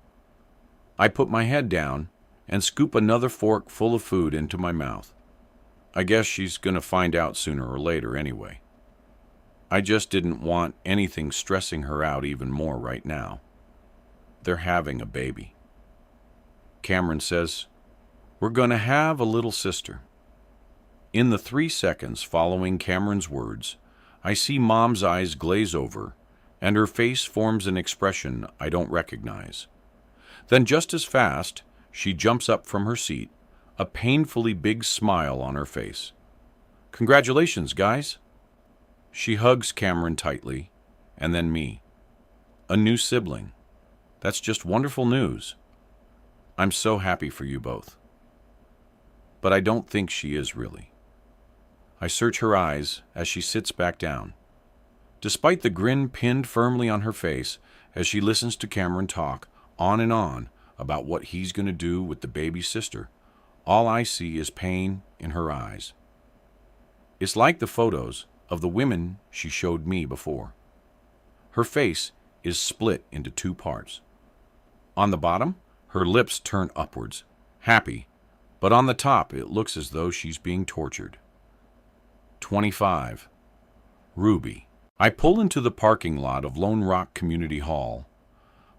I put my head down and scoop another fork full of food into my mouth. I guess she's going to find out sooner or later anyway. I just didn't want anything stressing her out even more right now. They're having a baby. Cameron says, we're going to have a little sister. In the 3 seconds following Cameron's words, I see Mom's eyes glaze over, and her face forms an expression I don't recognize. Then just as fast, she jumps up from her seat, a painfully big smile on her face. "Congratulations, guys." She hugs Cameron tightly, and then me. A new sibling. That's just wonderful news. I'm so happy for you both. But I don't think she is really. I search her eyes as she sits back down. Despite the grin pinned firmly on her face as she listens to Cameron talk on and on about what he's going to do with the baby sister, all I see is pain in her eyes. It's like the photos of the women she showed me before. Her face is split into two parts. On the bottom, her lips turn upwards, happy, but on the top it looks as though she's being tortured. 25. Ruby. I pull into the parking lot of Lone Rock Community Hall,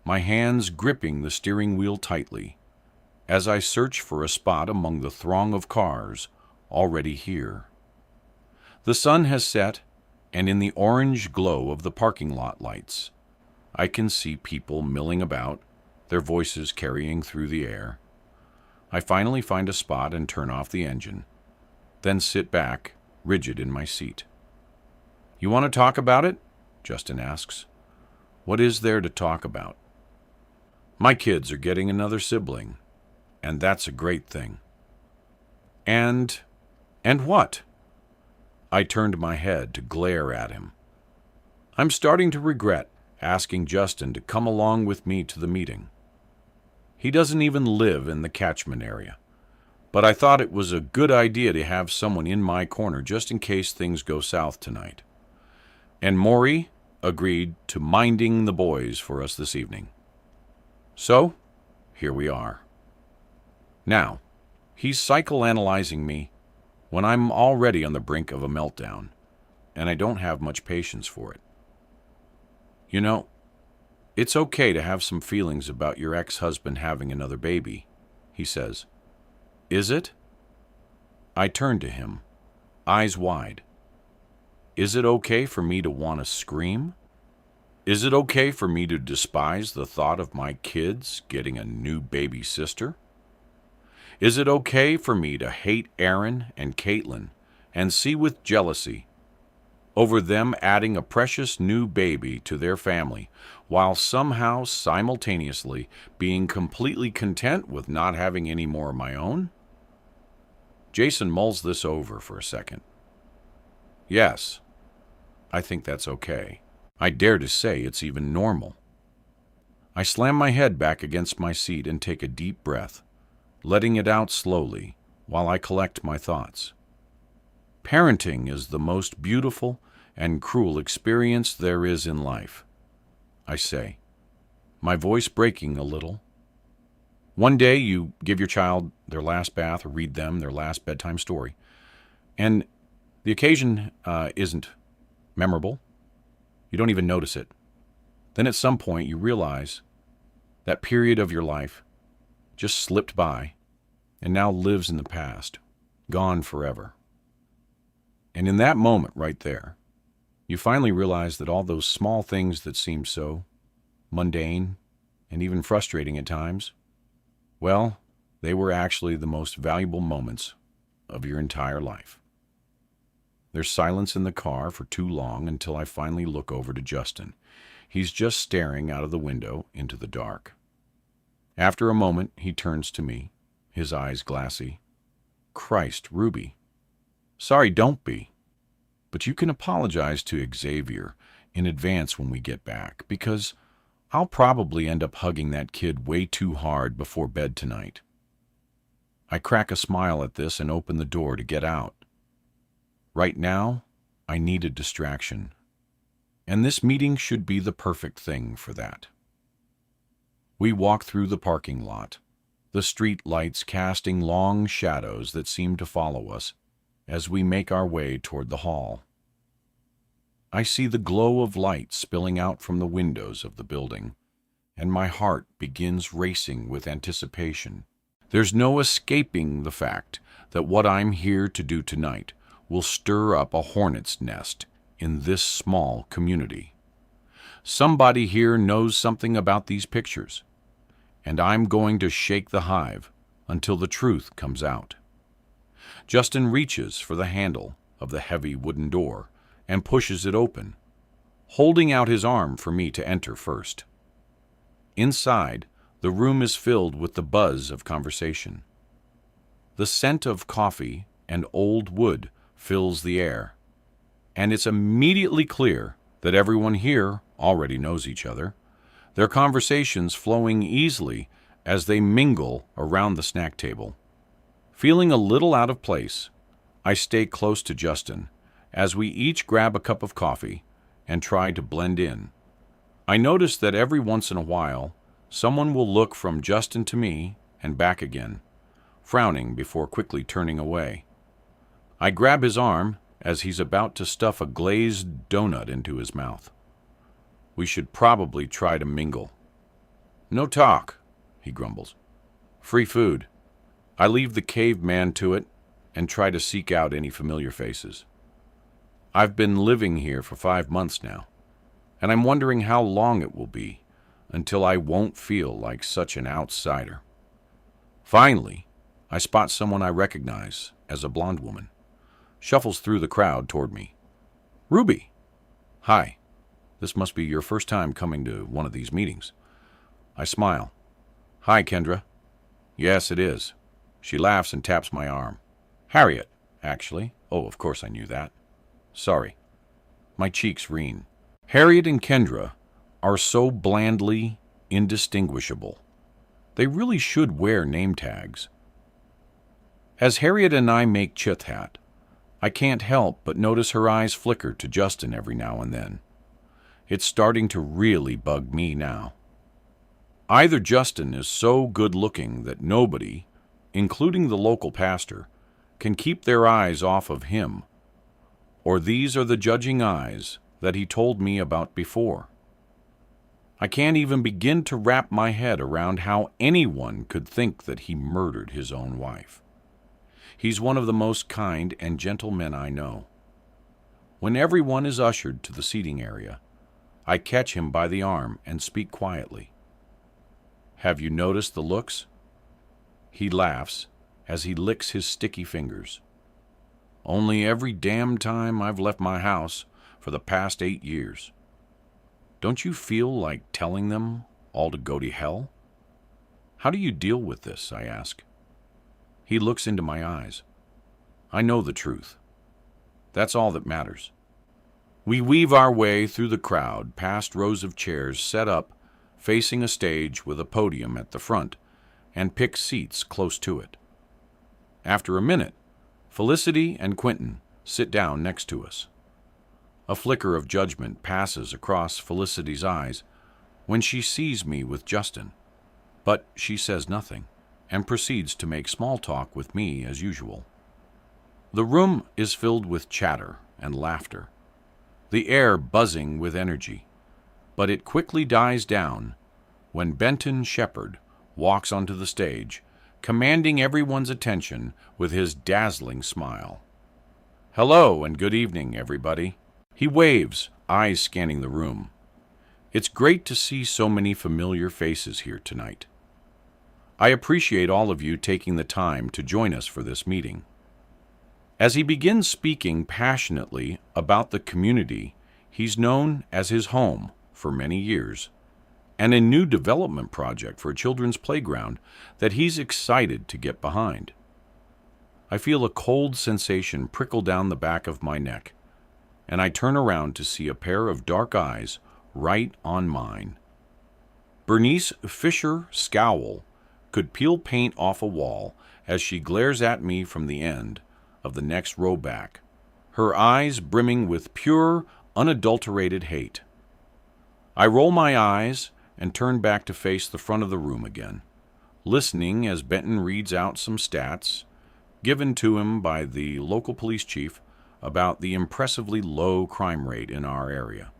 my hands gripping the steering wheel tightly, as I search for a spot among the throng of cars already here. The sun has set, and in the orange glow of the parking lot lights, I can see people milling about, their voices carrying through the air. I finally find a spot and turn off the engine, then sit back, rigid in my seat. "You want to talk about it?" Justin asks. "What is there to talk about?" "My kids are getting another sibling, and that's a great thing." And what?" I turned my head to glare at him. I'm starting to regret asking Justin to come along with me to the meeting. He doesn't even live in the catchment area, but I thought it was a good idea to have someone in my corner just in case things go south tonight. And Maury agreed to minding the boys for us this evening. So, here we are. Now, he's psychoanalyzing me when I'm already on the brink of a meltdown, and I don't have much patience for it. "You know, it's okay to have some feelings about your ex-husband having another baby," he says. "Is it?" I turn to him, eyes wide. Is it okay for me to want to scream? Is it okay for me to despise the thought of my kids getting a new baby sister? Is it okay for me to hate Aaron and Caitlin and see with jealousy over them adding a precious new baby to their family while somehow simultaneously being completely content with not having any more of my own? Jason mulls this over for a second. Yes, I think that's okay. I dare to say it's even normal. I slam my head back against my seat and take a deep breath, letting it out slowly while I collect my thoughts. Parenting is the most beautiful and cruel experience there is in life, I say, my voice breaking a little. One day you give your child their last bath or read them their last bedtime story, and the occasion isn't memorable. You don't even notice it. Then at some point you realize that period of your life just slipped by and now lives in the past, gone forever. And in that moment right there, you finally realize that all those small things that seem so mundane and even frustrating at times, well, they were actually the most valuable moments of your entire life. There's silence in the car for too long until I finally look over to Justin. He's just staring out of the window into the dark. After a moment, he turns to me, his eyes glassy. "Christ, Ruby. Sorry, don't be. But you can apologize to Xavier in advance when we get back, because I'll probably end up hugging that kid way too hard before bed tonight." I crack a smile at this and open the door to get out. Right now, I need a distraction, and this meeting should be the perfect thing for that. We walk through the parking lot, the street lights casting long shadows that seem to follow us as we make our way toward the hall. I see the glow of light spilling out from the windows of the building, and my heart begins racing with anticipation. There's no escaping the fact that what I'm here to do tonight will stir up a hornet's nest in this small community. Somebody here knows something about these pictures, and I'm going to shake the hive until the truth comes out. Justin reaches for the handle of the heavy wooden door and pushes it open, holding out his arm for me to enter first. Inside, the room is filled with the buzz of conversation. The scent of coffee and old wood fills the air, and it's immediately clear that everyone here already knows each other, their conversations flowing easily as they mingle around the snack table. Feeling a little out of place, I stay close to Justin as we each grab a cup of coffee and try to blend in. I notice that every once in a while, someone will look from Justin to me and back again, frowning before quickly turning away. I grab his arm as he's about to stuff a glazed donut into his mouth. We should probably try to mingle. No talk, he grumbles. Free food. I leave the caveman to it and try to seek out any familiar faces. I've been living here for 5 months now, and I'm wondering how long it will be until I won't feel like such an outsider. Finally, I spot someone I recognize as a blonde woman. Shuffles through the crowd toward me. Ruby! Hi. This must be your first time coming to one of these meetings. I smile. Hi, Kendra. Yes, it is. She laughs and taps my arm. Harriet, actually. Oh, of course I knew that. Sorry. My cheeks reen. Harriet and Kendra are so blandly indistinguishable. They really should wear name tags. As Harriet and I make chit-chat, I can't help but notice her eyes flicker to Justin every now and then. It's starting to really bug me now. Either Justin is so good-looking that nobody, including the local pastor, can keep their eyes off of him, or these are the judging eyes that he told me about before. I can't even begin to wrap my head around how anyone could think that he murdered his own wife. He's one of the most kind and gentle men I know. When everyone is ushered to the seating area, I catch him by the arm and speak quietly. Have you noticed the looks? He laughs as he licks his sticky fingers. Only every damn time I've left my house for the past 8 years. Don't you feel like telling them all to go to hell? How do you deal with this? I ask. He looks into my eyes. I know the truth. That's all that matters. We weave our way through the crowd, past rows of chairs set up, facing a stage with a podium at the front, and pick seats close to it. After a minute, Felicity and Quentin sit down next to us. A flicker of judgment passes across Felicity's eyes when she sees me with Justin, but she says nothing and proceeds to make small talk with me as usual. The room is filled with chatter and laughter, the air buzzing with energy, but it quickly dies down when Benton Shepard walks onto the stage, commanding everyone's attention with his dazzling smile. Hello and good evening, everybody. He waves, eyes scanning the room. It's great to see so many familiar faces here tonight. I appreciate all of you taking the time to join us for this meeting. As he begins speaking passionately about the community he's known as his home for many years, and a new development project for a children's playground that he's excited to get behind, I feel a cold sensation prickle down the back of my neck, and I turn around to see a pair of dark eyes right on mine. Bernice Fisher Scowl could peel paint off a wall as she glares at me from the end of the next row back, her eyes brimming with pure, unadulterated hate. I roll my eyes and turn back to face the front of the room again, listening as Benton reads out some stats given to him by the local police chief about the impressively low crime rate in our area.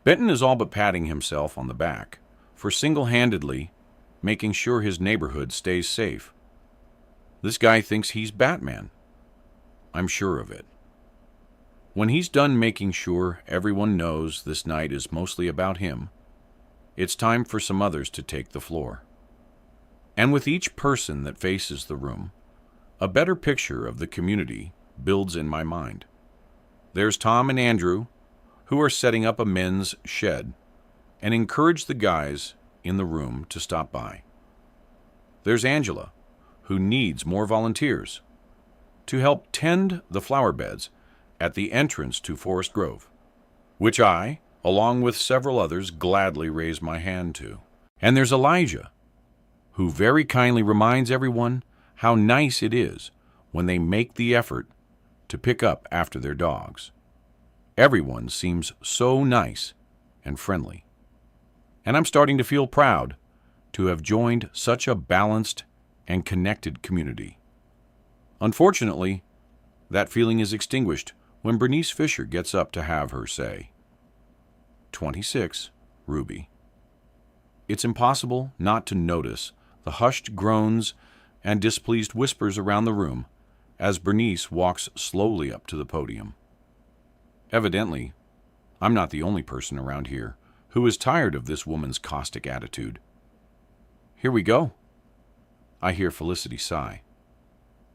Benton is all but patting himself on the back for single-handedly making sure his neighborhood stays safe. This guy thinks he's Batman. I'm sure of it. When he's done making sure everyone knows this night is mostly about him, it's time for some others to take the floor. And with each person that faces the room, a better picture of the community builds in my mind. There's Tom and Andrew, who are setting up a men's shed and encourage the guys in the room to stop by. There's Angela, who needs more volunteers to help tend the flower beds at the entrance to Forest Grove, which I, along with several others, gladly raise my hand to. And there's Elijah, who very kindly reminds everyone how nice it is when they make the effort to pick up after their dogs. Everyone seems so nice and friendly. And I'm starting to feel proud to have joined such a balanced and connected community. Unfortunately, that feeling is extinguished when Bernice Fisher gets up to have her say. 26, Ruby. It's impossible not to notice the hushed groans and displeased whispers around the room as Bernice walks slowly up to the podium. Evidently, I'm not the only person around here who is tired of this woman's caustic attitude. Here we go. I hear Felicity sigh.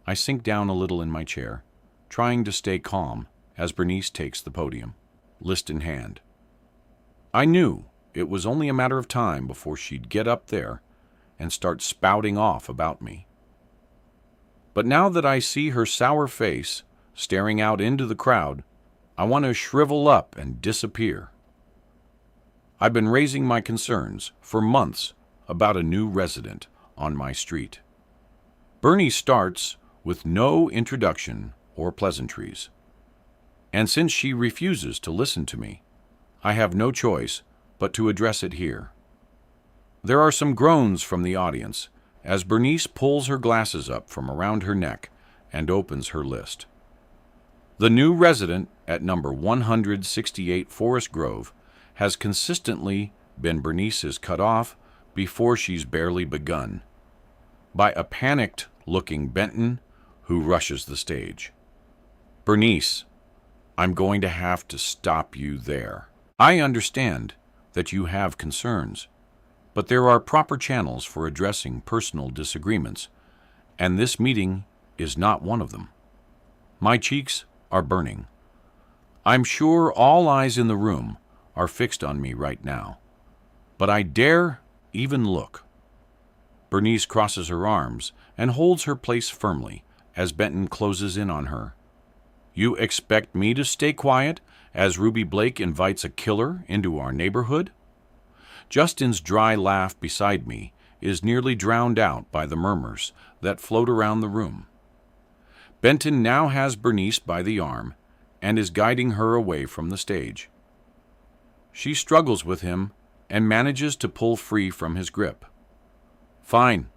I sink down a little in my chair, trying to stay calm as Bernice takes the podium, list in hand. I knew it was only a matter of time before she'd get up there and start spouting off about me. But now that I see her sour face staring out into the crowd, I want to shrivel up and disappear. I've been raising my concerns for months about a new resident on my street. Bernie starts with no introduction or pleasantries, and since she refuses to listen to me, I have no choice but to address it here. There are some groans from the audience as Bernice pulls her glasses up from around her neck and opens her list. The new resident at number 168 Forest Grove has consistently been Bernice's cut off before she's barely begun, by a panicked-looking Benton who rushes the stage. Bernice, I'm going to have to stop you there. I understand that you have concerns, but there are proper channels for addressing personal disagreements, and this meeting is not one of them. My cheeks are burning. I'm sure all eyes in the room are fixed on me right now, but I dare even look. Bernice crosses her arms and holds her place firmly as Benton closes in on her. You expect me to stay quiet as Ruby Blake invites a killer into our neighborhood? Justin's dry laugh beside me is nearly drowned out by the murmurs that float around the room. Benton now has Bernice by the arm and is guiding her away from the stage. She struggles with him and manages to pull free from his grip. Fine,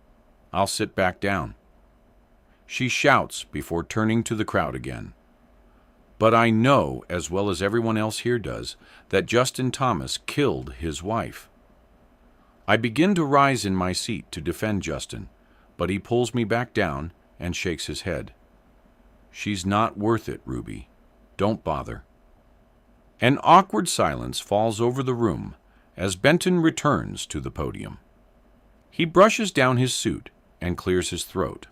I'll sit back down. She shouts before turning to the crowd again. But I know, as well as everyone else here does, that Justin Thomas killed his wife. I begin to rise in my seat to defend Justin, but he pulls me back down and shakes his head. She's not worth it, Ruby. Don't bother. An awkward silence falls over the room as Benton returns to the podium. He brushes down his suit and clears his throat.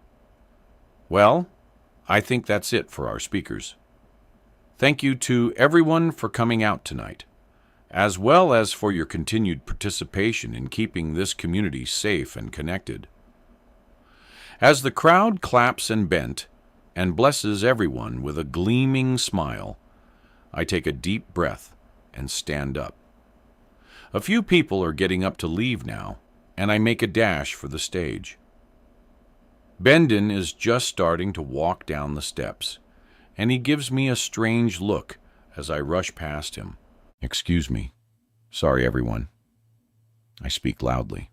Well, I think that's it for our speakers. Thank you to everyone for coming out tonight, as well as for your continued participation in keeping this community safe and connected. As the crowd claps and bent and blesses everyone with a gleaming smile, I take a deep breath and stand up. A few people are getting up to leave now, and I make a dash for the stage. Benton is just starting to walk down the steps, and he gives me a strange look as I rush past him. Excuse me. Sorry, everyone. I speak loudly.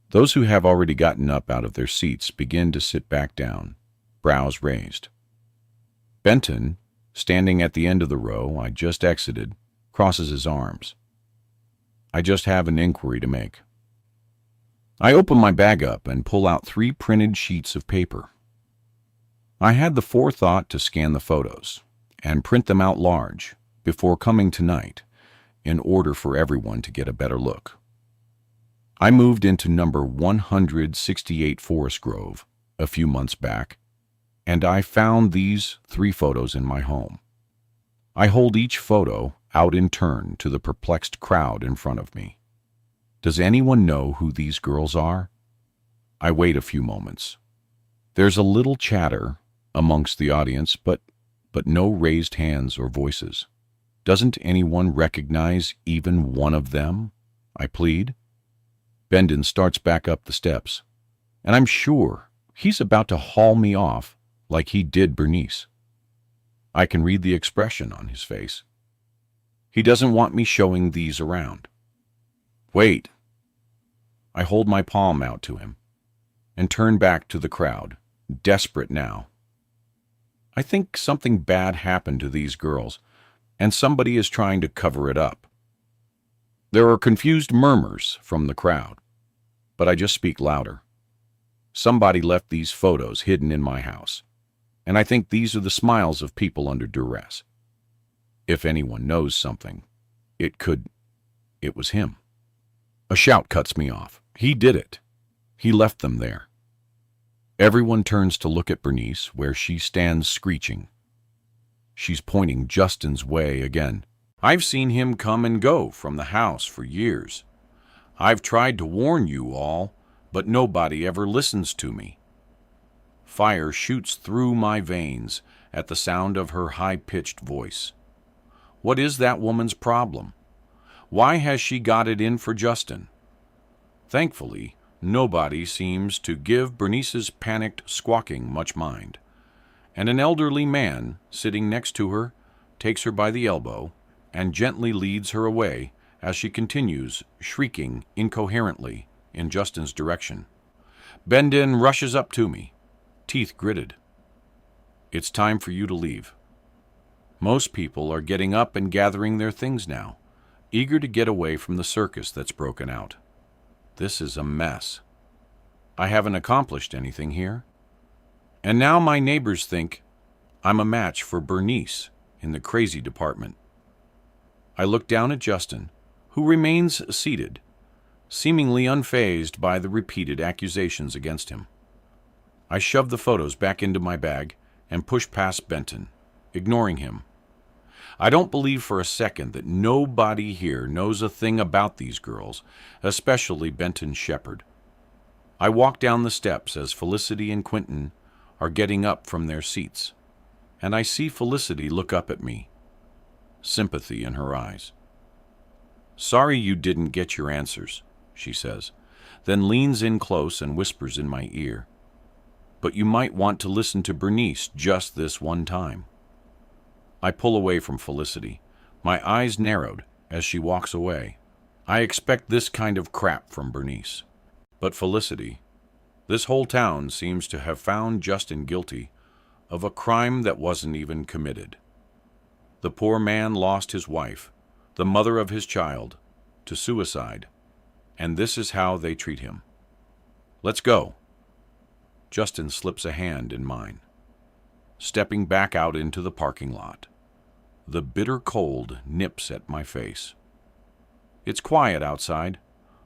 Those who have already gotten up out of their seats begin to sit back down, brows raised. Benton, standing at the end of the row I just exited, crosses his arms. I just have an inquiry to make. I open my bag up and pull out 3 printed sheets of paper. I had the forethought to scan the photos and print them out large before coming tonight in order for everyone to get a better look. I moved into number 168 Forest Grove a few months back, and I found these 3 photos in my home. I hold each photo out in turn to the perplexed crowd in front of me. Does anyone know who these girls are? I wait a few moments. There's a little chatter amongst the audience, but no raised hands or voices. Doesn't anyone recognize even one of them? I plead. Bendon starts back up the steps, and I'm sure he's about to haul me off like he did Bernice. I can read the expression on his face. He doesn't want me showing these around. Wait. I hold my palm out to him and turn back to the crowd, desperate now. I think something bad happened to these girls, and somebody is trying to cover it up. There are confused murmurs from the crowd, but I just speak louder. Somebody left these photos hidden in my house, and I think these are the smiles of people under duress. If anyone knows something, it was him. A shout cuts me off. He did it. He left them there. Everyone turns to look at Bernice, where she stands screeching. She's pointing Justin's way again. I've seen him come and go from the house for years. I've tried to warn you all, but nobody ever listens to me. Fire shoots through my veins at the sound of her high-pitched voice. What is that woman's problem? Why has she got it in for Justin? Thankfully, nobody seems to give Bernice's panicked squawking much mind, and an elderly man sitting next to her takes her by the elbow and gently leads her away as she continues shrieking incoherently in Justin's direction. Bendon rushes up to me, teeth gritted. It's time for you to leave. Most people are getting up and gathering their things now, eager to get away from the circus that's broken out. This is a mess. I haven't accomplished anything here. And now my neighbors think I'm a match for Bernice in the crazy department. I look down at Justin, who remains seated, seemingly unfazed by the repeated accusations against him. I shove the photos back into my bag and push past Benton, ignoring him. I don't believe for a second that nobody here knows a thing about these girls, especially Benton Shepard. I walk down the steps as Felicity and Quentin are getting up from their seats, and I see Felicity look up at me, sympathy in her eyes. Sorry you didn't get your answers, she says, then leans in close and whispers in my ear. But you might want to listen to Bernice just this one time. I pull away from Felicity, my eyes narrowed as she walks away. I expect this kind of crap from Bernice. But Felicity, this whole town seems to have found Justin guilty of a crime that wasn't even committed. The poor man lost his wife, the mother of his child, to suicide, and this is how they treat him. Let's go. Justin slips a hand in mine, stepping back out into the parking lot. The bitter cold nips at my face. It's quiet outside,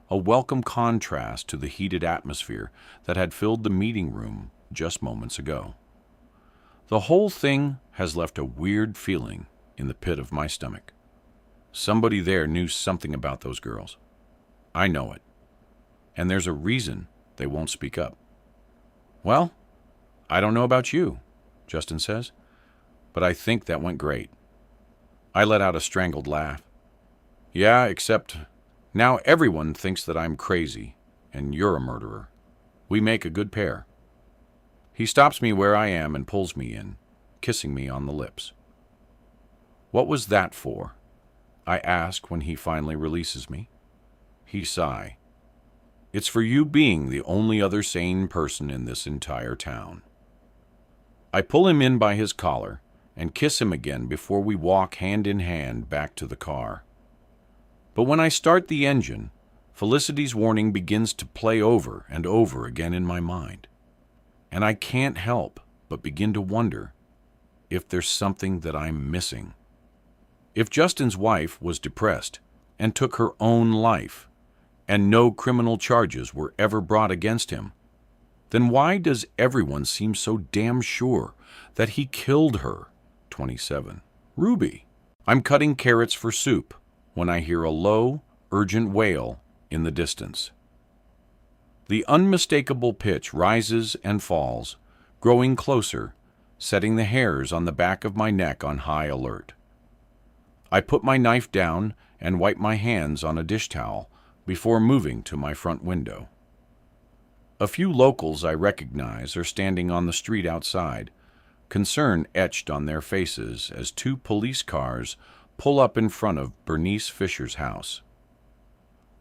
a welcome contrast to the heated atmosphere that had filled the meeting room just moments ago. The whole thing has left a weird feeling in the pit of my stomach. Somebody there knew something about those girls. I know it. And there's a reason they won't speak up. Well, I don't know about you, Justin says, but I think that went great. I let out a strangled laugh. Yeah, except now everyone thinks that I'm crazy and you're a murderer. We make a good pair. He stops me where I am and pulls me in, kissing me on the lips. What was that for? I ask when he finally releases me. He sighs. It's for you being the only other sane person in this entire town. I pull him in by his collar and kiss him again before we walk hand in hand back to the car. But when I start the engine, Felicity's warning begins to play over and over again in my mind, and I can't help but begin to wonder if there's something that I'm missing. If Justin's wife was depressed and took her own life, and no criminal charges were ever brought against him, then why does everyone seem so damn sure that he killed her? 27. Ruby. I'm cutting carrots for soup when I hear a low, urgent wail in the distance. The unmistakable pitch rises and falls, growing closer, setting the hairs on the back of my neck on high alert. I put my knife down and wipe my hands on a dish towel before moving to my front window. A few locals I recognize are standing on the street outside, concern etched on their faces as two police cars pull up in front of Bernice Fisher's house.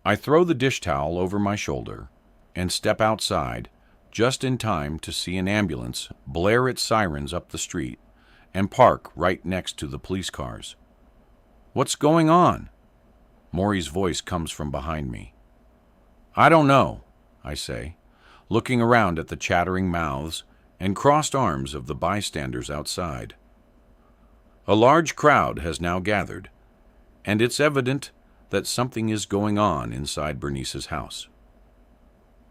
I throw the dish towel over my shoulder and step outside just in time to see an ambulance blare its sirens up the street and park right next to the police cars. What's going on? Maury's voice comes from behind me. I don't know, I say, looking around at the chattering mouths and crossed arms of the bystanders outside. A large crowd has now gathered, and it's evident that something is going on inside Bernice's house.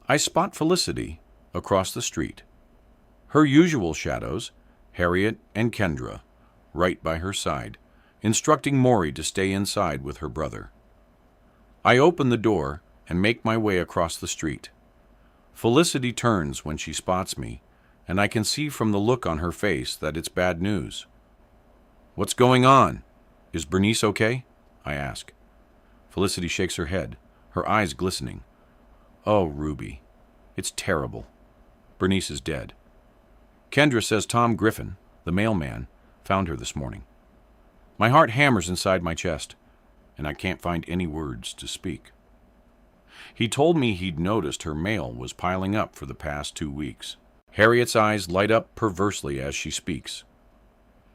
I spot Felicity across the street, her usual shadows, Harriet and Kendra, right by her side, instructing Maury to stay inside with her brother. I open the door and make my way across the street. Felicity turns when she spots me, and I can see from the look on her face that it's bad news. What's going on? Is Bernice okay? I ask. Felicity shakes her head, her eyes glistening. Oh, Ruby, it's terrible. Bernice is dead. Kendra says Tom Griffin, the mailman, found her this morning. My heart hammers inside my chest, and I can't find any words to speak. He told me he'd noticed her mail was piling up for the past 2 weeks. Harriet's eyes light up perversely as she speaks.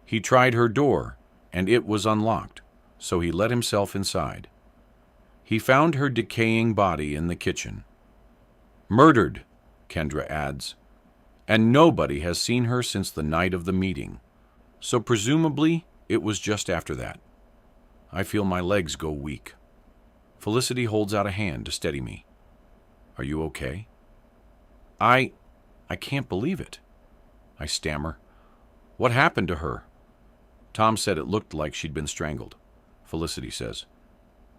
He tried her door, and it was unlocked, so he let himself inside. He found her decaying body in the kitchen. Murdered, Kendra adds, and nobody has seen her since the night of the meeting, so presumably it was just after that. I feel my legs go weak. Felicity holds out a hand to steady me. Are you okay? I can't believe it. I stammer. What happened to her? Tom said it looked like she'd been strangled, Felicity says.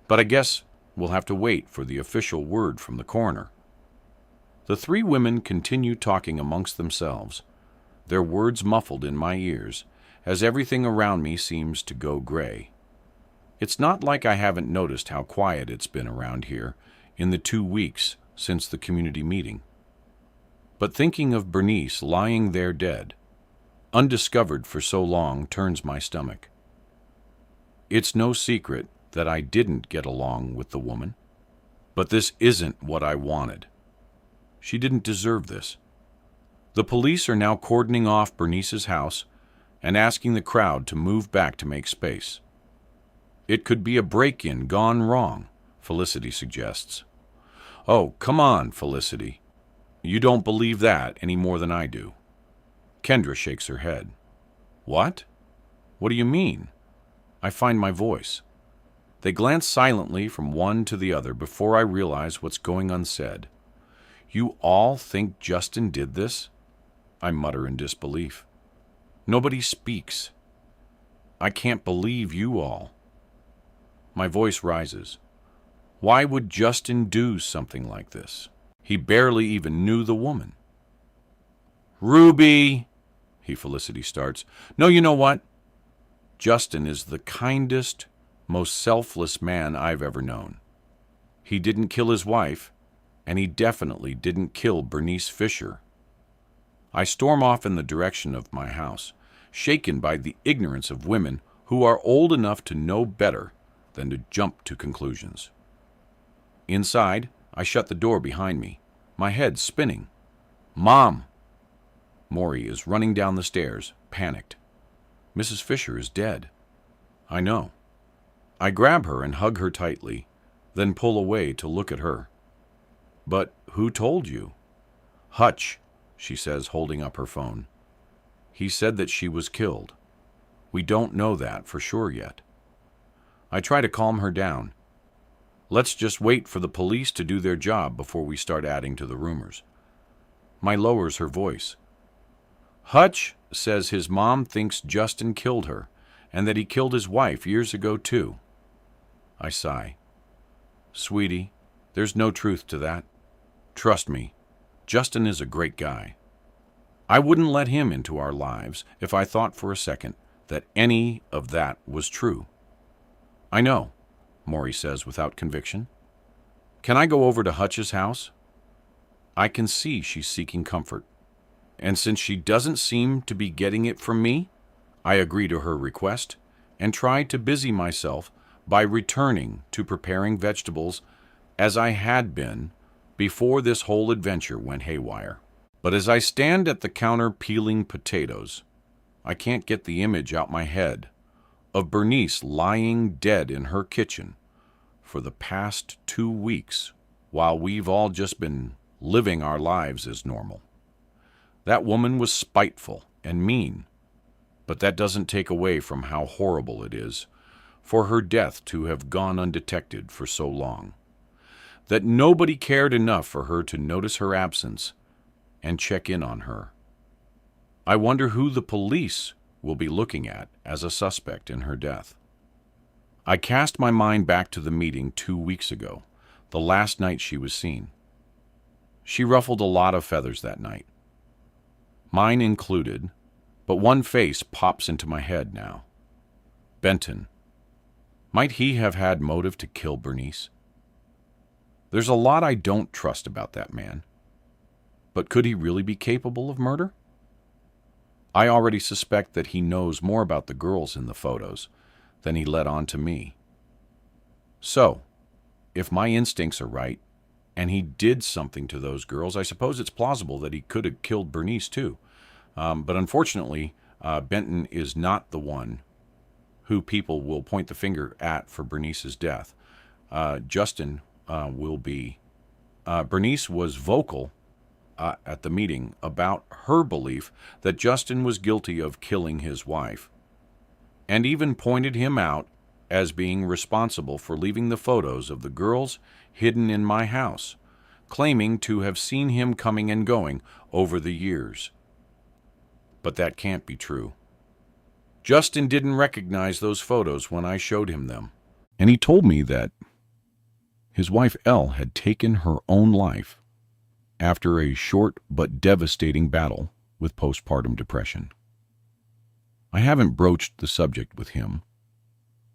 But I guess we'll have to wait for the official word from the coroner. The three women continue talking amongst themselves, their words muffled in my ears, as everything around me seems to go gray. It's not like I haven't noticed how quiet it's been around here in the 2 weeks since the community meeting. But thinking of Bernice lying there dead, undiscovered for so long, turns my stomach. It's no secret that I didn't get along with the woman, but this isn't what I wanted. She didn't deserve this. The police are now cordoning off Bernice's house and asking the crowd to move back to make space. It could be a break-in gone wrong, Felicity suggests. Oh, come on, Felicity. You don't believe that any more than I do. Kendra shakes her head. What? What do you mean? I find my voice. They glance silently from one to the other before I realize what's going unsaid. You all think Justin did this? I mutter in disbelief. Nobody speaks. I can't believe you all. My voice rises. Why would Justin do something like this? He barely even knew the woman. Ruby, Felicity starts. No, you know what? Justin is the kindest, most selfless man I've ever known. He didn't kill his wife, and he definitely didn't kill Bernice Fisher. I storm off in the direction of my house, shaken by the ignorance of women who are old enough to know better than to jump to conclusions. Inside, I shut the door behind me, my head spinning. Mom! Maury is running down the stairs, panicked. Mrs. Fisher is dead. I know. I grab her and hug her tightly, then pull away to look at her. But who told you? Hutch, she says, holding up her phone. He said that she was killed. We don't know that for sure yet. I try to calm her down. Let's just wait for the police to do their job before we start adding to the rumors. My lowers her voice. Hutch says his mom thinks Justin killed her, and that he killed his wife years ago too. I sigh. Sweetie, there's no truth to that. Trust me, Justin is a great guy. I wouldn't let him into our lives if I thought for a second that any of that was true. I know, Maury says without conviction. Can I go over to Hutch's house? I can see she's seeking comfort, and since she doesn't seem to be getting it from me, I agree to her request and try to busy myself by returning to preparing vegetables as I had been before this whole adventure went haywire. But as I stand at the counter peeling potatoes, I can't get the image out my head of Bernice lying dead in her kitchen for the past 2 weeks while we've all just been living our lives as normal. That woman was spiteful and mean, but that doesn't take away from how horrible it is for her death to have gone undetected for so long, that nobody cared enough for her to notice her absence and check in on her. I wonder who the police will be looking at as a suspect in her death. I cast my mind back to the meeting 2 weeks ago, the last night she was seen. She ruffled a lot of feathers that night, mine included, but one face pops into my head now. Benton. Might he have had motive to kill Bernice? There's a lot I don't trust about that man. But could he really be capable of murder? I already suspect that he knows more about the girls in the photos than he let on to me. So, if my instincts are right, and he did something to those girls, I suppose it's plausible that he could have killed Bernice too. But unfortunately, Benton is not the one who people will point the finger at for Bernice's death. Justin will be. Bernice was vocal at the meeting about her belief that Justin was guilty of killing his wife, and even pointed him out as being responsible for leaving the photos of the girls hidden in my house, claiming to have seen him coming and going over the years. But that can't be true. Justin didn't recognize those photos when I showed him them, and he told me that his wife Elle had taken her own life after a short but devastating battle with postpartum depression. I haven't broached the subject with him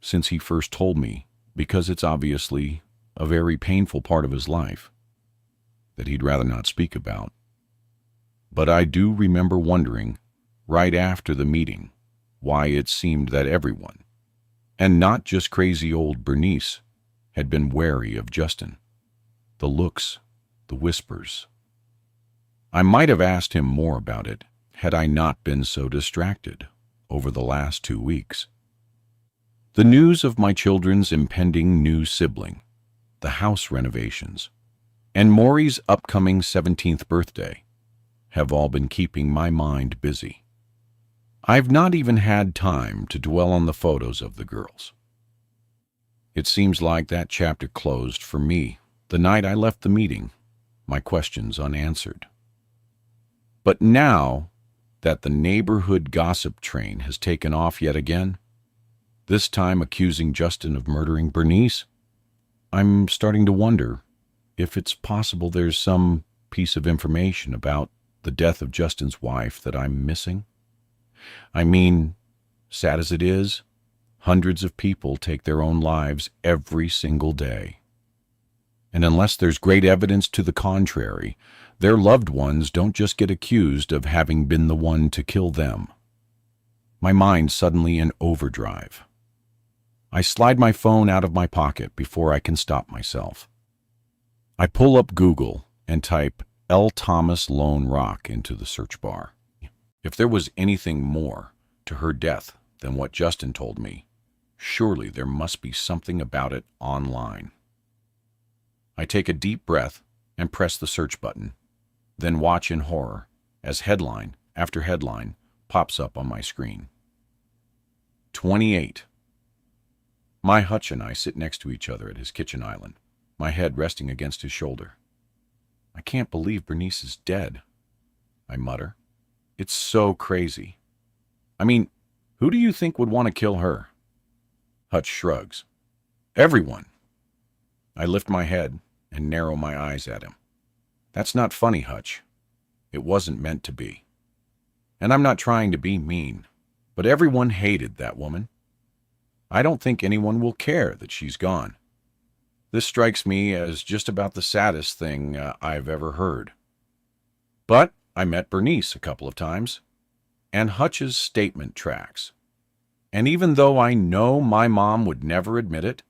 since he first told me, because it's obviously a very painful part of his life that he'd rather not speak about. But I do remember wondering, right after the meeting, why it seemed that everyone, and not just crazy old Bernice, had been wary of Justin. The looks, the whispers. I might have asked him more about it had I not been so distracted over the last 2 weeks. The news of my children's impending new sibling, the house renovations, and Maury's upcoming 17th birthday have all been keeping my mind busy. I've not even had time to dwell on the photos of the girls. It seems like that chapter closed for me the night I left the meeting, my questions unanswered. But now that the neighborhood gossip train has taken off yet again, this time accusing Justin of murdering Bernice, I'm starting to wonder if it's possible there's some piece of information about the death of Justin's wife that I'm missing. I mean, sad as it is, hundreds of people take their own lives every single day. And unless there's great evidence to the contrary, their loved ones don't just get accused of having been the one to kill them. My mind's suddenly in overdrive. I slide my phone out of my pocket before I can stop myself. I pull up Google and type L. Thomas Lone Rock into the search bar. If there was anything more to her death than what Justin told me, surely there must be something about it online. I take a deep breath and press the search button, then watch in horror as headline after headline pops up on my screen. 28. My Hutch and I sit next to each other at his kitchen island, my head resting against his shoulder. I can't believe Bernice is dead, I mutter. It's so crazy. I mean, who do you think would want to kill her? Hutch shrugs. Everyone. I lift my head and narrow my eyes at him. That's not funny, Hutch. It wasn't meant to be. And I'm not trying to be mean, but everyone hated that woman. I don't think anyone will care that she's gone. This strikes me as just about the saddest thing I've ever heard. But I met Bernice a couple of times, and Hutch's statement tracks. And even though I know my mom would never admit it,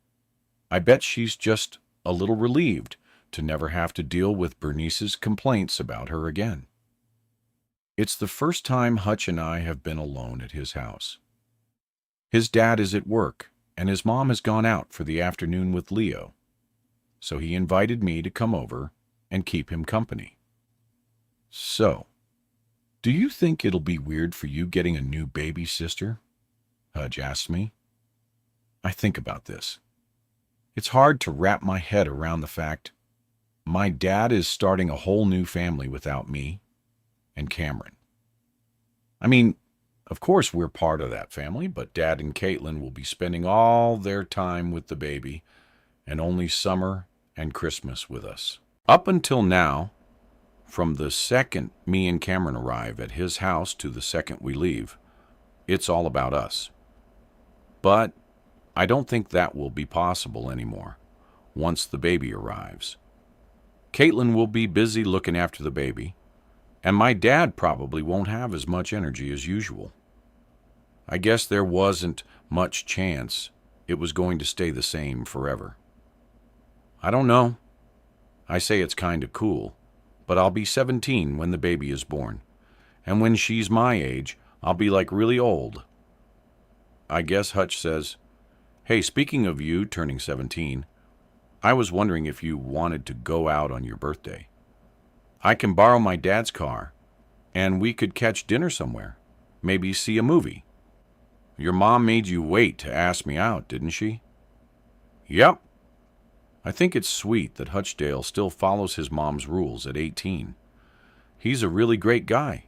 I bet she's just a little relieved to never have to deal with Bernice's complaints about her again. It's the first time Hutch and I have been alone at his house. His dad is at work, and his mom has gone out for the afternoon with Leo, so he invited me to come over and keep him company. So, do you think it'll be weird for you getting a new baby sister? Hutch asked me. I think about this. It's hard to wrap my head around the fact my dad is starting a whole new family without me and Cameron. I mean, of course we're part of that family, but Dad and Caitlin will be spending all their time with the baby and only summer and Christmas with us. Up until now, from the second me and Cameron arrive at his house to the second we leave, it's all about us. But I don't think that will be possible anymore once the baby arrives. Caitlin will be busy looking after the baby, and my dad probably won't have as much energy as usual. I guess there wasn't much chance it was going to stay the same forever. I don't know. I say it's kind of cool, but I'll be 17 when the baby is born, and when she's my age, I'll be like really old. I guess Hutch says, "Hey, speaking of you turning 17, I was wondering if you wanted to go out on your birthday. I can borrow my dad's car, and we could catch dinner somewhere, maybe see a movie. Your mom made you wait to ask me out, didn't she?" Yep. I think it's sweet that Hutchdale still follows his mom's rules at 18. He's a really great guy.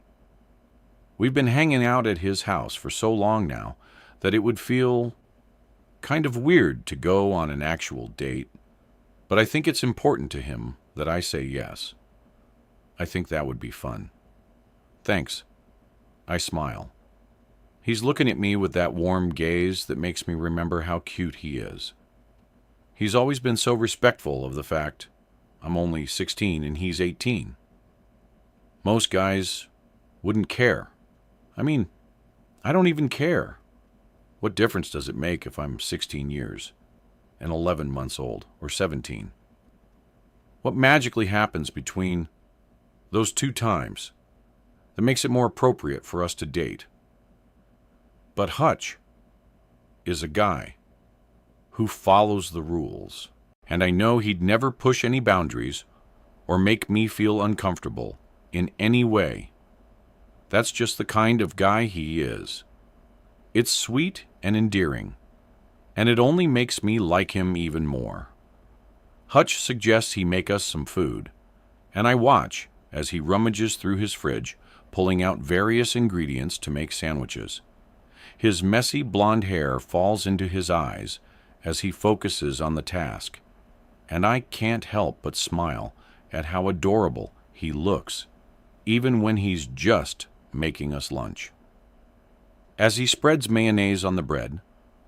We've been hanging out at his house for so long now that it would feel kind of weird to go on an actual date, but I think it's important to him that I say yes. I think that would be fun. Thanks. I smile. He's looking at me with that warm gaze that makes me remember how cute he is. He's always been so respectful of the fact I'm only 16 and he's 18. Most guys wouldn't care. I mean, I don't even care. What difference does it make if I'm 16 years and 11 months old or 17? What magically happens between those two times that makes it more appropriate for us to date? But Hutch is a guy who follows the rules, and I know he'd never push any boundaries or make me feel uncomfortable in any way. That's just the kind of guy he is. It's sweet and endearing, and it only makes me like him even more. Hutch suggests he make us some food, and I watch as he rummages through his fridge, pulling out various ingredients to make sandwiches. His messy blonde hair falls into his eyes as he focuses on the task, and I can't help but smile at how adorable he looks, even when he's just making us lunch. As he spreads mayonnaise on the bread,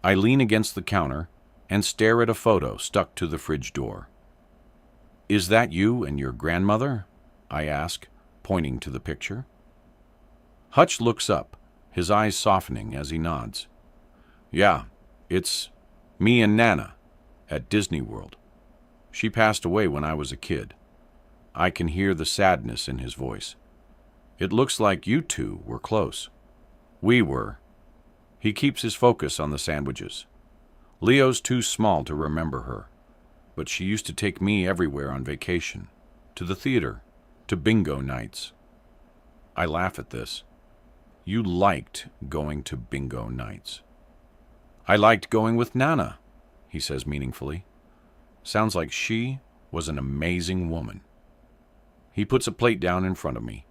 I lean against the counter and stare at a photo stuck to the fridge door. "Is that you and your grandmother?" I ask, pointing to the picture. Hutch looks up, his eyes softening as he nods. "Yeah, it's me and Nana at Disney World. She passed away when I was a kid." I can hear the sadness in his voice. "It looks like you two were close." "We were." He keeps his focus on the sandwiches. "Leo's too small to remember her, but she used to take me everywhere on vacation, to the theater, to bingo nights." I laugh at this. "You liked going to bingo nights." "I liked going with Nana. he says meaningfully. Sounds like she was an amazing woman. He puts a plate down in front of me,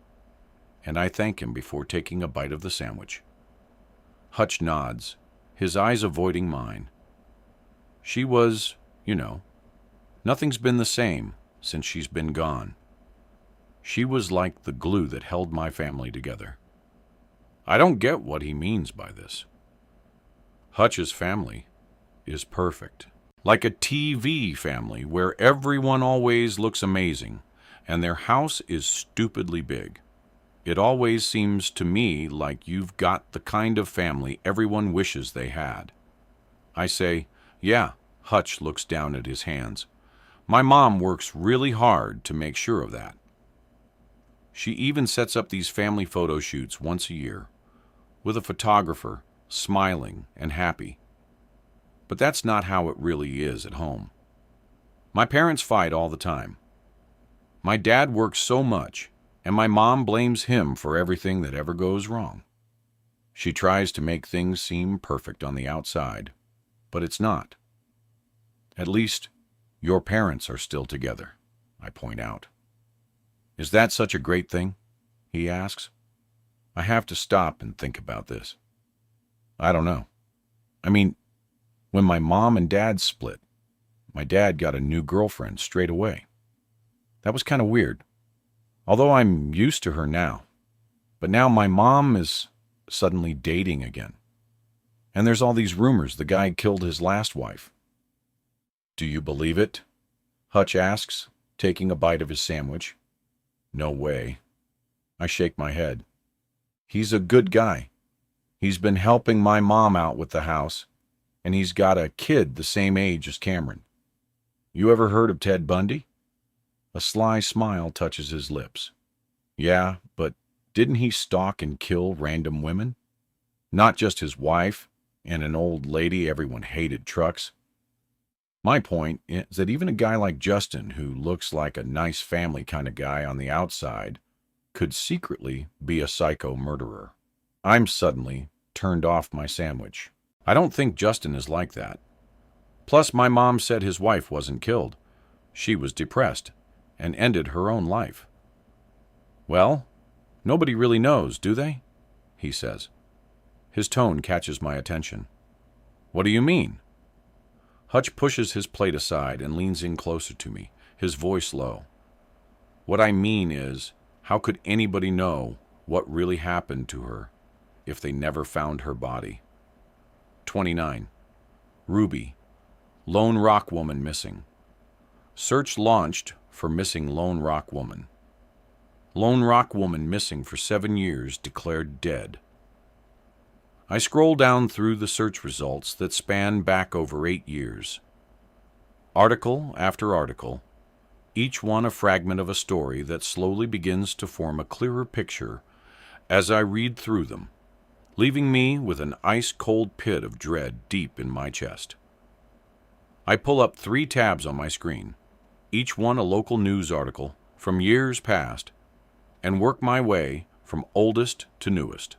and I thank him before taking a bite of the sandwich. Hutch nods, his eyes avoiding mine. She was, nothing's been the same since she's been gone. She was like the glue that held my family together. I don't get what he means by this. Hutch's family is perfect. Like a TV family where everyone always looks amazing and their house is stupidly big. It always seems to me like you've got the kind of family everyone wishes they had. I say, yeah. Hutch looks down at his hands. My mom works really hard to make sure of that. She even sets up these family photo shoots once a year, with a photographer, smiling and happy. But that's not how it really is at home. My parents fight all the time. My dad works so much, and my mom blames him for everything that ever goes wrong. She tries to make things seem perfect on the outside, but it's not. At least, your parents are still together, I point out. Is that such a great thing? He asks. I have to stop and think about this. I don't know. I mean, when my mom and dad split, my dad got a new girlfriend straight away. That was kind of weird, although I'm used to her now. But now my mom is suddenly dating again. And there's all these rumors the guy killed his last wife. Do you believe it? Hutch asks, taking a bite of his sandwich. No way. I shake my head. He's a good guy. He's been helping my mom out with the house, and he's got a kid the same age as Cameron. You ever heard of Ted Bundy? A sly smile touches his lips. Yeah, but didn't he stalk and kill random women? Not just his wife and an old lady everyone hated trucks. My point is that even a guy like Justin, who looks like a nice family kind of guy on the outside, could secretly be a psycho murderer. I'm suddenly turned off my sandwich. I don't think Justin is like that. Plus, my mom said his wife wasn't killed. She was depressed and ended her own life. Well, nobody really knows, do they? He says. His tone catches my attention. What do you mean? Hutch pushes his plate aside and leans in closer to me, his voice low. What I mean is, how could anybody know what really happened to her if they never found her body? 29. Ruby. Lone Rock Woman missing. Search launched for missing Lone Rock Woman. Lone Rock Woman missing for 7 years, declared dead. I scroll down through the search results that span back over 8 years. Article after article, each one a fragment of a story that slowly begins to form a clearer picture as I read through them, leaving me with an ice-cold pit of dread deep in my chest. I pull up 3 tabs on my screen, each one a local news article from years past, and work my way from oldest to newest.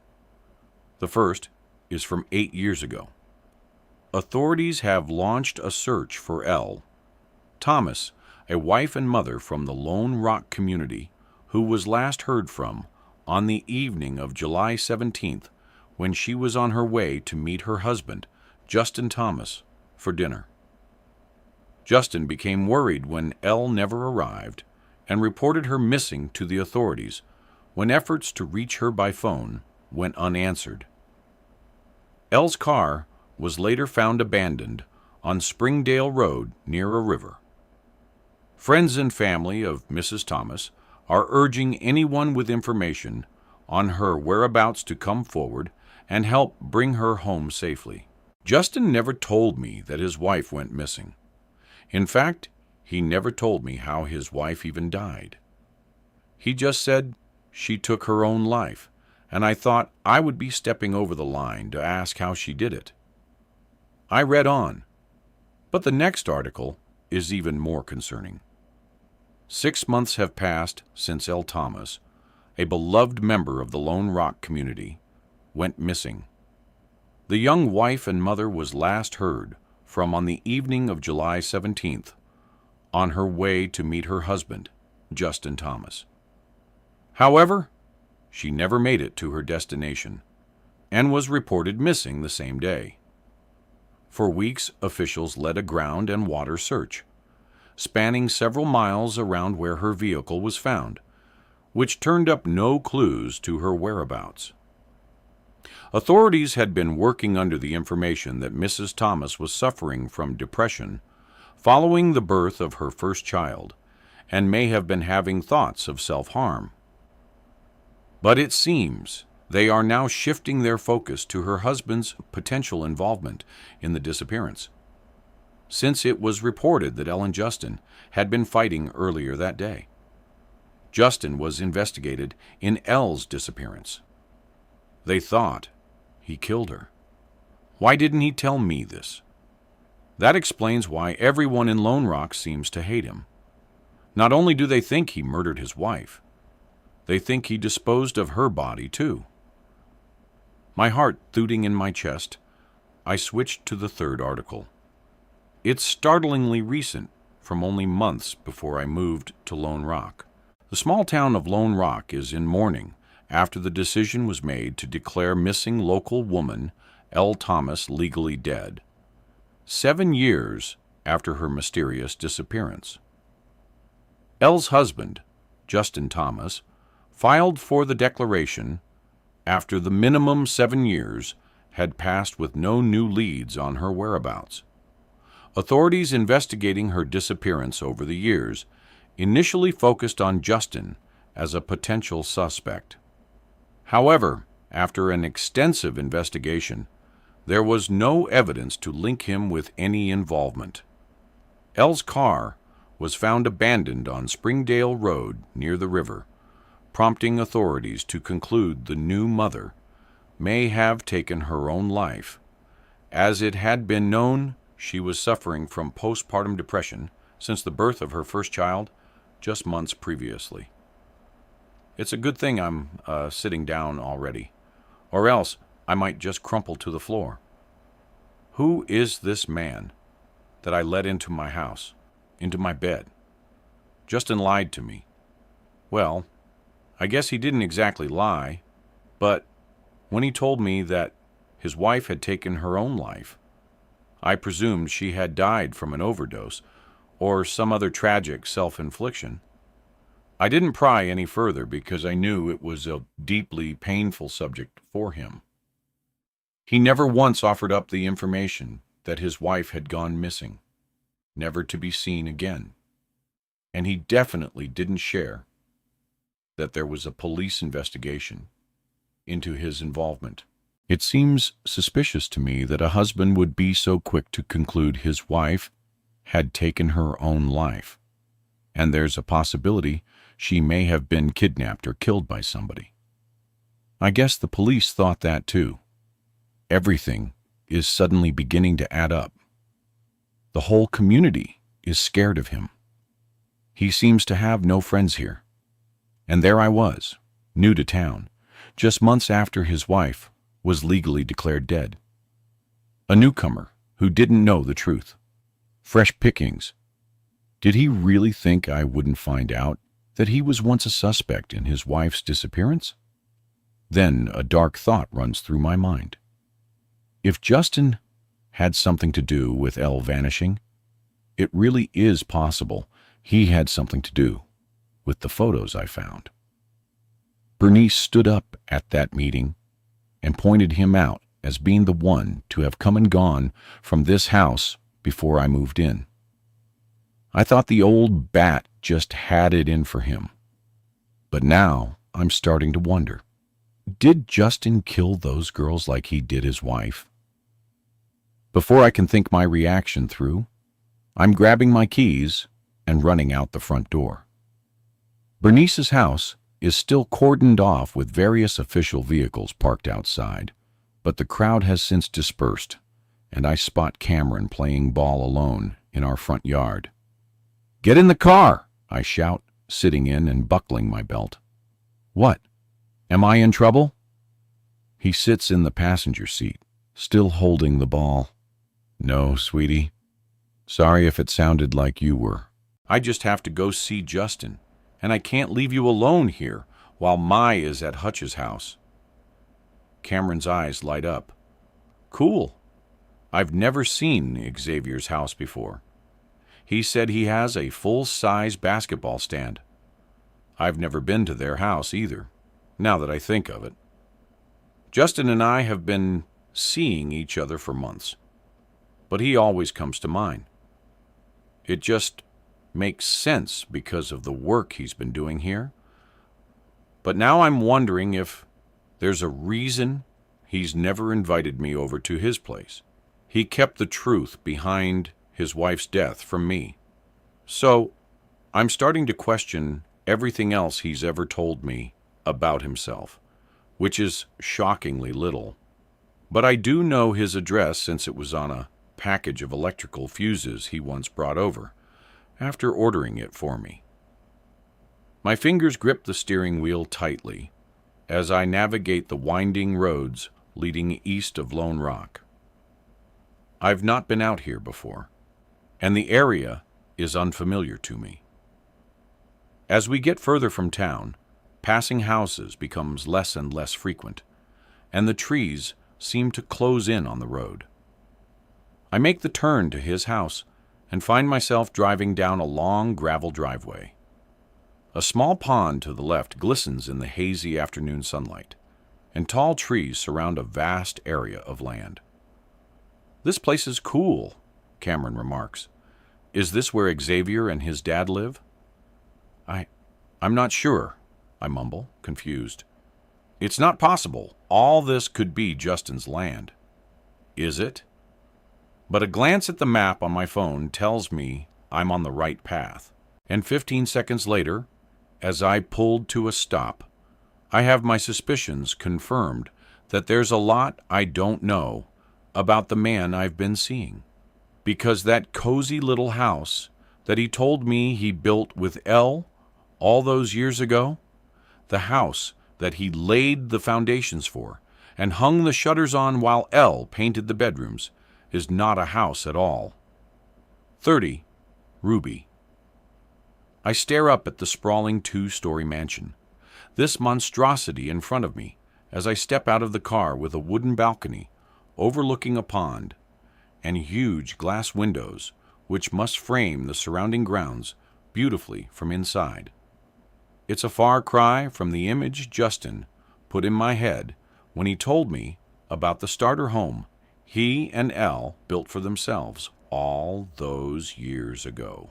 The first is from 8 years ago. Authorities have launched a search for Elle Thomas, a wife and mother from the Lone Rock community, who was last heard from on the evening of July 17th when she was on her way to meet her husband, Justin Thomas, for dinner. Justin became worried when Elle never arrived and reported her missing to the authorities when efforts to reach her by phone went unanswered. Elle's car was later found abandoned on Springdale Road near a river. Friends and family of Mrs. Thomas are urging anyone with information on her whereabouts to come forward and help bring her home safely. Justin never told me that his wife went missing. In fact, he never told me how his wife even died. He just said she took her own life, and I thought I would be stepping over the line to ask how she did it. I read on, but the next article is even more concerning. 6 months have passed since Elle Thomas, a beloved member of the Lone Rock community, went missing. The young wife and mother was last heard from on the evening of July 17th, on her way to meet her husband, Justin Thomas. However, she never made it to her destination and was reported missing the same day. For weeks, officials led a ground and water search, spanning several miles around where her vehicle was found, which turned up no clues to her whereabouts. Authorities had been working under the information that Mrs. Thomas was suffering from depression following the birth of her first child and may have been having thoughts of self-harm. But it seems they are now shifting their focus to her husband's potential involvement in the disappearance, since it was reported that Elle and Justin had been fighting earlier that day. Justin was investigated in Elle's disappearance. They thought he killed her. Why didn't he tell me this? That explains why everyone in Lone Rock seems to hate him. Not only do they think he murdered his wife, they think he disposed of her body too. My heart thudding in my chest, I switched to the third article. It's startlingly recent, from only months before I moved to Lone Rock. The small town of Lone Rock is in mourning after the decision was made to declare missing local woman Elle Thomas legally dead, 7 years after her mysterious disappearance. Elle's husband, Justin Thomas, filed for the declaration after the minimum 7 years had passed with no new leads on her whereabouts. Authorities investigating her disappearance over the years initially focused on Justin as a potential suspect. However, after an extensive investigation, there was no evidence to link him with any involvement. Elle's car was found abandoned on Springdale Road near the river, prompting authorities to conclude the new mother may have taken her own life, as it had been known she was suffering from postpartum depression since the birth of her first child just months previously. It's a good thing I'm sitting down already, or else I might just crumple to the floor. Who is this man that I let into my house, into my bed? Justin lied to me. Well, I guess he didn't exactly lie, but when he told me that his wife had taken her own life, I presumed she had died from an overdose or some other tragic self-infliction. I didn't pry any further because I knew it was a deeply painful subject for him. He never once offered up the information that his wife had gone missing, never to be seen again. And he definitely didn't share that there was a police investigation into his involvement. It seems suspicious to me that a husband would be so quick to conclude his wife had taken her own life, and there's a possibility she may have been kidnapped or killed by somebody. I guess the police thought that too. Everything is suddenly beginning to add up. The whole community is scared of him. He seems to have no friends here. And there I was, new to town, just months after his wife was legally declared dead. A newcomer who didn't know the truth. Fresh pickings. Did he really think I wouldn't find out that he was once a suspect in his wife's disappearance? Then a dark thought runs through my mind. If Justin had something to do with Elle vanishing, it really is possible he had something to do with the photos I found. Bernice stood up at that meeting and pointed him out as being the one to have come and gone from this house before I moved in. I thought the old bat just had it in for him. But now I'm starting to wonder, did Justin kill those girls like he did his wife? Before I can think my reaction through, I'm grabbing my keys and running out the front door. Bernice's house is still cordoned off with various official vehicles parked outside, but the crowd has since dispersed, and I spot Cameron playing ball alone in our front yard. "Get in the car!" I shout, sitting in and buckling my belt. "What? Am I in trouble?" He sits in the passenger seat, still holding the ball. No, sweetie. Sorry if it sounded like you were. I just have to go see Justin, and I can't leave you alone here while Mai is at Hutch's house. Cameron's eyes light up. Cool. I've never seen Xavier's house before. He said he has a full-size basketball stand. I've never been to their house either, now that I think of it. Justin and I have been seeing each other for months, but he always comes to mine. It just makes sense because of the work he's been doing here. But now I'm wondering if there's a reason he's never invited me over to his place. He kept the truth behind his wife's death from me. So I'm starting to question everything else he's ever told me about himself, which is shockingly little. But I do know his address since it was on a package of electrical fuses he once brought over, after ordering it for me. My fingers grip the steering wheel tightly as I navigate the winding roads leading east of Lone Rock. I've not been out here before, and the area is unfamiliar to me. As we get further from town, passing houses becomes less and less frequent, and the trees seem to close in on the road. I make the turn to his house and find myself driving down a long gravel driveway. A small pond to the left glistens in the hazy afternoon sunlight, and tall trees surround a vast area of land. This place is cool, Cameron remarks. Is this where Xavier and his dad live? I'm not sure, I mumble, confused. It's not possible. All this could be Justin's land. Is it? But a glance at the map on my phone tells me I'm on the right path. And 15 seconds later, as I pulled to a stop, I have my suspicions confirmed that there's a lot I don't know about the man I've been seeing. Because that cozy little house that he told me he built with Elle all those years ago, the house that he laid the foundations for and hung the shutters on while Elle painted the bedrooms, is not a house at all. 30 Ruby. I stare up at the sprawling 2-story mansion, this monstrosity in front of me as I step out of the car with a wooden balcony overlooking a pond and huge glass windows which must frame the surrounding grounds beautifully from inside. It's a far cry from the image Justin put in my head when he told me about the starter home he and Elle built for themselves all those years ago.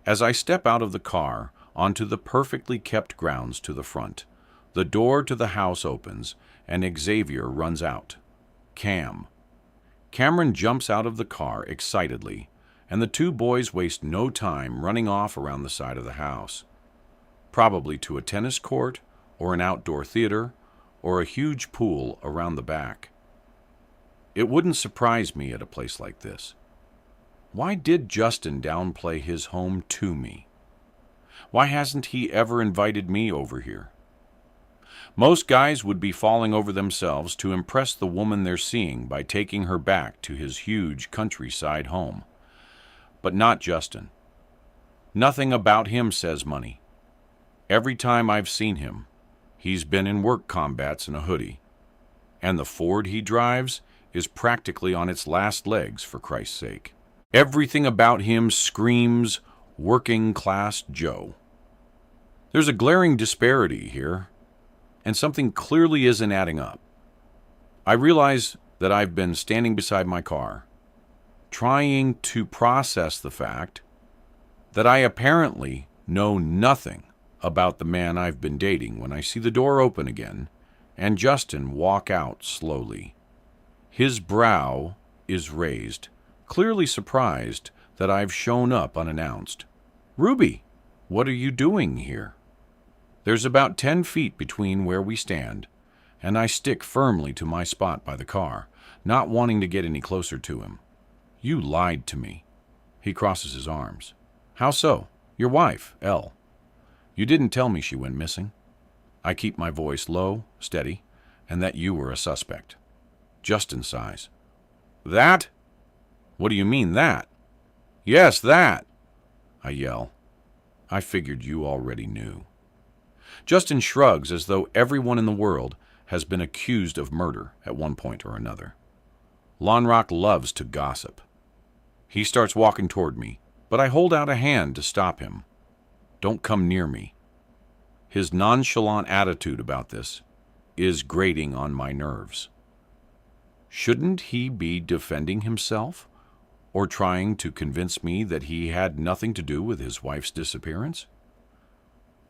As I step out of the car onto the perfectly kept grounds to the front, the door to the house opens and Xavier runs out. Cameron jumps out of the car excitedly, and the two boys waste no time running off around the side of the house, probably to a tennis court or an outdoor theater or a huge pool around the back. It wouldn't surprise me at a place like this. Why did Justin downplay his home to me? Why hasn't he ever invited me over here? Most guys would be falling over themselves to impress the woman they're seeing by taking her back to his huge countryside home. But not Justin. Nothing about him says money. Every time I've seen him, he's been in work combats in a hoodie. And the Ford he drives is practically on its last legs, for Christ's sake. Everything about him screams working-class Joe. There's a glaring disparity here, and something clearly isn't adding up. I realize that I've been standing beside my car, trying to process the fact that I apparently know nothing about the man I've been dating when I see the door open again and Justin walk out slowly. His brow is raised, clearly surprised that I've shown up unannounced. Ruby, what are you doing here? There's about 10 feet between where we stand, and I stick firmly to my spot by the car, not wanting to get any closer to him. You lied to me. He crosses his arms. How so? Your wife, Elle. You didn't tell me she went missing. I keep my voice low, steady, and that you were a suspect. Justin sighs. That? What do you mean, that? Yes, that, I yell. I figured you already knew. Justin shrugs as though everyone in the world has been accused of murder at one point or another. Lonrock loves to gossip. He starts walking toward me, but I hold out a hand to stop him. Don't come near me. His nonchalant attitude about this is grating on my nerves. Shouldn't he be defending himself or trying to convince me that he had nothing to do with his wife's disappearance?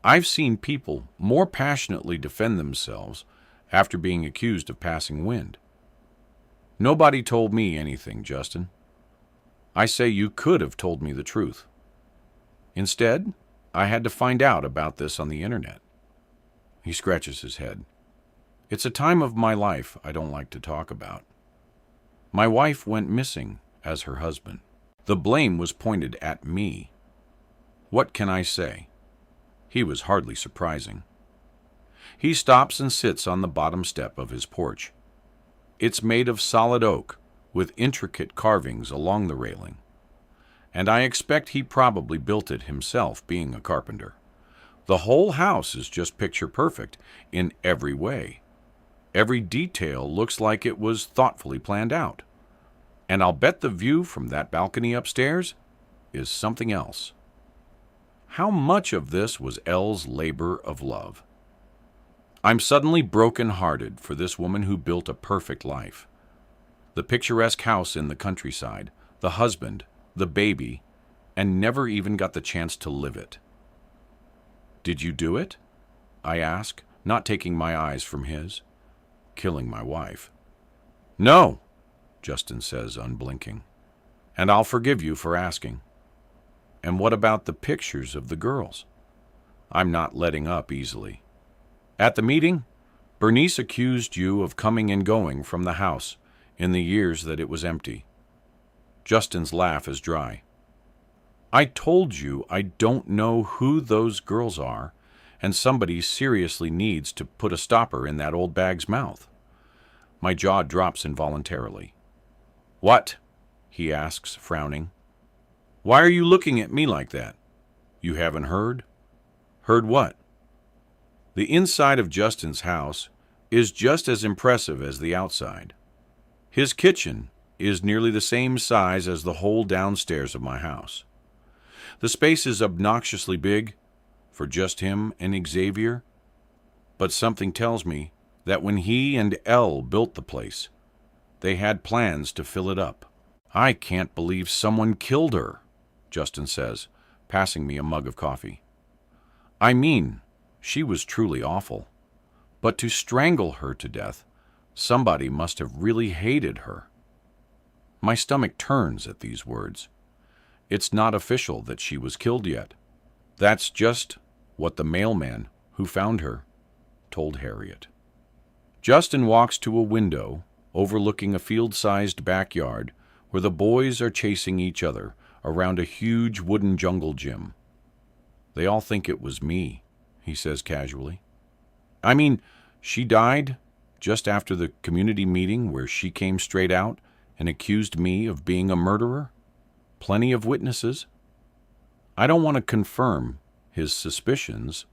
I've seen people more passionately defend themselves after being accused of passing wind. Nobody told me anything, Justin. I say you could have told me the truth. Instead, I had to find out about this on the internet. He scratches his head. It's a time of my life I don't like to talk about. My wife went missing as her husband. The blame was pointed at me. What can I say? He was hardly surprising. He stops and sits on the bottom step of his porch. It's made of solid oak, with intricate carvings along the railing. And I expect he probably built it himself, being a carpenter. The whole house is just picture perfect in every way. Every detail looks like it was thoughtfully planned out. And I'll bet the view from that balcony upstairs is something else. How much of this was Elle's labor of love? I'm suddenly broken-hearted for this woman who built a perfect life. The picturesque house in the countryside, the husband, the baby, and never even got the chance to live it. Did you do it? I ask, not taking my eyes from his. Killing my wife. No, Justin says, unblinking. And I'll forgive you for asking. And what about the pictures of the girls? I'm not letting up easily. At the meeting, Bernice accused you of coming and going from the house in the years that it was empty. Justin's laugh is dry. I told you I don't know who those girls are, and somebody seriously needs to put a stopper in that old bag's mouth. My jaw drops involuntarily. What? He asks, frowning. Why are you looking at me like that? You haven't heard? Heard what? The inside of Justin's house is just as impressive as the outside. His kitchen is nearly the same size as the whole downstairs of my house. The space is obnoxiously big for just him and Xavier, but something tells me that when he and Elle built the place, they had plans to fill it up. I can't believe someone killed her, Justin says, passing me a mug of coffee. I mean, she was truly awful. But to strangle her to death, somebody must have really hated her. My stomach turns at these words. It's not official that she was killed yet. That's just what the mailman who found her told Harriet. Justin walks to a window overlooking a field-sized backyard where the boys are chasing each other around a huge wooden jungle gym. They all think it was me, he says casually. I mean, she died just after the community meeting where she came straight out and accused me of being a murderer. Plenty of witnesses. I don't want to confirm his suspicions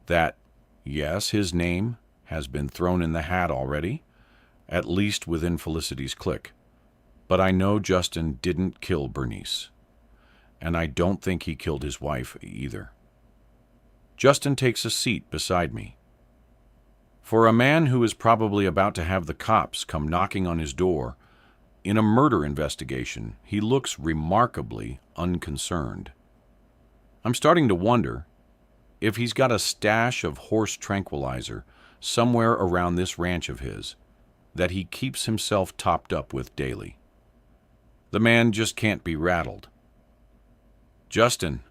that, yes, his name has been thrown in the hat already, at least within Felicity's clique. But I know Justin didn't kill Bernice. And I don't think he killed his wife either. Justin takes a seat beside me. For a man who is probably about to have the cops come knocking on his door in a murder investigation, he looks remarkably unconcerned. I'm starting to wonder if he's got a stash of horse tranquilizer somewhere around this ranch of his that he keeps himself topped up with daily. The man just can't be rattled. Justin,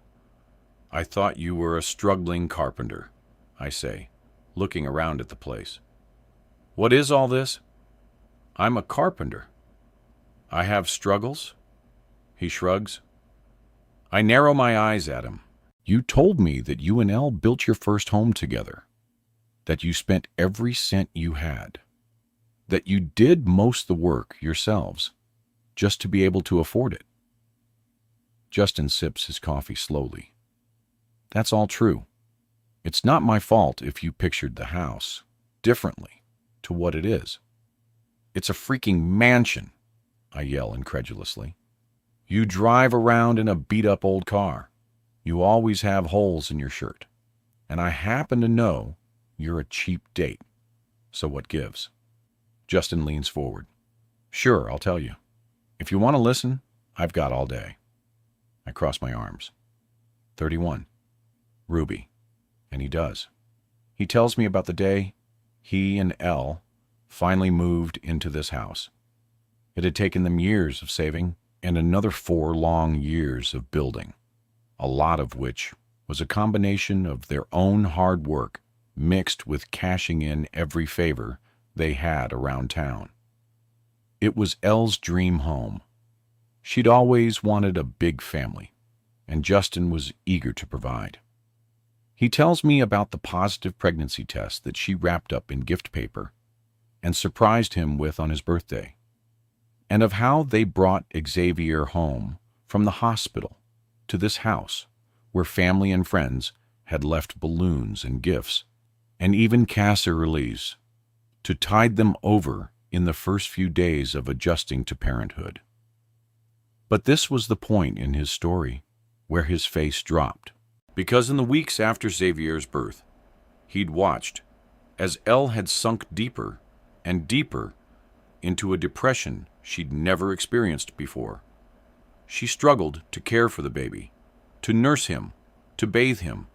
I thought you were a struggling carpenter, I say, looking around at the place. What is all this? I'm a carpenter. I have struggles? He shrugs. I narrow my eyes at him. You told me that you and Elle built your first home together, that you spent every cent you had, that you did most the work yourselves. just to be able to afford it. Justin sips his coffee slowly. That's all true. It's not my fault if you pictured the house differently to what it is. It's a freaking mansion, I yell incredulously. You drive around in a beat-up old car. You always have holes in your shirt. And I happen to know you're a cheap date. So what gives? Justin leans forward. Sure, I'll tell you. If you want to listen, I've got all day. I cross my arms. 31. Ruby. And he does. He tells me about the day he and Elle finally moved into this house. It had taken them years of saving and another 4 long years of building, a lot of which was a combination of their own hard work mixed with cashing in every favor they had around town. It was Elle's dream home. She'd always wanted a big family, and Justin was eager to provide. He tells me about the positive pregnancy test that she wrapped up in gift paper and surprised him with on his birthday, and of how they brought Xavier home from the hospital to this house where family and friends had left balloons and gifts and even casseroles to tide them over in the first few days of adjusting to parenthood. But this was the point in his story where his face dropped, because in the weeks after Xavier's birth, he'd watched as Elle had sunk deeper and deeper into a depression she'd never experienced before. She struggled to care for the baby, to nurse him, to bathe him.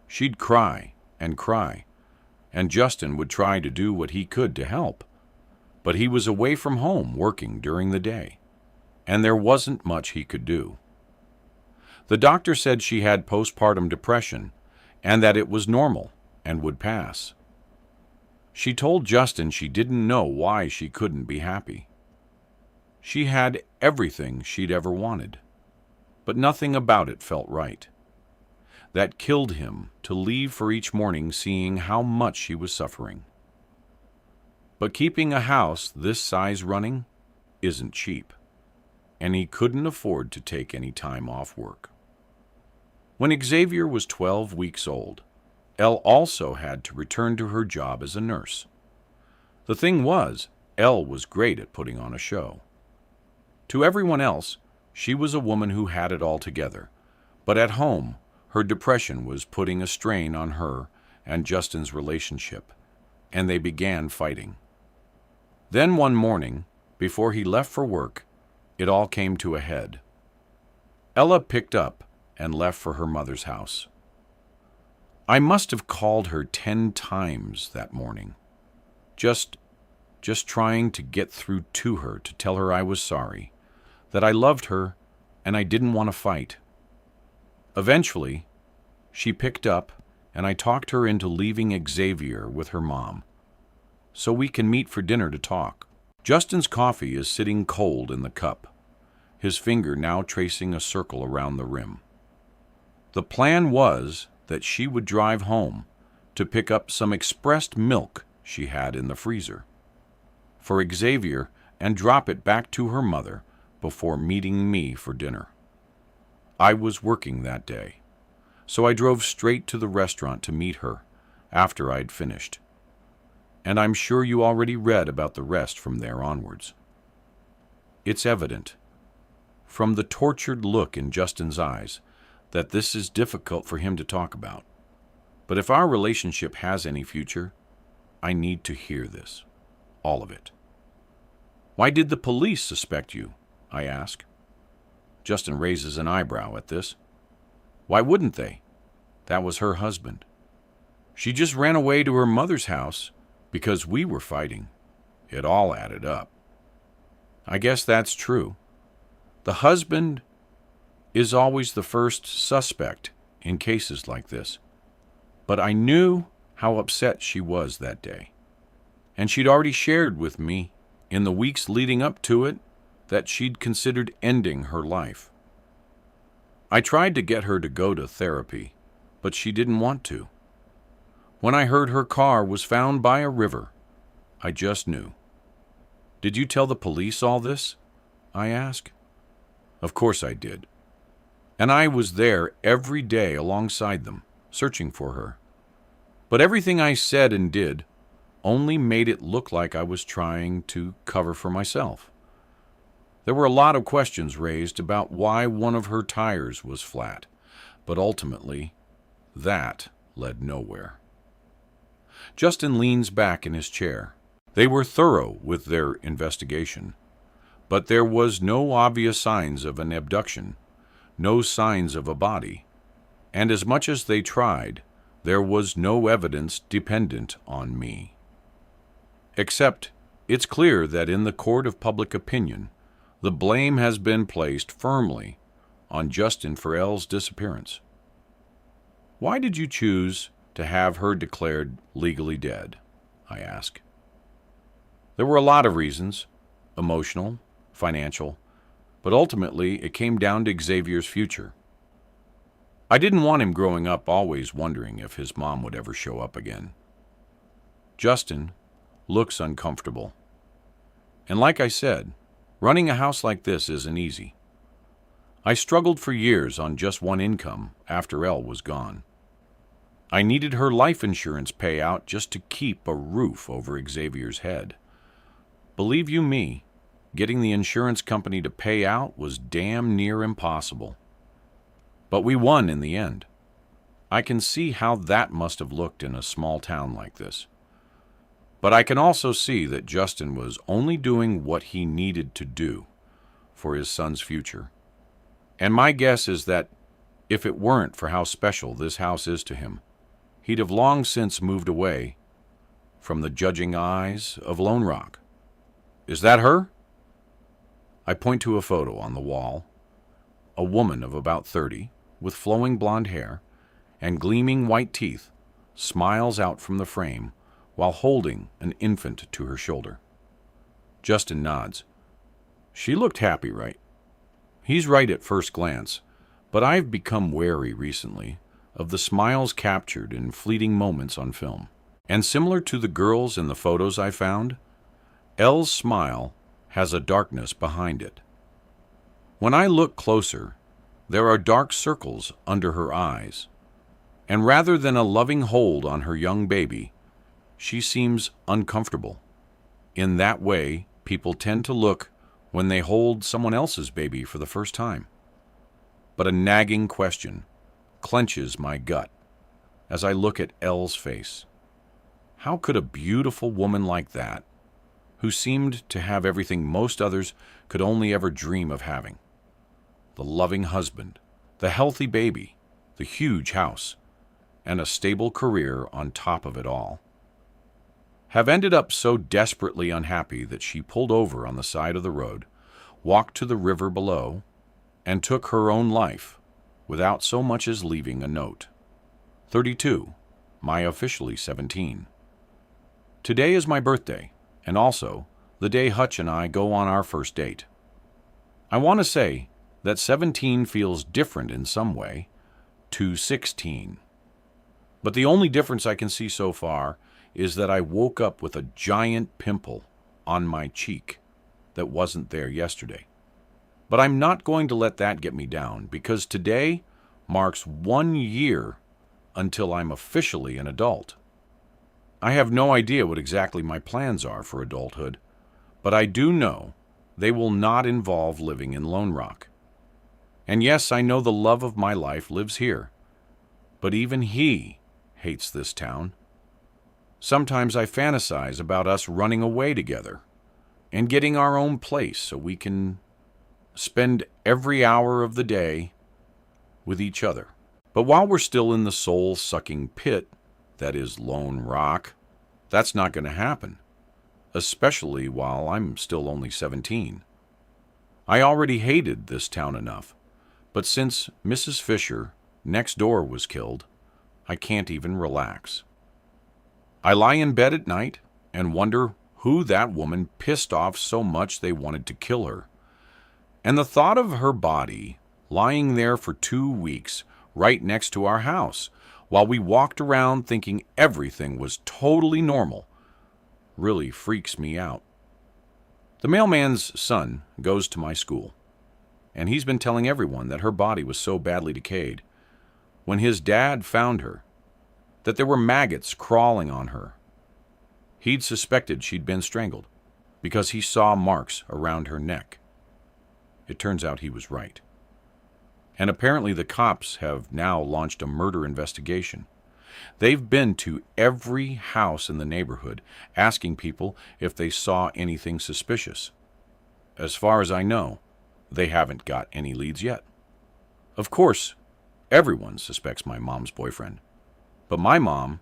She'd cry, and Justin would try to do what he could to help. But he was away from home working during the day, and there wasn't much he could do. The doctor said she had postpartum depression and that it was normal and would pass. She told Justin she didn't know why she couldn't be happy. She had everything she'd ever wanted, but nothing about it felt right. That killed him to leave for each morning seeing how much she was suffering. But keeping a house this size running isn't cheap, and he couldn't afford to take any time off work. When Xavier was 12 weeks old, Elle also had to return to her job as a nurse. The thing was, Elle was great at putting on a show. To everyone else, she was a woman who had it all together, but at home, her depression was putting a strain on her and Justin's relationship, and they began fighting. Then one morning, before he left for work, it all came to a head. Ella picked up and left for her mother's house. I must have called her 10 times that morning, just trying to get through to her to tell her I was sorry, that I loved her and I didn't want to fight. Eventually, she picked up and I talked her into leaving Xavier with her mom, so we can meet for dinner to talk. Justin's coffee is sitting cold in the cup, his finger now tracing a circle around the rim. The plan was that she would drive home to pick up some expressed milk she had in the freezer for Xavier and drop it back to her mother before meeting me for dinner. I was working that day, so I drove straight to the restaurant to meet her after I'd finished. And I'm sure you already read about the rest from there onwards. It's evident, from the tortured look in Justin's eyes, that this is difficult for him to talk about. But if our relationship has any future, I need to hear this. All of it. Why did the police suspect you? I ask. Justin raises an eyebrow at this. Why wouldn't they? That was her husband. She just ran away to her mother's house because we were fighting. It all added up. I guess that's true. The husband is always the first suspect in cases like this. But I knew how upset she was that day. And she'd already shared with me in the weeks leading up to it that she'd considered ending her life. I tried to get her to go to therapy, but she didn't want to. When I heard her car was found by a river, I just knew. Did you tell the police all this? I ask. Of course I did. And I was there every day alongside them, searching for her. But everything I said and did only made it look like I was trying to cover for myself. There were a lot of questions raised about why one of her tires was flat, but ultimately, that led nowhere. Justin leans back in his chair. They were thorough with their investigation, but there was no obvious signs of an abduction, no signs of a body, and as much as they tried, there was no evidence dependent on me. Except, it's clear that in the court of public opinion, the blame has been placed firmly on Justin for Elle's disappearance. Why did you choose to have her declared legally dead? I ask. There were a lot of reasons, emotional, financial, but ultimately it came down to Xavier's future. I didn't want him growing up always wondering if his mom would ever show up again. Justin looks uncomfortable. And like I said, running a house like this isn't easy. I struggled for years on just one income after Elle was gone. I needed her life insurance payout just to keep a roof over Xavier's head. Believe you me, getting the insurance company to pay out was damn near impossible. But we won in the end. I can see how that must have looked in a small town like this. But I can also see that Justin was only doing what he needed to do for his son's future. And my guess is that if it weren't for how special this house is to him, he'd have long since moved away from the judging eyes of Lone Rock. Is that her? I point to a photo on the wall. A woman of about 30, with flowing blonde hair and gleaming white teeth, smiles out from the frame while holding an infant to her shoulder. Justin nods. She looked happy, right? He's right at first glance, but I've become wary recently of the smiles captured in fleeting moments on film. And similar to the girls in the photos I found, Elle's smile has a darkness behind it. When I look closer, there are dark circles under her eyes, and rather than a loving hold on her young baby, she seems uncomfortable. In that way, people tend to look when they hold someone else's baby for the first time. But a nagging question clenches my gut as I look at Elle's face. How could a beautiful woman like that, who seemed to have everything most others could only ever dream of having, the loving husband, the healthy baby, the huge house, and a stable career on top of it all, have ended up so desperately unhappy that she pulled over on the side of the road, walked to the river below, and took her own life without so much as leaving a note. 32, my officially 17. Today is my birthday, and also the day Hutch and I go on our first date. I want to say that 17 feels different in some way to 16. But the only difference I can see so far is that I woke up with a giant pimple on my cheek that wasn't there yesterday. But I'm not going to let that get me down, because today marks 1 year until I'm officially an adult. I have no idea what exactly my plans are for adulthood, but I do know they will not involve living in Lone Rock. And yes, I know the love of my life lives here, but even he hates this town. Sometimes I fantasize about us running away together and getting our own place so we can spend every hour of the day with each other. But while we're still in the soul-sucking pit that is Lone Rock, that's not going to happen, especially while I'm still only 17. I already hated this town enough, but since Mrs. Fisher next door was killed, I can't even relax. I lie in bed at night and wonder who that woman pissed off so much they wanted to kill her. And the thought of her body lying there for 2 weeks right next to our house while we walked around thinking everything was totally normal really freaks me out. The mailman's son goes to my school, and he's been telling everyone that her body was so badly decayed, when his dad found her, that there were maggots crawling on her. He'd suspected she'd been strangled because he saw marks around her neck. It turns out he was right. And apparently the cops have now launched a murder investigation. They've been to every house in the neighborhood, asking people if they saw anything suspicious. As far as I know, they haven't got any leads yet. Of course, everyone suspects my mom's boyfriend, but my mom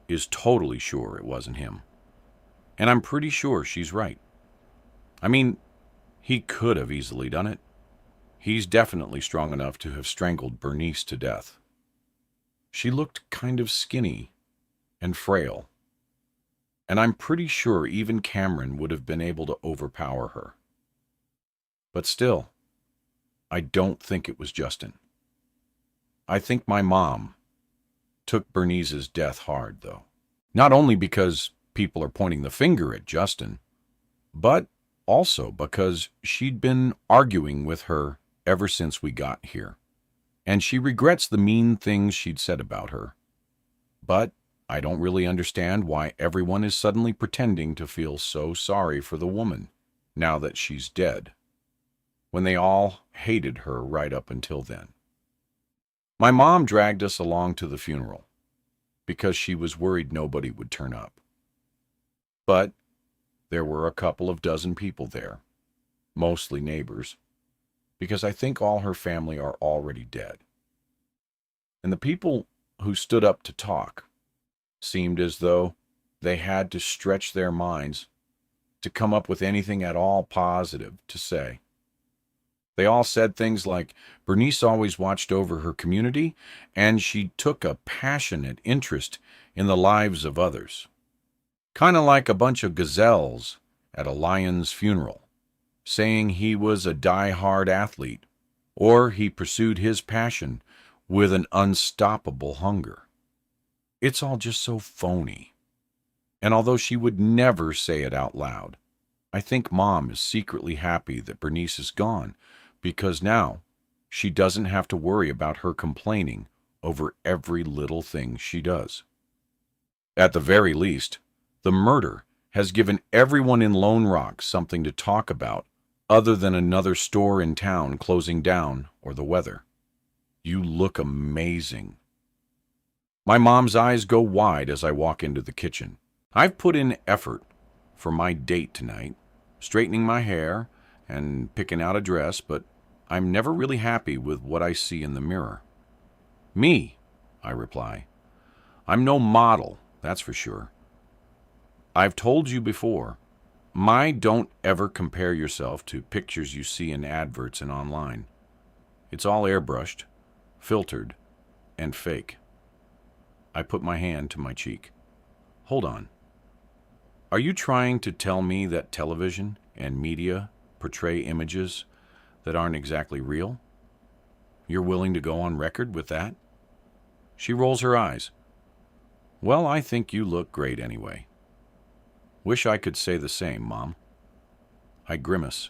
is totally sure it wasn't him. And I'm pretty sure she's right. I mean, he could have easily done it. He's definitely strong enough to have strangled Bernice to death. She looked kind of skinny and frail, and I'm pretty sure even Cameron would have been able to overpower her. But still, I don't think it was Justin. I think my mom took Bernice's death hard, though. Not only because people are pointing the finger at Justin, but also because she'd been arguing with her ever since we got here, and she regrets the mean things she'd said about her. But I don't really understand why everyone is suddenly pretending to feel so sorry for the woman now that she's dead, when they all hated her right up until then. My mom dragged us along to the funeral because she was worried nobody would turn up. But there were a couple of dozen people there, mostly neighbors, because I think all her family are already dead. And the people who stood up to talk seemed as though they had to stretch their minds to come up with anything at all positive to say. They all said things like, Bernice always watched over her community, and she took a passionate interest in the lives of others. Kind of like a bunch of gazelles at a lion's funeral, saying he was a die-hard athlete, or he pursued his passion with an unstoppable hunger. It's all just so phony. And although she would never say it out loud, I think Mom is secretly happy that Bernice is gone, because now she doesn't have to worry about her complaining over every little thing she does. At the very least, the murder has given everyone in Lone Rock something to talk about other than another store in town closing down or the weather. You look amazing. My mom's eyes go wide as I walk into the kitchen. I've put in effort for my date tonight, straightening my hair and picking out a dress, but I'm never really happy with what I see in the mirror. Me, I reply. I'm no model, that's for sure. I've told you before, don't ever compare yourself to pictures you see in adverts and online. It's all airbrushed, filtered, and fake. I put my hand to my cheek. Hold on. Are you trying to tell me that television and media portray images that aren't exactly real? You're willing to go on record with that? She rolls her eyes. Well, I think you look great anyway. Wish I could say the same, Mom. I grimace.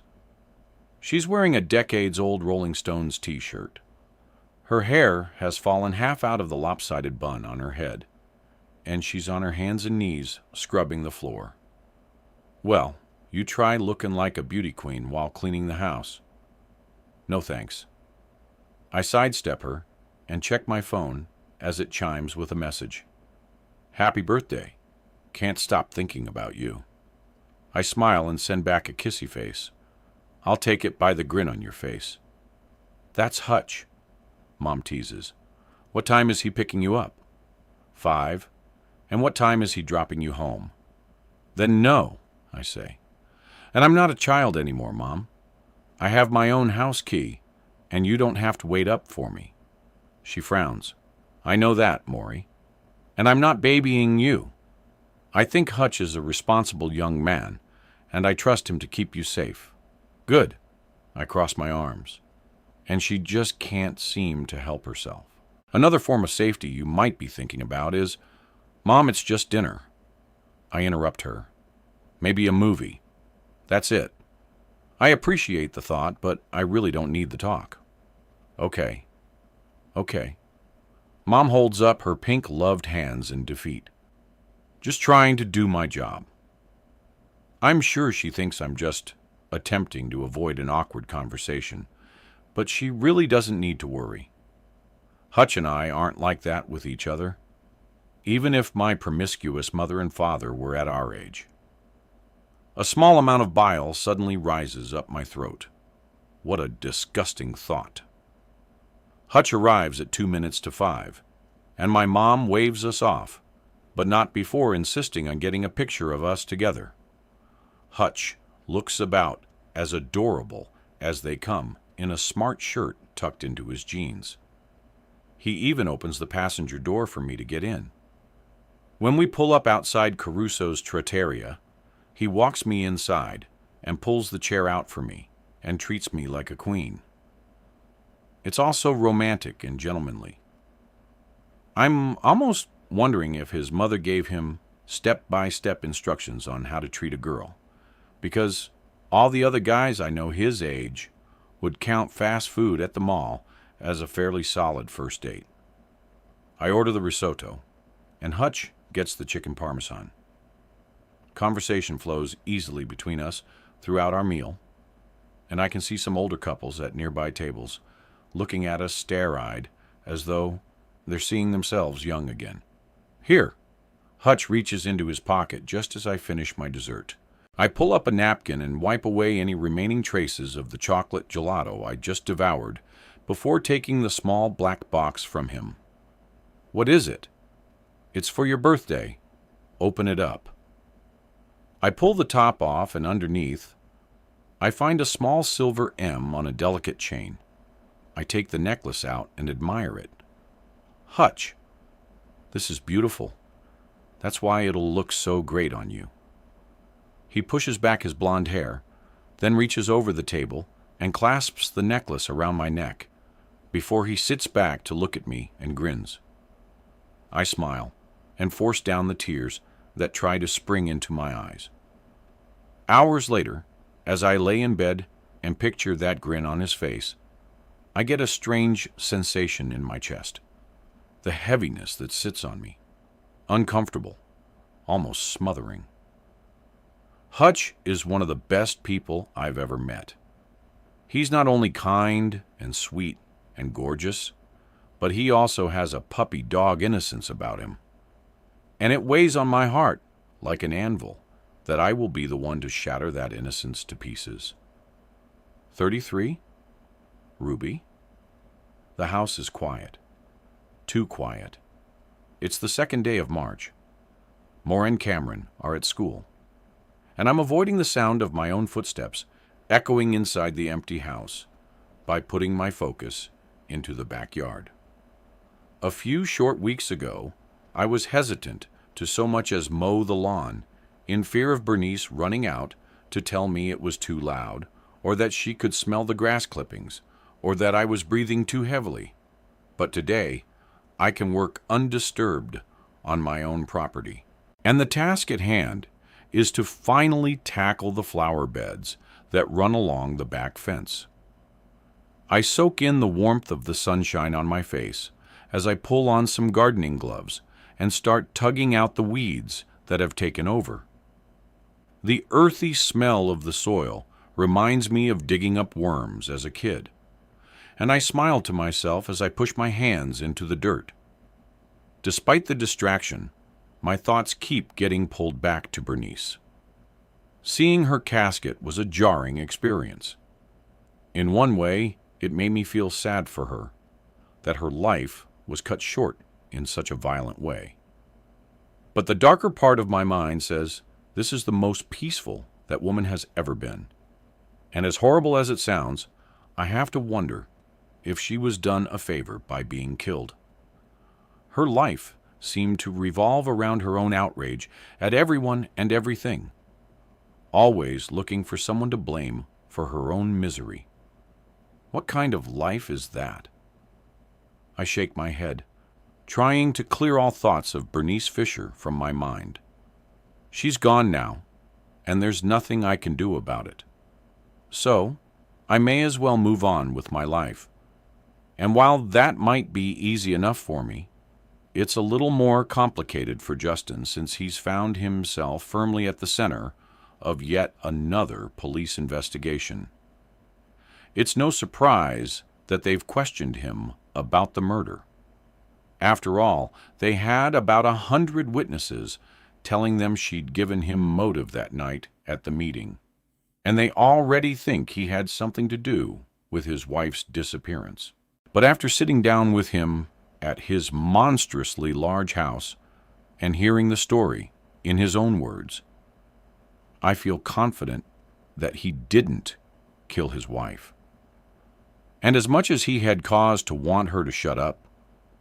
She's wearing a decades-old Rolling Stones t-shirt. Her hair has fallen half out of the lopsided bun on her head, and she's on her hands and knees scrubbing the floor. Well, you try looking like a beauty queen while cleaning the house. No thanks. I sidestep her and check my phone as it chimes with a message. Happy birthday. Can't stop thinking about you. I smile and send back a kissy face. I'll take it by the grin on your face. That's Hutch, Mom teases. What time is he picking you up? 5. And what time is he dropping you home? Then no, I say. And I'm not a child anymore, Mom. I have my own house key, and you don't have to wait up for me. She frowns. I know that, Maury. And I'm not babying you. I think Hutch is a responsible young man, and I trust him to keep you safe. Good. I cross my arms. And she just can't seem to help herself. Another form of safety you might be thinking about is, Mom, it's just dinner. I interrupt her. Maybe a movie. That's it. I appreciate the thought, but I really don't need the talk. Okay, okay. Mom holds up her pink-gloved hands in defeat. Just trying to do my job. I'm sure she thinks I'm just attempting to avoid an awkward conversation, but she really doesn't need to worry. Hutch and I aren't like that with each other, even if my promiscuous mother and father were at our age. A small amount of bile suddenly rises up my throat. What a disgusting thought. Hutch arrives at 2 minutes to 5, and my mom waves us off, but not before insisting on getting a picture of us together. Hutch looks about as adorable as they come in a smart shirt tucked into his jeans. He even opens the passenger door for me to get in. When we pull up outside Caruso's trattoria, he walks me inside and pulls the chair out for me and treats me like a queen. It's also romantic and gentlemanly. I'm almost wondering if his mother gave him step-by-step instructions on how to treat a girl, because all the other guys I know his age would count fast food at the mall as a fairly solid first date. I order the risotto, and Hutch gets the chicken parmesan. Conversation flows easily between us throughout our meal, and I can see some older couples at nearby tables looking at us stare-eyed as though they're seeing themselves young again. Here! Hutch reaches into his pocket just as I finish my dessert. I pull up a napkin and wipe away any remaining traces of the chocolate gelato I just devoured before taking the small black box from him. What is it? It's for your birthday. Open it up. I pull the top off, and underneath, I find a small silver M on a delicate chain. I take the necklace out and admire it. Hutch, this is beautiful. That's why it'll look so great on you. He pushes back his blonde hair, then reaches over the table and clasps the necklace around my neck before he sits back to look at me and grins. I smile and force down the tears that try to spring into my eyes. Hours later, as I lay in bed and picture that grin on his face, I get a strange sensation in my chest. The heaviness that sits on me. Uncomfortable, almost smothering. Hutch is one of the best people I've ever met. He's not only kind and sweet and gorgeous, but he also has a puppy dog innocence about him. And it weighs on my heart like an anvil that I will be the one to shatter that innocence to pieces. 33? Ruby? The house is quiet. Too quiet. It's the second day of March. Maura and Cameron are at school, and I'm avoiding the sound of my own footsteps echoing inside the empty house by putting my focus into the backyard. A few short weeks ago, I was hesitant to so much as mow the lawn in fear of Bernice running out to tell me it was too loud, or that she could smell the grass clippings, or that I was breathing too heavily. But today, I can work undisturbed on my own property. And the task at hand is to finally tackle the flower beds that run along the back fence. I soak in the warmth of the sunshine on my face as I pull on some gardening gloves and start tugging out the weeds that have taken over. The earthy smell of the soil reminds me of digging up worms as a kid, and I smile to myself as I push my hands into the dirt. Despite the distraction, my thoughts keep getting pulled back to Bernice. Seeing her casket was a jarring experience. In one way, it made me feel sad for her, that her life was cut short in such a violent way. But the darker part of my mind says this is the most peaceful that woman has ever been. And as horrible as it sounds, I have to wonder if she was done a favor by being killed. Her life seemed to revolve around her own outrage at everyone and everything, always looking for someone to blame for her own misery. What kind of life is that? I shake my head, trying to clear all thoughts of Bernice Fisher from my mind. She's gone now, and there's nothing I can do about it. So, I may as well move on with my life. And while that might be easy enough for me, it's a little more complicated for Justin since he's found himself firmly at the center of yet another police investigation. It's no surprise that they've questioned him about the murder. After all, they had about 100 witnesses telling them she'd given him motive that night at the meeting, and they already think he had something to do with his wife's disappearance. But after sitting down with him at his monstrously large house and hearing the story in his own words, I feel confident that he didn't kill his wife. And as much as he had cause to want her to shut up,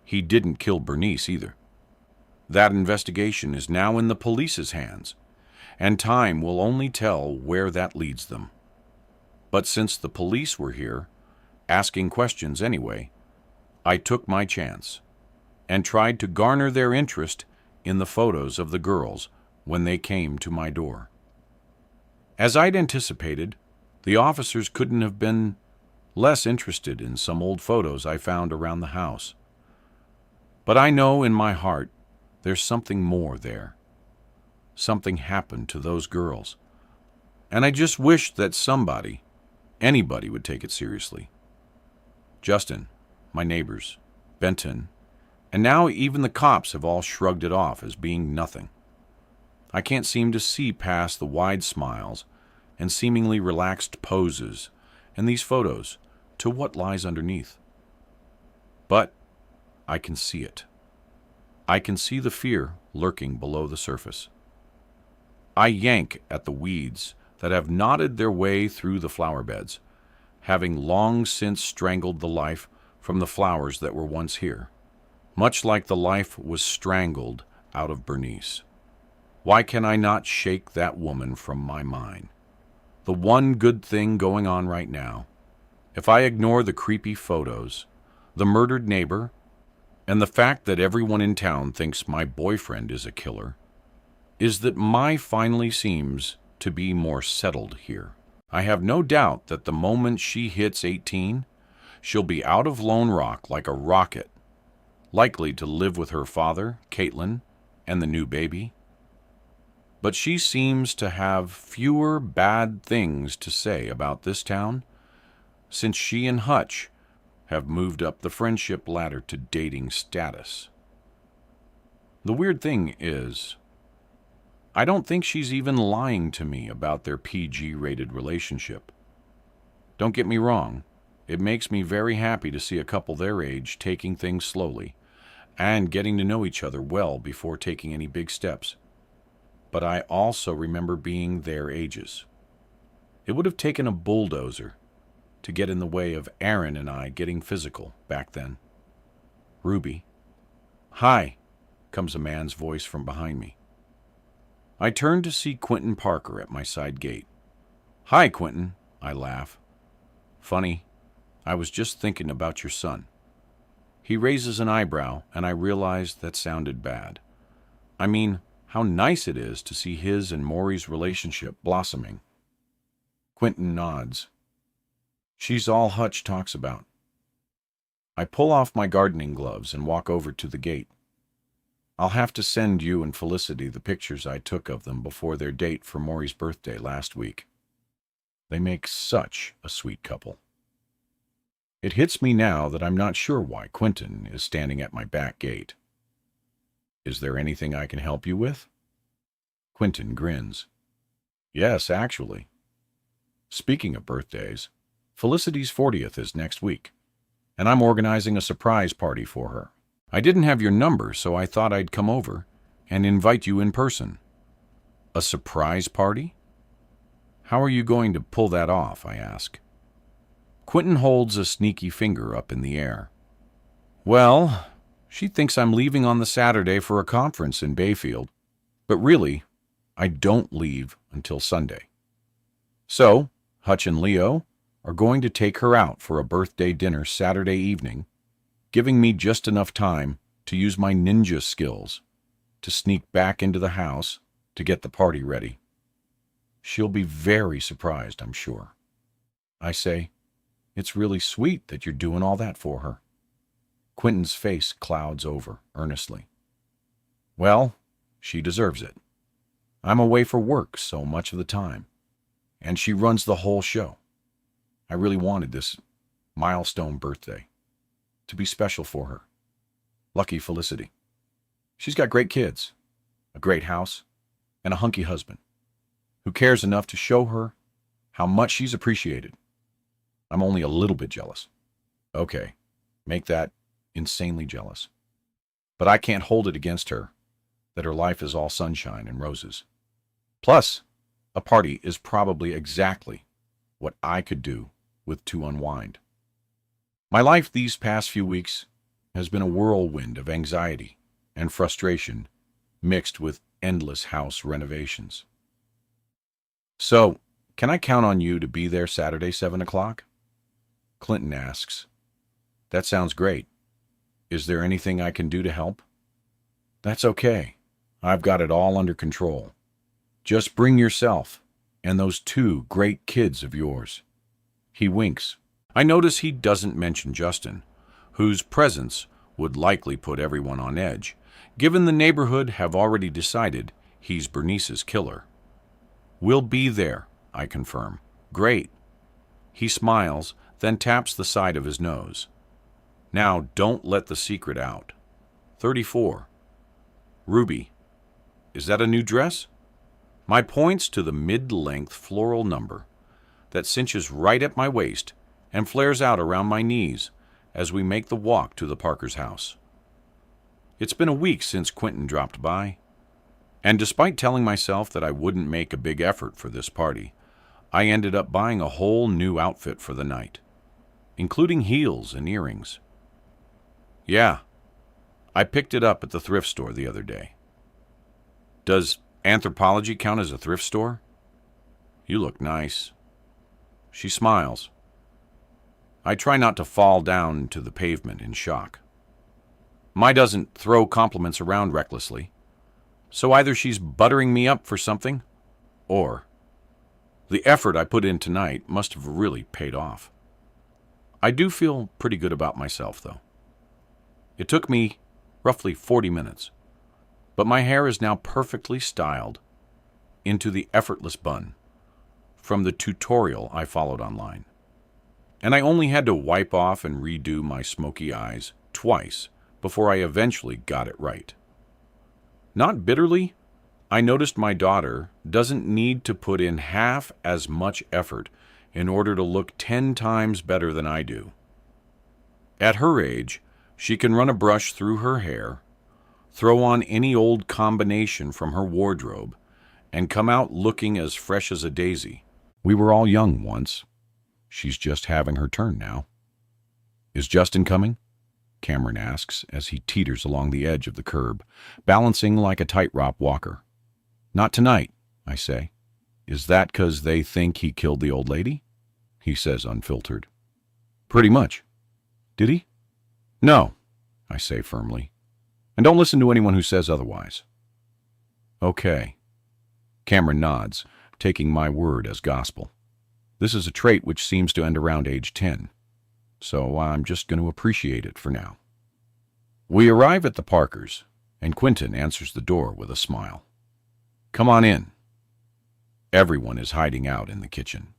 he didn't kill Bernice either. That investigation is now in the police's hands, and time will only tell where that leads them. But since the police were here, asking questions anyway, I took my chance and tried to garner their interest in the photos of the girls when they came to my door. As I'd anticipated, the officers couldn't have been less interested in some old photos I found around the house. But I know in my heart there's something more there. Something happened to those girls, and I just wish that somebody, anybody, would take it seriously. Justin, my neighbors, Benton, and now even the cops have all shrugged it off as being nothing. I can't seem to see past the wide smiles and seemingly relaxed poses in these photos to what lies underneath. But I can see it. I can see the fear lurking below the surface. I yank at the weeds that have knotted their way through the flower beds, having long since strangled the life from the flowers that were once here, much like the life was strangled out of Bernice. Why can I not shake that woman from my mind? The one good thing going on right now, if I ignore the creepy photos, the murdered neighbor, and the fact that everyone in town thinks my boyfriend is a killer, is that my finally seems to be more settled here. I have no doubt that the moment she hits 18, she'll be out of Lone Rock like a rocket, likely to live with her father, Caitlin, and the new baby. But she seems to have fewer bad things to say about this town since she and Hutch have moved up the friendship ladder to dating status. The weird thing is, I don't think she's even lying to me about their PG-rated relationship. Don't get me wrong, it makes me very happy to see a couple their age taking things slowly and getting to know each other well before taking any big steps. But I also remember being their ages. It would have taken a bulldozer to get in the way of Aaron and I getting physical back then. Ruby. "Hi," comes a man's voice from behind me. I turn to see Quentin Parker at my side gate. "Hi, Quentin," I laugh. "Funny, I was just thinking about your son." He raises an eyebrow, and I realize that sounded bad. I mean, how nice it is to see his and Maury's relationship blossoming. Quentin nods. "She's all Hutch talks about." I pull off my gardening gloves and walk over to the gate. "I'll have to send you and Felicity the pictures I took of them before their date for Maury's birthday last week. They make such a sweet couple." It hits me now that I'm not sure why Quentin is standing at my back gate. "Is there anything I can help you with?" Quentin grins. "Yes, actually. Speaking of birthdays, Felicity's 40th is next week, and I'm organizing a surprise party for her. I didn't have your number, so I thought I'd come over and invite you in person." "A surprise party? How are you going to pull that off?" I ask. Quentin holds a sneaky finger up in the air. "Well, she thinks I'm leaving on the Saturday for a conference in Bayfield, but really, I don't leave until Sunday. So, Hutch and Leo are going to take her out for a birthday dinner Saturday evening, giving me just enough time to use my ninja skills to sneak back into the house to get the party ready. She'll be very surprised, I'm sure." I say, "It's really sweet that you're doing all that for her." Quentin's face clouds over earnestly. "Well, she deserves it. I'm away for work so much of the time, and she runs the whole show. I really wanted this milestone birthday to be special for her. Lucky Felicity. She's got great kids, a great house, and a hunky husband who cares enough to show her how much she's appreciated. I'm only a little bit jealous. Okay, make that insanely jealous. But I can't hold it against her that her life is all sunshine and roses. Plus, a party is probably exactly what I could do with to unwind. My life these past few weeks has been a whirlwind of anxiety and frustration mixed with endless house renovations. So, can I count on you to be there Saturday, 7 o'clock? Clinton asks. That sounds great. Is there anything I can do to help? That's okay. I've got it all under control. Just bring yourself and those two great kids of yours. He winks. I notice he doesn't mention Justin, whose presence would likely put everyone on edge, given the neighborhood have already decided he's Bernice's killer. We'll be there, I confirm. Great. He smiles, then taps the side of his nose. Now don't let the secret out. 34. Ruby. Is that a new dress? My points to the mid-length floral number that cinches right at my waist and flares out around my knees as we make the walk to the Parkers' house. It's been a week since Quentin dropped by, and despite telling myself that I wouldn't make a big effort for this party, I ended up buying a whole new outfit for the night, including heels and earrings. Yeah, I picked it up at the thrift store the other day. Does Anthropology count as a thrift store? You look nice. She smiles. I try not to fall down to the pavement in shock. Mai doesn't throw compliments around recklessly, so either she's buttering me up for something, or the effort I put in tonight must have really paid off. I do feel pretty good about myself, though. It took me roughly 40 minutes, but my hair is now perfectly styled into the effortless bun from the tutorial I followed online. And I only had to wipe off and redo my smoky eyes twice before I eventually got it right. Not bitterly, I noticed my daughter doesn't need to put in half as much effort in order to look 10 times better than I do. At her age, she can run a brush through her hair, throw on any old combination from her wardrobe, and come out looking as fresh as a daisy. We were all young once. She's just having her turn now. Is Justin coming? Cameron asks as he teeters along the edge of the curb, balancing like a tightrope walker. Not tonight, I say. Is that 'cause they think he killed the old lady? He says unfiltered. Pretty much. Did he? No, I say firmly. And don't listen to anyone who says otherwise. Okay. Cameron nods, taking my word as gospel. This is a trait which seems to end around age 10, so I'm just going to appreciate it for now. We arrive at the Parkers, and Quentin answers the door with a smile. Come on in. Everyone is hiding out in the kitchen.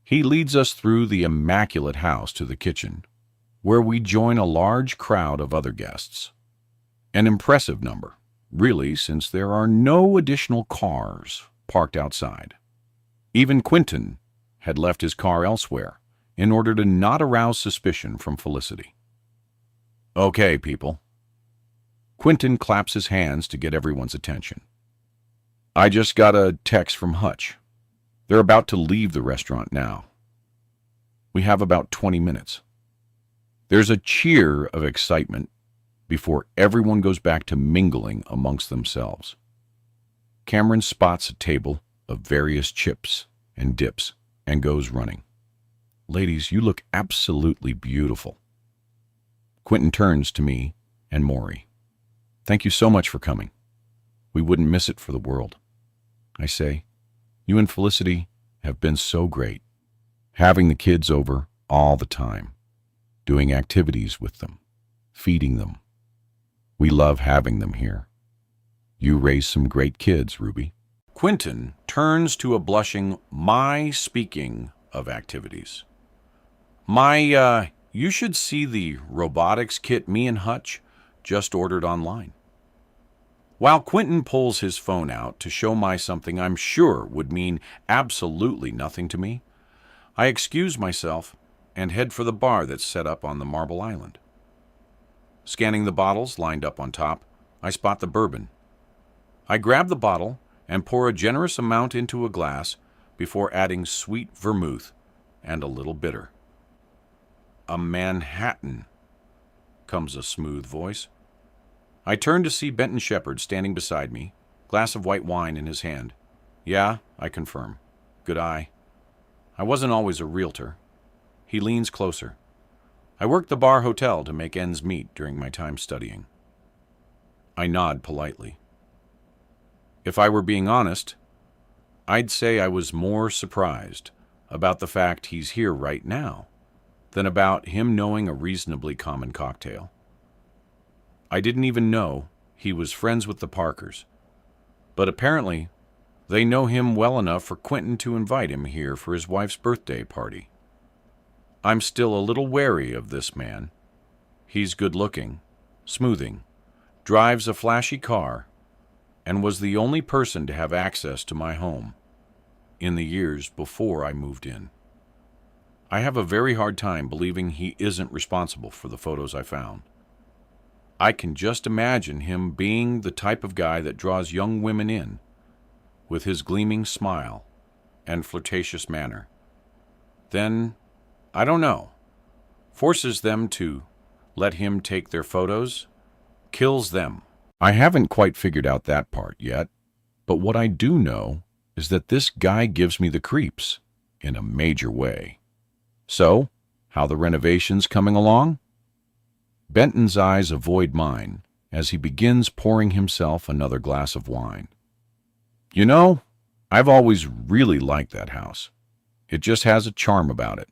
He leads us through the immaculate house to the kitchen, where we join a large crowd of other guests. An impressive number, really, since there are no additional cars parked outside. Even Quentin had left his car elsewhere in order to not arouse suspicion from Felicity. Okay, people. Quentin claps his hands to get everyone's attention. I just got a text from Hutch. They're about to leave the restaurant now. We have about 20 minutes. There's a cheer of excitement before everyone goes back to mingling amongst themselves. Cameron spots a table of various chips and dips and goes running. Ladies, you look absolutely beautiful. Quentin turns to me and Maury. Thank you so much for coming. We wouldn't miss it for the world. I say, you and Felicity have been so great. Having the kids over all the time, doing activities with them, feeding them. We love having them here. You raise some great kids, Ruby. Quentin turns to a blushing my speaking of activities. You should see the robotics kit me and Hutch just ordered online. While Quentin pulls his phone out to show my something I'm sure would mean absolutely nothing to me, I excuse myself and head for the bar that's set up on the Marble Island. Scanning the bottles lined up on top, I spot the bourbon. I grab the bottle and pour a generous amount into a glass before adding sweet vermouth and a little bitter. "A Manhattan," comes a smooth voice. I turn to see Benton Shepard standing beside me, glass of white wine in his hand. "Yeah," I confirm. "Good eye. I wasn't always a realtor." He leans closer. "I worked the bar hotel to make ends meet during my time studying." I nod politely. If I were being honest, I'd say I was more surprised about the fact he's here right now than about him knowing a reasonably common cocktail. I didn't even know he was friends with the Parkers, but apparently they know him well enough for Quentin to invite him here for his wife's birthday party. I'm still a little wary of this man. He's good-looking, smoothing, drives a flashy car, and was the only person to have access to my home in the years before I moved in. I have a very hard time believing he isn't responsible for the photos I found. I can just imagine him being the type of guy that draws young women in with his gleaming smile and flirtatious manner. Then, I don't know, forces them to let him take their photos, kills them. I haven't quite figured out that part yet, but what I do know is that this guy gives me the creeps in a major way. So, how the renovations coming along? Benton's eyes avoid mine as he begins pouring himself another glass of wine. "You know, I've always really liked that house. It just has a charm about it.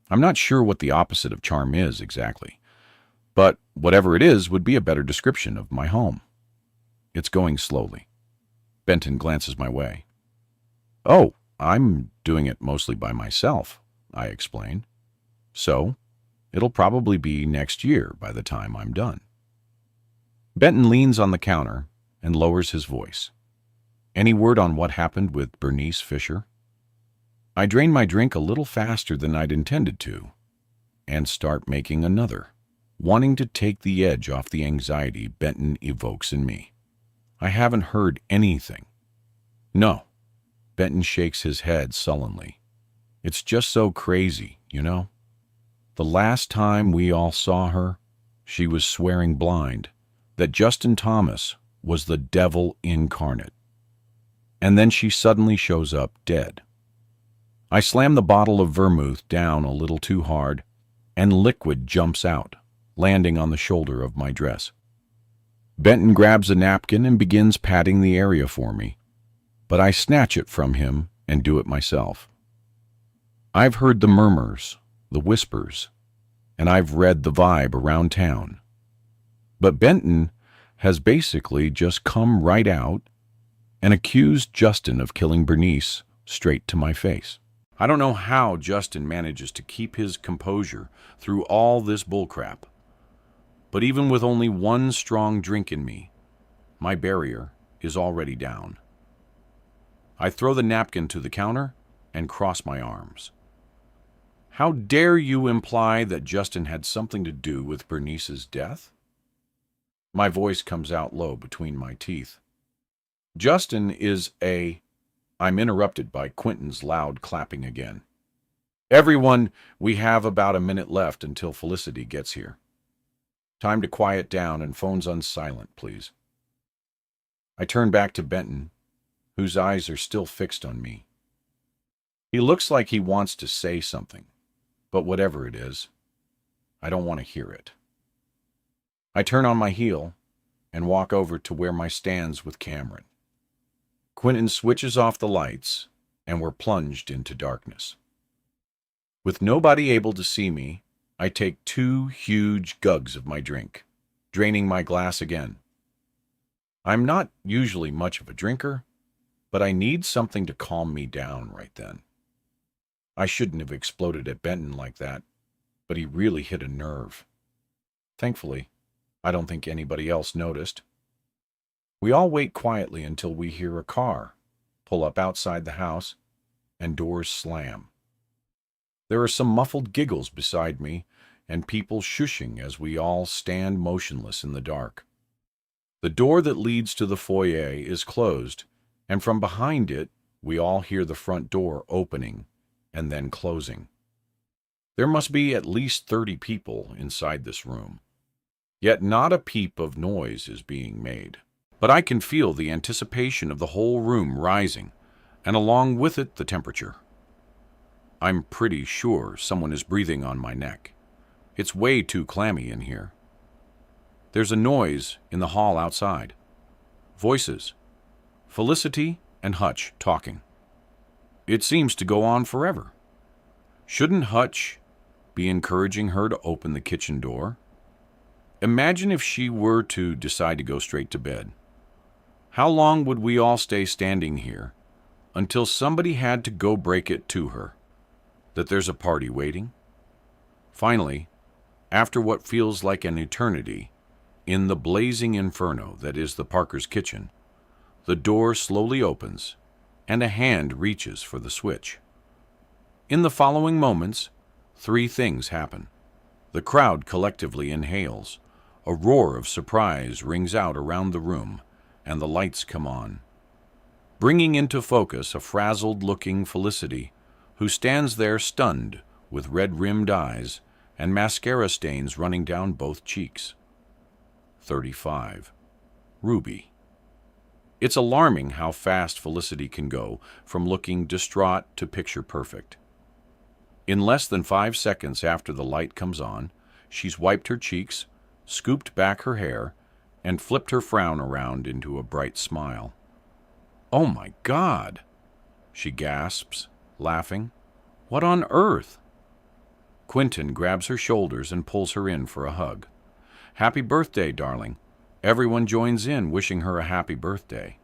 I'm not sure what the opposite of charm is exactly, but whatever it is would be a better description of my home." It's going slowly. Benton glances my way. "Oh, I'm doing it mostly by myself," I explain. "So, it'll probably be next year by the time I'm done." Benton leans on the counter and lowers his voice. "Any word on what happened with Bernice Fisher?" I drain my drink a little faster than I'd intended to and start making another, wanting to take the edge off the anxiety Benton evokes in me. "I haven't heard anything." "No." Benton shakes his head sullenly. "It's just so crazy, you know? The last time we all saw her, she was swearing blind that Justin Thomas was the devil incarnate. And then she suddenly shows up dead." I slam the bottle of vermouth down a little too hard, and liquid jumps out, landing on the shoulder of my dress. Benton grabs a napkin and begins patting the area for me, but I snatch it from him and do it myself. I've heard the murmurs, the whispers, and I've read the vibe around town. But Benton has basically just come right out and accused Justin of killing Bernice straight to my face. I don't know how Justin manages to keep his composure through all this bullcrap, but even with only one strong drink in me, my barrier is already down. I throw the napkin to the counter and cross my arms. "How dare you imply that Justin had something to do with Bernice's death?" My voice comes out low between my teeth. "Justin is a..." I'm interrupted by Quentin's loud clapping again. "Everyone, we have about a minute left until Felicity gets here. Time to quiet down and phones on silent, please." I turn back to Benton, whose eyes are still fixed on me. He looks like he wants to say something, but whatever it is, I don't want to hear it. I turn on my heel and walk over to where my stands with Cameron. Quentin switches off the lights, and we're plunged into darkness. With nobody able to see me, I take 2 huge gugs of my drink, draining my glass again. I'm not usually much of a drinker, but I need something to calm me down right then. I shouldn't have exploded at Benton like that, but he really hit a nerve. Thankfully, I don't think anybody else noticed. We all wait quietly until we hear a car pull up outside the house and doors slam. There are some muffled giggles beside me and people shushing as we all stand motionless in the dark. The door that leads to the foyer is closed, and from behind it, we all hear the front door opening and then closing. There must be at least 30 people inside this room. Yet not a peep of noise is being made. But I can feel the anticipation of the whole room rising, and along with it the temperature. I'm pretty sure someone is breathing on my neck. It's way too clammy in here. There's a noise in the hall outside. Voices. Felicity and Hutch talking. It seems to go on forever. Shouldn't Hutch be encouraging her to open the kitchen door? Imagine if she were to decide to go straight to bed. How long would we all stay standing here until somebody had to go break it to her that there's a party waiting? Finally, after what feels like an eternity, in the blazing inferno that is the Parkers' kitchen, the door slowly opens and a hand reaches for the switch. In the following moments, 3 things happen. The crowd collectively inhales. A roar of surprise rings out around the room, and the lights come on, bringing into focus a frazzled-looking Felicity who stands there stunned with red-rimmed eyes and mascara stains running down both cheeks. 35. Ruby. It's alarming how fast Felicity can go from looking distraught to picture perfect. In less than 5 seconds after the light comes on, she's wiped her cheeks, scooped back her hair, and flipped her frown around into a bright smile. "Oh my God!" she gasps, laughing. "What on earth?" Quentin grabs her shoulders and pulls her in for a hug. "Happy birthday, darling." Everyone joins in, wishing her a happy birthday.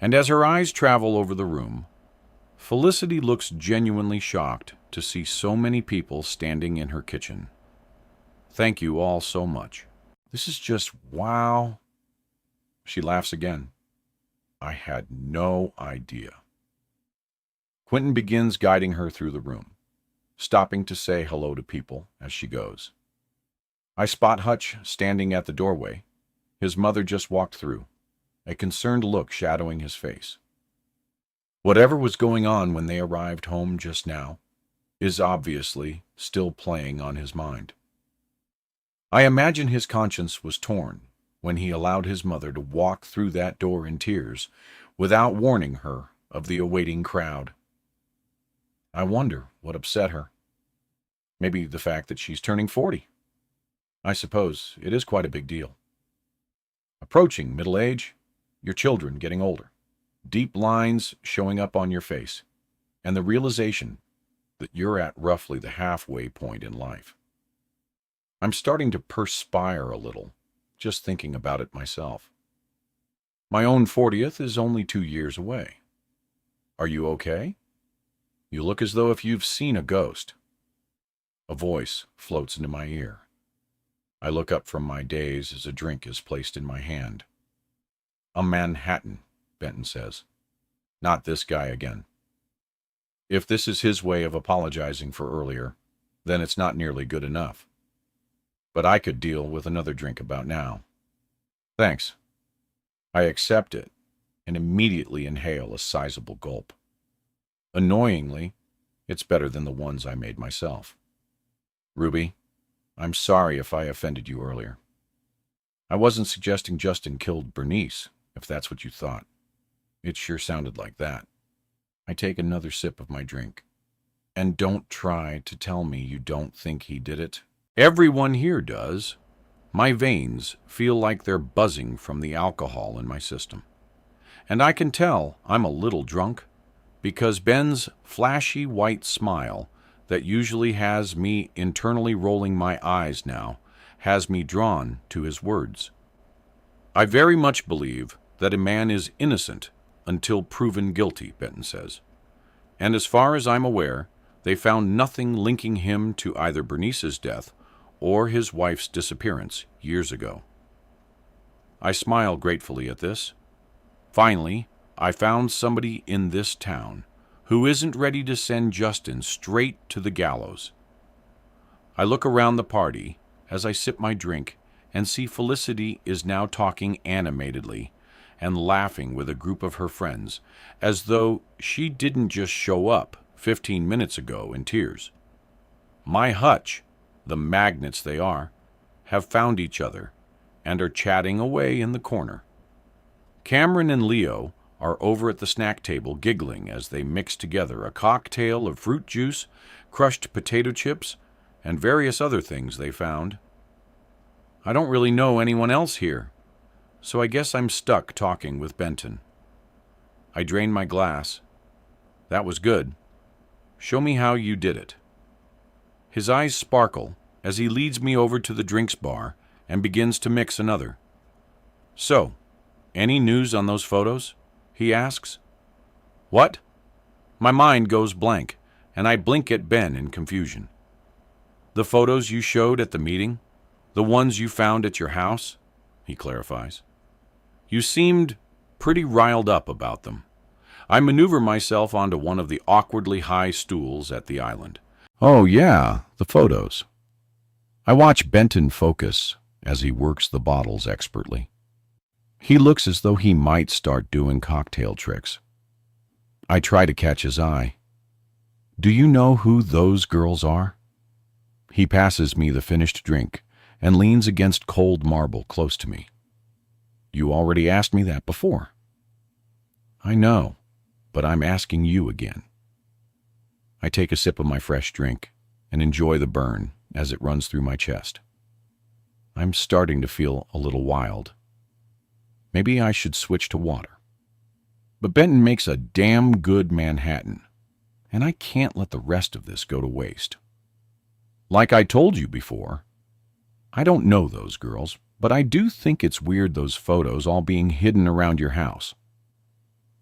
And as her eyes travel over the room, Felicity looks genuinely shocked to see so many people standing in her kitchen. "Thank you all so much. This is just wow." She laughs again. "I had no idea." Quentin begins guiding her through the room, stopping to say hello to people as she goes. I spot Hutch standing at the doorway. His mother just walked through, a concerned look shadowing his face. Whatever was going on when they arrived home just now is obviously still playing on his mind. I imagine his conscience was torn when he allowed his mother to walk through that door in tears without warning her of the awaiting crowd. I wonder what upset her. Maybe the fact that she's turning 40. I suppose it is quite a big deal. Approaching middle age, your children getting older, deep lines showing up on your face, and the realization that you're at roughly the halfway point in life. I'm starting to perspire a little, just thinking about it myself. My own 40th is only 2 years away. Are you okay? You look as though if you've seen a ghost. A voice floats into my ear. I look up from my daze as a drink is placed in my hand. "A Manhattan," Benton says. "Not this guy again." If this is his way of apologizing for earlier, then it's not nearly good enough. But I could deal with another drink about now. "Thanks." I accept it and immediately inhale a sizable gulp. Annoyingly, it's better than the ones I made myself. "Ruby, I'm sorry if I offended you earlier. I wasn't suggesting Justin killed Bernice, if that's what you thought. It sure sounded like that." I take another sip of my drink. "And don't try to tell me you don't think he did it. Everyone here does." My veins feel like they're buzzing from the alcohol in my system. And I can tell I'm a little drunk because Ben's flashy white smile that usually has me internally rolling my eyes now has me drawn to his words. I very much believe that a man is innocent until proven guilty, Benton says. And as far as I'm aware, they found nothing linking him to either Bernice's death or his wife's disappearance years ago. I smile gratefully at this. Finally, I found somebody in this town who isn't ready to send Justin straight to the gallows. I look around the party as I sip my drink and see Felicity is now talking animatedly and laughing with a group of her friends, as though she didn't just show up 15 minutes ago in tears. My hutch, the magnets they are, have found each other and are chatting away in the corner. Cameron and Leo are over at the snack table giggling as they mix together a cocktail of fruit juice, crushed potato chips, and various other things they found. I don't really know anyone else here, so I guess I'm stuck talking with Benton. I drain my glass. That was good. Show me how you did it. His eyes sparkle as he leads me over to the drinks bar and begins to mix another. So, any news on those photos? He asks. What? My mind goes blank, and I blink at Ben in confusion. The photos you showed at the meeting? The ones you found at your house? He clarifies. You seemed pretty riled up about them. I maneuver myself onto one of the awkwardly high stools at the island. Oh yeah, the photos. I watch Benton focus as he works the bottles expertly. He looks as though he might start doing cocktail tricks. I try to catch his eye. Do you know who those girls are? He passes me the finished drink and leans against cold marble close to me. You already asked me that before. I know, but I'm asking you again. I take a sip of my fresh drink and enjoy the burn as it runs through my chest. I'm starting to feel a little wild. Maybe I should switch to water. But Benton makes a damn good Manhattan, and I can't let the rest of this go to waste. Like I told you before, I don't know those girls, but I do think it's weird those photos all being hidden around your house.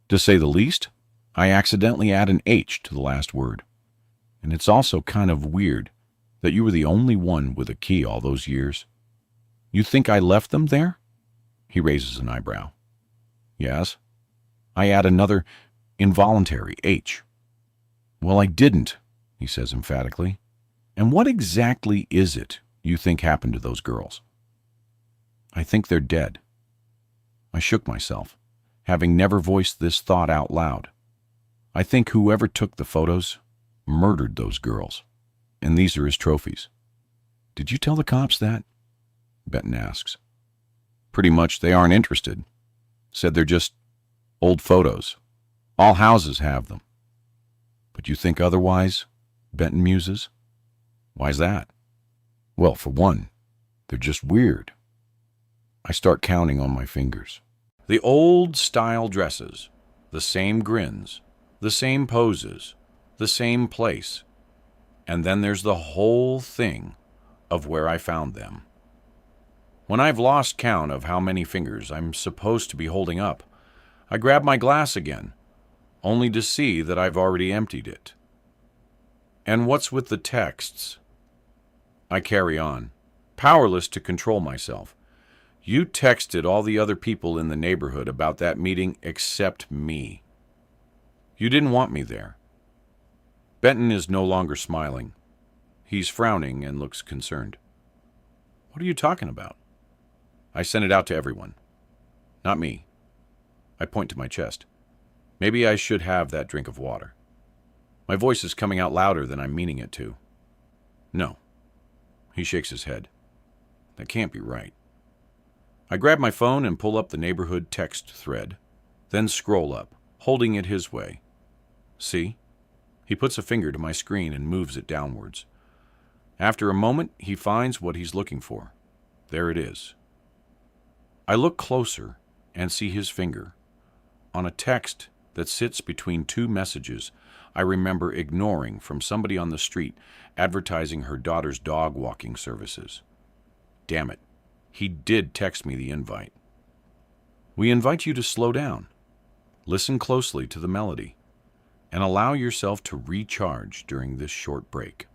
To say the least, I accidentally add an H to the last word. And it's also kind of weird that you were the only one with a key all those years. You think I left them there? He raises an eyebrow. Yes. I add another involuntary H. Well, I didn't, he says emphatically. And what exactly is it you think happened to those girls? I think they're dead. I shook myself, having never voiced this thought out loud. I think whoever took the photos murdered those girls, and these are his trophies. Did you tell the cops that? Benton asks. Pretty much they aren't interested. Said they're just old photos. All houses have them. But you think otherwise? Benton muses. Why's that? Well, for one, they're just weird. I start counting on my fingers. The old style dresses, the same grins, the same poses, the same place. And then there's the whole thing of where I found them. When I've lost count of how many fingers I'm supposed to be holding up, I grab my glass again, only to see that I've already emptied it. And what's with the texts? I carry on, powerless to control myself. You texted all the other people in the neighborhood about that meeting except me. You didn't want me there. Benton is no longer smiling. He's frowning and looks concerned. What are you talking about? I sent it out to everyone. Not me. I point to my chest. Maybe I should have that drink of water. My voice is coming out louder than I'm meaning it to. No. He shakes his head. That can't be right. I grab my phone and pull up the neighborhood text thread, then scroll up, holding it his way. See? He puts a finger to my screen and moves it downwards. After a moment, he finds what he's looking for. There it is. I look closer and see his finger on a text that sits between two messages I remember ignoring from somebody on the street advertising her daughter's dog walking services. Damn it, he did text me the invite. We invite you to slow down, listen closely to the melody, and allow yourself to recharge during this short break.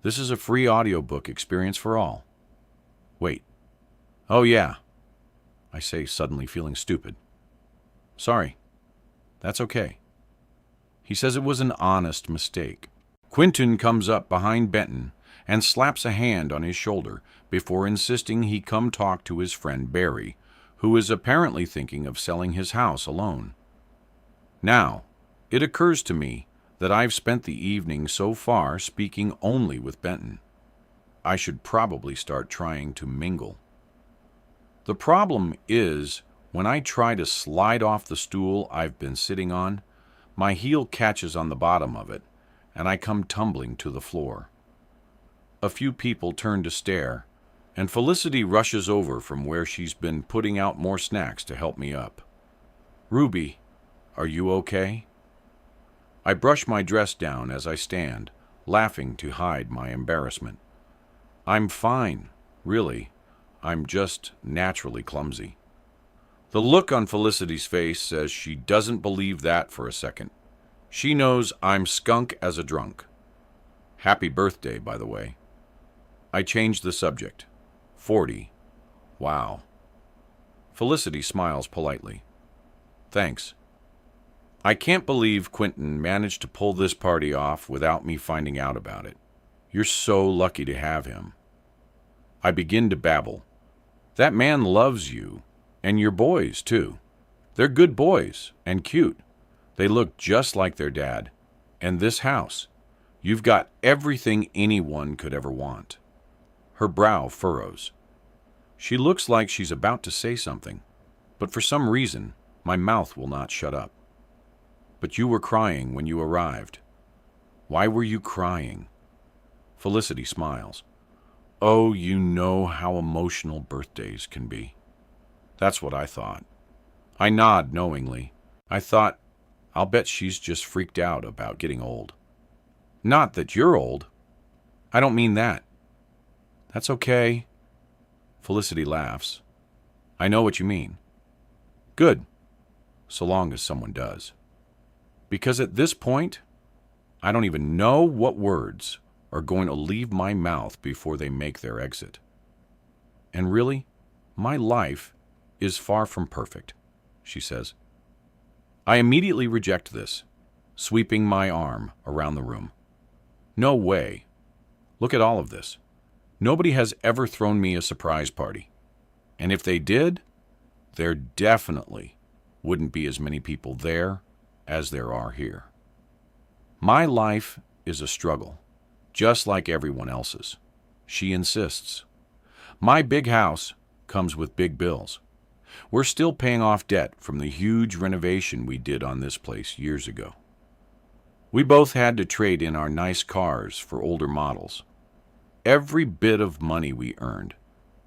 This is a free audiobook experience for all. Wait. Oh yeah, I say, suddenly feeling stupid. Sorry. That's okay. He says it was an honest mistake. Quentin comes up behind Benton and slaps a hand on his shoulder before insisting he come talk to his friend Barry, who is apparently thinking of selling his house alone. Now, it occurs to me that I've spent the evening so far speaking only with Benton. I should probably start trying to mingle. The problem is, when I try to slide off the stool I've been sitting on, my heel catches on the bottom of it, and I come tumbling to the floor. A few people turn to stare, and Felicity rushes over from where she's been putting out more snacks to help me up. Ruby, are you okay? I brush my dress down as I stand, laughing to hide my embarrassment. I'm fine, really. I'm just naturally clumsy. The look on Felicity's face says she doesn't believe that for a second. She knows I'm skunk as a drunk. Happy birthday, by the way. I change the subject. 40. Wow. Felicity smiles politely. Thanks. I can't believe Quentin managed to pull this party off without me finding out about it. You're so lucky to have him. I begin to babble. That man loves you, and your boys, too. They're good boys and cute. They look just like their dad. And this house, you've got everything anyone could ever want. Her brow furrows. She looks like she's about to say something, but for some reason, my mouth will not shut up. But you were crying when you arrived. Why were you crying? Felicity smiles. Oh, you know how emotional birthdays can be. That's what I thought. I nod knowingly. I thought, I'll bet she's just freaked out about getting old. Not that you're old. I don't mean that. That's okay. Felicity laughs. I know what you mean. Good, so long as someone does. Because at this point, I don't even know what words are going to leave my mouth before they make their exit. And really, my life is far from perfect, she says. I immediately reject this, sweeping my arm around the room. No way. Look at all of this. Nobody has ever thrown me a surprise party. And if they did, there definitely wouldn't be as many people there as there are here. My life is a struggle, just like everyone else's. She insists. My big house comes with big bills. We're still paying off debt from the huge renovation we did on this place years ago. We both had to trade in our nice cars for older models. Every bit of money we earned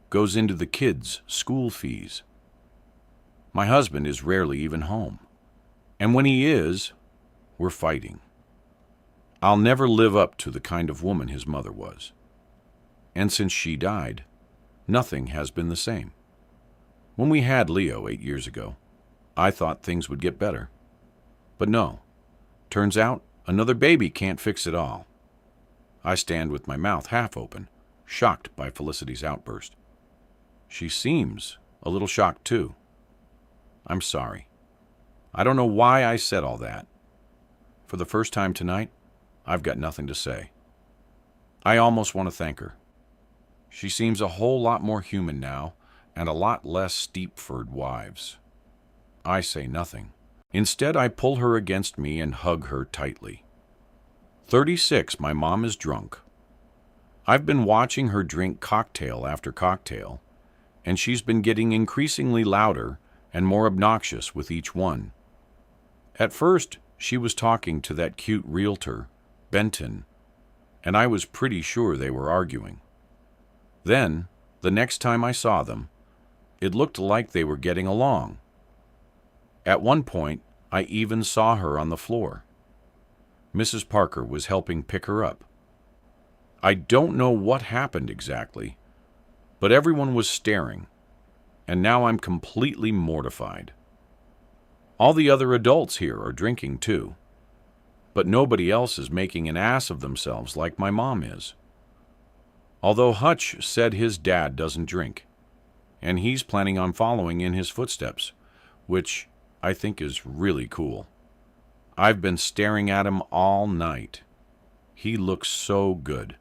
goes into the kids' school fees. My husband is rarely even home. And when he is, we're fighting. I'll never live up to the kind of woman his mother was. And since she died, nothing has been the same. When we had Leo 8 years ago, I thought things would get better. But no, turns out another baby can't fix it all. I stand with my mouth half open, shocked by Felicity's outburst. She seems a little shocked too. I'm sorry. I don't know why I said all that. For the first time tonight, I've got nothing to say. I almost want to thank her. She seems a whole lot more human now, and a lot less Steepford wives. I say nothing. Instead, I pull her against me and hug her tightly. 36, my mom is drunk. I've been watching her drink cocktail after cocktail, and she's been getting increasingly louder and more obnoxious with each one. At first, she was talking to that cute realtor, Benton, and I was pretty sure they were arguing. Then, the next time I saw them, it looked like they were getting along. At one point, I even saw her on the floor. Mrs. Parker was helping pick her up. I don't know what happened exactly, but everyone was staring, and now I'm completely mortified. All the other adults here are drinking too, but nobody else is making an ass of themselves like my mom is. Although Hutch said his dad doesn't drink, and he's planning on following in his footsteps, which I think is really cool. I've been staring at him all night. He looks so good.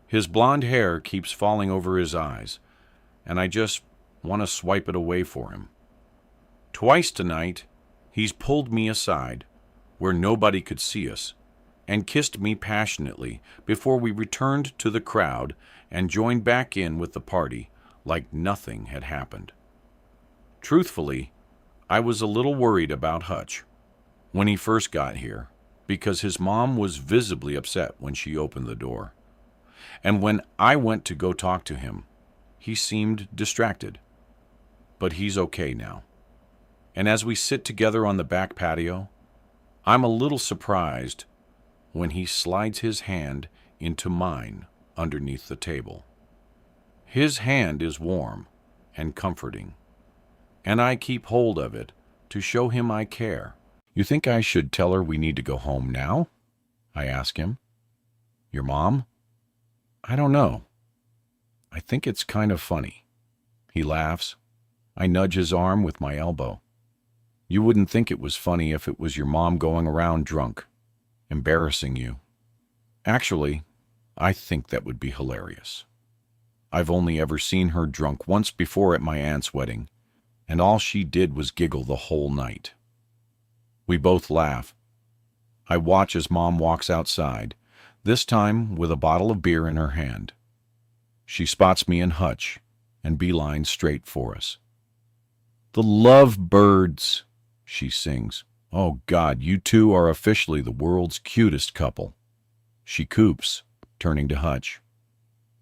His blonde hair keeps falling over his eyes, and I just want to swipe it away for him. Twice tonight, he's pulled me aside, where nobody could see us, and kissed me passionately before we returned to the crowd and joined back in with the party like nothing had happened. Truthfully, I was a little worried about Hutch when he first got here, because his mom was visibly upset when she opened the door. And when I went to go talk to him, he seemed distracted. But he's okay now. And as we sit together on the back patio, I'm a little surprised when he slides his hand into mine underneath the table. His hand is warm and comforting, and I keep hold of it to show him I care. You think I should tell her we need to go home now? I ask him. Your mom? I don't know. I think it's kind of funny. He laughs. I nudge his arm with my elbow. You wouldn't think it was funny if it was your mom going around drunk, embarrassing you. Actually, I think that would be hilarious. I've only ever seen her drunk once before at my aunt's wedding, and all she did was giggle the whole night. We both laugh. I watch as Mom walks outside, this time with a bottle of beer in her hand. She spots me and Hutch and beelines straight for us. The lovebirds, she sings. Oh God, you two are officially the world's cutest couple. She coops, turning to Hutch.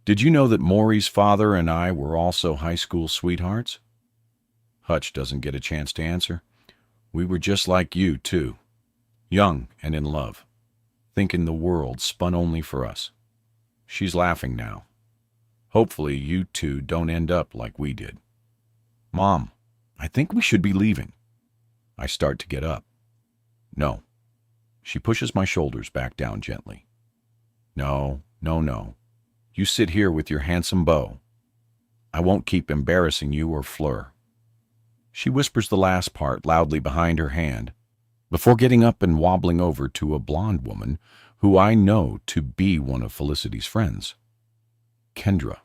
Did you know that Maury's father and I were also high school sweethearts? Hutch doesn't get a chance to answer. We were just like you, too. Young and in love, thinking the world spun only for us. She's laughing now. Hopefully you two don't end up like we did. Mom, I think we should be leaving. I start to get up. No. She pushes my shoulders back down gently. No. You sit here with your handsome beau. I won't keep embarrassing you or Fleur. She whispers the last part loudly behind her hand, before getting up and wobbling over to a blonde woman who I know to be one of Felicity's friends. Kendra.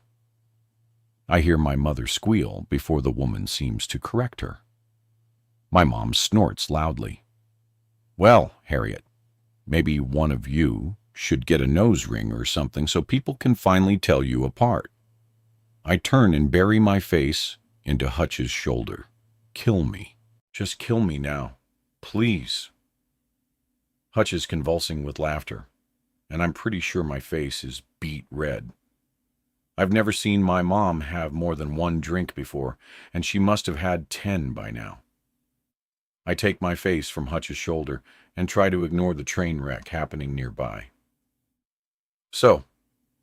I hear my mother squeal before the woman seems to correct her. My mom snorts loudly. Well, Harriet, maybe one of you should get a nose ring or something so people can finally tell you apart. I turn and bury my face into Hutch's shoulder. Kill me. Just kill me now. Please. Hutch is convulsing with laughter, and I'm pretty sure my face is beet red. I've never seen my mom have more than one drink before, and she must have had 10 by now. I take my face from Hutch's shoulder and try to ignore the train wreck happening nearby. So,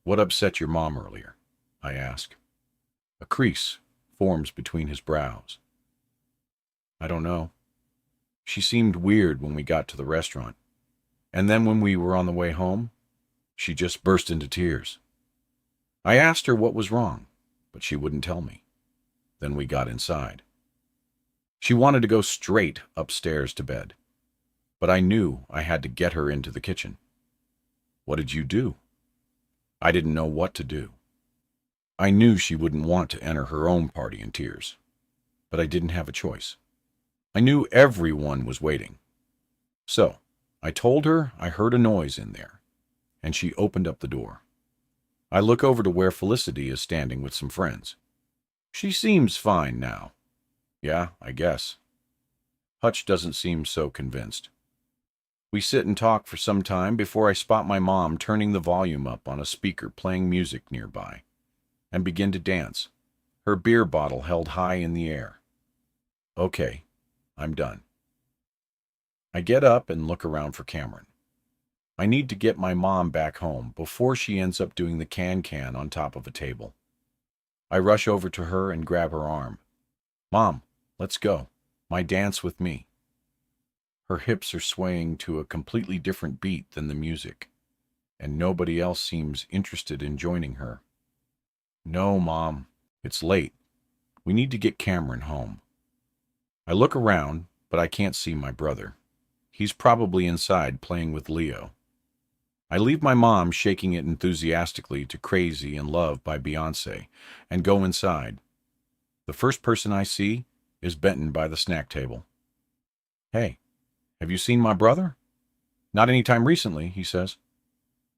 what upset your mom earlier? I ask. A crease forms between his brows. I don't know. She seemed weird when we got to the restaurant, and then when we were on the way home, she just burst into tears. I asked her what was wrong, but she wouldn't tell me. Then we got inside. She wanted to go straight upstairs to bed, but I knew I had to get her into the kitchen. What did you do? I didn't know what to do. I knew she wouldn't want to enter her own party in tears, but I didn't have a choice. I knew everyone was waiting. So, I told her I heard a noise in there, and she opened up the door. I look over to where Felicity is standing with some friends. She seems fine now. Yeah, I guess. Hutch doesn't seem so convinced. We sit and talk for some time before I spot my mom turning the volume up on a speaker playing music nearby, and begin to dance, her beer bottle held high in the air. Okay, I'm done. I get up and look around for Cameron. I need to get my mom back home before she ends up doing the can-can on top of a table. I rush over to her and grab her arm. Mom, let's go. My dance with me. Her hips are swaying to a completely different beat than the music, and nobody else seems interested in joining her. No, Mom, it's late. We need to get Cameron home. I look around, but I can't see my brother. He's probably inside playing with Leo. I leave my mom shaking it enthusiastically to Crazy in Love by Beyoncé and go inside. The first person I see is Benton by the snack table. Hey, have you seen my brother? Not any time recently, he says.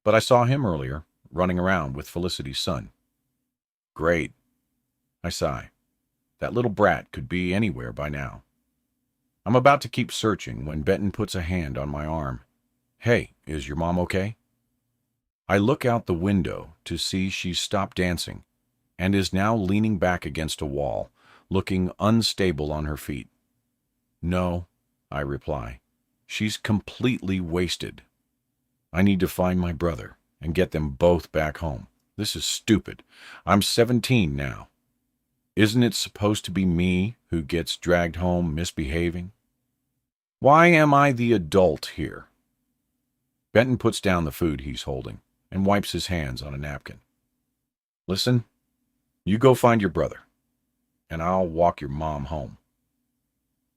But I saw him earlier, running around with Felicity's son. Great. I sigh. That little brat could be anywhere by now. I'm about to keep searching when Benton puts a hand on my arm. Hey, is your mom okay? I look out the window to see she's stopped dancing and is now leaning back against a wall, looking unstable on her feet. No, I reply. She's completely wasted. I need to find my brother and get them both back home. This is stupid. I'm 17 now. Isn't it supposed to be me who gets dragged home misbehaving? Why am I the adult here? Benton puts down the food he's holding and wipes his hands on a napkin. Listen, you go find your brother, and I'll walk your mom home.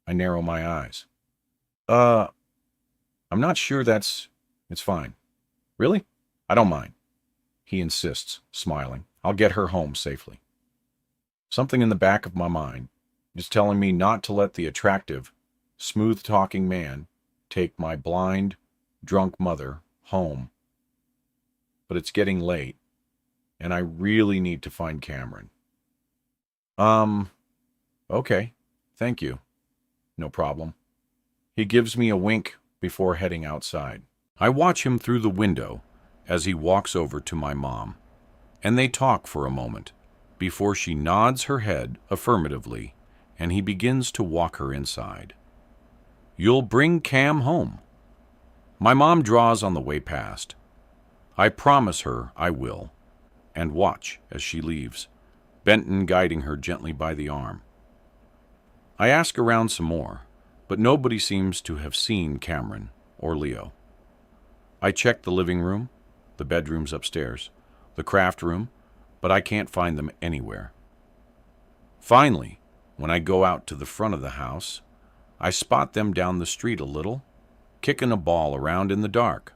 I narrow my eyes. I'm not sure it's fine. Really? I don't mind. He insists, smiling. I'll get her home safely. Something in the back of my mind is telling me not to let the attractive, smooth-talking man take my blind, drunk mother home. But it's getting late, and I really need to find Cameron. Okay, thank you. No problem. He gives me a wink before heading outside. I watch him through the window as he walks over to my mom, and they talk for a moment before she nods her head affirmatively and he begins to walk her inside. You'll bring Cam home. My mom draws on the way past. I promise her I will, and watch as she leaves, Benton guiding her gently by the arm. I ask around some more, but nobody seems to have seen Cameron or Leo. I check the living room, the bedrooms upstairs, the craft room, but I can't find them anywhere. Finally, when I go out to the front of the house, I spot them down the street a little, kicking a ball around in the dark.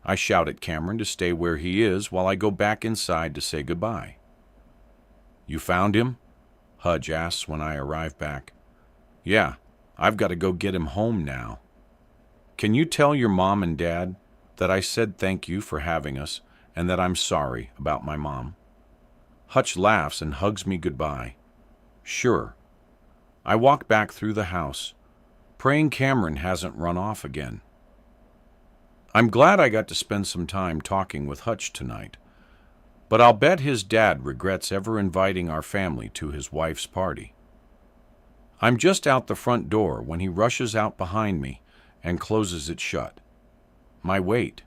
I shout at Cameron to stay where he is while I go back inside to say goodbye. You found him? Hudge asks when I arrive back. Yeah, I've got to go get him home now. Can you tell your mom and dad that I said thank you for having us and that I'm sorry about my mom? Hutch laughs and hugs me goodbye. Sure. I walk back through the house, praying Cameron hasn't run off again. I'm glad I got to spend some time talking with Hutch tonight, but I'll bet his dad regrets ever inviting our family to his wife's party. I'm just out the front door when he rushes out behind me and closes it shut. My wait.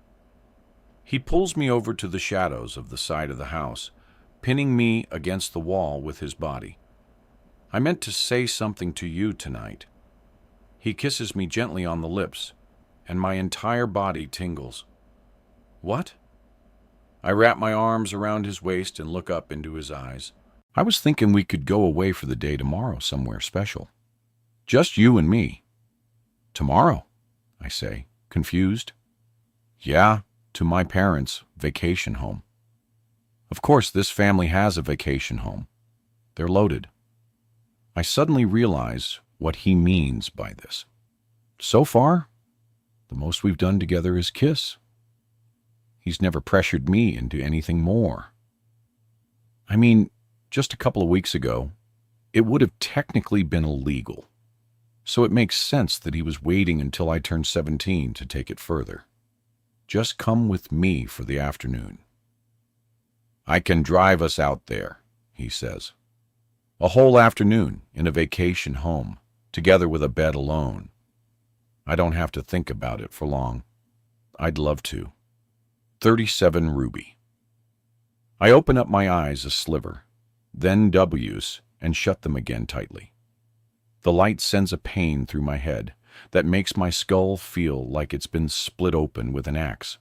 He pulls me over to the shadows of the side of the house, pinning me against the wall with his body. I meant to say something to you tonight. He kisses me gently on the lips, and my entire body tingles. What? I wrap my arms around his waist and look up into his eyes. I was thinking we could go away for the day tomorrow somewhere special. Just you and me. Tomorrow, I say, confused. Yeah, to my parents' vacation home. Of course, this family has a vacation home. They're loaded. I suddenly realize what he means by this. So far, the most we've done together is kiss. He's never pressured me into anything more. I mean, just a couple of weeks ago, it would have technically been illegal. So it makes sense that he was waiting until I turned 17 to take it further. Just come with me for the afternoon. I can drive us out there, he says. A whole afternoon in a vacation home, together with a bed alone. I don't have to think about it for long. I'd love to. 37 Ruby. I open up my eyes a sliver, then W's, and shut them again tightly. The light sends a pain through my head that makes my skull feel like it's been split open with an axe.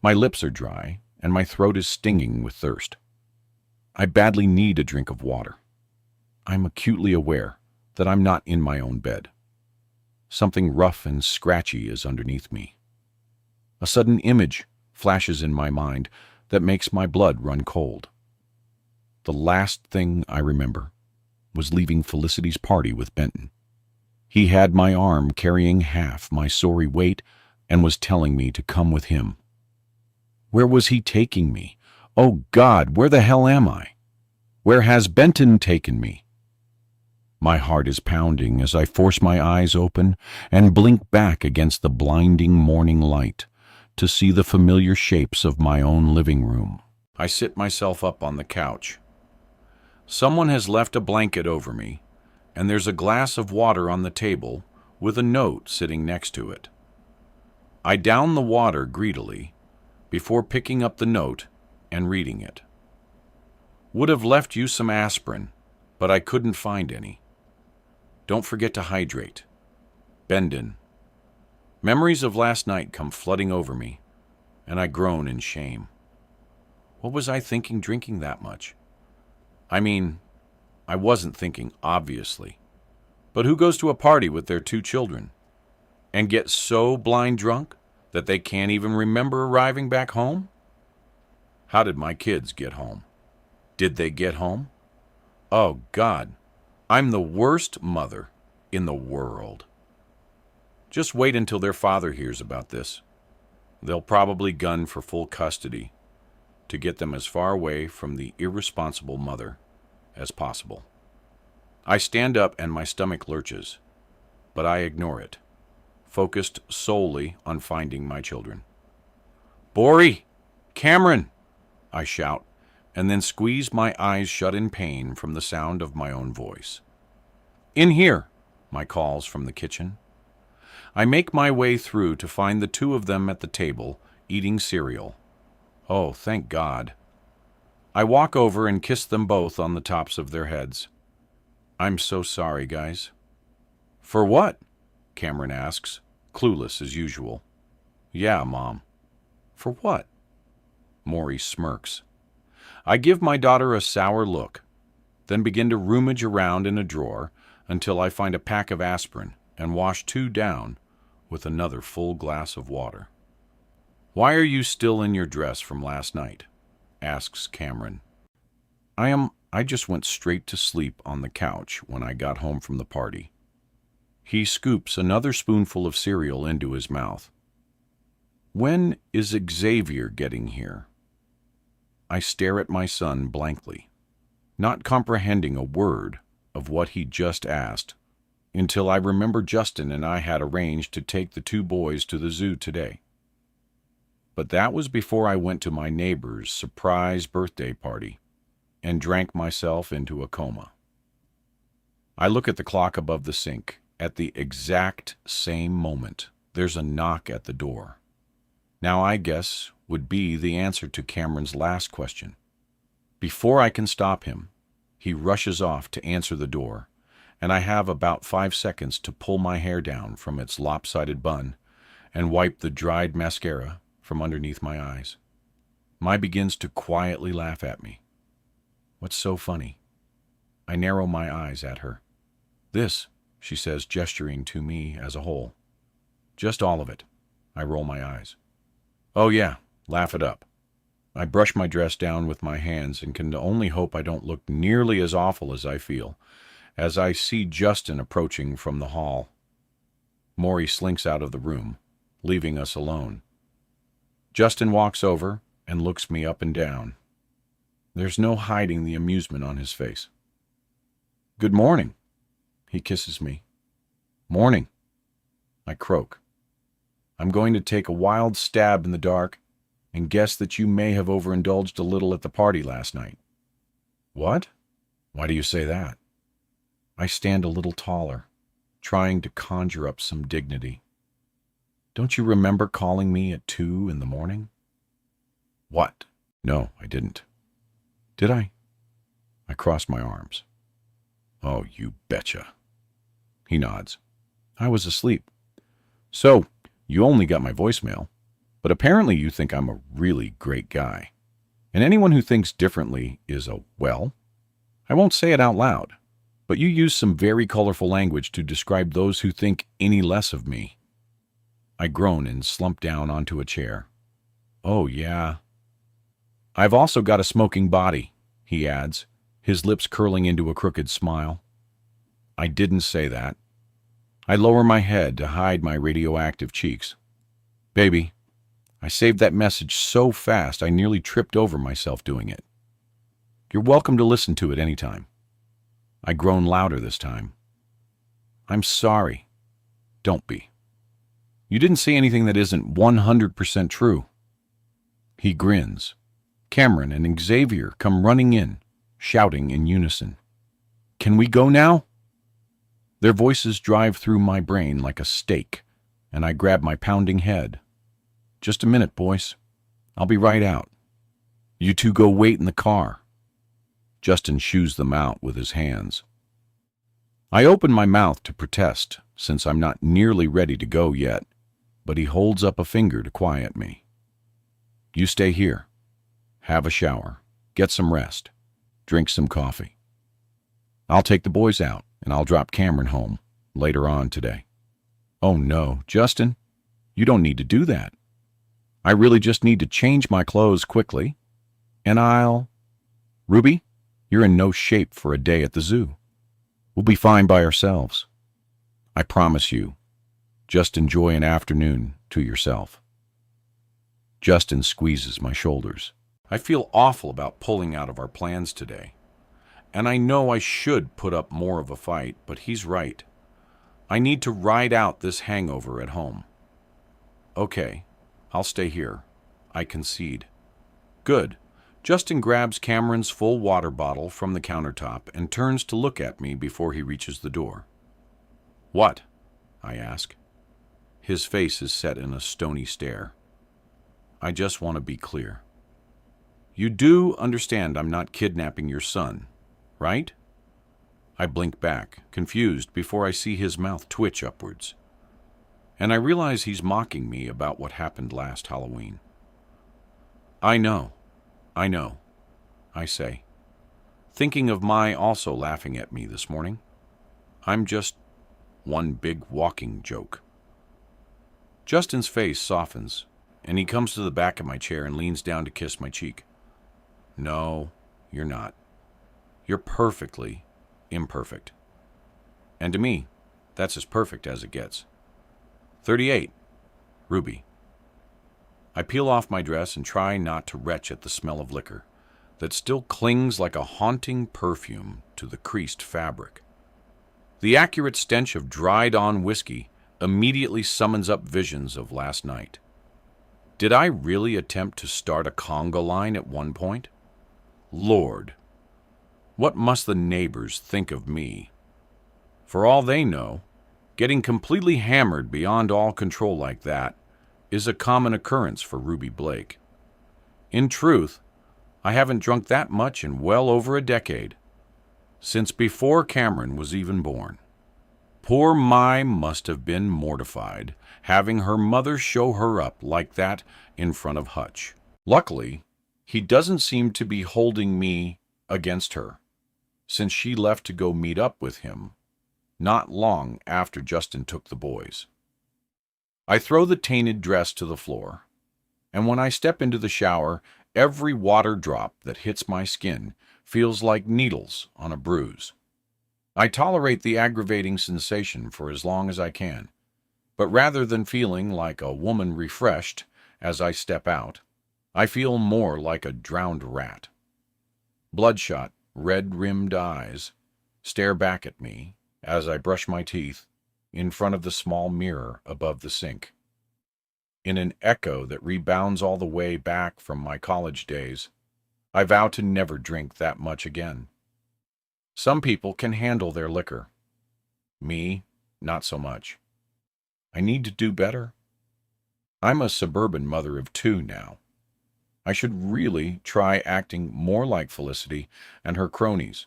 My lips are dry, and my throat is stinging with thirst. I badly need a drink of water. I'm acutely aware that I'm not in my own bed. Something rough and scratchy is underneath me. A sudden image flashes in my mind that makes my blood run cold. The last thing I remember was leaving Felicity's party with Benton. He had my arm carrying half my sorry weight and was telling me to come with him. Where was he taking me? Oh God, where the hell am I? Where has Benton taken me? My heart is pounding as I force my eyes open and blink back against the blinding morning light to see the familiar shapes of my own living room. I sit myself up on the couch. Someone has left a blanket over me, and there's a glass of water on the table with a note sitting next to it. I down the water greedily before picking up the note and reading it. Would have left you some aspirin, but I couldn't find any. Don't forget to hydrate. Bendon. Memories of last night come flooding over me, and I groan in shame. What was I thinking drinking that much? I mean, I wasn't thinking, obviously. But who goes to a party with their 2 children and gets so blind drunk that they can't even remember arriving back home? How did my kids get home? Did they get home? Oh, God, I'm the worst mother in the world. Just wait until their father hears about this. They'll probably gun for full custody to get them as far away from the irresponsible mother as possible. I stand up and my stomach lurches, but I ignore it, focused solely on finding my children. Bori! Cameron! I shout, and then squeeze my eyes shut in pain from the sound of my own voice. In here! My calls from the kitchen. I make my way through to find the 2 of them at the table, eating cereal. Oh, thank God. I walk over and kiss them both on the tops of their heads. I'm so sorry, guys. For what? Cameron asks, clueless as usual. Yeah, Mom. For what? Maury smirks. I give my daughter a sour look, then begin to rummage around in a drawer until I find a pack of aspirin and wash 2 down with another full glass of water. Why are you still in your dress from last night? Asks Cameron. I just went straight to sleep on the couch when I got home from the party. He scoops another spoonful of cereal into his mouth. When is Xavier getting here? I stare at my son blankly, not comprehending a word of what he just asked, until I remember Justin and I had arranged to take the 2 boys to the zoo today. But that was before I went to my neighbor's surprise birthday party and drank myself into a coma. I look at the clock above the sink. At the exact same moment, there's a knock at the door. Now I guess would be the answer to Cameron's last question. Before I can stop him, he rushes off to answer the door, and I have about 5 seconds to pull my hair down from its lopsided bun and wipe the dried mascara from underneath my eyes. Mai begins to quietly laugh at me. What's so funny? I narrow my eyes at her. This, she says, gesturing to me as a whole. Just all of it. I roll my eyes. Oh yeah, laugh it up. I brush my dress down with my hands and can only hope I don't look nearly as awful as I feel, as I see Justin approaching from the hall. Maury slinks out of the room, leaving us alone. Justin walks over and looks me up and down. There's no hiding the amusement on his face. Good morning. He kisses me. Morning. I croak. I'm going to take a wild stab in the dark and guess that you may have overindulged a little at the party last night. What? Why do you say that? I stand a little taller, trying to conjure up some dignity. Don't you remember calling me at 2 in the morning? What? No, I didn't. Did I? I crossed my arms. Oh, you betcha. He nods. I was asleep. So, you only got my voicemail, but apparently you think I'm a really great guy. And anyone who thinks differently is I won't say it out loud, but you use some very colorful language to describe those who think any less of me. I groan and slump down onto a chair. Oh, yeah. I've also got a smoking body, he adds, his lips curling into a crooked smile. I didn't say that. I lower my head to hide my radioactive cheeks. Baby, I saved that message so fast I nearly tripped over myself doing it. You're welcome to listen to it anytime. I groan louder this time. I'm sorry. Don't be. You didn't say anything that isn't 100% true. He grins. Cameron and Xavier come running in, shouting in unison. Can we go now? Their voices drive through my brain like a stake, and I grab my pounding head. Just a minute, boys. I'll be right out. You two go wait in the car. Justin shoos them out with his hands. I open my mouth to protest, since I'm not nearly ready to go yet, but he holds up a finger to quiet me. You stay here. Have a shower. Get some rest. Drink some coffee. I'll take the boys out, and I'll drop Cameron home later on today. Oh no, Justin, you don't need to do that. I really just need to change my clothes quickly, and Ruby, you're in no shape for a day at the zoo. We'll be fine by ourselves. I promise you. Just enjoy an afternoon to yourself. Justin squeezes my shoulders. I feel awful about pulling out of our plans today. And I know I should put up more of a fight, but he's right. I need to ride out this hangover at home. Okay, I'll stay here. I concede. Good. Justin grabs Cameron's full water bottle from the countertop and turns to look at me before he reaches the door. What? I ask. His face is set in a stony stare. I just want to be clear. You do understand I'm not kidnapping your son, right? I blink back, confused, before I see his mouth twitch upwards. And I realize he's mocking me about what happened last Halloween. I know, I say, thinking of Mai also laughing at me this morning. I'm just one big walking joke. Justin's face softens, and he comes to the back of my chair and leans down to kiss my cheek. No, you're not. You're perfectly imperfect. And to me, that's as perfect as it gets. 38. Ruby. I peel off my dress and try not to retch at the smell of liquor that still clings like a haunting perfume to the creased fabric. The accurate stench of dried-on whiskey immediately summons up visions of last night. Did I really attempt to start a conga line at one point? Lord, what must the neighbors think of me? For all they know, getting completely hammered beyond all control like that is a common occurrence for Ruby Blake. In truth, I haven't drunk that much in well over a decade, since before Cameron was even born. Poor Mai must have been mortified, having her mother show her up like that in front of Hutch. Luckily, he doesn't seem to be holding me against her, since she left to go meet up with him not long after Justin took the boys. I throw the tainted dress to the floor, and when I step into the shower, every water drop that hits my skin feels like needles on a bruise. I tolerate the aggravating sensation for as long as I can, but rather than feeling like a woman refreshed as I step out, I feel more like a drowned rat. Bloodshot, red-rimmed eyes stare back at me as I brush my teeth in front of the small mirror above the sink. In an echo that rebounds all the way back from my college days, I vow to never drink that much again. Some people can handle their liquor. Me, not so much. I need to do better. I'm a suburban mother of two now. I should really try acting more like Felicity and her cronies.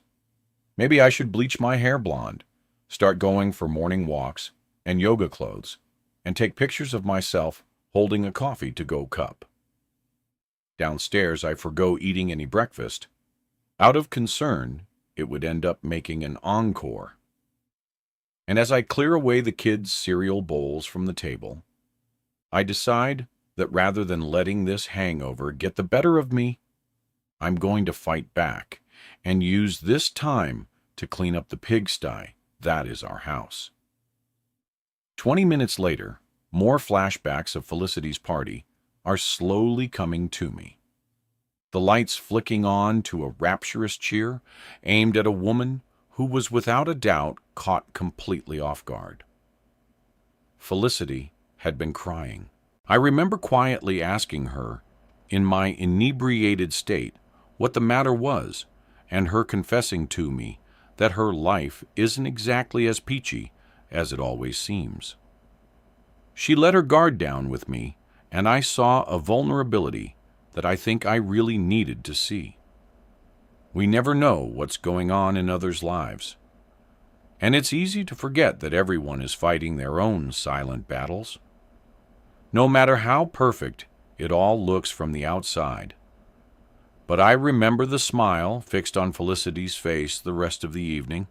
Maybe I should bleach my hair blonde, start going for morning walks and yoga clothes, and take pictures of myself holding a coffee-to-go cup. Downstairs, I forgo eating any breakfast. Out of concern, it would end up making an encore. And as I clear away the kids' cereal bowls from the table, I decide that rather than letting this hangover get the better of me, I'm going to fight back and use this time to clean up the pigsty that is our house. 20 minutes later, more flashbacks of Felicity's party are slowly coming to me. The lights flicking on to a rapturous cheer aimed at a woman who was without a doubt caught completely off guard. Felicity had been crying. I remember quietly asking her, in my inebriated state, what the matter was, and her confessing to me that her life isn't exactly as peachy as it always seems. She let her guard down with me, and I saw a vulnerability that I think I really needed to see. We never know what's going on in others' lives, and it's easy to forget that everyone is fighting their own silent battles. No matter how perfect it all looks from the outside. But I remember the smile fixed on Felicity's face the rest of the evening.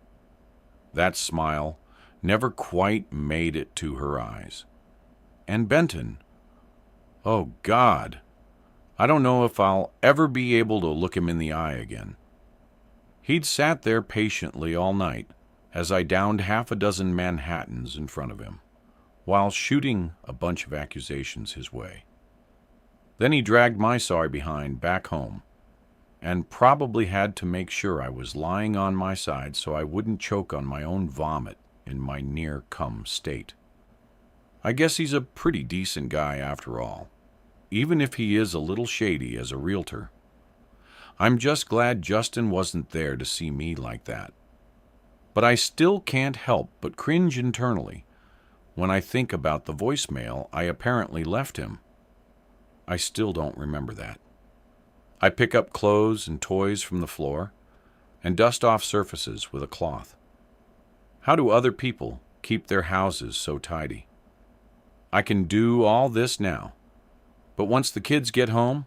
That smile never quite made it to her eyes. And Benton, oh God, I don't know if I'll ever be able to look him in the eye again. He'd sat there patiently all night as I downed half a dozen Manhattans in front of him, while shooting a bunch of accusations his way. Then he dragged my sorry behind back home, and probably had to make sure I was lying on my side so I wouldn't choke on my own vomit in my near-come state. I guess he's a pretty decent guy after all, even if he is a little shady as a realtor. I'm just glad Justin wasn't there to see me like that. But I still can't help but cringe internally when I think about the voicemail I apparently left him. I still don't remember that. I pick up clothes and toys from the floor and dust off surfaces with a cloth. How do other people keep their houses so tidy? I can do all this now, but once the kids get home,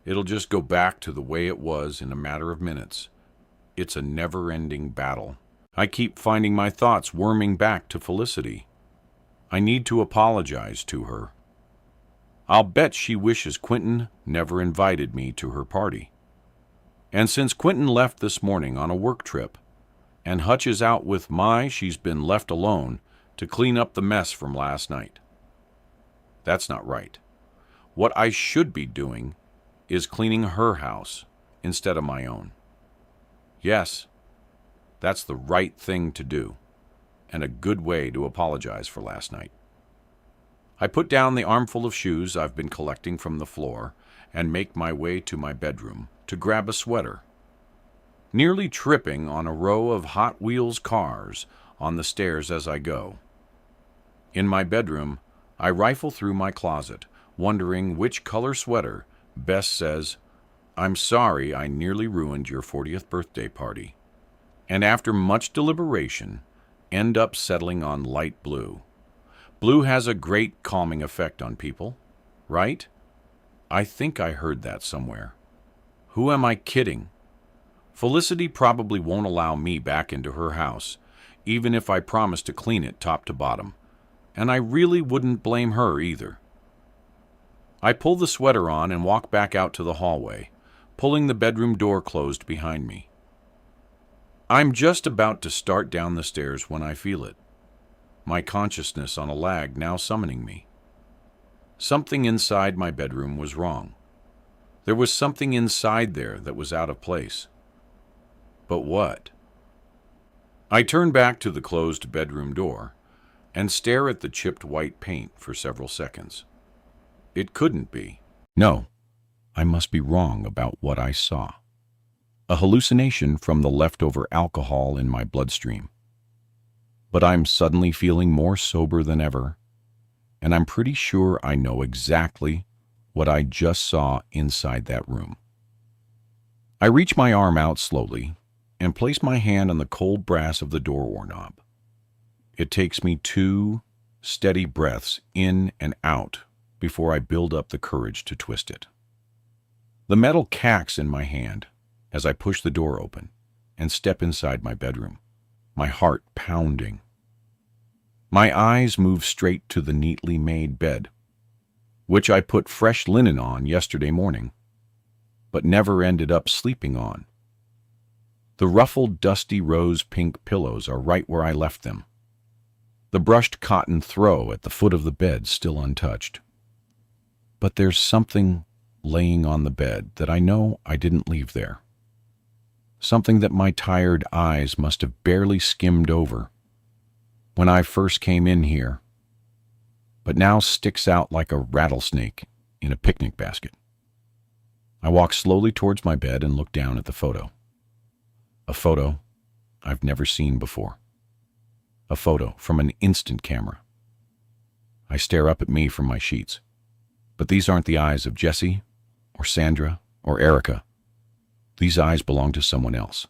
it'll just go back to the way it was in a matter of minutes. It's a never-ending battle. I keep finding my thoughts worming back to Felicity. I need to apologize to her. I'll bet she wishes Quentin never invited me to her party. And since Quentin left this morning on a work trip, and Hutch is out with she's been left alone to clean up the mess from last night. That's not right. What I should be doing is cleaning her house instead of my own. Yes, that's the right thing to do, and a good way to apologize for last night. I put down the armful of shoes I've been collecting from the floor and make my way to my bedroom to grab a sweater, nearly tripping on a row of Hot Wheels cars on the stairs as I go. In my bedroom, I rifle through my closet, wondering which color sweater best says, "I'm sorry I nearly ruined your 40th birthday party," and after much deliberation, end up settling on light blue. Blue has a great calming effect on people, right? I think I heard that somewhere. Who am I kidding? Felicity probably won't allow me back into her house, even if I promise to clean it top to bottom, and I really wouldn't blame her either. I pull the sweater on and walk back out to the hallway, pulling the bedroom door closed behind me. I'm just about to start down the stairs when I feel it, my consciousness on a lag now summoning me. Something inside my bedroom was wrong. There was something inside there that was out of place. But what? I turn back to the closed bedroom door and stare at the chipped white paint for several seconds. It couldn't be. No, I must be wrong about what I saw. A hallucination from the leftover alcohol in my bloodstream. But I'm suddenly feeling more sober than ever, and I'm pretty sure I know exactly what I just saw inside that room. I reach my arm out slowly and place my hand on the cold brass of the door knob. It takes me 2 steady breaths in and out before I build up the courage to twist it. The metal cacks in my hand as I push the door open and step inside my bedroom, my heart pounding. My eyes move straight to the neatly made bed, which I put fresh linen on yesterday morning, but never ended up sleeping on. The ruffled, dusty rose-pink pillows are right where I left them. The brushed cotton throw at the foot of the bed still untouched. But there's something laying on the bed that I know I didn't leave there. Something that my tired eyes must have barely skimmed over when I first came in here, but now sticks out like a rattlesnake in a picnic basket. I walk slowly towards my bed and look down at the photo. A photo I've never seen before. A photo from an instant camera. I stare up at me from my sheets. But these aren't the eyes of Jessie, or Sandra, or Erica. These eyes belong to someone else.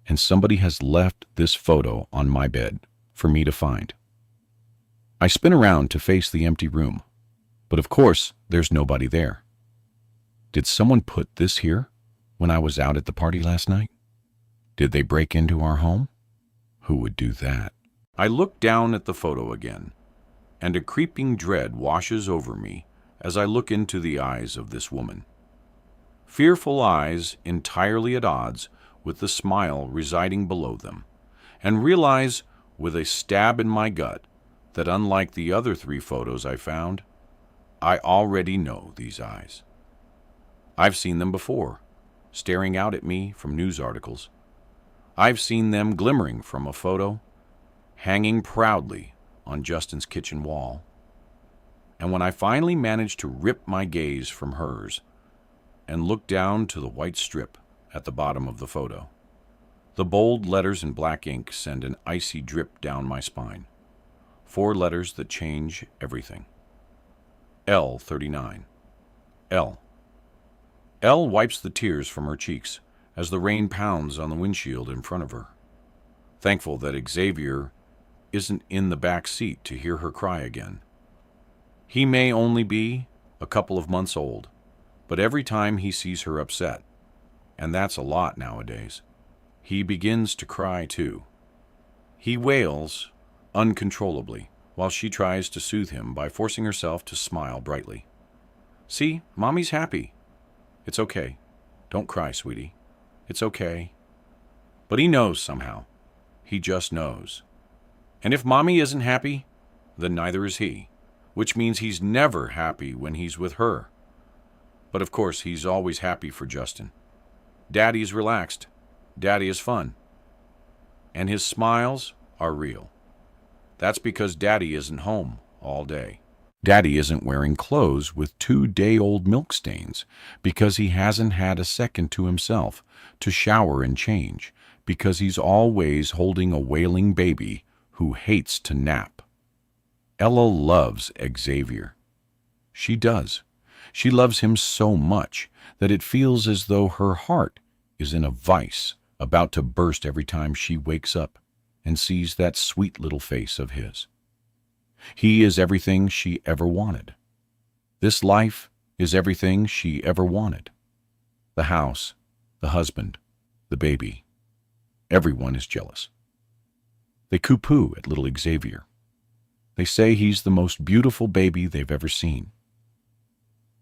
And somebody has left this photo on my bed for me to find. I spin around to face the empty room, but of course there's nobody there. Did someone put this here when I was out at the party last night? Did they break into our home? Who would do that? I look down at the photo again, and a creeping dread washes over me as I look into the eyes of this woman. Fearful eyes entirely at odds with the smile residing below them, and realize with a stab in my gut that unlike the other 3 photos I found, I already know these eyes. I've seen them before, staring out at me from news articles. I've seen them glimmering from a photo, hanging proudly on Justin's kitchen wall. And when I finally managed to rip my gaze from hers and look down to the white strip at the bottom of the photo, the bold letters in black ink send an icy drip down my spine. 4 letters that change everything. L39. L. Elle wipes the tears from her cheeks as the rain pounds on the windshield in front of her, thankful that Xavier isn't in the back seat to hear her cry again. He may only be a couple of months old, but every time he sees her upset, and that's a lot nowadays, he begins to cry too. He wails uncontrollably while she tries to soothe him by forcing herself to smile brightly. See, Mommy's happy. It's okay. Don't cry, sweetie. It's okay. But he knows somehow. He just knows. And if Mommy isn't happy, then neither is he, which means he's never happy when he's with her. But of course, he's always happy for Justin. Daddy is relaxed. Daddy is fun. And his smiles are real. That's because Daddy isn't home all day. Daddy isn't wearing clothes with 2-day-old milk stains because he hasn't had a second to himself to shower and change, because he's always holding a wailing baby who hates to nap. Ella loves Xavier. She does. She loves him so much that it feels as though her heart is in a vice about to burst every time she wakes up and sees that sweet little face of his. He is everything she ever wanted. This life is everything she ever wanted. The house, the husband, the baby. Everyone is jealous. They coo-poo at little Xavier. They say he's the most beautiful baby they've ever seen.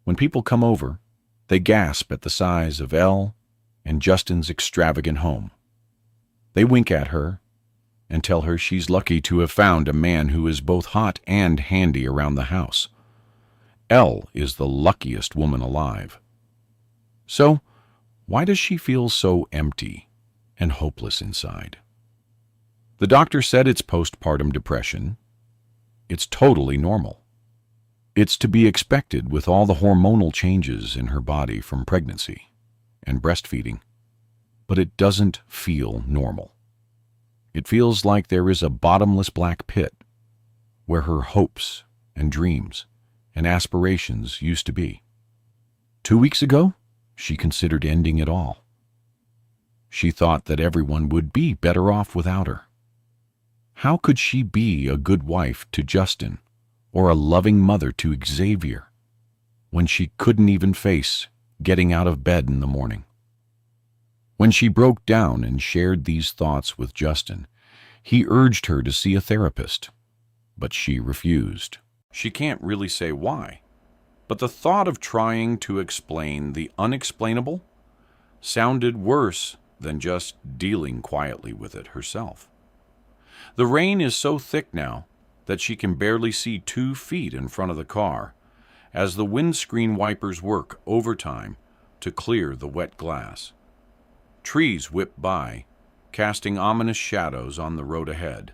When people come over, they gasp at the size of Elle and Justin's extravagant home. They wink at her and tell her she's lucky to have found a man who is both hot and handy around the house. Elle is the luckiest woman alive. So, why does she feel so empty and hopeless inside? The doctor said it's postpartum depression. It's totally normal. It's to be expected with all the hormonal changes in her body from pregnancy and breastfeeding, but it doesn't feel normal. It feels like there is a bottomless black pit where her hopes and dreams and aspirations used to be. 2 weeks ago, she considered ending it all. She thought that everyone would be better off without her. How could she be a good wife to Justin or a loving mother to Xavier when she couldn't even face getting out of bed in the morning? When she broke down and shared these thoughts with Justin, he urged her to see a therapist, but she refused. She can't really say why, but the thought of trying to explain the unexplainable sounded worse than just dealing quietly with it herself. The rain is so thick now that she can barely see 2 feet in front of the car as the windscreen wipers work overtime to clear the wet glass. Trees whip by, casting ominous shadows on the road ahead.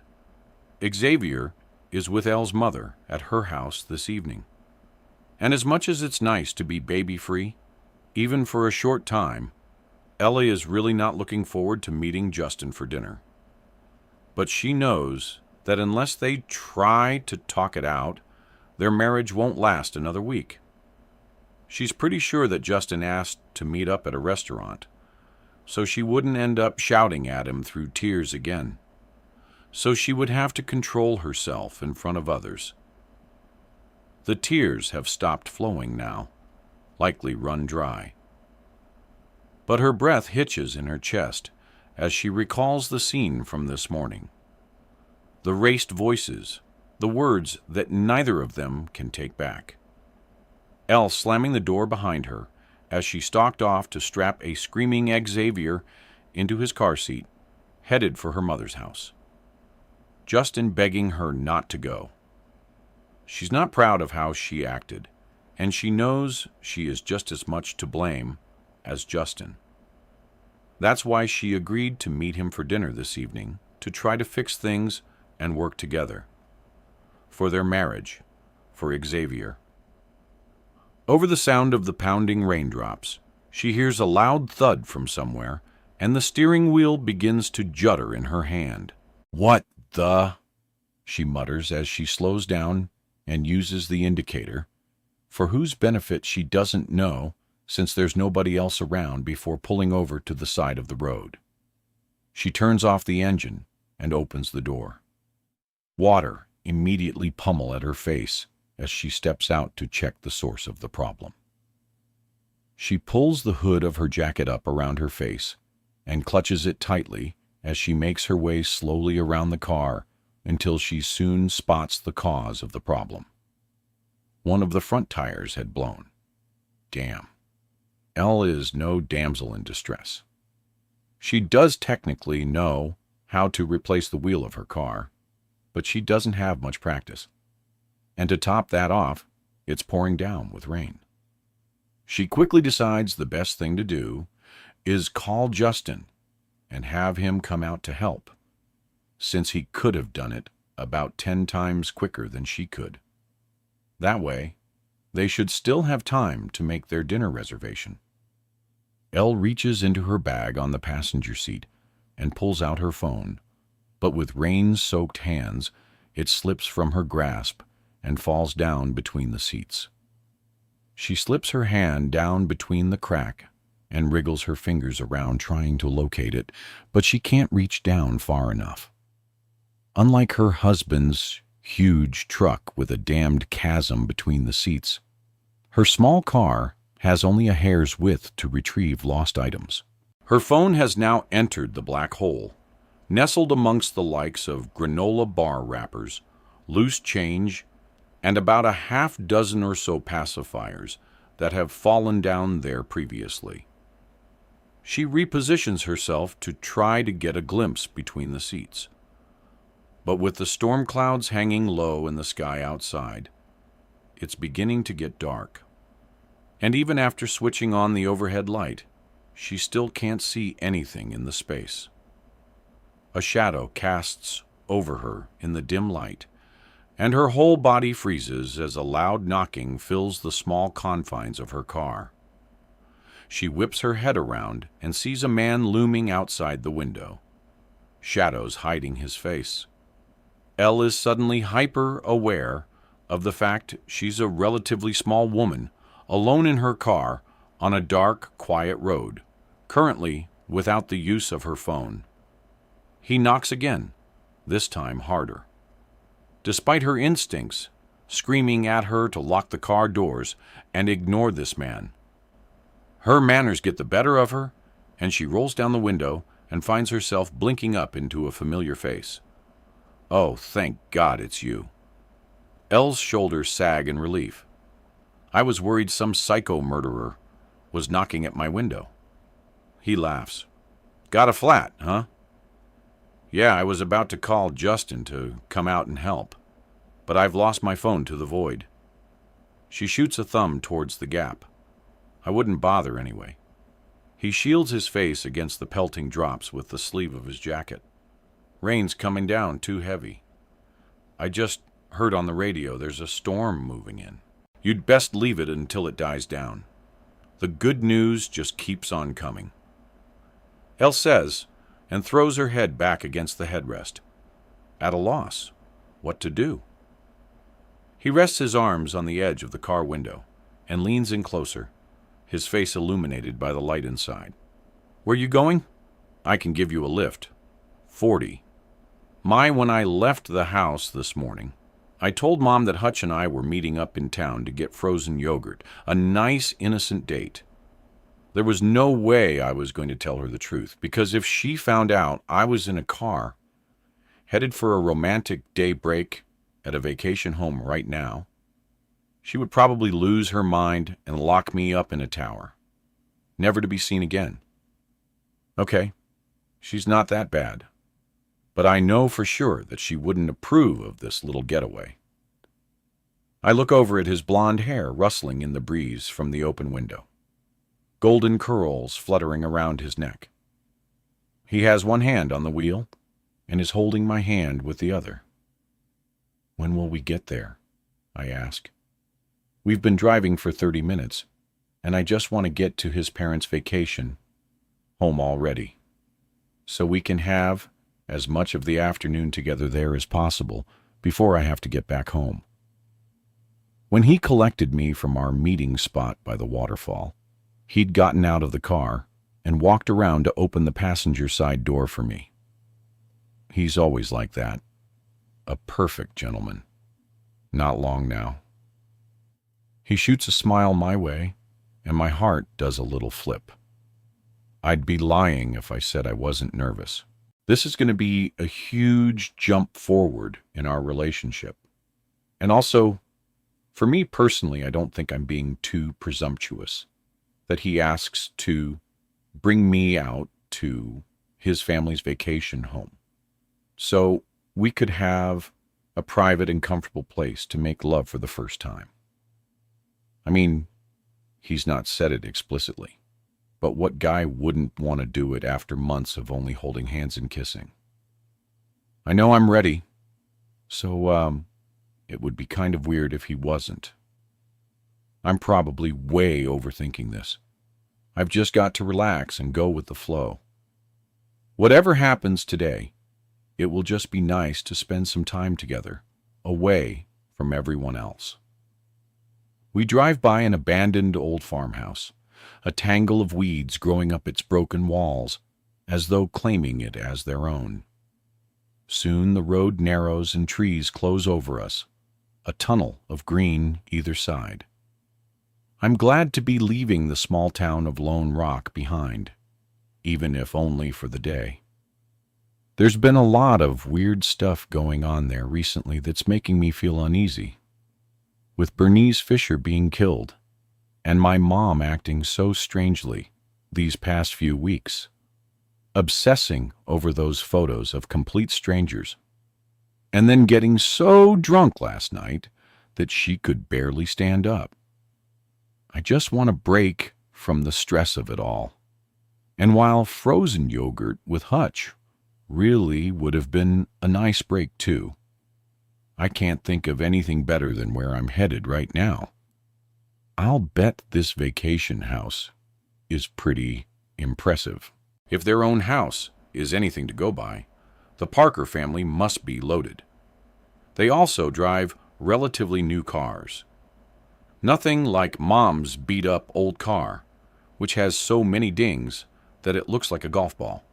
Xavier is with Elle's mother at her house this evening. And as much as it's nice to be baby-free, even for a short time, Ellie is really not looking forward to meeting Justin for dinner. But she knows that unless they try to talk it out, their marriage won't last another week. She's pretty sure that Justin asked to meet up at a restaurant, so she wouldn't end up shouting at him through tears again. So she would have to control herself in front of others. The tears have stopped flowing now, likely run dry. But her breath hitches in her chest as she recalls the scene from this morning. The raced voices, the words that neither of them can take back. Elle slamming the door behind her as she stalked off to strap a screaming Xavier into his car seat, headed for her mother's house. Justin begging her not to go. She's not proud of how she acted, and she knows she is just as much to blame as Justin. That's why she agreed to meet him for dinner this evening, to try to fix things and work together. For their marriage, for Xavier. Over the sound of the pounding raindrops, she hears a loud thud from somewhere, and the steering wheel begins to judder in her hand. "What the?" she mutters as she slows down and uses the indicator, for whose benefit she doesn't know since there's nobody else around, before pulling over to the side of the road. She turns off the engine and opens the door. Water immediately pummel at her face as she steps out to check the source of the problem. She pulls the hood of her jacket up around her face and clutches it tightly as she makes her way slowly around the car until she soon spots the cause of the problem. One of the front tires had blown. Damn. Elle is no damsel in distress. She does technically know how to replace the wheel of her car, but she doesn't have much practice. And to top that off, it's pouring down with rain. She quickly decides the best thing to do is call Justin and have him come out to help, since he could have done it about 10 times quicker than she could. That way, they should still have time to make their dinner reservation. Elle reaches into her bag on the passenger seat and pulls out her phone, but with rain-soaked hands, it slips from her grasp and falls down between the seats. She slips her hand down between the crack and wriggles her fingers around trying to locate it, but she can't reach down far enough. Unlike her husband's huge truck with a damned chasm between the seats, her small car has only a hair's width to retrieve lost items. Her phone has now entered the black hole, nestled amongst the likes of granola bar wrappers, loose change, and about a half dozen or so pacifiers that have fallen down there previously. She repositions herself to try to get a glimpse between the seats. But with the storm clouds hanging low in the sky outside, it's beginning to get dark. And even after switching on the overhead light, she still can't see anything in the space. A shadow casts over her in the dim light, and her whole body freezes as a loud knocking fills the small confines of her car. She whips her head around and sees a man looming outside the window, shadows hiding his face. Elle is suddenly hyper-aware of the fact she's a relatively small woman, alone in her car, on a dark, quiet road, currently without the use of her phone. He knocks again, this time harder. Despite her instincts, screaming at her to lock the car doors and ignore this man. Her manners get the better of her, and she rolls down the window and finds herself blinking up into a familiar face. Oh, thank God it's you. Elle's shoulders sag in relief. I was worried some psycho murderer was knocking at my window. He laughs. Got a flat, huh? Yeah, I was about to call Justin to come out and help, but I've lost my phone to the void. She shoots a thumb towards the gap. I wouldn't bother anyway. He shields his face against the pelting drops with the sleeve of his jacket. Rain's coming down too heavy. I just heard on the radio there's a storm moving in. You'd best leave it until it dies down. The good news just keeps on coming. Elle says, and throws her head back against the headrest. At a loss. What to do? He rests his arms on the edge of the car window and leans in closer, his face illuminated by the light inside. Where you going? I can give you a lift. 40. When I left the house this morning, I told Mom that Hutch and I were meeting up in town to get frozen yogurt, a nice, innocent date. There was no way I was going to tell her the truth, because if she found out I was in a car, headed for a romantic day break at a vacation home right now, she would probably lose her mind and lock me up in a tower, never to be seen again. Okay, she's not that bad, but I know for sure that she wouldn't approve of this little getaway. I look over at his blonde hair rustling in the breeze from the open window, golden curls fluttering around his neck. He has one hand on the wheel and is holding my hand with the other. When will we get there? I ask. We've been driving for 30 minutes, and I just want to get to his parents' vacation home already, so we can have as much of the afternoon together there as possible before I have to get back home. When he collected me from our meeting spot by the waterfall, he'd gotten out of the car and walked around to open the passenger side door for me. He's always like that. A perfect gentleman. Not long now. He shoots a smile my way, and my heart does a little flip. I'd be lying if I said I wasn't nervous. This is going to be a huge jump forward in our relationship. And also, for me personally, I don't think I'm being too presumptuous that he asks to bring me out to his family's vacation home, so we could have a private and comfortable place to make love for the first time. I mean, he's not said it explicitly, but what guy wouldn't want to do it after months of only holding hands and kissing? I know I'm ready, so it would be kind of weird if he wasn't. I'm probably way overthinking this. I've just got to relax and go with the flow. Whatever happens today, it will just be nice to spend some time together, away from everyone else. We drive by an abandoned old farmhouse, a tangle of weeds growing up its broken walls, as though claiming it as their own. Soon the road narrows and trees close over us, a tunnel of green either side. I'm glad to be leaving the small town of Lone Rock behind, even if only for the day. There's been a lot of weird stuff going on there recently that's making me feel uneasy. With Bernice Fisher being killed, and my mom acting so strangely these past few weeks, obsessing over those photos of complete strangers, and then getting so drunk last night that she could barely stand up. I just want a break from the stress of it all. And while frozen yogurt with Hutch really would have been a nice break too, I can't think of anything better than where I'm headed right now. I'll bet this vacation house is pretty impressive. If their own house is anything to go by, the Parker family must be loaded. They also drive relatively new cars. Nothing like Mom's beat-up old car, which has so many dings that it looks like a golf ball.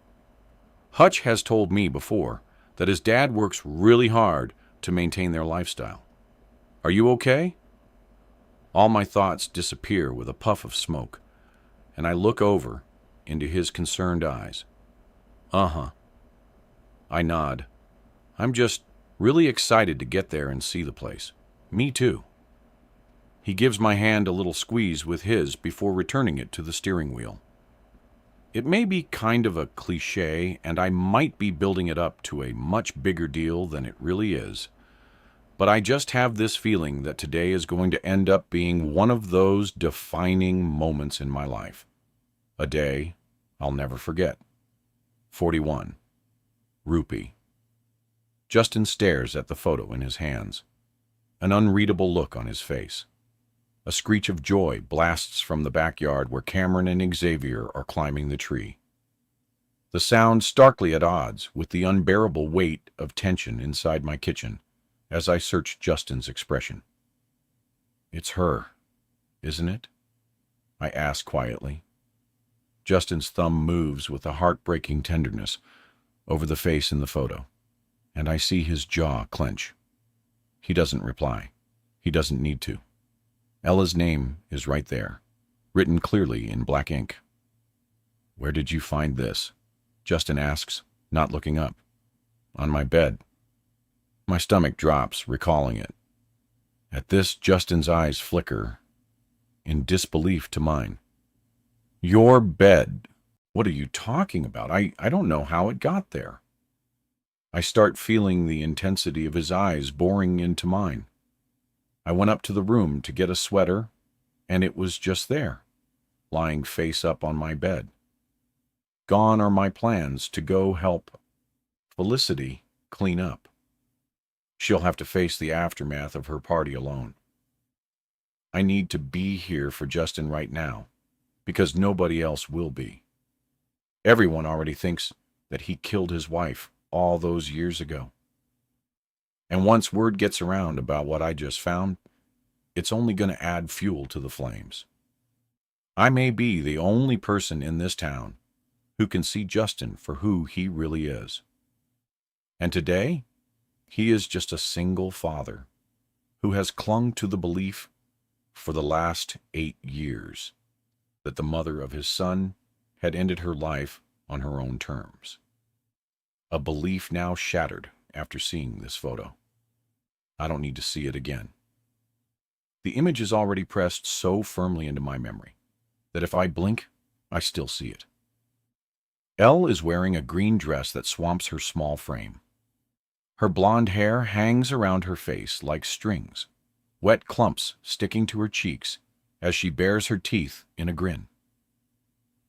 Hutch has told me before that his dad works really hard to maintain their lifestyle. Are you okay? All my thoughts disappear with a puff of smoke, and I look over into his concerned eyes. Uh-huh. I nod. I'm just really excited to get there and see the place. Me too. He gives my hand a little squeeze with his before returning it to the steering wheel. It may be kind of a cliché, and I might be building it up to a much bigger deal than it really is, but I just have this feeling that today is going to end up being one of those defining moments in my life. A day I'll never forget. 41. Rupee. Justin stares at the photo in his hands, an unreadable look on his face. A screech of joy blasts from the backyard where Cameron and Xavier are climbing the tree. The sound starkly at odds with the unbearable weight of tension inside my kitchen as I search Justin's expression. It's her, isn't it? I ask quietly. Justin's thumb moves with a heartbreaking tenderness over the face in the photo, and I see his jaw clench. He doesn't reply. He doesn't need to. Ella's name is right there, written clearly in black ink. Where did you find this? Justin asks, not looking up. On my bed. My stomach drops, recalling it. At this, Justin's eyes flicker in disbelief to mine. Your bed? What are you talking about? I don't know how it got there. I start feeling the intensity of his eyes boring into mine. I went up to the room to get a sweater, and it was just there, lying face up on my bed. Gone are my plans to go help Felicity clean up. She'll have to face the aftermath of her party alone. I need to be here for Justin right now, because nobody else will be. Everyone already thinks that he killed his wife all those years ago. And once word gets around about what I just found, it's only going to add fuel to the flames. I may be the only person in this town who can see Justin for who he really is. And today, he is just a single father who has clung to the belief for the last 8 years that the mother of his son had ended her life on her own terms. A belief now shattered after seeing this photo. I don't need to see it again. The image is already pressed so firmly into my memory that if I blink, I still see it. Elle is wearing a green dress that swamps her small frame. Her blonde hair hangs around her face like strings, wet clumps sticking to her cheeks as she bares her teeth in a grin.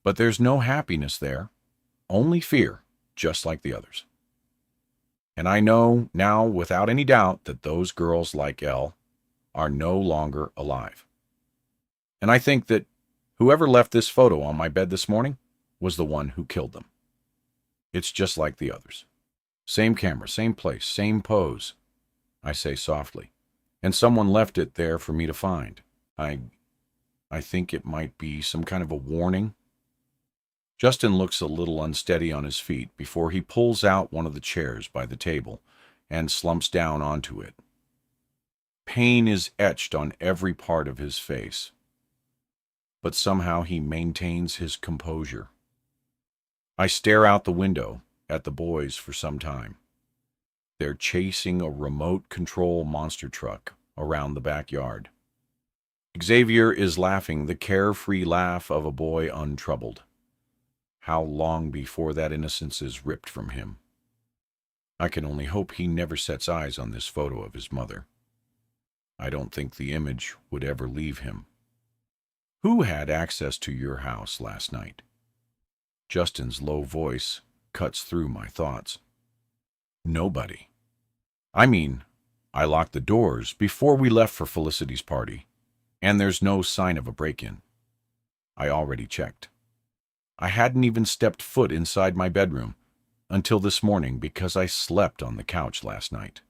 But there's no happiness there, only fear, just like the others. And I know now without any doubt that those girls like Elle are no longer alive. And I think that whoever left this photo on my bed this morning was the one who killed them. It's just like the others. Same camera, same place, same pose, I say softly. And someone left it there for me to find. I think it might be some kind of a warning. Justin looks a little unsteady on his feet before he pulls out one of the chairs by the table and slumps down onto it. Pain is etched on every part of his face, but somehow he maintains his composure. I stare out the window at the boys for some time. They're chasing a remote control monster truck around the backyard. Xavier is laughing the carefree laugh of a boy untroubled. How long before that innocence is ripped from him? I can only hope he never sets eyes on this photo of his mother. I don't think the image would ever leave him. Who had access to your house last night? Justin's low voice cuts through my thoughts. Nobody. I mean, I locked the doors before we left for Felicity's party, and there's no sign of a break-in. I already checked. I hadn't even stepped foot inside my bedroom until this morning because I slept on the couch last night.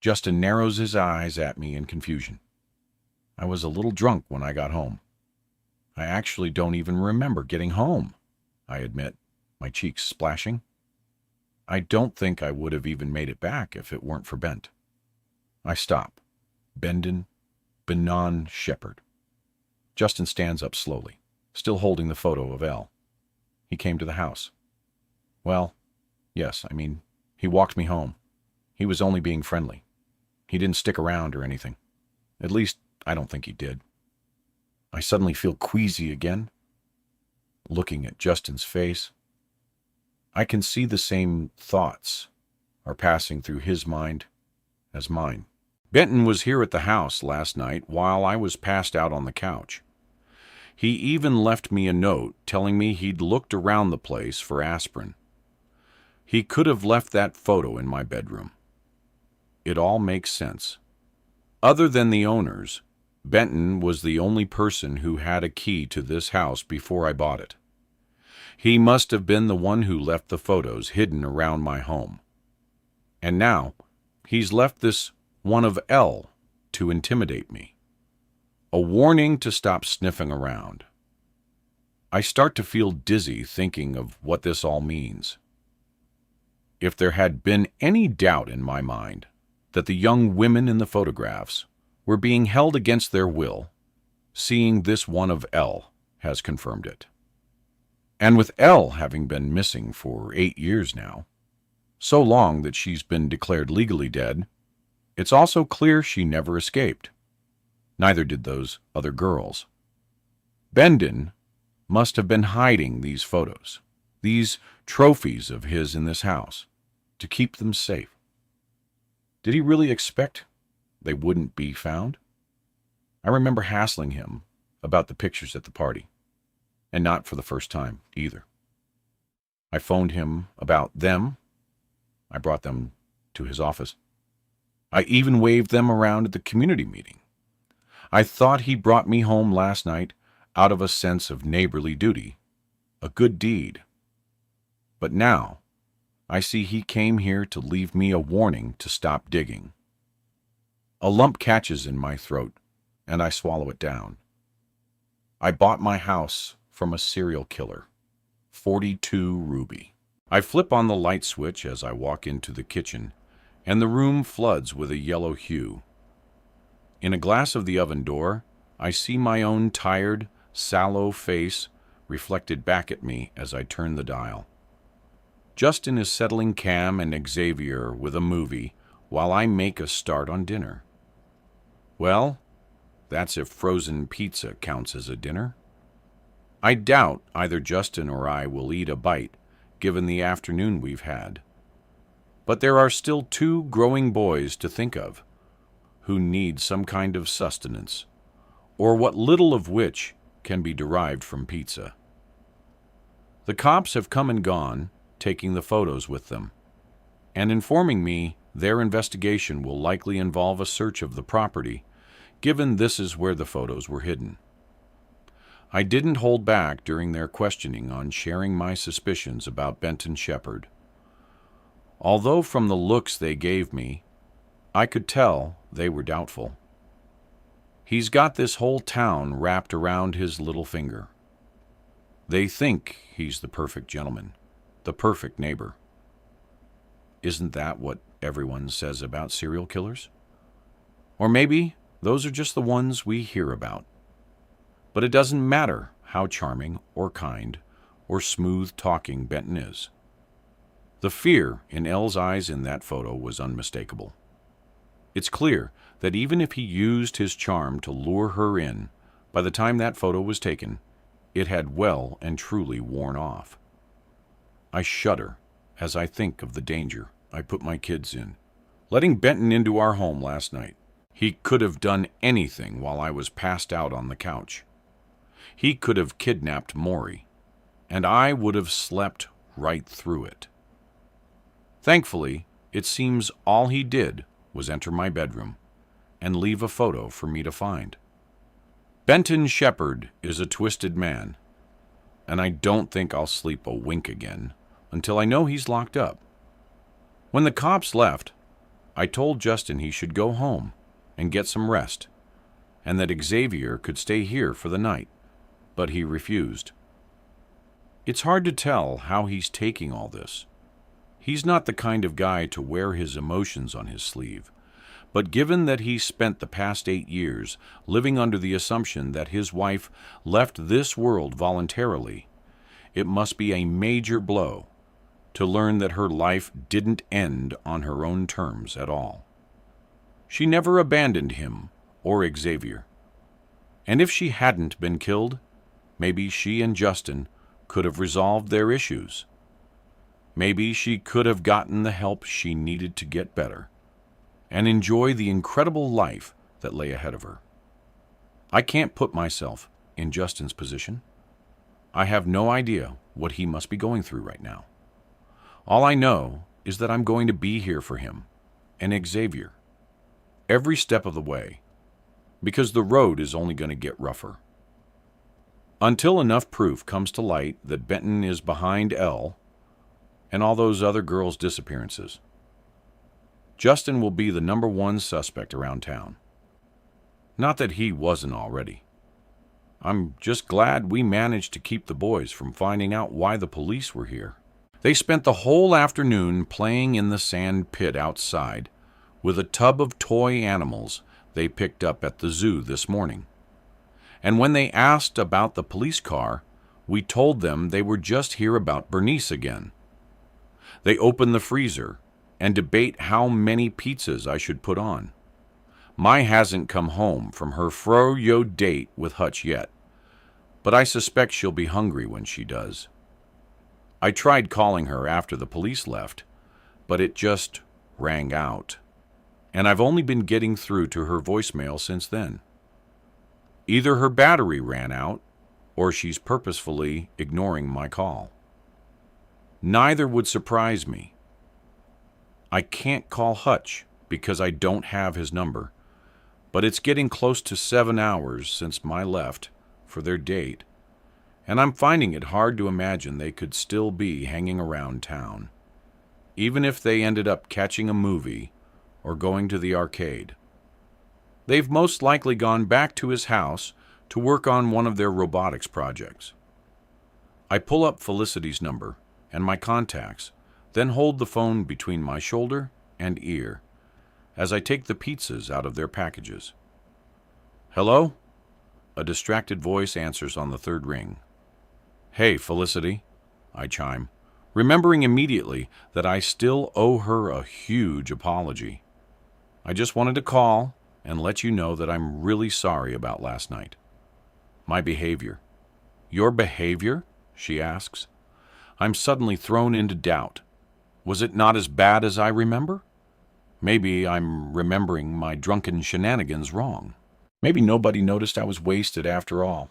Justin narrows his eyes at me in confusion. I was a little drunk when I got home. I actually don't even remember getting home, I admit, my cheeks splashing. I don't think I would have even made it back if it weren't for Bent. I stop. Benon Shepherd. Justin stands up slowly, still holding the photo of Elle. He came to the house. Well, yes, he walked me home. He was only being friendly. He didn't stick around or anything. At least, I don't think he did. I suddenly feel queasy again. Looking at Justin's face, I can see the same thoughts are passing through his mind as mine. Benton was here at the house last night while I was passed out on the couch. He even left me a note telling me he'd looked around the place for aspirin. He could have left that photo in my bedroom. It all makes sense. Other than the owners, Benton was the only person who had a key to this house before I bought it. He must have been the one who left the photos hidden around my home. And now, he's left this one of Elle to intimidate me. A warning to stop sniffing around. I start to feel dizzy thinking of what this all means. If there had been any doubt in my mind that the young women in the photographs were being held against their will, seeing this one of Elle has confirmed it. And with Elle having been missing for 8 years now, so long that she's been declared legally dead, it's also clear she never escaped. Neither did those other girls. Bendon must have been hiding these photos, these trophies of his in this house, to keep them safe. Did he really expect they wouldn't be found? I remember hassling him about the pictures at the party, and not for the first time either. I phoned him about them. I brought them to his office. I even waved them around at the community meeting. I thought he brought me home last night out of a sense of neighborly duty, a good deed. But now, I see he came here to leave me a warning to stop digging. A lump catches in my throat, and I swallow it down. I bought my house from a serial killer, 42 Ruby. I flip on the light switch as I walk into the kitchen, and the room floods with a yellow hue. In a glass of the oven door, I see my own tired, sallow face reflected back at me as I turn the dial. Justin is settling Cam and Xavier with a movie while I make a start on dinner. Well, that's if frozen pizza counts as a dinner. I doubt either Justin or I will eat a bite, given the afternoon we've had. But there are still 2 growing boys to think of, who need some kind of sustenance, or what little of which can be derived from pizza. The cops have come and gone, taking the photos with them, and informing me their investigation will likely involve a search of the property, given this is where the photos were hidden. I didn't hold back during their questioning on sharing my suspicions about Benton Shepherd. Although from the looks they gave me, I could tell they were doubtful. He's got this whole town wrapped around his little finger. They think he's the perfect gentleman, the perfect neighbor. Isn't that what everyone says about serial killers? Or maybe those are just the ones we hear about. But it doesn't matter how charming or kind or smooth-talking Benton is. The fear in Elle's eyes in that photo was unmistakable. It's clear that even if he used his charm to lure her in, by the time that photo was taken, it had well and truly worn off. I shudder as I think of the danger I put my kids in, letting Benton into our home last night. He could have done anything while I was passed out on the couch. He could have kidnapped Maury, and I would have slept right through it. Thankfully, it seems all he did was enter my bedroom and leave a photo for me to find. Benton Shepherd is a twisted man, and I don't think I'll sleep a wink again until I know he's locked up. When the cops left, I told Justin he should go home and get some rest, and that Xavier could stay here for the night, but he refused. It's hard to tell how he's taking all this. He's not the kind of guy to wear his emotions on his sleeve, but given that he's spent the past 8 years living under the assumption that his wife left this world voluntarily, it must be a major blow to learn that her life didn't end on her own terms at all. She never abandoned him or Xavier. And if she hadn't been killed, maybe she and Justin could have resolved their issues. Maybe she could have gotten the help she needed to get better and enjoy the incredible life that lay ahead of her. I can't put myself in Justin's position. I have no idea what he must be going through right now. All I know is that I'm going to be here for him and Xavier every step of the way, because the road is only going to get rougher. Until enough proof comes to light that Benton is behind Elle and all those other girls' disappearances, Justin will be the #1 suspect around town. Not that he wasn't already. I'm just glad we managed to keep the boys from finding out why the police were here. They spent the whole afternoon playing in the sand pit outside with a tub of toy animals they picked up at the zoo this morning. And when they asked about the police car, we told them they were just here about Bernice again. They open the freezer and debate how many pizzas I should put on. Mai hasn't come home from her froyo date with Hutch yet, but I suspect she'll be hungry when she does. I tried calling her after the police left, but it just rang out, and I've only been getting through to her voicemail since then. Either her battery ran out, or she's purposefully ignoring my call. Neither would surprise me. I can't call Hutch because I don't have his number, but it's getting close to 7 hours since Mai left for their date, and I'm finding it hard to imagine they could still be hanging around town, even if they ended up catching a movie or going to the arcade. They've most likely gone back to his house to work on one of their robotics projects. I pull up Felicity's number and my contacts, then hold the phone between my shoulder and ear as I take the pizzas out of their packages. "Hello?" A distracted voice answers on the third ring. "Hey, Felicity," I chime, remembering immediately that I still owe her a huge apology. "I just wanted to call and let you know that I'm really sorry about last night. My behavior." "Your behavior?" she asks. I'm suddenly thrown into doubt. Was it not as bad as I remember? Maybe I'm remembering my drunken shenanigans wrong. Maybe nobody noticed I was wasted after all.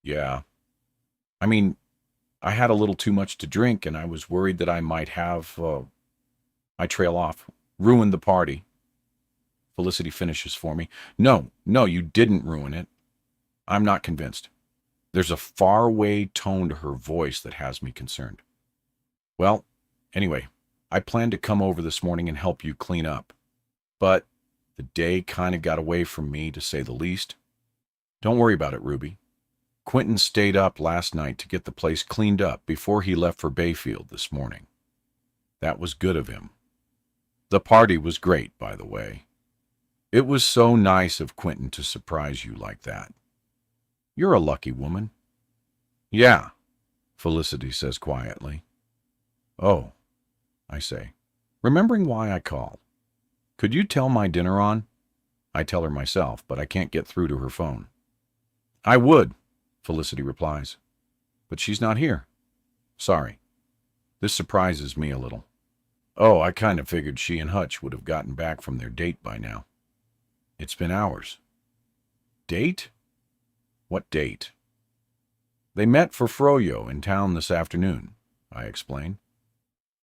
Yeah. I mean, I had a little too much to drink, and I was worried that I might have, I trail off, ruined the party. Felicity finishes for me. No, you didn't ruin it. I'm not convinced. There's a faraway tone to her voice that has me concerned. Well, anyway, I planned to come over this morning and help you clean up, but the day kind of got away from me, to say the least. Don't worry about it, Ruby. Quentin stayed up last night to get the place cleaned up before he left for Bayfield this morning. That was good of him. The party was great, by the way. It was so nice of Quentin to surprise you like that. You're a lucky woman. Yeah, Felicity says quietly. Oh, I say, remembering why I called. Could you tell my dinner on? I tell her myself, but I can't get through to her phone. I would, Felicity replies, but she's not here. Sorry. This surprises me a little. Oh, I kind of figured she and Hutch would have gotten back from their date by now. It's been hours. Date? What date? They met for froyo in town this afternoon, I explain.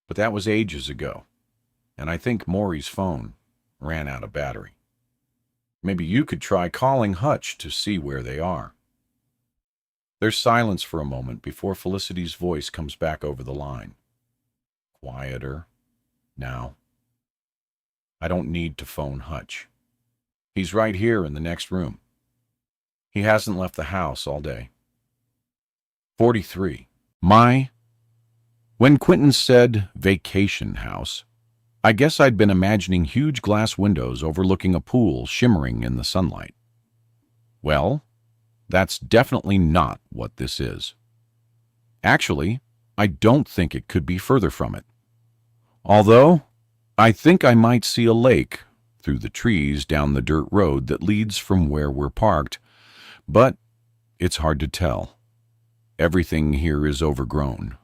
But that was ages ago, and I think Maury's phone ran out of battery. Maybe you could try calling Hutch to see where they are. There's silence for a moment before Felicity's voice comes back over the line. Quieter, Now, I don't need to phone Hutch. He's right here in the next room. He hasn't left the house all day. 43. When Quentin said vacation house, I guess I'd been imagining huge glass windows overlooking a pool shimmering in the sunlight. Well, that's definitely not what this is. Actually, I don't think it could be further from it. Although, I think I might see a lake through the trees down the dirt road that leads from where we're parked, but it's hard to tell. Everything here is overgrown.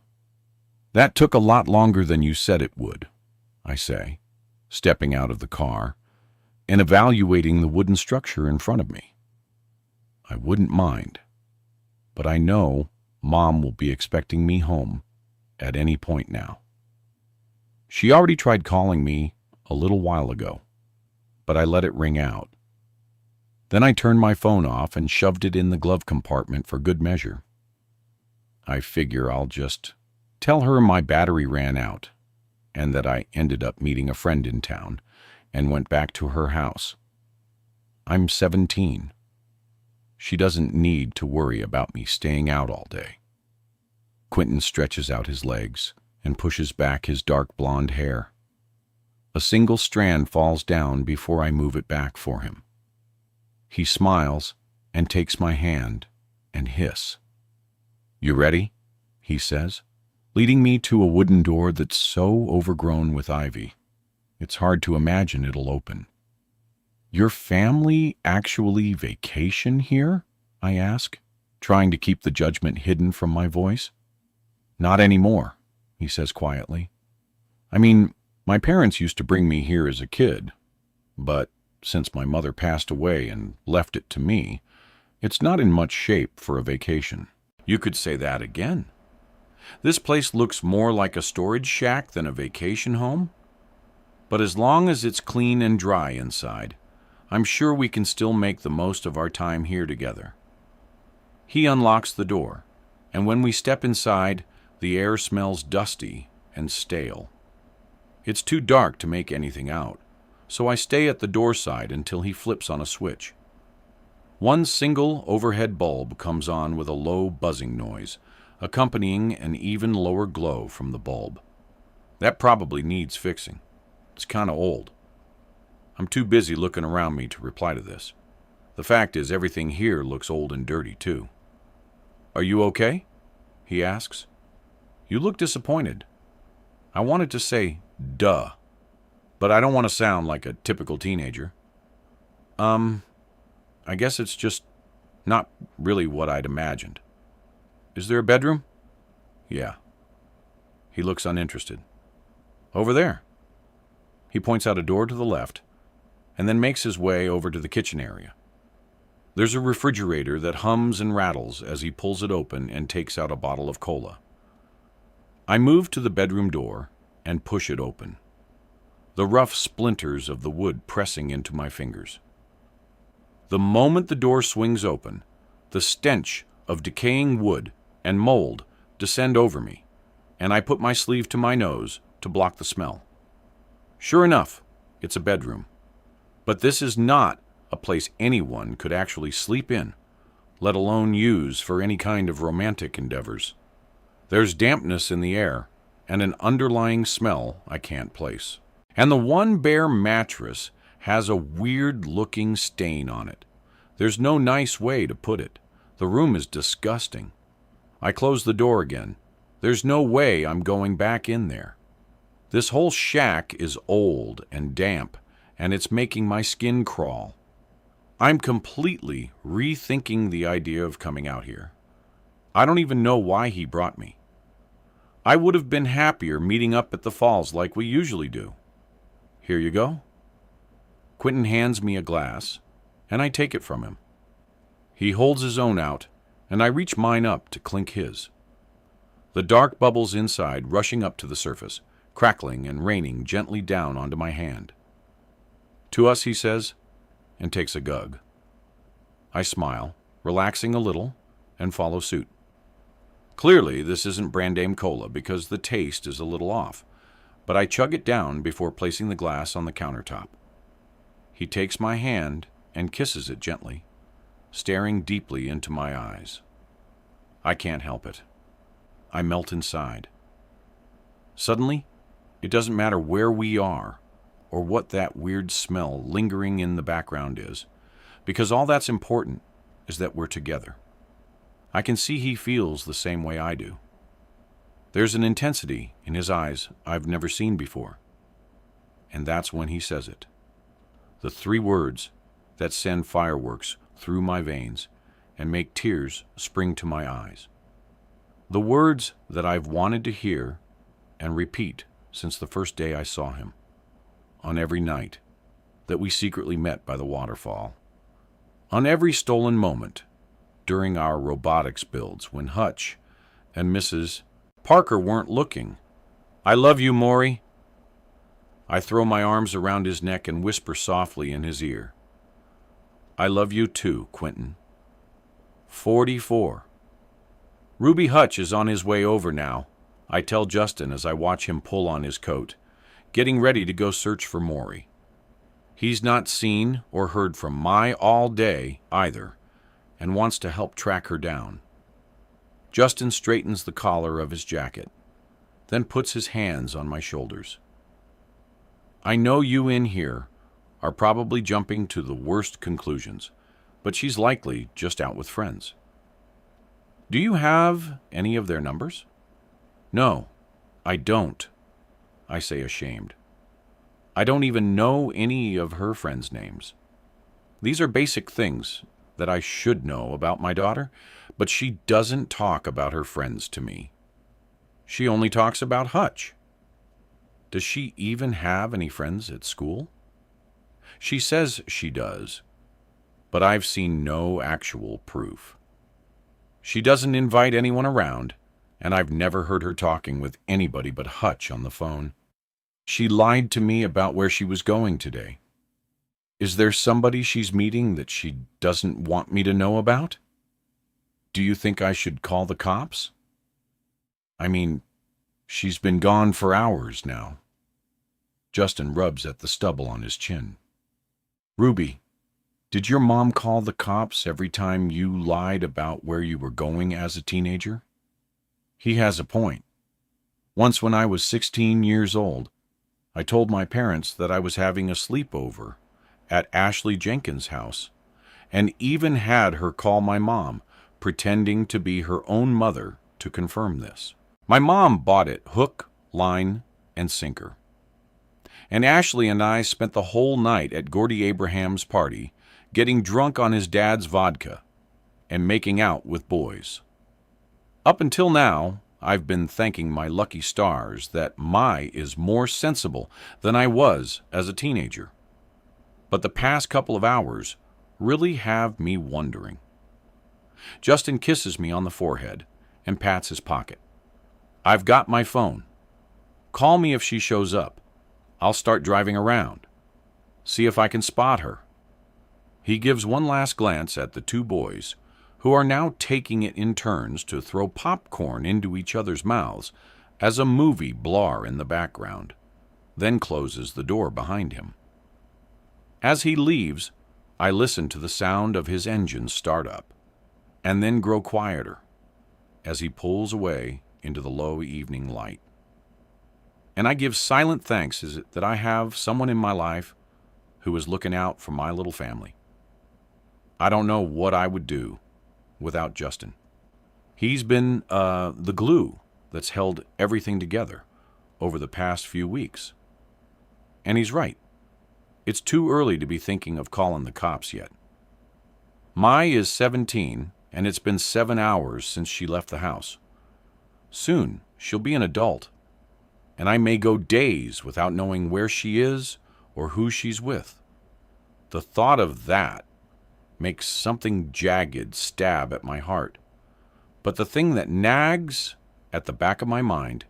That took a lot longer than you said it would, I say, stepping out of the car and evaluating the wooden structure in front of me. I wouldn't mind, but I know Mom will be expecting me home at any point now. She already tried calling me a little while ago, but I let it ring out. Then I turned my phone off and shoved it in the glove compartment for good measure. I figure I'll just tell her my battery ran out and that I ended up meeting a friend in town and went back to her house. I'm 17. She doesn't need to worry about me staying out all day. Quentin stretches out his legs and pushes back his dark blonde hair. A single strand falls down before I move it back for him. He smiles and takes my hand and hiss. You ready? He says, leading me to a wooden door that's so overgrown with ivy. It's hard to imagine it'll open. Your family actually vacation here? I ask, trying to keep the judgment hidden from my voice. Not anymore, he says quietly. I mean, my parents used to bring me here as a kid, but since my mother passed away and left it to me, it's not in much shape for a vacation. You could say that again. This place looks more like a storage shack than a vacation home. But as long as it's clean and dry inside, I'm sure we can still make the most of our time here together. He unlocks the door, and when we step inside, the air smells dusty and stale. It's too dark to make anything out, so I stay at the door side until he flips on a switch. One single overhead bulb comes on with a low buzzing noise, accompanying an even lower glow from the bulb. That probably needs fixing. It's kind of old. I'm too busy looking around me to reply to this. The fact is, everything here looks old and dirty, too. Are you okay? He asks. You look disappointed. I wanted to say, duh, but I don't want to sound like a typical teenager. I guess it's just not really what I'd imagined. Is there a bedroom? Yeah. He looks uninterested. Over there. He points out a door to the left, and then makes his way over to the kitchen area. There's a refrigerator that hums and rattles as he pulls it open and takes out a bottle of cola. I move to the bedroom door and push it open, the rough splinters of the wood pressing into my fingers. The moment the door swings open, the stench of decaying wood and mold descend over me, and I put my sleeve to my nose to block the smell. Sure enough, it's a bedroom. But this is not a place anyone could actually sleep in, let alone use for any kind of romantic endeavors. There's dampness in the air and an underlying smell I can't place. And the one bare mattress has a weird-looking stain on it. There's no nice way to put it. The room is disgusting. I close the door again. There's no way I'm going back in there. This whole shack is old and damp, and it's making my skin crawl. I'm completely rethinking the idea of coming out here. I don't even know why he brought me. I would have been happier meeting up at the falls like we usually do. Here you go. Quentin hands me a glass, and I take it from him. He holds his own out, and I reach mine up to clink his. The dark bubbles inside rushing up to the surface, crackling and raining gently down onto my hand. To us, he says, and takes a gug. I smile, relaxing a little, and follow suit. Clearly, this isn't brand name cola because the taste is a little off, but I chug it down before placing the glass on the countertop. He takes my hand and kisses it gently, staring deeply into my eyes. I can't help it. I melt inside. Suddenly, it doesn't matter where we are or what that weird smell lingering in the background is, because all that's important is that we're together. I can see he feels the same way I do. There's an intensity in his eyes I've never seen before. And that's when he says it. The 3 words that send fireworks through my veins and make tears spring to my eyes. The words that I've wanted to hear and repeat since the first day I saw him, on every night that we secretly met by the waterfall, on every stolen moment during our robotics builds when Hutch and Mrs. Parker weren't looking. I love you, Maury. I throw my arms around his neck and whisper softly in his ear. I love you too, Quentin. 44. Ruby Hutch is on his way over now, I tell Justin as I watch him pull on his coat, getting ready to go search for Maury. He's not seen or heard from Mai all day either, and wants to help track her down. Justin straightens the collar of his jacket, then puts his hands on my shoulders. I know you in here are probably jumping to the worst conclusions, but she's likely just out with friends. Do you have any of their numbers? No, I don't, I say ashamed. I don't even know any of her friends' names. These are basic things that I should know about my daughter, but she doesn't talk about her friends to me. She only talks about Hutch. Does she even have any friends at school? She says she does, but I've seen no actual proof. She doesn't invite anyone around, and I've never heard her talking with anybody but Hutch on the phone. She lied to me about where she was going today. Is there somebody she's meeting that she doesn't want me to know about? Do you think I should call the cops? I mean, she's been gone for hours now. Justin rubs at the stubble on his chin. Ruby, did your mom call the cops every time you lied about where you were going as a teenager? He has a point. Once when I was 16 years old, I told my parents that I was having a sleepover at Ashley Jenkins' house, and even had her call my mom, pretending to be her own mother to confirm this. My mom bought it hook, line, and sinker. And Ashley and I spent the whole night at Gordy Abraham's party, getting drunk on his dad's vodka and making out with boys. Up until now, I've been thanking my lucky stars that Mai is more sensible than I was as a teenager. But the past couple of hours really have me wondering. Justin kisses me on the forehead and pats his pocket. I've got my phone. Call me if she shows up. I'll start driving around. See if I can spot her. He gives one last glance at the 2 boys, who are now taking it in turns to throw popcorn into each other's mouths as a movie blar in the background, then closes the door behind him. As he leaves, I listen to the sound of his engine start up, and then grow quieter as he pulls away into the low evening light. And I give silent thanks that I have someone in my life who is looking out for my little family. I don't know what I would do without Justin. He's been the glue that's held everything together over the past few weeks. And he's right. It's too early to be thinking of calling the cops yet. Mai is 17, and it's been 7 hours since she left the house. Soon, she'll be an adult, and I may go days without knowing where she is or who she's with. The thought of that makes something jagged stab at my heart. But the thing that nags at the back of my mind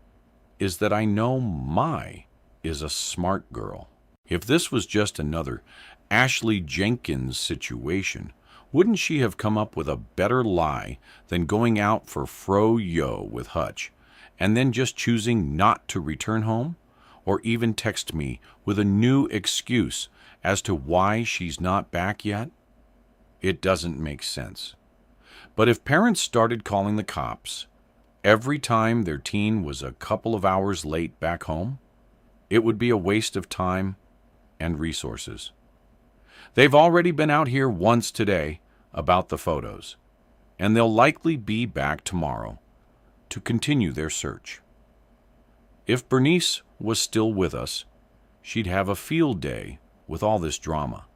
is that I know Mai is a smart girl. If this was just another Ashley Jenkins situation, wouldn't she have come up with a better lie than going out for fro-yo with Hutch, and then just choosing not to return home, or even text me with a new excuse as to why she's not back yet? It doesn't make sense. But if parents started calling the cops every time their teen was a couple of hours late back home, it would be a waste of time and resources. They've already been out here once today about the photos, and they'll likely be back tomorrow to continue their search. If Bernice was still with us, she'd have a field day with all this drama.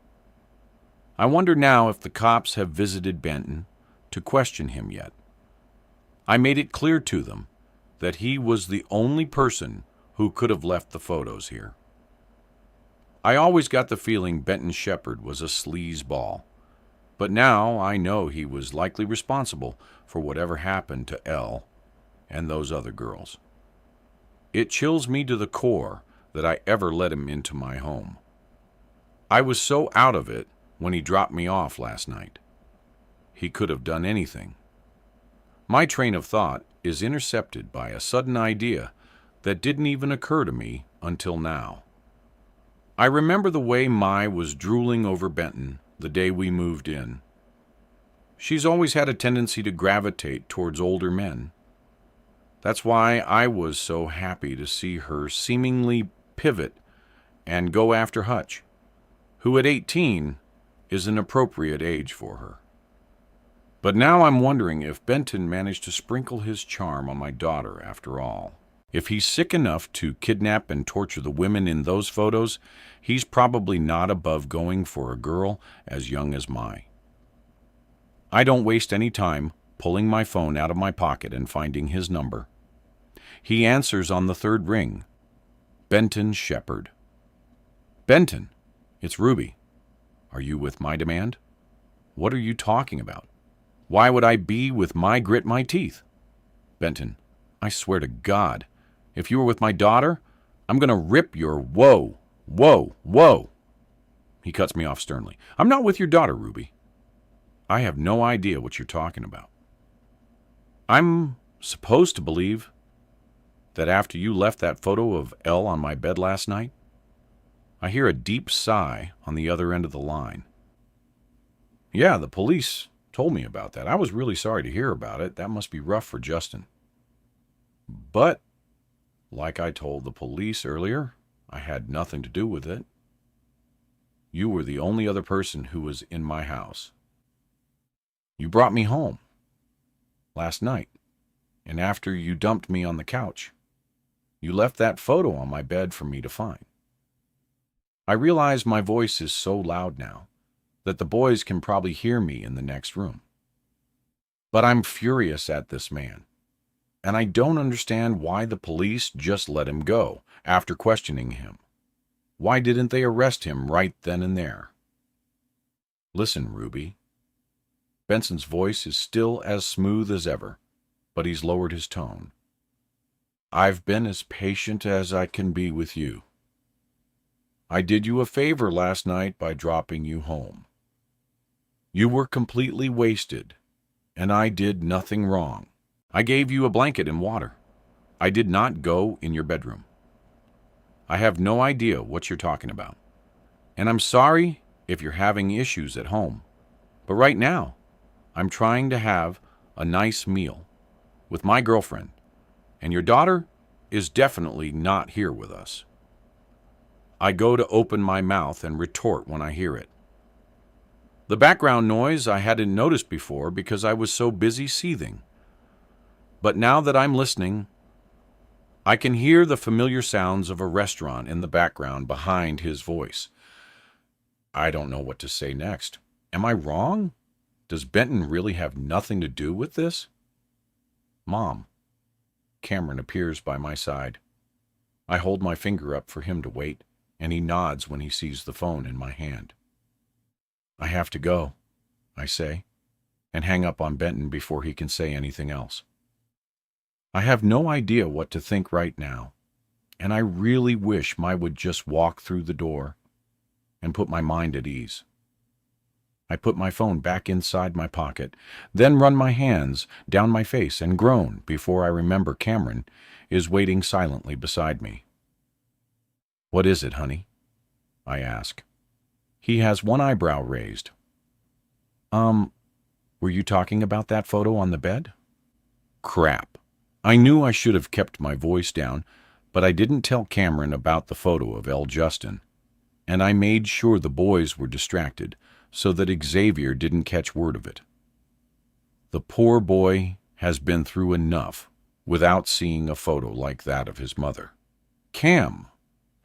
I wonder now if the cops have visited Benton to question him yet. I made it clear to them that he was the only person who could have left the photos here. I always got the feeling Benton Shepard was a sleazeball, but now I know he was likely responsible for whatever happened to Elle and those other girls. It chills me to the core that I ever let him into my home. I was so out of it when he dropped me off last night. He could have done anything. My train of thought is intercepted by a sudden idea that didn't even occur to me until now. I remember the way Mai was drooling over Benton the day we moved in. She's always had a tendency to gravitate towards older men. That's why I was so happy to see her seemingly pivot and go after Hutch, who at 18 is an appropriate age for her. But now I'm wondering if Benton managed to sprinkle his charm on my daughter after all. If he's sick enough to kidnap and torture the women in those photos, he's probably not above going for a girl as young as Mai. I don't waste any time pulling my phone out of my pocket and finding his number. He answers on the third ring. Benton Shepard. Benton, it's Ruby. Are you with my demand? What are you talking about? Why would I be with my grit my teeth? Benton, I swear to God, if you were with my daughter, I'm going to rip your whoa. He cuts me off sternly. I'm not with your daughter, Ruby. I have no idea what you're talking about. I'm supposed to believe that after you left that photo of Elle on my bed last night, I hear a deep sigh on the other end of the line. Yeah, the police told me about that. I was really sorry to hear about it. That must be rough for Justin. But, like I told the police earlier, I had nothing to do with it. You were the only other person who was in my house. You brought me home last night, and after you dumped me on the couch, you left that photo on my bed for me to find. I realize my voice is so loud now that the boys can probably hear me in the next room. But I'm furious at this man, and I don't understand why the police just let him go after questioning him. Why didn't they arrest him right then and there? Listen, Ruby. Benson's voice is still as smooth as ever, but he's lowered his tone. I've been as patient as I can be with you. I did you a favor last night by dropping you home. You were completely wasted, and I did nothing wrong. I gave you a blanket and water. I did not go in your bedroom. I have no idea what you're talking about, and I'm sorry if you're having issues at home, but right now, I'm trying to have a nice meal with my girlfriend, and your daughter is definitely not here with us. I go to open my mouth and retort when I hear it. The background noise I hadn't noticed before because I was so busy seething. But now that I'm listening, I can hear the familiar sounds of a restaurant in the background behind his voice. I don't know what to say next. Am I wrong? Does Benton really have nothing to do with this? Mom. Cameron appears by my side. I hold my finger up for him to wait, and he nods when he sees the phone in my hand. I have to go, I say, and hang up on Benton before he can say anything else. I have no idea what to think right now, and I really wish Mai would just walk through the door and put my mind at ease. I put my phone back inside my pocket, then run my hands down my face and groan before I remember Cameron is waiting silently beside me. What is it, honey? I ask. He has one eyebrow raised. Were you talking about that photo on the bed? Crap. I knew I should have kept my voice down, but I didn't tell Cameron about the photo of L. Justin, and I made sure the boys were distracted so that Xavier didn't catch word of it. The poor boy has been through enough without seeing a photo like that of his mother. Cam,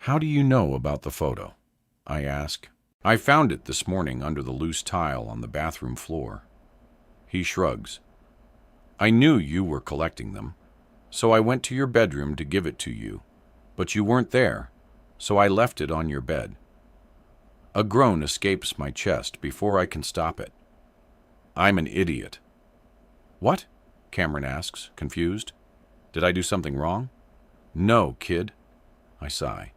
how do you know about the photo? I ask. I found it this morning under the loose tile on the bathroom floor. He shrugs. I knew you were collecting them, so I went to your bedroom to give it to you, but you weren't there, so I left it on your bed. A groan escapes my chest before I can stop it. I'm an idiot. What? Cameron asks, confused. Did I do something wrong? No, kid. I sigh.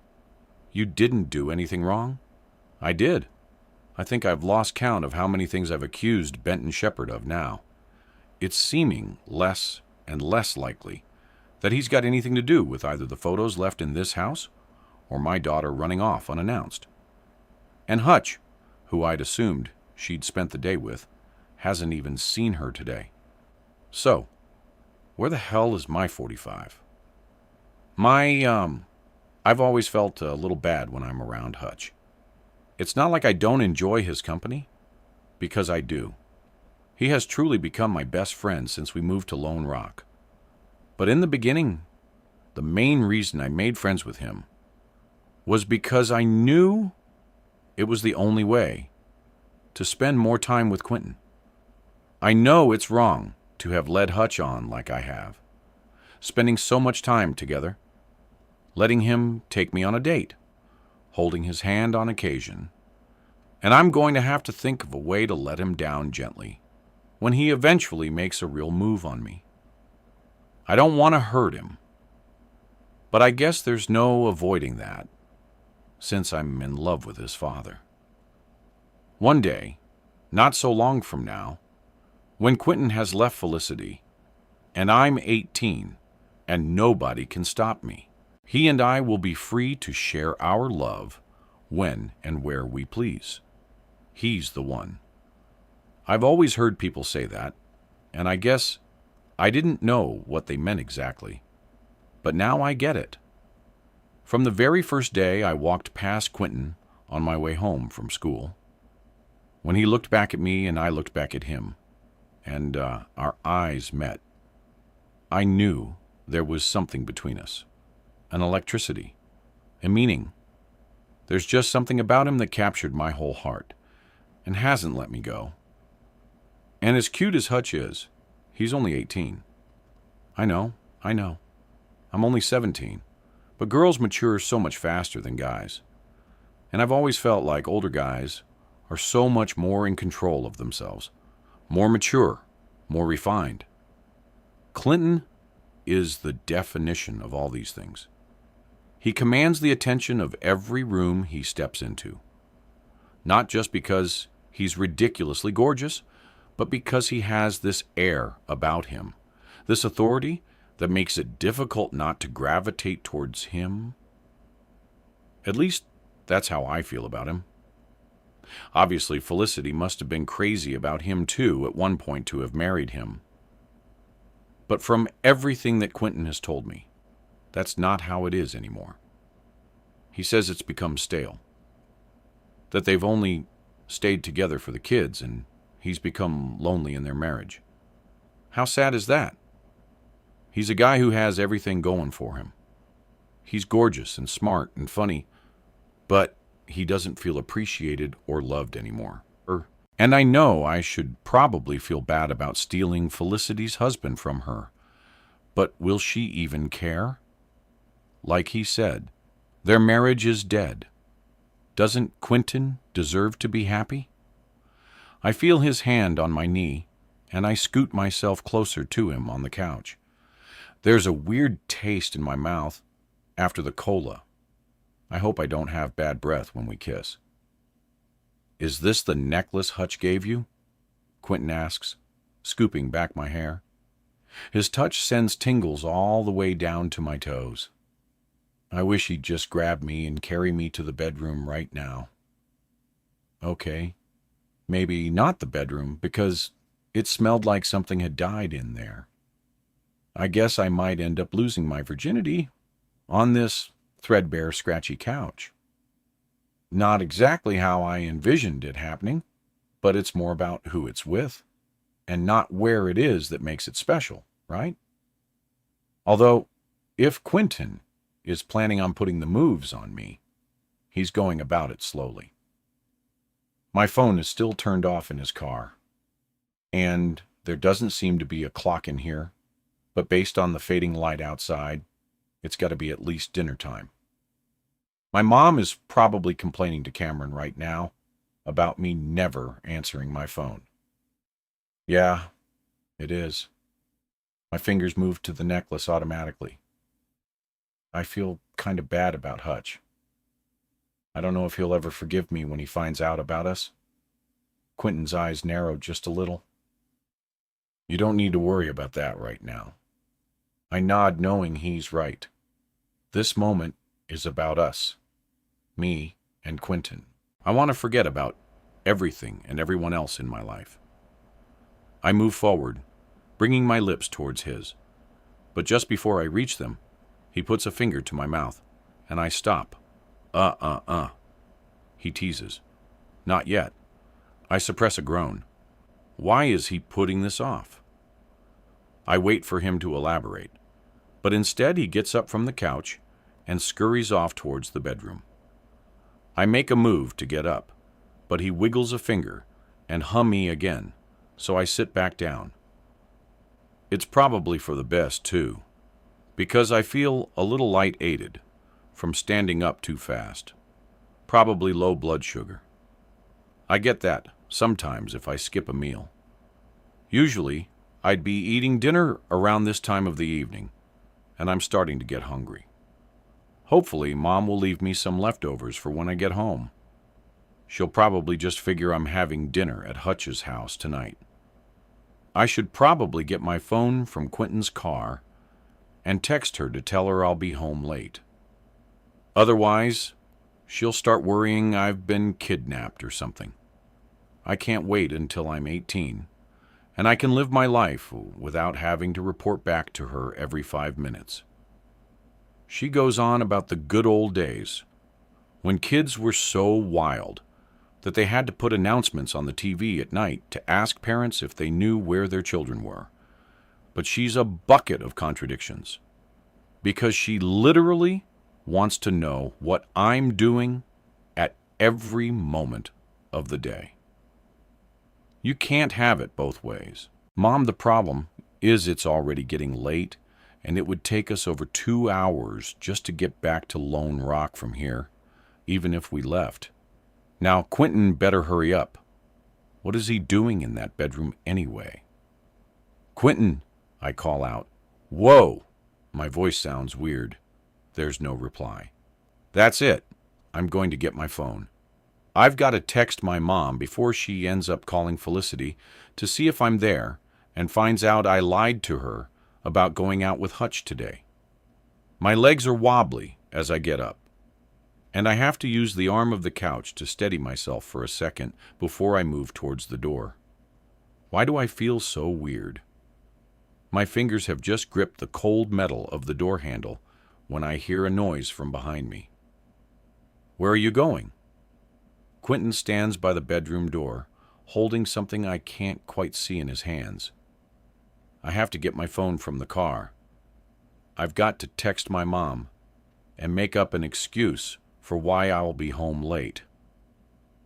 You didn't do anything wrong? I did. I think I've lost count of how many things I've accused Benton Shepard of now. It's seeming less and less likely that he's got anything to do with either the photos left in this house or my daughter running off unannounced. And Hutch, who I'd assumed she'd spent the day with, hasn't even seen her today. So, where the hell is my 45? I've always felt a little bad when I'm around Hutch. It's not like I don't enjoy his company, because I do. He has truly become my best friend since we moved to Lone Rock. But in the beginning, the main reason I made friends with him was because I knew it was the only way to spend more time with Quentin. I know it's wrong to have led Hutch on like I have, spending so much time together, letting him take me on a date, holding his hand on occasion, and I'm going to have to think of a way to let him down gently when he eventually makes a real move on me. I don't want to hurt him, but I guess there's no avoiding that, since I'm in love with his father. One day, not so long from now, when Quentin has left Felicity, and I'm 18, and nobody can stop me, he and I will be free to share our love when and where we please. He's the one. I've always heard people say that, and I guess I didn't know what they meant exactly, but now I get it. From the very first day I walked past Quentin on my way home from school, when he looked back at me and I looked back at him, and our eyes met, I knew there was something between us, an electricity, a meaning. There's just something about him that captured my whole heart and hasn't let me go. And as cute as Hutch is, he's only 18. I know. I'm only 17, but girls mature so much faster than guys. And I've always felt like older guys are so much more in control of themselves, more mature, more refined. Clinton is the definition of all these things. He commands the attention of every room he steps into, not just because he's ridiculously gorgeous, but because he has this air about him, this authority that makes it difficult not to gravitate towards him. At least, that's how I feel about him. Obviously, Felicity must have been crazy about him too at one point to have married him. But from everything that Quentin has told me, that's not how it is anymore. He says it's become stale, that they've only stayed together for the kids and he's become lonely in their marriage. How sad is that? He's a guy who has everything going for him. He's gorgeous and smart and funny, but he doesn't feel appreciated or loved anymore. And I know I should probably feel bad about stealing Felicity's husband from her, but will she even care? Like he said, their marriage is dead. Doesn't Quentin deserve to be happy? I feel his hand on my knee, and I scoot myself closer to him on the couch. There's a weird taste in my mouth after the cola. I hope I don't have bad breath when we kiss. Is this the necklace Hutch gave you? Quentin asks, scooping back my hair. His touch sends tingles all the way down to my toes. I wish he'd just grab me and carry me to the bedroom right now. Okay, maybe not the bedroom, because it smelled like something had died in there. I guess I might end up losing my virginity on this threadbare, scratchy couch. Not exactly how I envisioned it happening, but it's more about who it's with, and not where it is that makes it special, right? Although, if Quentin is planning on putting the moves on me, he's going about it slowly. My phone is still turned off in his car, and there doesn't seem to be a clock in here, but based on the fading light outside, it's got to be at least dinner time. My mom is probably complaining to Cameron right now about me never answering my phone. Yeah, it is. My fingers move to the necklace automatically. I feel kind of bad about Hutch. I don't know if he'll ever forgive me when he finds out about us. Quentin's eyes narrowed just a little. You don't need to worry about that right now. I nod, knowing he's right. This moment is about us. Me and Quentin. I want to forget about everything and everyone else in my life. I move forward, bringing my lips towards his. But just before I reach them, he puts a finger to my mouth, and I stop. He teases. Not yet. I suppress a groan. Why is he putting this off? I wait for him to elaborate, but instead he gets up from the couch and scurries off towards the bedroom. I make a move to get up, but he wiggles a finger and hum me again, so I sit back down. It's probably for the best, too, because I feel a little light-aided from standing up too fast. Probably low blood sugar. I get that sometimes if I skip a meal. Usually, I'd be eating dinner around this time of the evening, and I'm starting to get hungry. Hopefully, Mom will leave me some leftovers for when I get home. She'll probably just figure I'm having dinner at Hutch's house tonight. I should probably get my phone from Quentin's car and text her to tell her I'll be home late. Otherwise, she'll start worrying I've been kidnapped or something. I can't wait until I'm 18, and I can live my life without having to report back to her every 5 minutes. She goes on about the good old days, when kids were so wild that they had to put announcements on the TV at night to ask parents if they knew where their children were. But she's a bucket of contradictions, because she literally wants to know what I'm doing at every moment of the day. You can't have it both ways. Mom, the problem is it's already getting late, and it would take us over 2 hours just to get back to Lone Rock from here, even if we left. Now, Quentin better hurry up. What is he doing in that bedroom anyway? Quentin, I call out. Whoa! My voice sounds weird. There's no reply. That's it. I'm going to get my phone. I've got to text my mom before she ends up calling Felicity to see if I'm there and finds out I lied to her about going out with Hutch today. My legs are wobbly as I get up, and I have to use the arm of the couch to steady myself for a second before I move towards the door. Why do I feel so weird? My fingers have just gripped the cold metal of the door handle when I hear a noise from behind me. Where are you going? Quentin stands by the bedroom door, holding something I can't quite see in his hands. I have to get my phone from the car. I've got to text my mom and make up an excuse for why I'll be home late.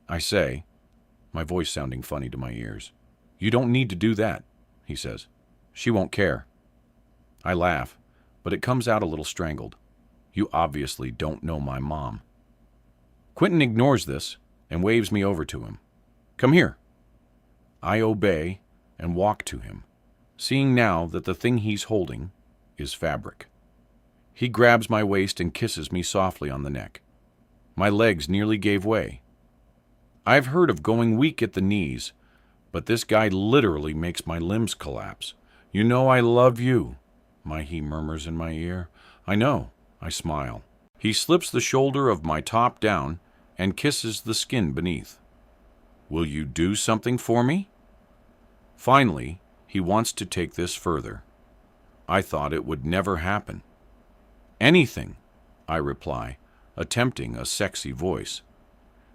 I say, my voice sounding funny to my ears. You don't need to do that, he says. She won't care. I laugh, but it comes out a little strangled. You obviously don't know my mom. Quentin ignores this and waves me over to him. Come here. I obey and walk to him, seeing now that the thing he's holding is fabric. He grabs my waist and kisses me softly on the neck. My legs nearly gave way. I've heard of going weak at the knees, but this guy literally makes my limbs collapse. You know I love you, he murmurs in my ear. I know, I smile. He slips the shoulder of my top down and kisses the skin beneath. Will you do something for me? Finally, he wants to take this further. I thought it would never happen. Anything, I reply, attempting a sexy voice.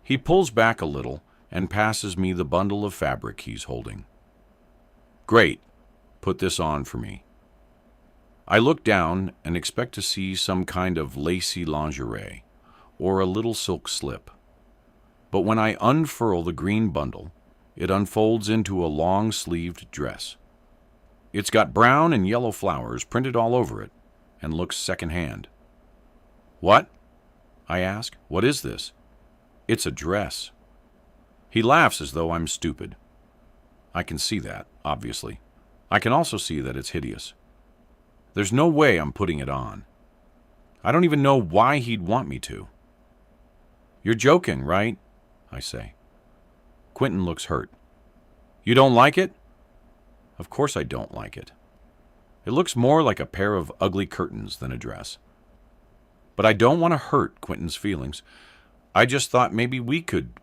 He pulls back a little and passes me the bundle of fabric he's holding. Great, put this on for me. I look down and expect to see some kind of lacy lingerie or a little silk slip. But when I unfurl the green bundle, it unfolds into a long-sleeved dress. It's got brown and yellow flowers printed all over it and looks second-hand. What? I ask. What is this? It's a dress. He laughs as though I'm stupid. I can see that, obviously. I can also see that it's hideous. There's no way I'm putting it on. I don't even know why he'd want me to. You're joking, right? I say. Quentin looks hurt. You don't like it? Of course I don't like it. It looks more like a pair of ugly curtains than a dress. But I don't want to hurt Quentin's feelings. I just thought maybe we could,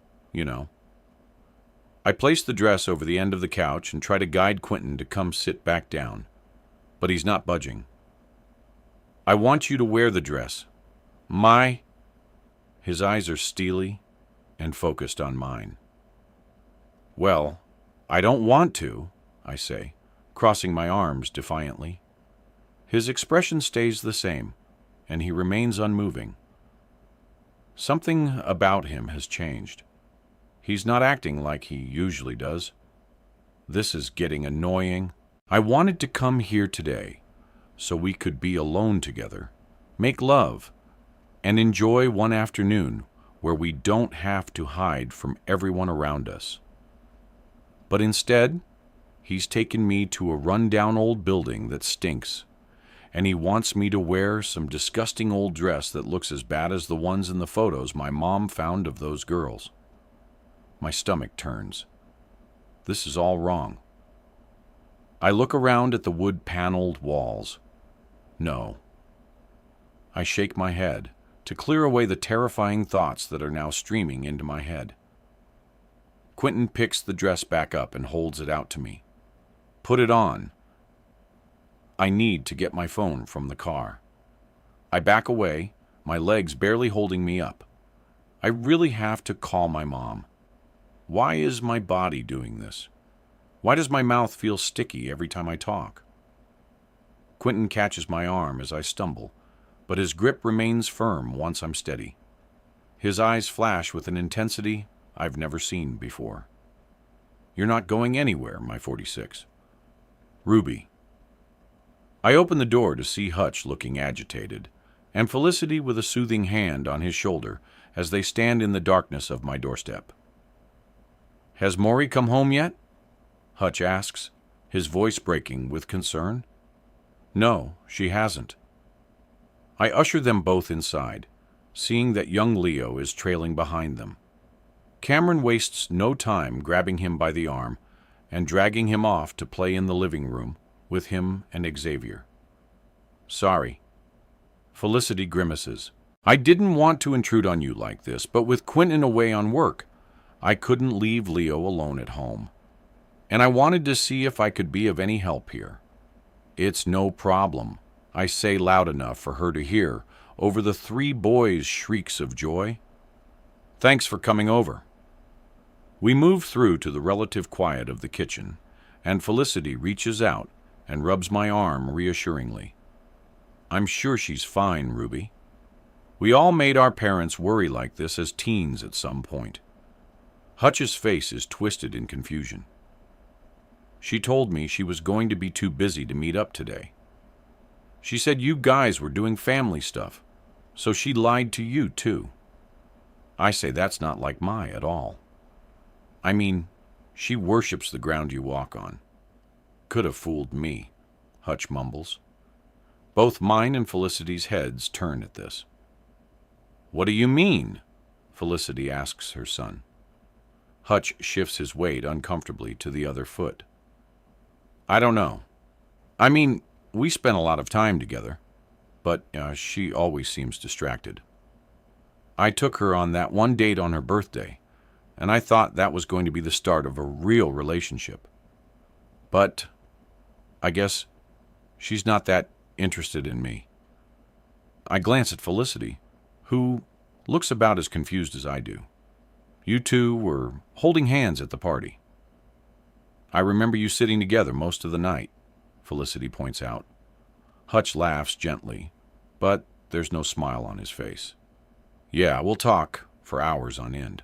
I place the dress over the end of the couch and try to guide Quentin to come sit back down. But he's not budging. I want you to wear the dress. His eyes are steely and focused on mine. Well, I don't want to, I say, crossing my arms defiantly. His expression stays the same, and he remains unmoving. Something about him has changed. He's not acting like he usually does. This is getting annoying. I wanted to come here today so we could be alone together, make love, and enjoy one afternoon where we don't have to hide from everyone around us. But instead, he's taken me to a run-down old building that stinks, and he wants me to wear some disgusting old dress that looks as bad as the ones in the photos my mom found of those girls. My stomach turns. This is all wrong. I look around at the wood-paneled walls. No. I shake my head to clear away the terrifying thoughts that are now streaming into my head. Quentin picks the dress back up and holds it out to me. Put it on. I need to get my phone from the car. I back away, my legs barely holding me up. I really have to call my mom. Why is my body doing this? Why does my mouth feel sticky every time I talk? Quentin catches my arm as I stumble, but his grip remains firm once I'm steady. His eyes flash with an intensity I've never seen before. You're not going anywhere, my 46. Ruby. I open the door to see Hutch looking agitated, and Felicity with a soothing hand on his shoulder as they stand in the darkness of my doorstep. Has Maury come home yet? Hutch asks, his voice breaking with concern. No, she hasn't. I usher them both inside, seeing that young Leo is trailing behind them. Cameron wastes no time grabbing him by the arm and dragging him off to play in the living room with him and Xavier. Sorry. Felicity grimaces. I didn't want to intrude on you like this, but with Quentin away on work, I couldn't leave Leo alone at home. And I wanted to see if I could be of any help here. It's no problem, I say loud enough for her to hear over the three boys' shrieks of joy. Thanks for coming over. We move through to the relative quiet of the kitchen, and Felicity reaches out and rubs my arm reassuringly. I'm sure she's fine, Ruby. We all made our parents worry like this as teens at some point. Hutch's face is twisted in confusion. She told me she was going to be too busy to meet up today. She said you guys were doing family stuff, so she lied to you too. I say that's not like Mai at all. I mean, she worships the ground you walk on. Could have fooled me, Hutch mumbles. Both mine and Felicity's heads turn at this. What do you mean? Felicity asks her son. Hutch shifts his weight uncomfortably to the other foot. I don't know. I mean, we spent a lot of time together, but she always seems distracted. I took her on that one date on her birthday, and I thought that was going to be the start of a real relationship. But I guess she's not that interested in me. I glance at Felicity, who looks about as confused as I do. You two were holding hands at the party. I remember you sitting together most of the night, Felicity points out. Hutch laughs gently, but there's no smile on his face. Yeah, we'll talk for hours on end.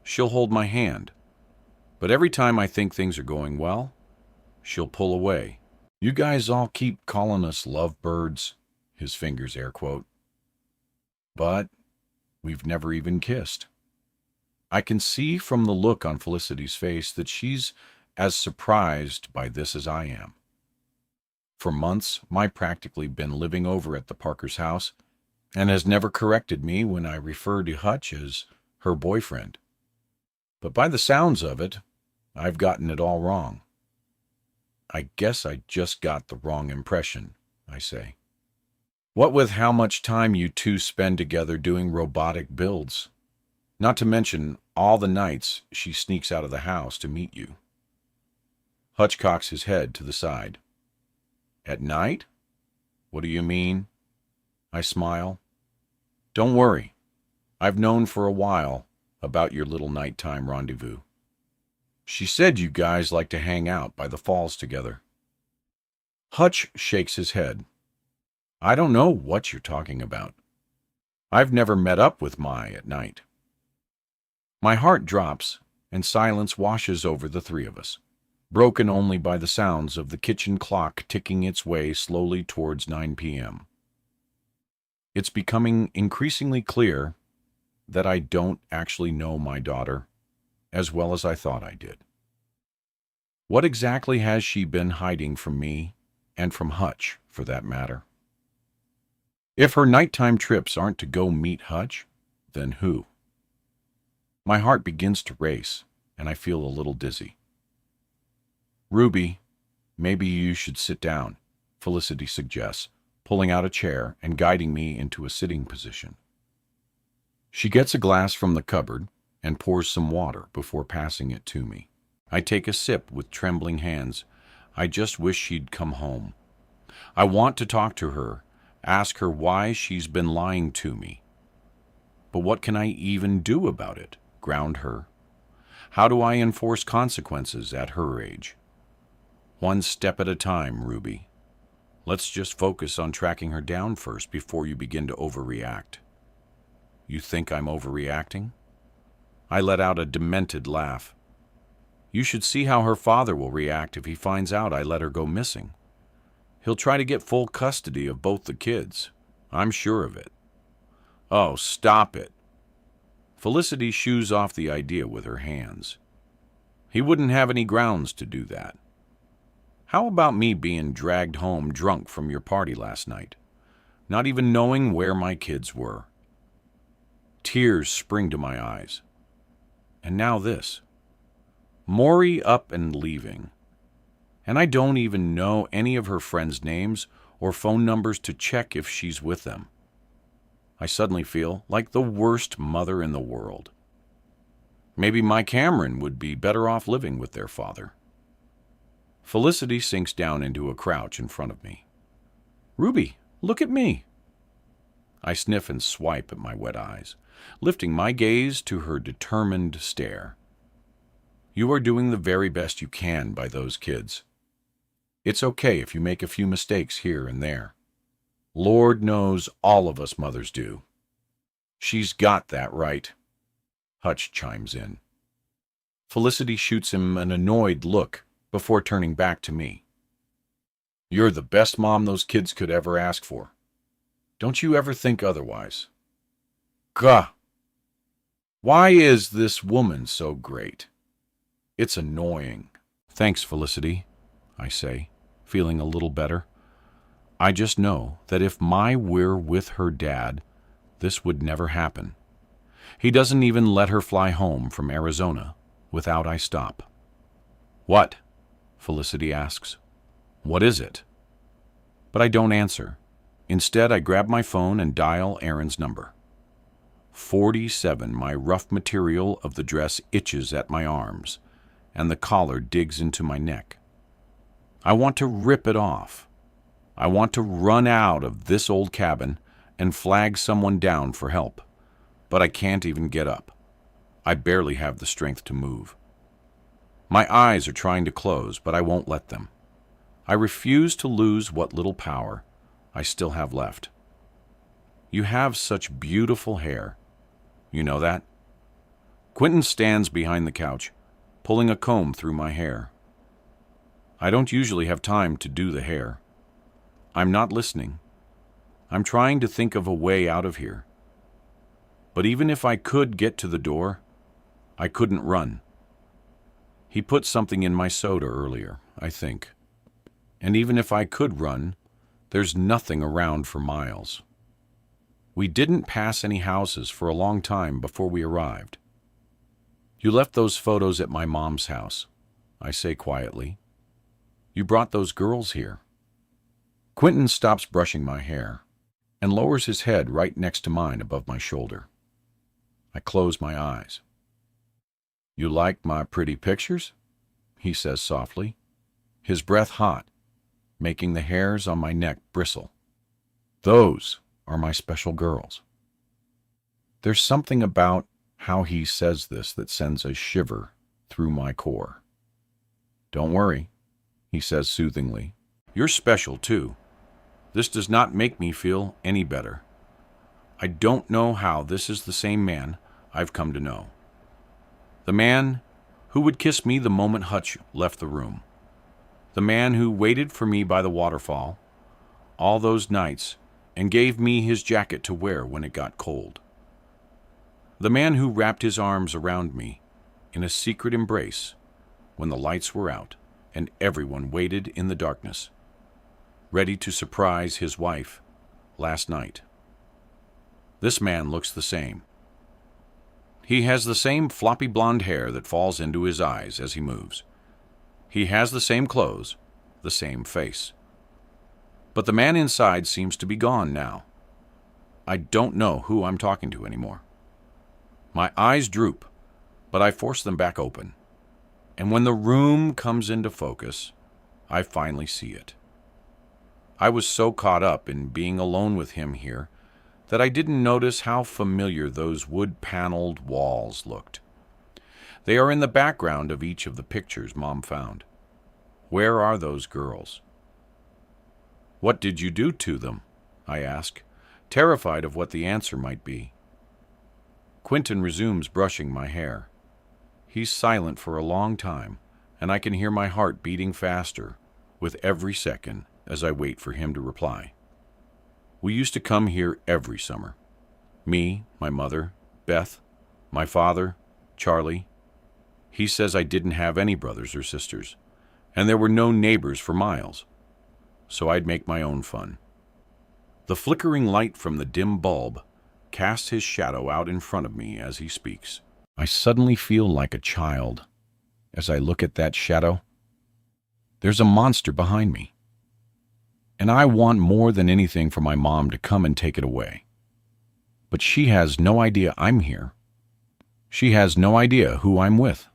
She'll hold my hand, but every time I think things are going well, she'll pull away. You guys all keep calling us lovebirds, his fingers air quote. But we've never even kissed. I can see from the look on Felicity's face that she's as surprised by this as I am. For months, I've practically been living over at the Parkers' house and has never corrected me when I refer to Hutch as her boyfriend. But by the sounds of it, I've gotten it all wrong. I guess I just got the wrong impression, I say. What with how much time you two spend together doing robotic builds, not to mention all the nights she sneaks out of the house to meet you. Hutch cocks his head to the side. At night? What do you mean? I smile. Don't worry. I've known for a while about your little nighttime rendezvous. She said you guys like to hang out by the falls together. Hutch shakes his head. I don't know what you're talking about. I've never met up with Mai at night. My heart drops, and silence washes over the three of us, broken only by the sounds of the kitchen clock ticking its way slowly towards 9 p.m. It's becoming increasingly clear that I don't actually know my daughter as well as I thought I did. What exactly has she been hiding from me, and from Hutch, for that matter? If her nighttime trips aren't to go meet Hutch, then who? My heart begins to race, and I feel a little dizzy. Ruby, maybe you should sit down, Felicity suggests, pulling out a chair and guiding me into a sitting position. She gets a glass from the cupboard and pours some water before passing it to me. I take a sip with trembling hands. I just wish she'd come home. I want to talk to her, ask her why she's been lying to me. But what can I even do about it? Ground her? How do I enforce consequences at her age? One step at a time, Ruby. Let's just focus on tracking her down first before you begin to overreact. You think I'm overreacting? I let out a demented laugh. You should see how her father will react if he finds out I let her go missing. He'll try to get full custody of both the kids. I'm sure of it. Oh, stop it. Felicity shoos off the idea with her hands. He wouldn't have any grounds to do that. How about me being dragged home drunk from your party last night, not even knowing where my kids were? Tears spring to my eyes. And now this. Maury up and leaving. And I don't even know any of her friends' names or phone numbers to check if she's with them. I suddenly feel like the worst mother in the world. Maybe my Cameron would be better off living with their father. Felicity sinks down into a crouch in front of me. Ruby, look at me. I sniff and swipe at my wet eyes, lifting my gaze to her determined stare. You are doing the very best you can by those kids. It's okay if you make a few mistakes here and there. Lord knows all of us mothers do. She's got that right. Hutch chimes in. Felicity shoots him an annoyed look before turning back to me. You're the best mom those kids could ever ask for. Don't you ever think otherwise? Gah! Why is this woman so great? It's annoying. Thanks, Felicity, I say, feeling a little better. I just know that if Mai were with her dad, this would never happen. He doesn't even let her fly home from Arizona without I stop. What? Felicity asks. What is it? But I don't answer. Instead, I grab my phone and dial Aaron's number. 47, my rough material of the dress itches at my arms, and the collar digs into my neck. I want to rip it off. I want to run out of this old cabin and flag someone down for help, but I can't even get up. I barely have the strength to move. My eyes are trying to close, but I won't let them. I refuse to lose what little power I still have left. You have such beautiful hair. You know that? Quentin stands behind the couch, pulling a comb through my hair. I don't usually have time to do the hair. I'm not listening. I'm trying to think of a way out of here. But even if I could get to the door, I couldn't run. He put something in my soda earlier, I think. And even if I could run, there's nothing around for miles. We didn't pass any houses for a long time before we arrived. You left those photos at my mom's house, I say quietly. You brought those girls here. Quentin stops brushing my hair and lowers his head right next to mine above my shoulder. I close my eyes. You like my pretty pictures? He says softly, his breath hot, making the hairs on my neck bristle. Those are my special girls. There's something about how he says this that sends a shiver through my core. Don't worry, he says soothingly. You're special too. This does not make me feel any better. I don't know how this is the same man I've come to know. The man who would kiss me the moment Hutch left the room. The man who waited for me by the waterfall all those nights and gave me his jacket to wear when it got cold. The man who wrapped his arms around me in a secret embrace when the lights were out and everyone waited in the darkness, ready to surprise his wife last night. This man looks the same. He has the same floppy blonde hair that falls into his eyes as he moves. He has the same clothes, the same face. But the man inside seems to be gone now. I don't know who I'm talking to anymore. My eyes droop, but I force them back open. And when the room comes into focus, I finally see it. I was so caught up in being alone with him here that I didn't notice how familiar those wood-paneled walls looked. They are in the background of each of the pictures Mom found. Where are those girls? What did you do to them? I ask, terrified of what the answer might be. Quentin resumes brushing my hair. He's silent for a long time, and I can hear my heart beating faster with every second as I wait for him to reply. We used to come here every summer. Me, my mother, Beth, my father, Charlie. He says I didn't have any brothers or sisters, and there were no neighbors for miles, so I'd make my own fun. The flickering light from the dim bulb casts his shadow out in front of me as he speaks. I suddenly feel like a child as I look at that shadow. There's a monster behind me, and I want more than anything for my mom to come and take it away. But she has no idea I'm here. She has no idea who I'm with.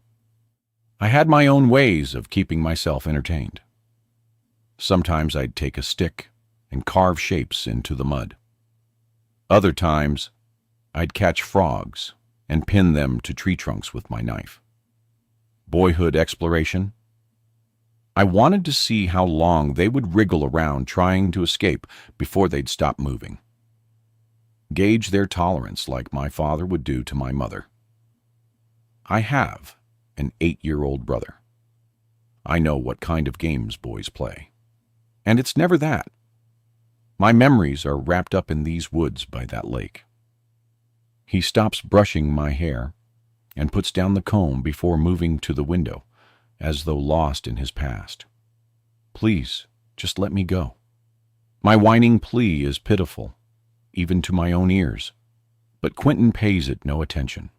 I had my own ways of keeping myself entertained. Sometimes I'd take a stick and carve shapes into the mud. Other times, I'd catch frogs and pin them to tree trunks with my knife. Boyhood exploration. I wanted to see how long they would wriggle around trying to escape before they'd stop moving. Gauge their tolerance like my father would do to my mother. I have an 8-year-old brother. I know what kind of games boys play. And it's never that. My memories are wrapped up in these woods by that lake. He stops brushing my hair and puts down the comb before moving to the window, as though lost in his past. Please, just let me go. My whining plea is pitiful, even to my own ears, but Quentin pays it no attention.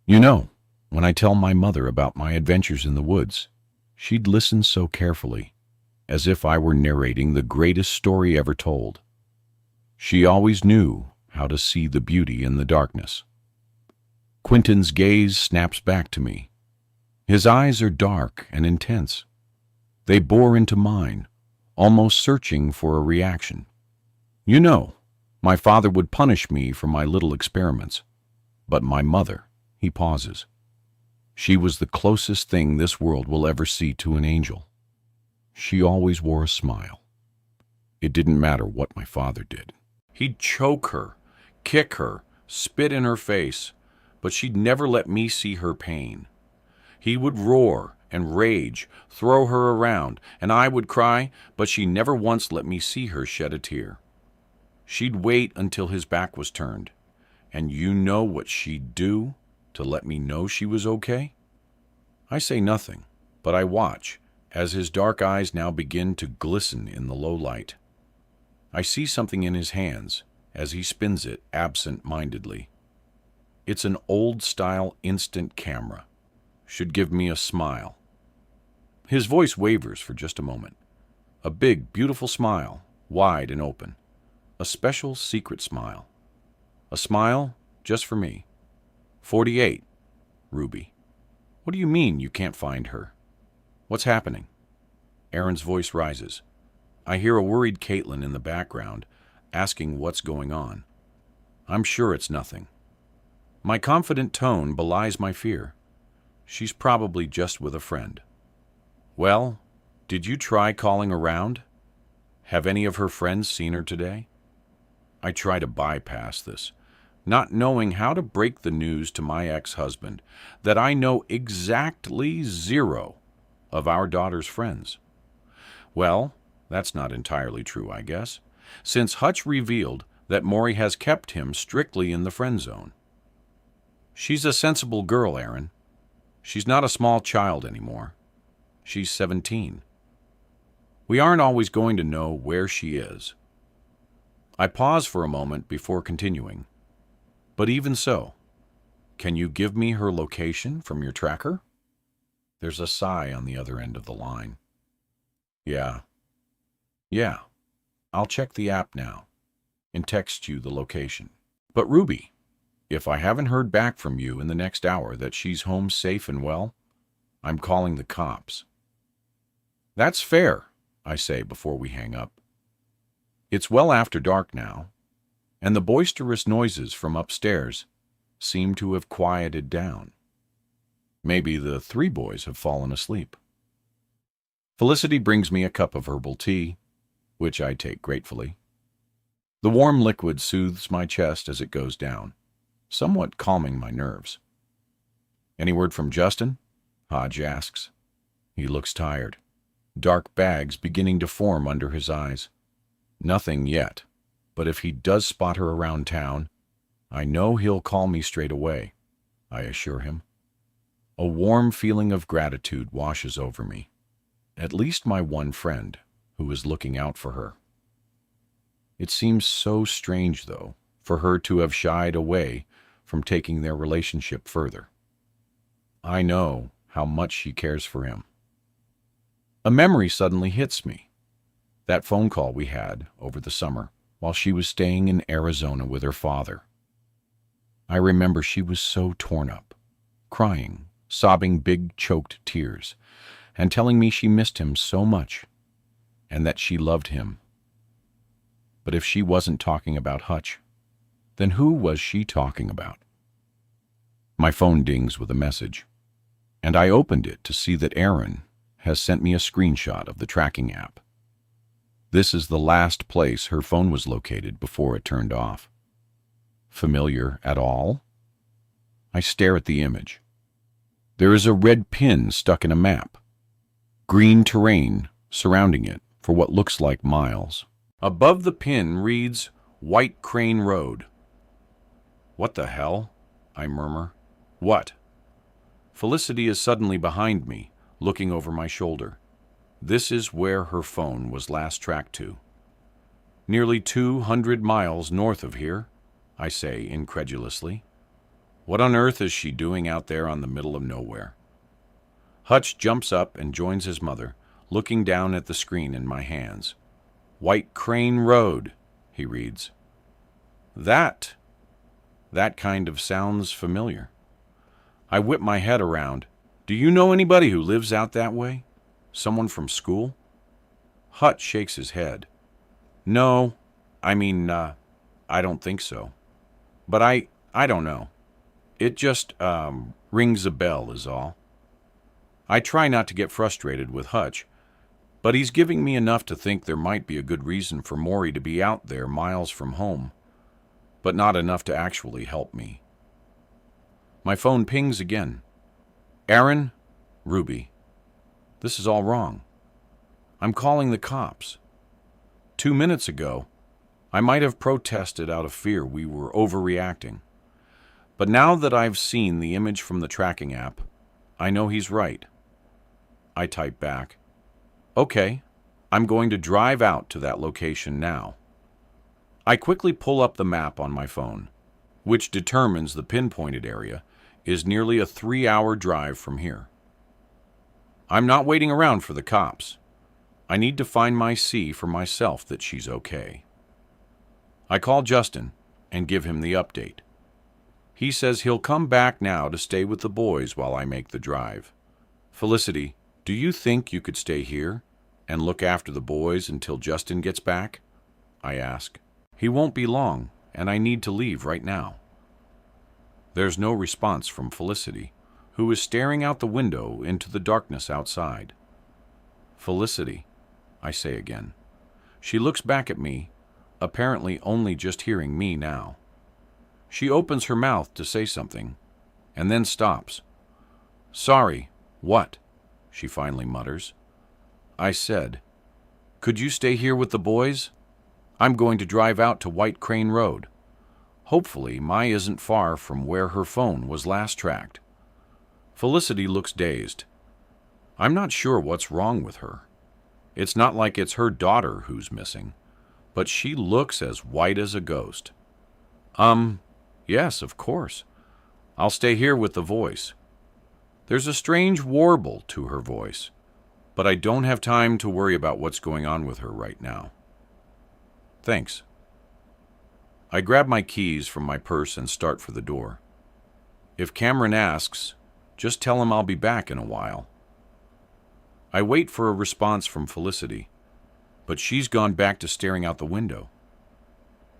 You know, when I tell my mother about my adventures in the woods, she'd listen so carefully, as if I were narrating the greatest story ever told. She always knew how to see the beauty in the darkness. Quentin's gaze snaps back to me. His eyes are dark and intense. They bore into mine, almost searching for a reaction. You know, my father would punish me for my little experiments. But my mother, he pauses. She was the closest thing this world will ever see to an angel. She always wore a smile. It didn't matter what my father did. He'd choke her, kick her, spit in her face, but she'd never let me see her pain. He would roar and rage, throw her around, and I would cry, but she never once let me see her shed a tear. She'd wait until his back was turned, and you know what she'd do to let me know she was okay? I say nothing, but I watch as his dark eyes now begin to glisten in the low light. I see something in his hands as he spins it absent-mindedly. It's an old-style instant camera. Should give me a smile. His voice wavers for just a moment. A big, beautiful smile, wide and open. A special, secret smile. A smile just for me. 48, Ruby. What do you mean you can't find her? What's happening? Aaron's voice rises. I hear a worried Caitlin in the background, asking what's going on. I'm sure it's nothing. My confident tone belies my fear. She's probably just with a friend. Well, did you try calling around? Have any of her friends seen her today? I try to bypass this, not knowing how to break the news to my ex-husband that I know exactly 0 of our daughter's friends. Well, that's not entirely true, I guess, since Hutch revealed that Maury has kept him strictly in the friend zone. She's a sensible girl, Aaron. She's not a small child anymore. She's 17. We aren't always going to know where she is. I pause for a moment before continuing. But even so, can you give me her location from your tracker? There's a sigh on the other end of the line. Yeah, I'll check the app now and text you the location. But Ruby, if I haven't heard back from you in the next hour that she's home safe and well, I'm calling the cops. That's fair, I say before we hang up. It's well after dark now, and the boisterous noises from upstairs seem to have quieted down. Maybe the 3 boys have fallen asleep. Felicity brings me a cup of herbal tea, which I take gratefully. The warm liquid soothes my chest as it goes down, somewhat calming my nerves. Any word from Justin? Hodge asks. He looks tired, dark bags beginning to form under his eyes. Nothing yet, but if he does spot her around town, I know he'll call me straight away, I assure him. A warm feeling of gratitude washes over me. At least my one friend, who is looking out for her. It seems so strange, though, for her to have shied away from taking their relationship further. I know how much she cares for him. A memory suddenly hits me. That phone call we had over the summer while she was staying in Arizona with her father. I remember she was so torn up, crying, sobbing big choked tears, and telling me she missed him so much, and that she loved him. But if she wasn't talking about Hutch, then who was she talking about? My phone dings with a message, and I opened it to see that Aaron has sent me a screenshot of the tracking app. This is the last place her phone was located before it turned off. Familiar at all? I stare at the image. There is a red pin stuck in a map. Green terrain surrounding it for what looks like miles. Above the pin reads White Crane Road. What the hell? I murmur. What? Felicity is suddenly behind me, looking over my shoulder. This is where her phone was last tracked to. Nearly 200 miles north of here, I say incredulously. What on earth is she doing out there on the middle of nowhere? Hutch jumps up and joins his mother, looking down at the screen in my hands. White Crane Road, he reads. That kind of sounds familiar. I whip my head around. Do you know anybody who lives out that way? Someone from school? Hutch shakes his head. No, I don't think so. But I don't know. It just, rings a bell is all. I try not to get frustrated with Hutch, but he's giving me enough to think there might be a good reason for Maury to be out there miles from home, but not enough to actually help me. My phone pings again. Aaron, Ruby, this is all wrong. I'm calling the cops. 2 minutes ago, I might have protested out of fear we were overreacting. But now that I've seen the image from the tracking app, I know he's right. I type back, okay, I'm going to drive out to that location now. I quickly pull up the map on my phone, which determines the pinpointed area is nearly a 3-hour drive from here. I'm not waiting around for the cops. I need to find my C for myself that she's okay. I call Justin and give him the update. He says he'll come back now to stay with the boys while I make the drive. Felicity, do you think you could stay here and look after the boys until Justin gets back? I ask. He won't be long, and I need to leave right now. There's no response from Felicity, who is staring out the window into the darkness outside. Felicity, I say again. She looks back at me, apparently only just hearing me now. She opens her mouth to say something, and then stops. Sorry, what? She finally mutters. I said, could you stay here with the boys? I'm going to drive out to White Crane Road. Hopefully, Mai isn't far from where her phone was last tracked. Felicity looks dazed. I'm not sure what's wrong with her. It's not like it's her daughter who's missing, but she looks as white as a ghost. Yes, of course. I'll stay here with the voice. There's a strange warble to her voice, but I don't have time to worry about what's going on with her right now. Thanks. I grab my keys from my purse and start for the door. If Cameron asks, just tell him I'll be back in a while. I wait for a response from Felicity, but she's gone back to staring out the window.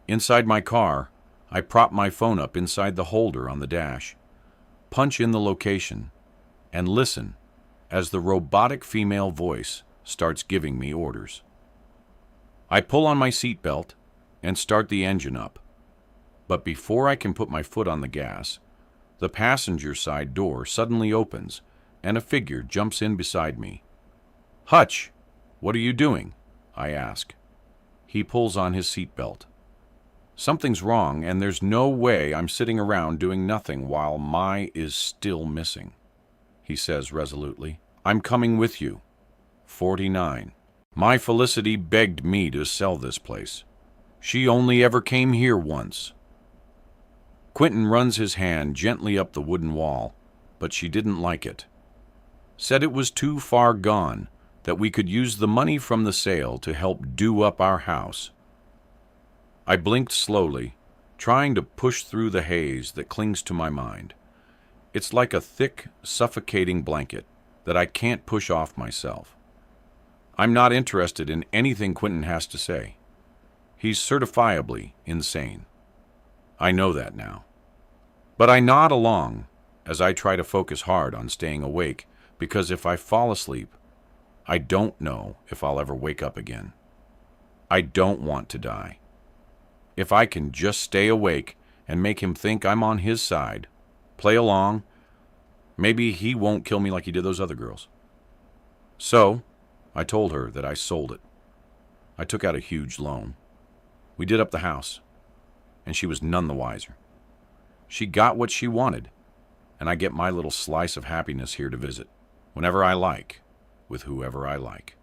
Inside my car, I prop my phone up inside the holder on the dash, punch in the location, and listen as the robotic female voice starts giving me orders. I pull on my seatbelt and start the engine up, but before I can put my foot on the gas, the passenger side door suddenly opens and a figure jumps in beside me. Hutch, what are you doing? I ask. He pulls on his seatbelt. Something's wrong, and there's no way I'm sitting around doing nothing while Mai is still missing, he says resolutely. I'm coming with you. 49. My Felicity begged me to sell this place. She only ever came here once. Quentin runs his hand gently up the wooden wall, but she didn't like it. Said it was too far gone, that we could use the money from the sale to help do up our house. I blinked slowly, trying to push through the haze that clings to my mind. It's like a thick, suffocating blanket that I can't push off myself. I'm not interested in anything Quentin has to say. He's certifiably insane. I know that now. But I nod along as I try to focus hard on staying awake, because if I fall asleep, I don't know if I'll ever wake up again. I don't want to die. If I can just stay awake and make him think I'm on his side, play along, maybe he won't kill me like he did those other girls. So, I told her that I sold it. I took out a huge loan. We did up the house, and she was none the wiser. She got what she wanted, and I get my little slice of happiness here to visit, whenever I like, with whoever I like.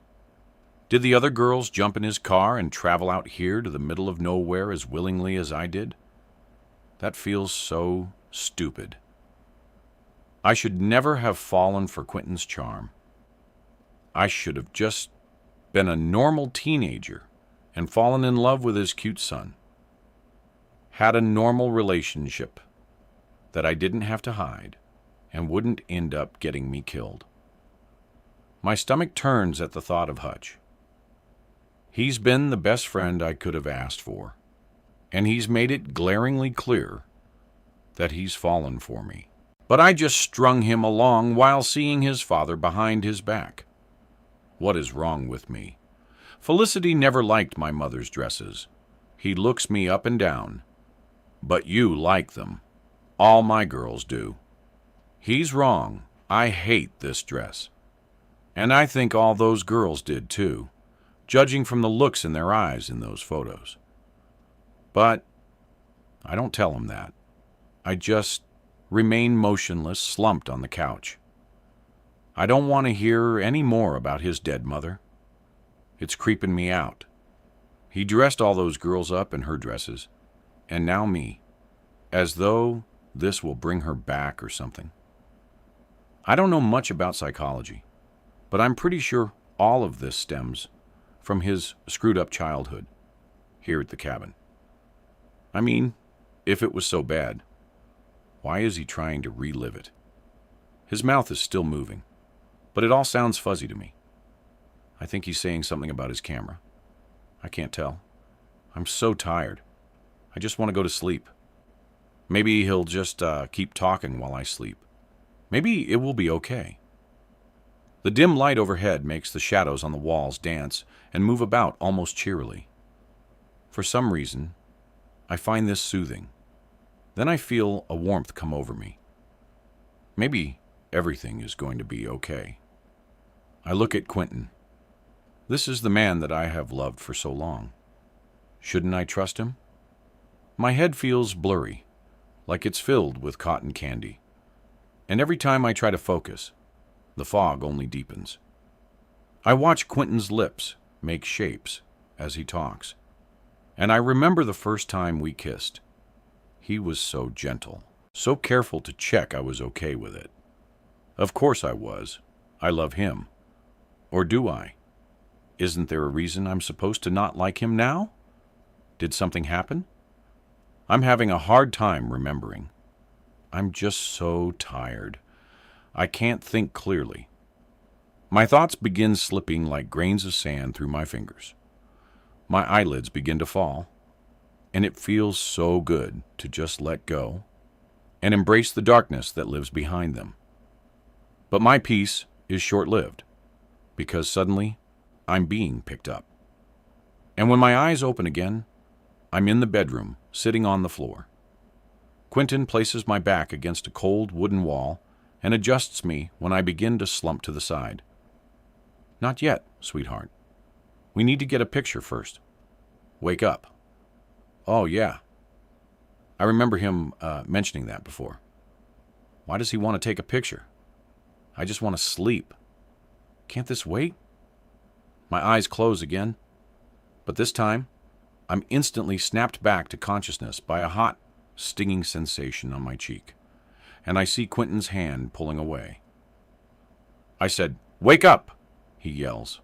Did the other girls jump in his car and travel out here to the middle of nowhere as willingly as I did? That feels so stupid. I should never have fallen for Quentin's charm. I should have just been a normal teenager and fallen in love with his cute son. had a normal relationship that I didn't have to hide and wouldn't end up getting me killed. My stomach turns at the thought of Hutch. He's been the best friend I could have asked for, and he's made it glaringly clear that he's fallen for me. But I just strung him along while seeing his father behind his back. What is wrong with me? Felicity never liked my mother's dresses. He looks me up and down. But you like them. All my girls do. He's wrong. I hate this dress. And I think all those girls did too, judging from the looks in their eyes in those photos. But I don't tell him that. I just remain motionless, slumped on the couch. I don't want to hear any more about his dead mother. It's creeping me out. He dressed all those girls up in her dresses, and now me, as though this will bring her back or something. I don't know much about psychology, but I'm pretty sure all of this stems from his screwed-up childhood here at the cabin. I mean, if it was so bad, why is he trying to relive it? His mouth is still moving, but it all sounds fuzzy to me. I think he's saying something about his camera. I can't tell. I'm so tired. I just want to go to sleep. Maybe he'll just keep talking while I sleep. Maybe it will be okay. The dim light overhead makes the shadows on the walls dance and move about almost cheerily. For some reason, I find this soothing. Then I feel a warmth come over me. Maybe everything is going to be okay. I look at Quentin. This is the man that I have loved for so long. Shouldn't I trust him? My head feels blurry, like it's filled with cotton candy. And every time I try to focus, the fog only deepens. I watch Quentin's lips make shapes as he talks, and I remember the first time we kissed. He was so gentle, so careful to check I was okay with it. Of course I was. I love him. Or do I? Isn't there a reason I'm supposed to not like him now? Did something happen? I'm having a hard time remembering. I'm just so tired. I can't think clearly. My thoughts begin slipping like grains of sand through my fingers. My eyelids begin to fall, and it feels so good to just let go and embrace the darkness that lives behind them. But my peace is short-lived, because suddenly I'm being picked up. And when my eyes open again, I'm in the bedroom, sitting on the floor. Quentin places my back against a cold wooden wall and adjusts me when I begin to slump to the side. Not yet, sweetheart. We need to get a picture first. Wake up. Oh, yeah. I remember him mentioning that before. Why does he want to take a picture? I just want to sleep. Can't this wait? My eyes close again, but this time I'm instantly snapped back to consciousness by a hot, stinging sensation on my cheek, and I see Quentin's hand pulling away. I said, "Wake up!" he yells.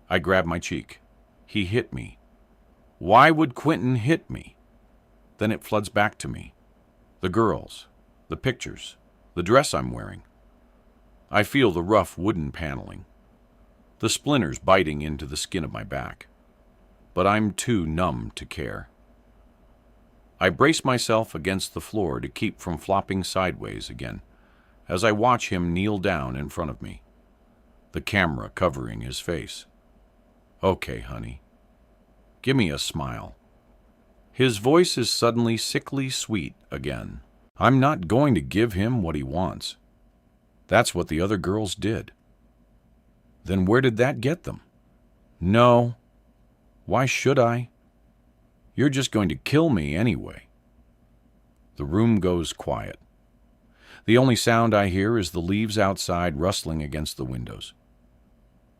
I grab my cheek. He hit me. Why would Quentin hit me? Then it floods back to me. The girls, the pictures, the dress I'm wearing. I feel the rough wooden paneling, the splinters biting into the skin of my back, but I'm too numb to care. I brace myself against the floor to keep from flopping sideways again as I watch him kneel down in front of me, the camera covering his face. Okay, honey. Give me a smile. His voice is suddenly sickly sweet again. I'm not going to give him what he wants. That's what the other girls did. Then where did that get them? No. Why should I? You're just going to kill me anyway. The room goes quiet. The only sound I hear is the leaves outside rustling against the windows.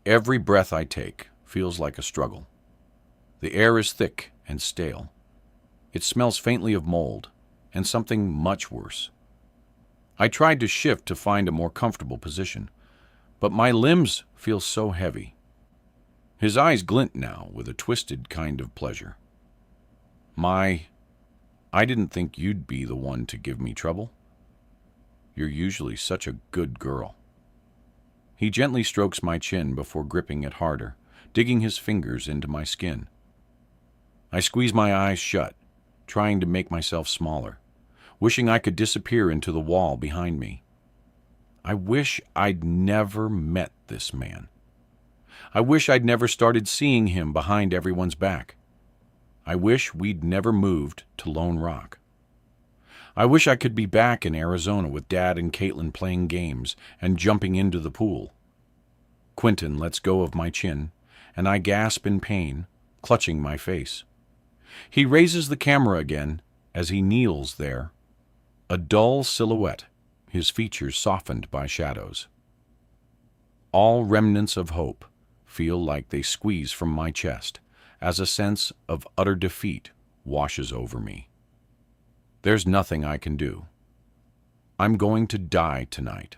Every breath I take feels like a struggle. The air is thick and stale. It smells faintly of mold and something much worse. I tried to shift to find a more comfortable position, but my limbs feel so heavy. His eyes glint now with a twisted kind of pleasure. I didn't think you'd be the one to give me trouble. You're usually such a good girl." He gently strokes my chin before gripping it harder, digging his fingers into my skin. I squeeze my eyes shut, trying to make myself smaller, wishing I could disappear into the wall behind me. I wish I'd never met this man. I wish I'd never started seeing him behind everyone's back. I wish we'd never moved to Lone Rock. I wish I could be back in Arizona with Dad and Caitlin playing games and jumping into the pool. Quentin lets go of my chin, and I gasp in pain, clutching my face. He raises the camera again as he kneels there, a dull silhouette, his features softened by shadows. All remnants of hope feel like they squeeze from my chest as a sense of utter defeat washes over me. There's nothing I can do. I'm going to die tonight,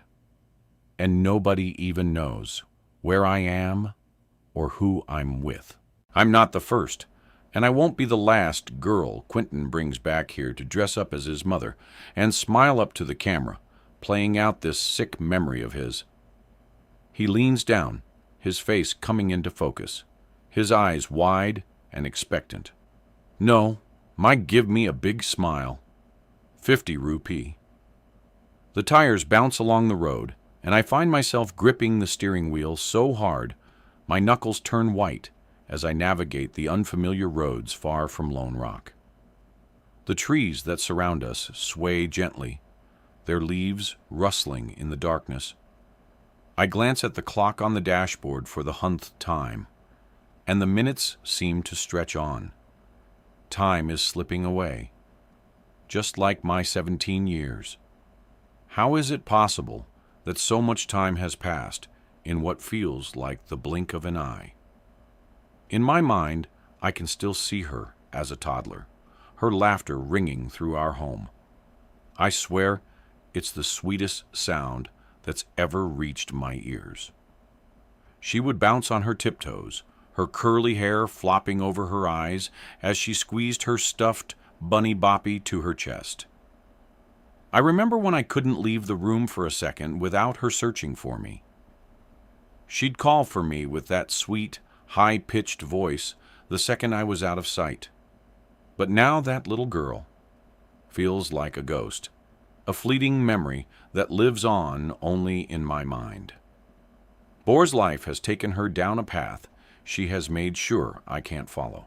and nobody even knows where I am or who I'm with. I'm not the first, and I won't be the last girl Quentin brings back here to dress up as his mother and smile up to the camera, playing out this sick memory of his. He leans down, his face coming into focus, his eyes wide and expectant. No, might give me a big smile. 50 rupee. The tires bounce along the road, and I find myself gripping the steering wheel so hard my knuckles turn white as I navigate the unfamiliar roads far from Lone Rock. The trees that surround us sway gently, their leaves rustling in the darkness. I glance at the clock on the dashboard for the 100th time, and the minutes seem to stretch on. Time is slipping away, just like my 17 years. How is it possible that so much time has passed in what feels like the blink of an eye? In my mind, I can still see her as a toddler, her laughter ringing through our home. I swear it's the sweetest sound that's ever reached my ears. She would bounce on her tiptoes, her curly hair flopping over her eyes as she squeezed her stuffed bunny boppy to her chest. I remember when I couldn't leave the room for a second without her searching for me. She'd call for me with that sweet, high-pitched voice the second I was out of sight. But now that little girl feels like a ghost, a fleeting memory that lives on only in my mind. Boar's life has taken her down a path she has made sure I can't follow.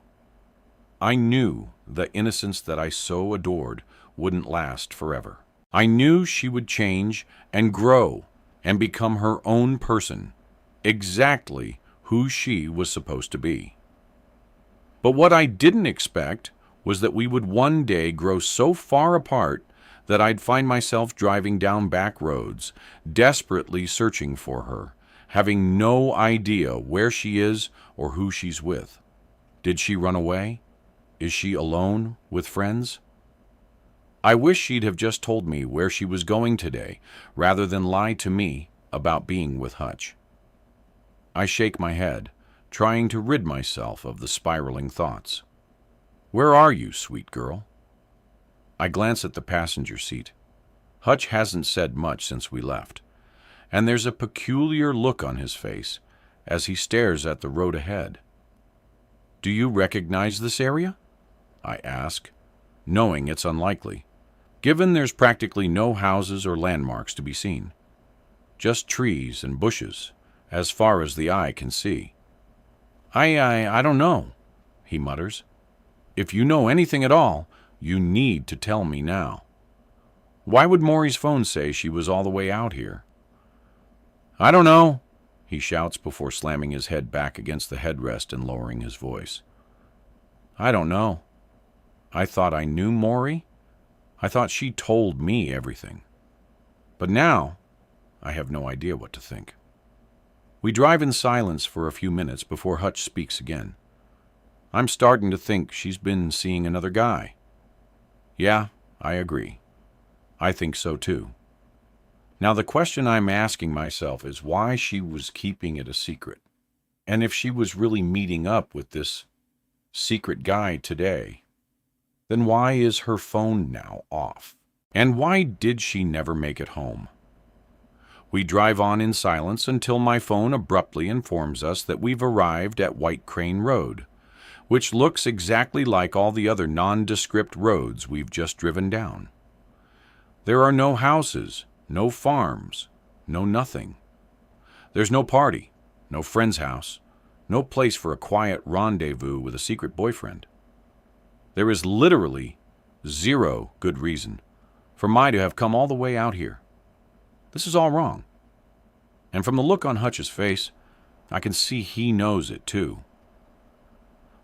I knew the innocence that I so adored wouldn't last forever. I knew she would change and grow and become her own person, exactly who she was supposed to be. But what I didn't expect was that we would one day grow so far apart that I'd find myself driving down back roads, desperately searching for her, having no idea where she is or who she's with. Did she run away? Is she alone with friends? I wish she'd have just told me where she was going today, rather than lie to me about being with Hutch. I shake my head, trying to rid myself of the spiraling thoughts. Where are you, sweet girl? I glance at the passenger seat. Hutch hasn't said much since we left, and there's a peculiar look on his face as he stares at the road ahead. Do you recognize this area? I ask, knowing it's unlikely, given there's practically no houses or landmarks to be seen. Just trees and bushes, as far as the eye can see. I don't know, he mutters. If you know anything at all, you need to tell me now. Why would Maury's phone say she was all the way out here? I don't know, he shouts before slamming his head back against the headrest and lowering his voice. I don't know. I thought I knew Maury. I thought she told me everything. But now, I have no idea what to think. We drive in silence for a few minutes before Hutch speaks again. I'm starting to think she's been seeing another guy. Yeah, I agree. I think so too. Now the question I'm asking myself is why she was keeping it a secret, and if she was really meeting up with this secret guy today. Then why is her phone now off? And why did she never make it home? We drive on in silence until my phone abruptly informs us that we've arrived at White Crane Road, which looks exactly like all the other nondescript roads we've just driven down. There are no houses, no farms, no nothing. There's no party, no friend's house, no place for a quiet rendezvous with a secret boyfriend. There is literally zero good reason for Mai to have come all the way out here. This is all wrong. And from the look on Hutch's face, I can see he knows it too.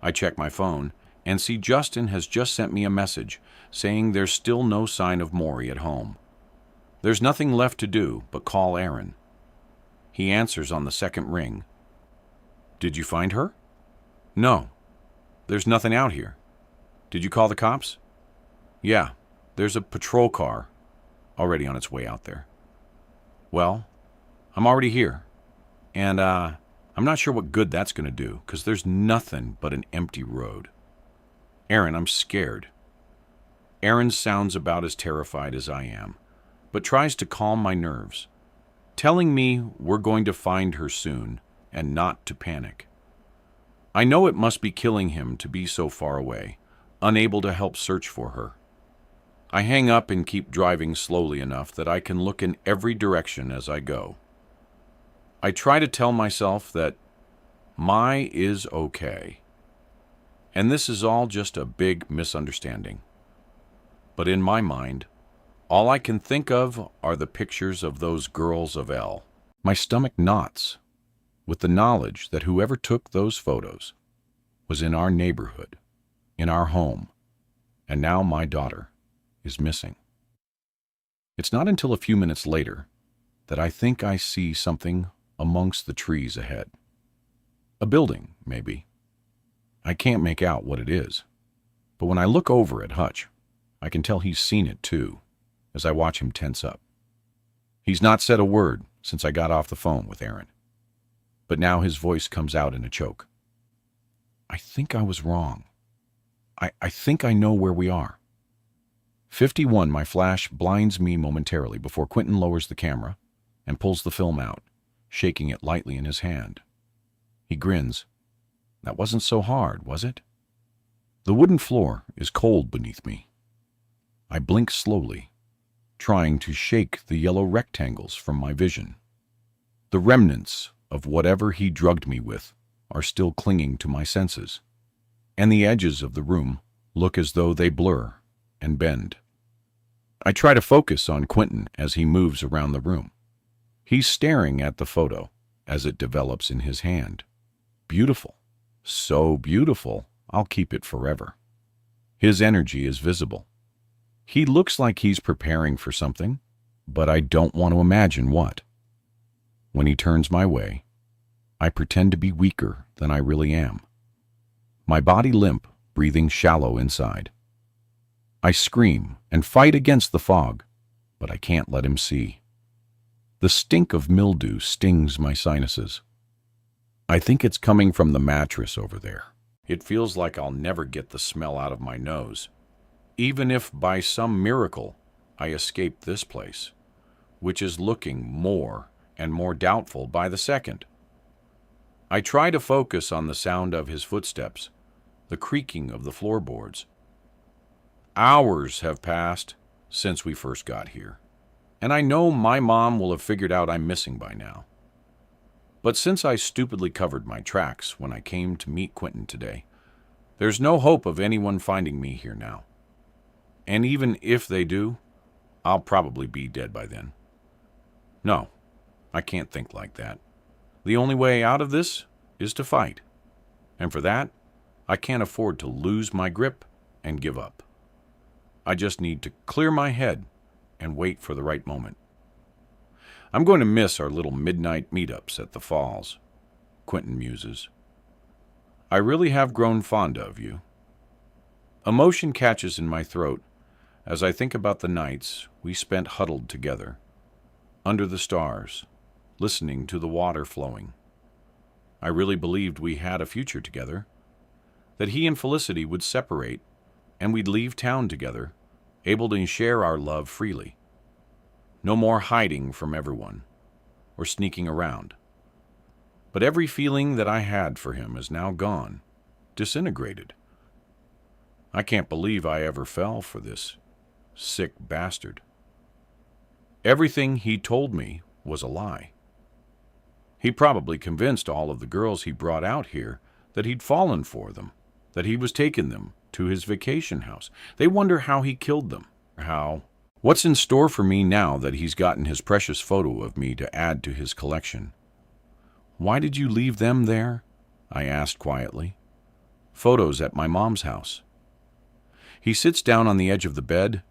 I check my phone and see Justin has just sent me a message saying there's still no sign of Maury at home. There's nothing left to do but call Aaron. He answers on the second ring. Did you find her? No. There's nothing out here. Did you call the cops? Yeah, there's a patrol car already on its way out there. Well, I'm already here, and I'm not sure what good that's going to do, because there's nothing but an empty road. Aaron, I'm scared. Aaron sounds about as terrified as I am, but tries to calm my nerves, telling me we're going to find her soon and not to panic. I know it must be killing him to be so far away, unable to help search for her. I hang up and keep driving slowly enough that I can look in every direction as I go. I try to tell myself that Mai is okay, and this is all just a big misunderstanding. But in my mind, all I can think of are the pictures of those girls of L. My stomach knots with the knowledge that whoever took those photos was in our neighborhood, in our home, and now my daughter is missing. It's not until a few minutes later that I think I see something amongst the trees ahead. A building, maybe. I can't make out what it is, but when I look over at Hutch, I can tell he's seen it too, as I watch him tense up. He's not said a word since I got off the phone with Aaron, but now his voice comes out in a choke. I think I was wrong. I think I know where we are. 51, my flash blinds me momentarily before Quentin lowers the camera and pulls the film out, shaking it lightly in his hand. He grins. That wasn't so hard, was it? The wooden floor is cold beneath me. I blink slowly, trying to shake the yellow rectangles from my vision. The remnants of whatever he drugged me with are still clinging to my senses, and the edges of the room look as though they blur and bend. I try to focus on Quentin as he moves around the room. He's staring at the photo as it develops in his hand. Beautiful. So beautiful, I'll keep it forever. His energy is visible. He looks like he's preparing for something, but I don't want to imagine what. When he turns my way, I pretend to be weaker than I really am. My body limp, breathing shallow inside. I scream and fight against the fog, but I can't let him see. The stink of mildew stings my sinuses. I think it's coming from the mattress over there. It feels like I'll never get the smell out of my nose, even if by some miracle I escape this place, which is looking more and more doubtful by the second. I try to focus on the sound of his footsteps, the creaking of the floorboards. Hours have passed since we first got here, and I know my mom will have figured out I'm missing by now. But since I stupidly covered my tracks when I came to meet Quentin today, there's no hope of anyone finding me here now. And even if they do, I'll probably be dead by then. No, I can't think like that. The only way out of this is to fight. And for that, I can't afford to lose my grip and give up. I just need to clear my head and wait for the right moment. I'm going to miss our little midnight meetups at the falls, Quentin muses. I really have grown fond of you. Emotion catches in my throat as I think about the nights we spent huddled together, under the stars, listening to the water flowing. I really believed we had a future together, that he and Felicity would separate and we'd leave town together, able to share our love freely. No more hiding from everyone or sneaking around. But every feeling that I had for him is now gone, disintegrated. I can't believe I ever fell for this sick bastard. Everything he told me was a lie. He probably convinced all of the girls he brought out here that he'd fallen for them, that he was taking them to his vacation house. They wonder how he killed them. What's in store for me now that he's gotten his precious photo of me to add to his collection? Why did you leave them there? I asked quietly. Photos at my mom's house. He sits down on the edge of the bed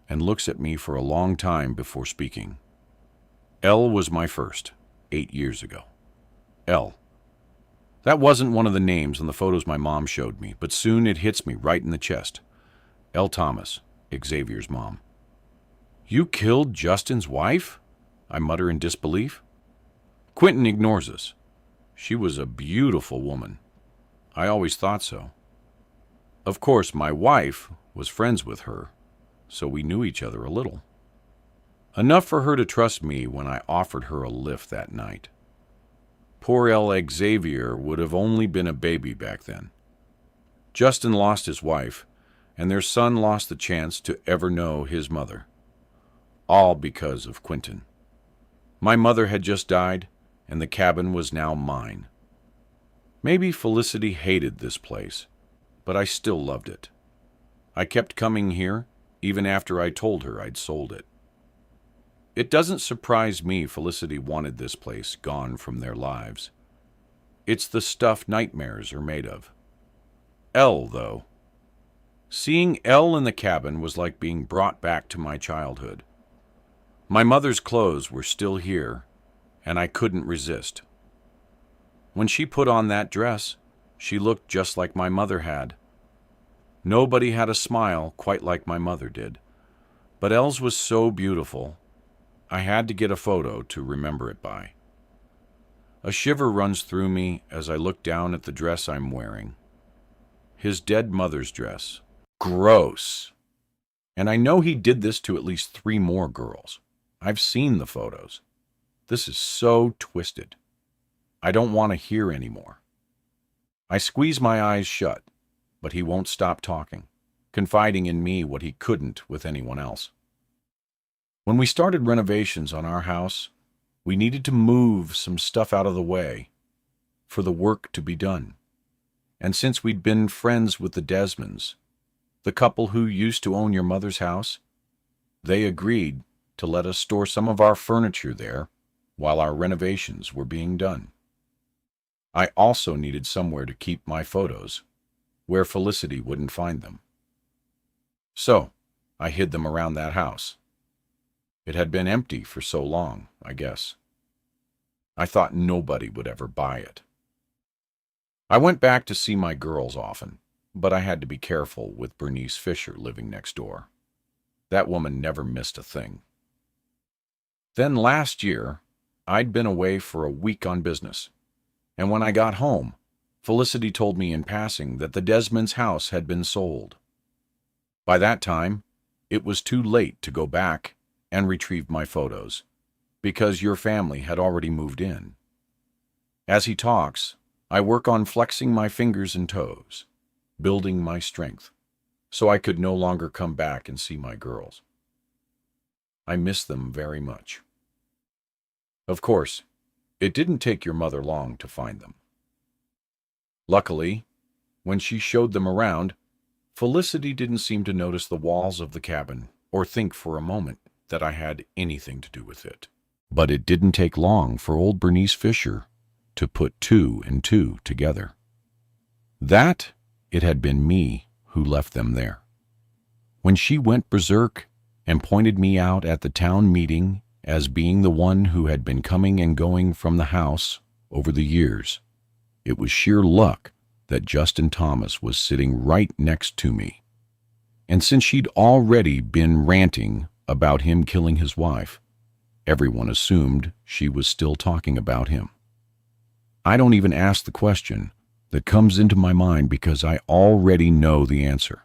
and looks at me for a long time before speaking. Elle was my first, 8 years ago. Elle. That wasn't one of the names on the photos my mom showed me, but soon it hits me right in the chest. Elle Thomas, Xavier's mom. You killed Justin's wife? I mutter in disbelief. Quentin ignores us. She was a beautiful woman. I always thought so. Of course, my wife was friends with her, so we knew each other a little. Enough for her to trust me when I offered her a lift that night. Poor L. Xavier would have only been a baby back then. Justin lost his wife, and their son lost the chance to ever know his mother. All because of Quentin. My mother had just died, and the cabin was now mine. Maybe Felicity hated this place, but I still loved it. I kept coming here, even after I told her I'd sold it. It doesn't surprise me Felicity wanted this place gone from their lives. It's the stuff nightmares are made of. Elle, though. Seeing Elle in the cabin was like being brought back to my childhood. My mother's clothes were still here, and I couldn't resist. When she put on that dress, she looked just like my mother had. Nobody had a smile quite like my mother did, but Elle's was so beautiful, I had to get a photo to remember it by. A shiver runs through me as I look down at the dress I'm wearing. His dead mother's dress. Gross. And I know he did this to at least 3 more girls. I've seen the photos. This is so twisted. I don't want to hear anymore. I squeeze my eyes shut, but he won't stop talking, confiding in me what he couldn't with anyone else. When we started renovations on our house, we needed to move some stuff out of the way for the work to be done. And since we'd been friends with the Desmonds, the couple who used to own your mother's house, they agreed to let us store some of our furniture there while our renovations were being done. I also needed somewhere to keep my photos, where Felicity wouldn't find them. So, I hid them around that house. It had been empty for so long, I guess. I thought nobody would ever buy it. I went back to see my girls often, but I had to be careful with Bernice Fisher living next door. That woman never missed a thing. Then last year, I'd been away for a week on business, and when I got home, Felicity told me in passing that the Desmonds' house had been sold. By that time, it was too late to go back and retrieve my photos, because your family had already moved in. As he talks, I work on flexing my fingers and toes, building my strength, so I could no longer come back and see my girls. I miss them very much. Of course, it didn't take your mother long to find them. Luckily, when she showed them around, Felicity didn't seem to notice the walls of the cabin or think for a moment that I had anything to do with it. But it didn't take long for old Bernice Fisher to put 2 and 2 together. That it had been me who left them there. When she went berserk and pointed me out at the town meeting as being the one who had been coming and going from the house over the years, it was sheer luck that Justin Thomas was sitting right next to me. And since she'd already been ranting about him killing his wife, everyone assumed she was still talking about him. I don't even ask the question that comes into my mind because I already know the answer.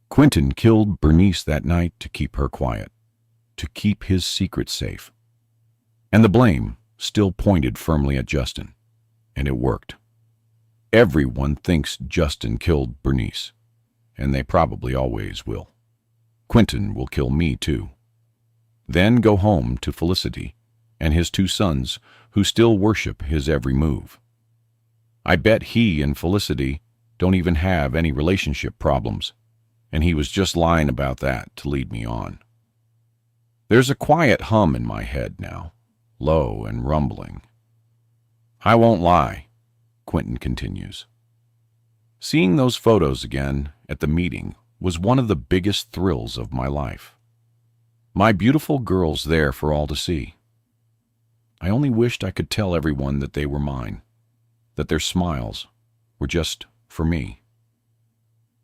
Quentin killed Bernice that night to keep her quiet, to keep his secret safe. And the blame still pointed firmly at Justin, and it worked. Everyone thinks Justin killed Bernice, and they probably always will. Quentin will kill me too. Then go home to Felicity and his 2 sons who still worship his every move. I bet he and Felicity don't even have any relationship problems, and he was just lying about that to lead me on. There's a quiet hum in my head now, low and rumbling. I won't lie, Quentin continues. Seeing those photos again at the meeting was one of the biggest thrills of my life. My beautiful girls there for all to see. I only wished I could tell everyone that they were mine, that their smiles were just for me.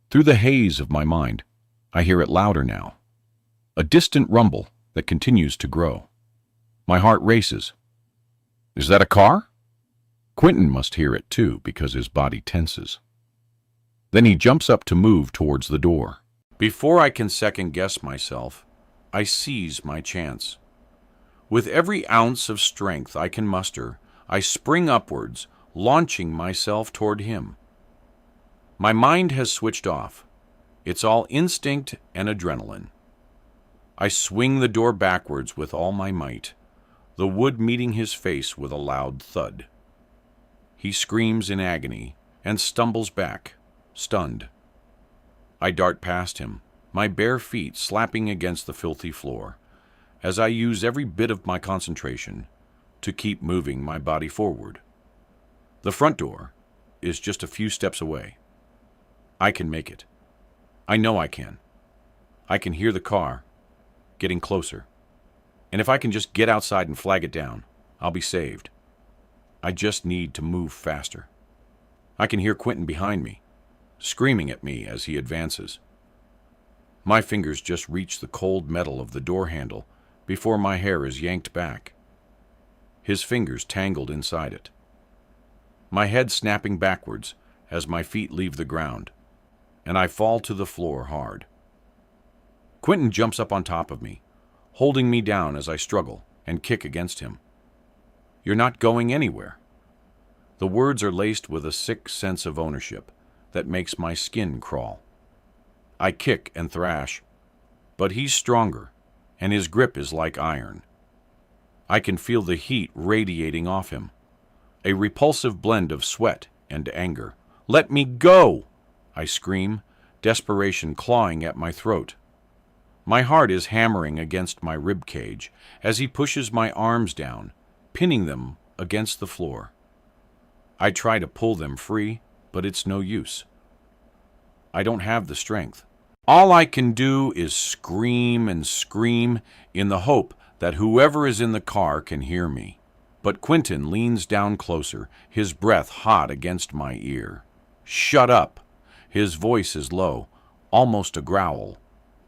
Through the haze of my mind, I hear it louder now, a distant rumble that continues to grow. My heart races. Is that a car? Quentin must hear it too because his body tenses. Then he jumps up to move towards the door. Before I can second-guess myself, I seize my chance. With every ounce of strength I can muster, I spring upwards, launching myself toward him. My mind has switched off. It's all instinct and adrenaline. I swing the door backwards with all my might, the wood meeting his face with a loud thud. He screams in agony and stumbles back, stunned. I dart past him, my bare feet slapping against the filthy floor, as I use every bit of my concentration to keep moving my body forward. The front door is just a few steps away. I can make it. I know I can. I can hear the car getting closer. And if I can just get outside and flag it down, I'll be saved. I just need to move faster. I can hear Quentin behind me, screaming at me as he advances. My fingers just reach the cold metal of the door handle before my hair is yanked back. His fingers tangled inside it. My head snapping backwards as my feet leave the ground, and I fall to the floor hard. Quentin jumps up on top of me, holding me down as I struggle and kick against him. You're not going anywhere. The words are laced with a sick sense of ownership that makes my skin crawl. I kick and thrash, but he's stronger, and his grip is like iron. I can feel the heat radiating off him, a repulsive blend of sweat and anger. Let me go! I scream, desperation clawing at my throat. My heart is hammering against my rib cage as he pushes my arms down, pinning them against the floor. I try to pull them free, but it's no use. I don't have the strength. All I can do is scream and scream in the hope that whoever is in the car can hear me. But Quentin leans down closer, his breath hot against my ear. Shut up! His voice is low, almost a growl.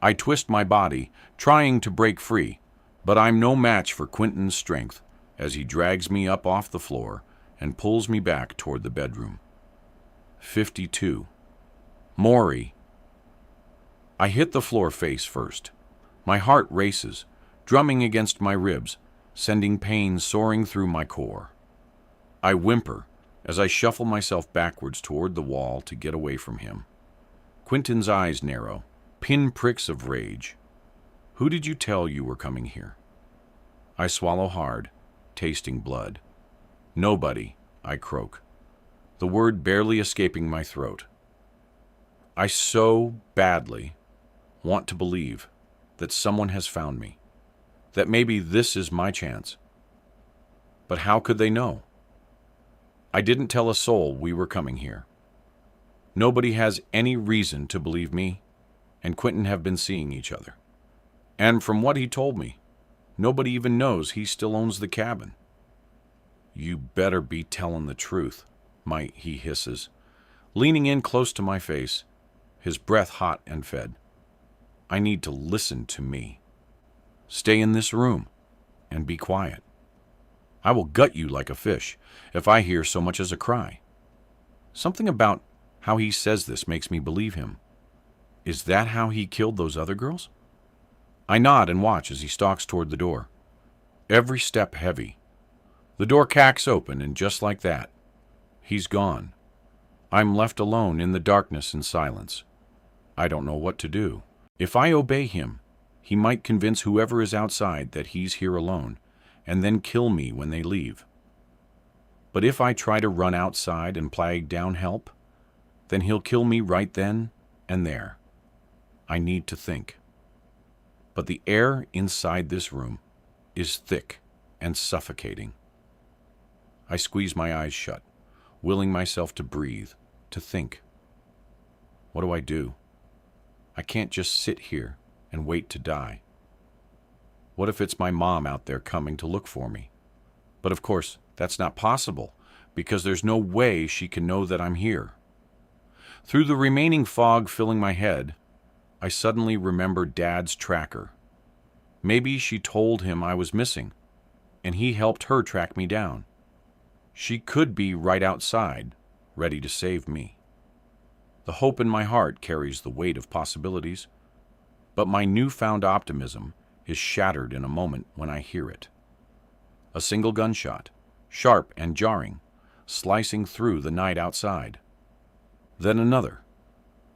I twist my body, trying to break free, but I'm no match for Quentin's strength as he drags me up off the floor and pulls me back toward the bedroom. 52. Maury. I hit the floor face first. My heart races, drumming against my ribs, sending pain soaring through my core. I whimper as I shuffle myself backwards toward the wall to get away from him. Quentin's eyes narrow, pinpricks of rage. Who did you tell you were coming here? I swallow hard, tasting blood. Nobody, I croak, the word barely escaping my throat. I so badly want to believe that someone has found me, that maybe this is my chance. But how could they know? I didn't tell a soul we were coming here. Nobody has any reason to believe me and Quentin have been seeing each other. And from what he told me, nobody even knows he still owns the cabin. You better be telling the truth, he hisses, leaning in close to my face, his breath hot and fed. I need to listen to me. Stay in this room and be quiet. I will gut you like a fish if I hear so much as a cry. Something about how he says this makes me believe him. Is that how he killed those other girls? I nod and watch as he stalks toward the door. Every step heavy. The door cacks open, and just like that, he's gone. I'm left alone in the darkness and silence. I don't know what to do. If I obey him, he might convince whoever is outside that he's here alone, and then kill me when they leave. But if I try to run outside and flag down help, then he'll kill me right then and there. I need to think. But the air inside this room is thick and suffocating. I squeeze my eyes shut, willing myself to breathe, to think. What do I do? I can't just sit here and wait to die. What if it's my mom out there coming to look for me? But of course, that's not possible, because there's no way she can know that I'm here. Through the remaining fog filling my head, I suddenly remember Dad's tracker. Maybe she told him I was missing, and he helped her track me down. She could be right outside, ready to save me. The hope in my heart carries the weight of possibilities, but my newfound optimism is shattered in a moment when I hear it. A single gunshot, sharp and jarring, slicing through the night outside. Then another.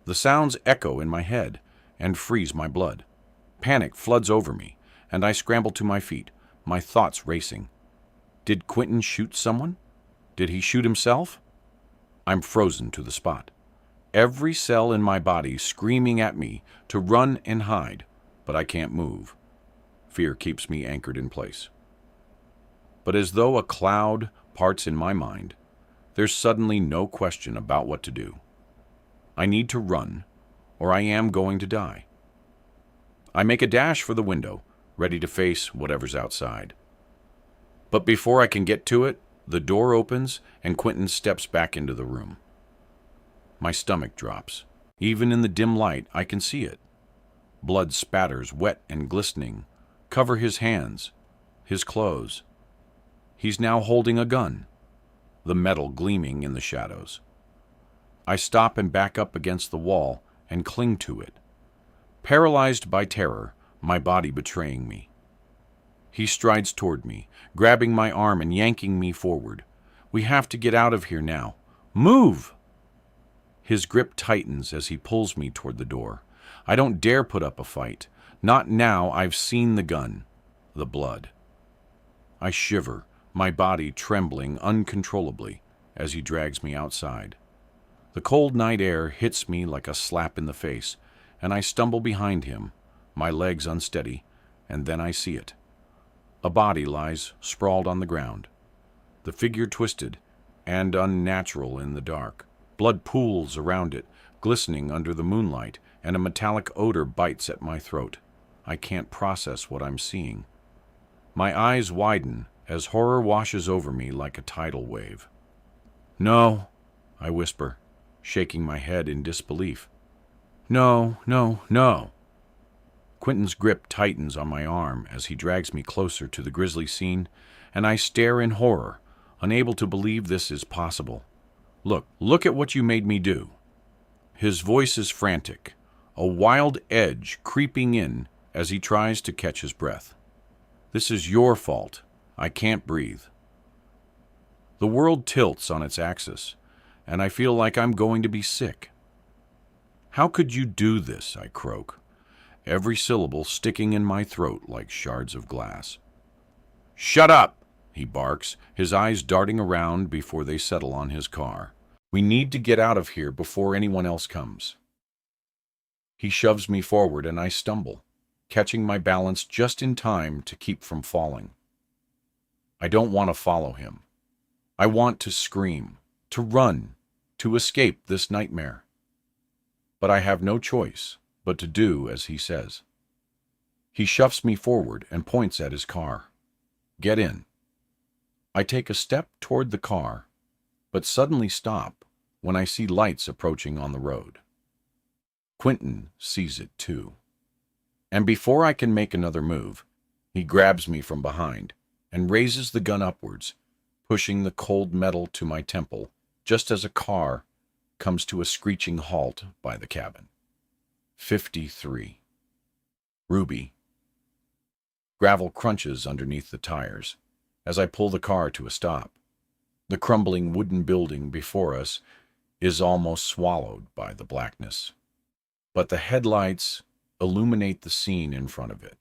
The sounds echo in my head and freeze my blood. Panic floods over me, and I scramble to my feet, my thoughts racing. Did Quentin shoot someone? Did he shoot himself? I'm frozen to the spot. Every cell in my body screaming at me to run and hide, but I can't move. Fear keeps me anchored in place. But as though a cloud parts in my mind, there's suddenly no question about what to do. I need to run, or I am going to die. I make a dash for the window, ready to face whatever's outside. But before I can get to it, the door opens and Quentin steps back into the room. My stomach drops. Even in the dim light, I can see it. Blood spatters, wet and glistening, cover his hands, his clothes. He's now holding a gun, the metal gleaming in the shadows. I stop and back up against the wall and cling to it, paralyzed by terror, my body betraying me. He strides toward me, grabbing my arm and yanking me forward. We have to get out of here now. Move! His grip tightens as he pulls me toward the door. I don't dare put up a fight. Not now I've seen the gun, the blood. I shiver, my body trembling uncontrollably as he drags me outside. The cold night air hits me like a slap in the face, and I stumble behind him, my legs unsteady, and then I see it. A body lies sprawled on the ground, the figure twisted and unnatural in the dark. Blood pools around it, glistening under the moonlight, and a metallic odor bites at my throat. I can't process what I'm seeing. My eyes widen as horror washes over me like a tidal wave. No, I whisper, shaking my head in disbelief. No, no, no. Quentin's grip tightens on my arm as he drags me closer to the grisly scene, and I stare in horror, unable to believe this is possible. Look at what you made me do. His voice is frantic, a wild edge creeping in as he tries to catch his breath. This is your fault. I can't breathe. The world tilts on its axis, and I feel like I'm going to be sick. How could you do this? I croak, every syllable sticking in my throat like shards of glass. Shut up! He barks, his eyes darting around before they settle on his car. We need to get out of here before anyone else comes. He shoves me forward and I stumble, catching my balance just in time to keep from falling. I don't want to follow him. I want to scream, to run, to escape this nightmare. But I have no choice but to do as he says. He shoves me forward and points at his car. Get in. I take a step toward the car, but suddenly stop when I see lights approaching on the road. Quentin sees it too. And before I can make another move, he grabs me from behind and raises the gun upwards, pushing the cold metal to my temple just as a car comes to a screeching halt by the cabin. 53. Ruby. Gravel crunches underneath the tires as I pull the car to a stop. The crumbling wooden building before us is almost swallowed by the blackness, but the headlights illuminate the scene in front of it,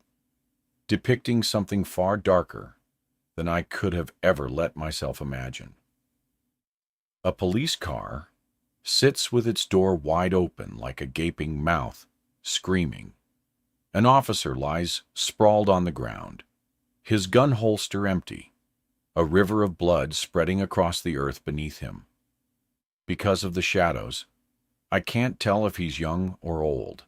depicting something far darker than I could have ever let myself imagine. A police car sits with its door wide open like a gaping mouth, screaming. An officer lies sprawled on the ground, his gun holster empty, a river of blood spreading across the earth beneath him. Because of the shadows, I can't tell if he's young or old,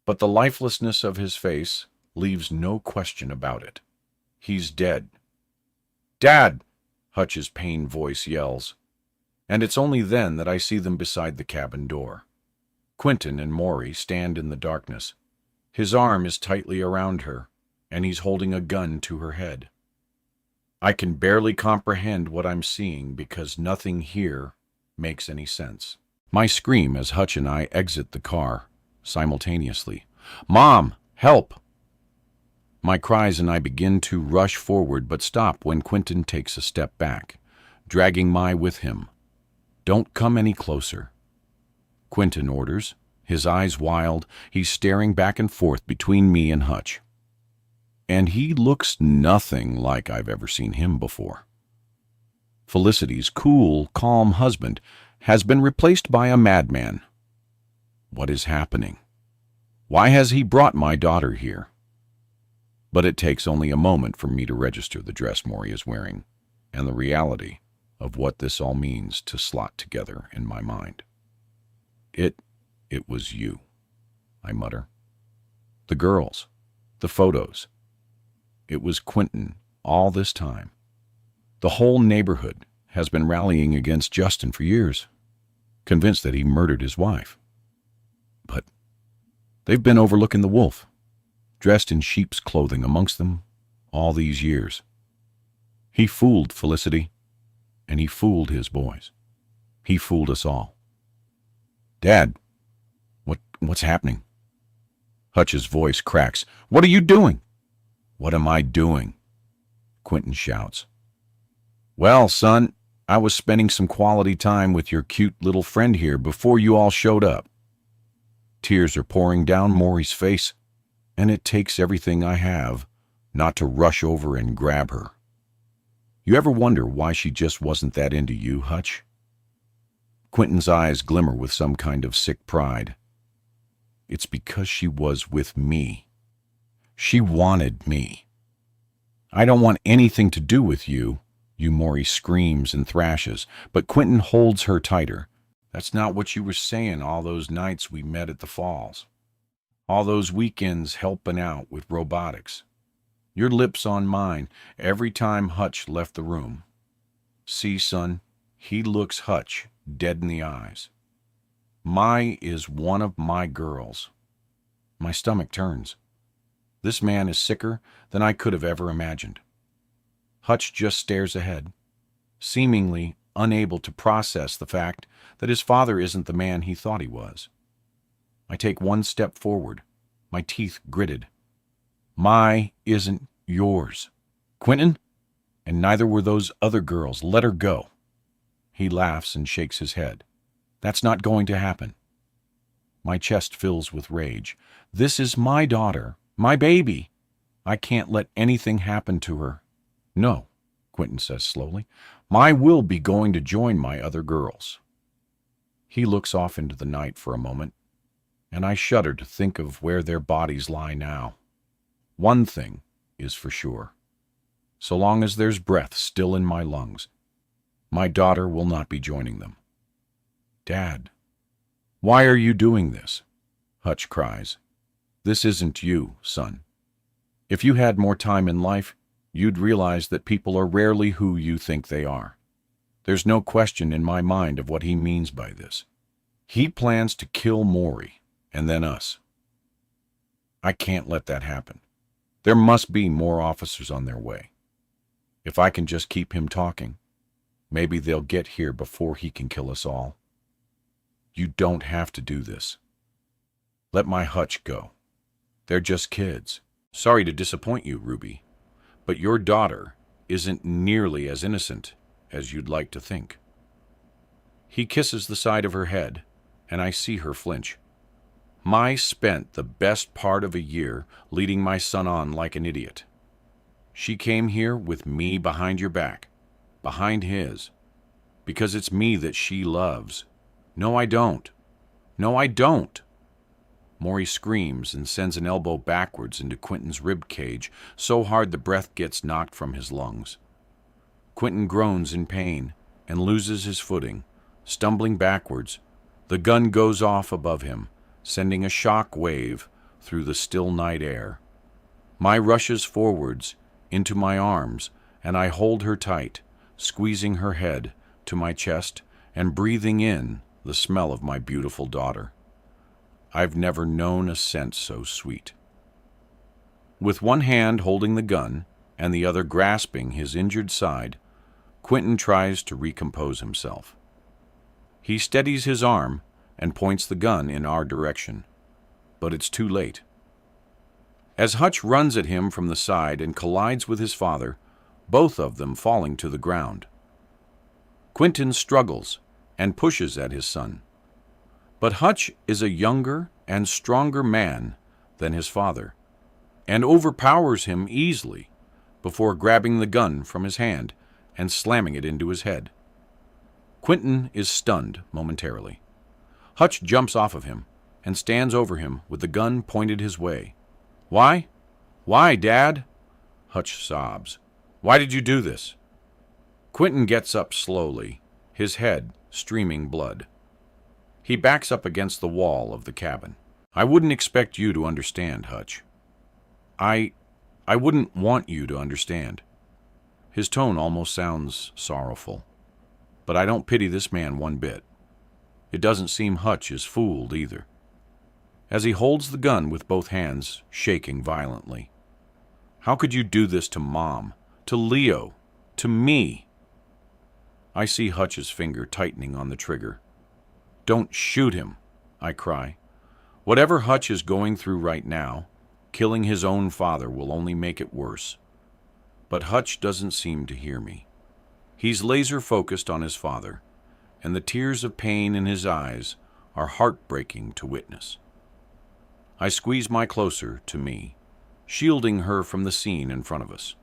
but the lifelessness of his face leaves no question about it. He's dead. "Dad!" Hutch's pained voice yells, and it's only then that I see them beside the cabin door. Quentin and Maury stand in the darkness. His arm is tightly around her, and he's holding a gun to her head. I can barely comprehend what I'm seeing because nothing here makes any sense. My scream as Hutch and I exit the car, simultaneously. "Mom, help!" My cries and I begin to rush forward but stop when Quentin takes a step back, dragging Mai with him. "Don't come any closer," Quentin orders, his eyes wild. He's staring back and forth between me and Hutch. And he looks nothing like I've ever seen him before. Felicity's cool, calm husband has been replaced by a madman. What is happening? Why has he brought my daughter here? But it takes only a moment for me to register the dress Maury is wearing, and the reality of what this all means to slot together in my mind. It was you, I mutter. The girls, the photos. It was Quentin all this time. The whole neighborhood has been rallying against Justin for years, convinced that he murdered his wife. But they've been overlooking the wolf, dressed in sheep's clothing amongst them all these years. He fooled Felicity, and he fooled his boys. He fooled us all. "Dad, what's happening?" Hutch's voice cracks. "What are you doing?" "What am I doing?" Quentin shouts. "Well, son, I was spending some quality time with your cute little friend here before you all showed up." Tears are pouring down Maury's face, and it takes everything I have not to rush over and grab her. "You ever wonder why she just wasn't that into you, Hutch?" Quentin's eyes glimmer with some kind of sick pride. "It's because she was with me. She wanted me." "I don't want anything to do with you," Maury screams and thrashes, but Quentin holds her tighter. "That's not what you were saying all those nights we met at the falls. All those weekends helping out with robotics. Your lips on mine every time Hutch left the room. See, son, he looks Hutch dead in the eyes. Mai is one of my girls." My stomach turns. This man is sicker than I could have ever imagined. Hutch just stares ahead, seemingly unable to process the fact that his father isn't the man he thought he was. I take one step forward, my teeth gritted. "Mai isn't yours, Quentin, and neither were those other girls. Let her go." He laughs and shakes his head. "That's not going to happen." My chest fills with rage. This is my daughter, my baby. I can't let anything happen to her. "No," Quentin says slowly. "Mai will be going to join my other girls." He looks off into the night for a moment, and I shudder to think of where their bodies lie now. One thing is for sure. So long as there's breath still in my lungs, my daughter will not be joining them. "Dad, why are you doing this?" Hutch cries. "This isn't you, son. If you had more time in life, you'd realize that people are rarely who you think they are. There's no question in my mind of what he means by this. He plans to kill Maury, and then us. I can't let that happen. There must be more officers on their way. If I can just keep him talking, maybe they'll get here before he can kill us all. You don't have to do this." Let my Hutch go. They're just kids. Sorry to disappoint you, Ruby, but your daughter isn't nearly as innocent as you'd like to think. He kisses the side of her head, and I see her flinch. I spent the best part of a year leading my son on like an idiot. She came here with me behind your back, behind his, because it's me that she loves. No, I don't. No, I don't. Maury screams and sends an elbow backwards into Quentin's rib cage so hard the breath gets knocked from his lungs. Quentin groans in pain and loses his footing, stumbling backwards. The gun goes off above him, sending a shock wave through the still night air. My rushes forwards into my arms, and I hold her tight, squeezing her head to my chest and breathing in the smell of my beautiful daughter. I've never known a scent so sweet. With one hand holding the gun and the other grasping his injured side, Quentin tries to recompose himself. He steadies his arm and points the gun in our direction, but it's too late. As Hutch runs at him from the side and collides with his father, both of them falling to the ground. Quentin struggles and pushes at his son. But Hutch is a younger and stronger man than his father, and overpowers him easily before grabbing the gun from his hand and slamming it into his head. Quentin is stunned momentarily. Hutch jumps off of him and stands over him with the gun pointed his way. Why? Why, Dad? Hutch sobs. Why did you do this? Quentin gets up slowly, his head streaming blood. He backs up against the wall of the cabin. I wouldn't expect you to understand, Hutch. I wouldn't want you to understand. His tone almost sounds sorrowful. But I don't pity this man one bit. It doesn't seem Hutch is fooled either. As he holds the gun with both hands, shaking violently. How could you do this to Mom, to Leo, to me? I see Hutch's finger tightening on the trigger. Don't shoot him, I cry. Whatever Hutch is going through right now, killing his own father will only make it worse. But Hutch doesn't seem to hear me. He's laser-focused on his father, and the tears of pain in his eyes are heartbreaking to witness. I squeeze my closer to me, shielding her from the scene in front of us.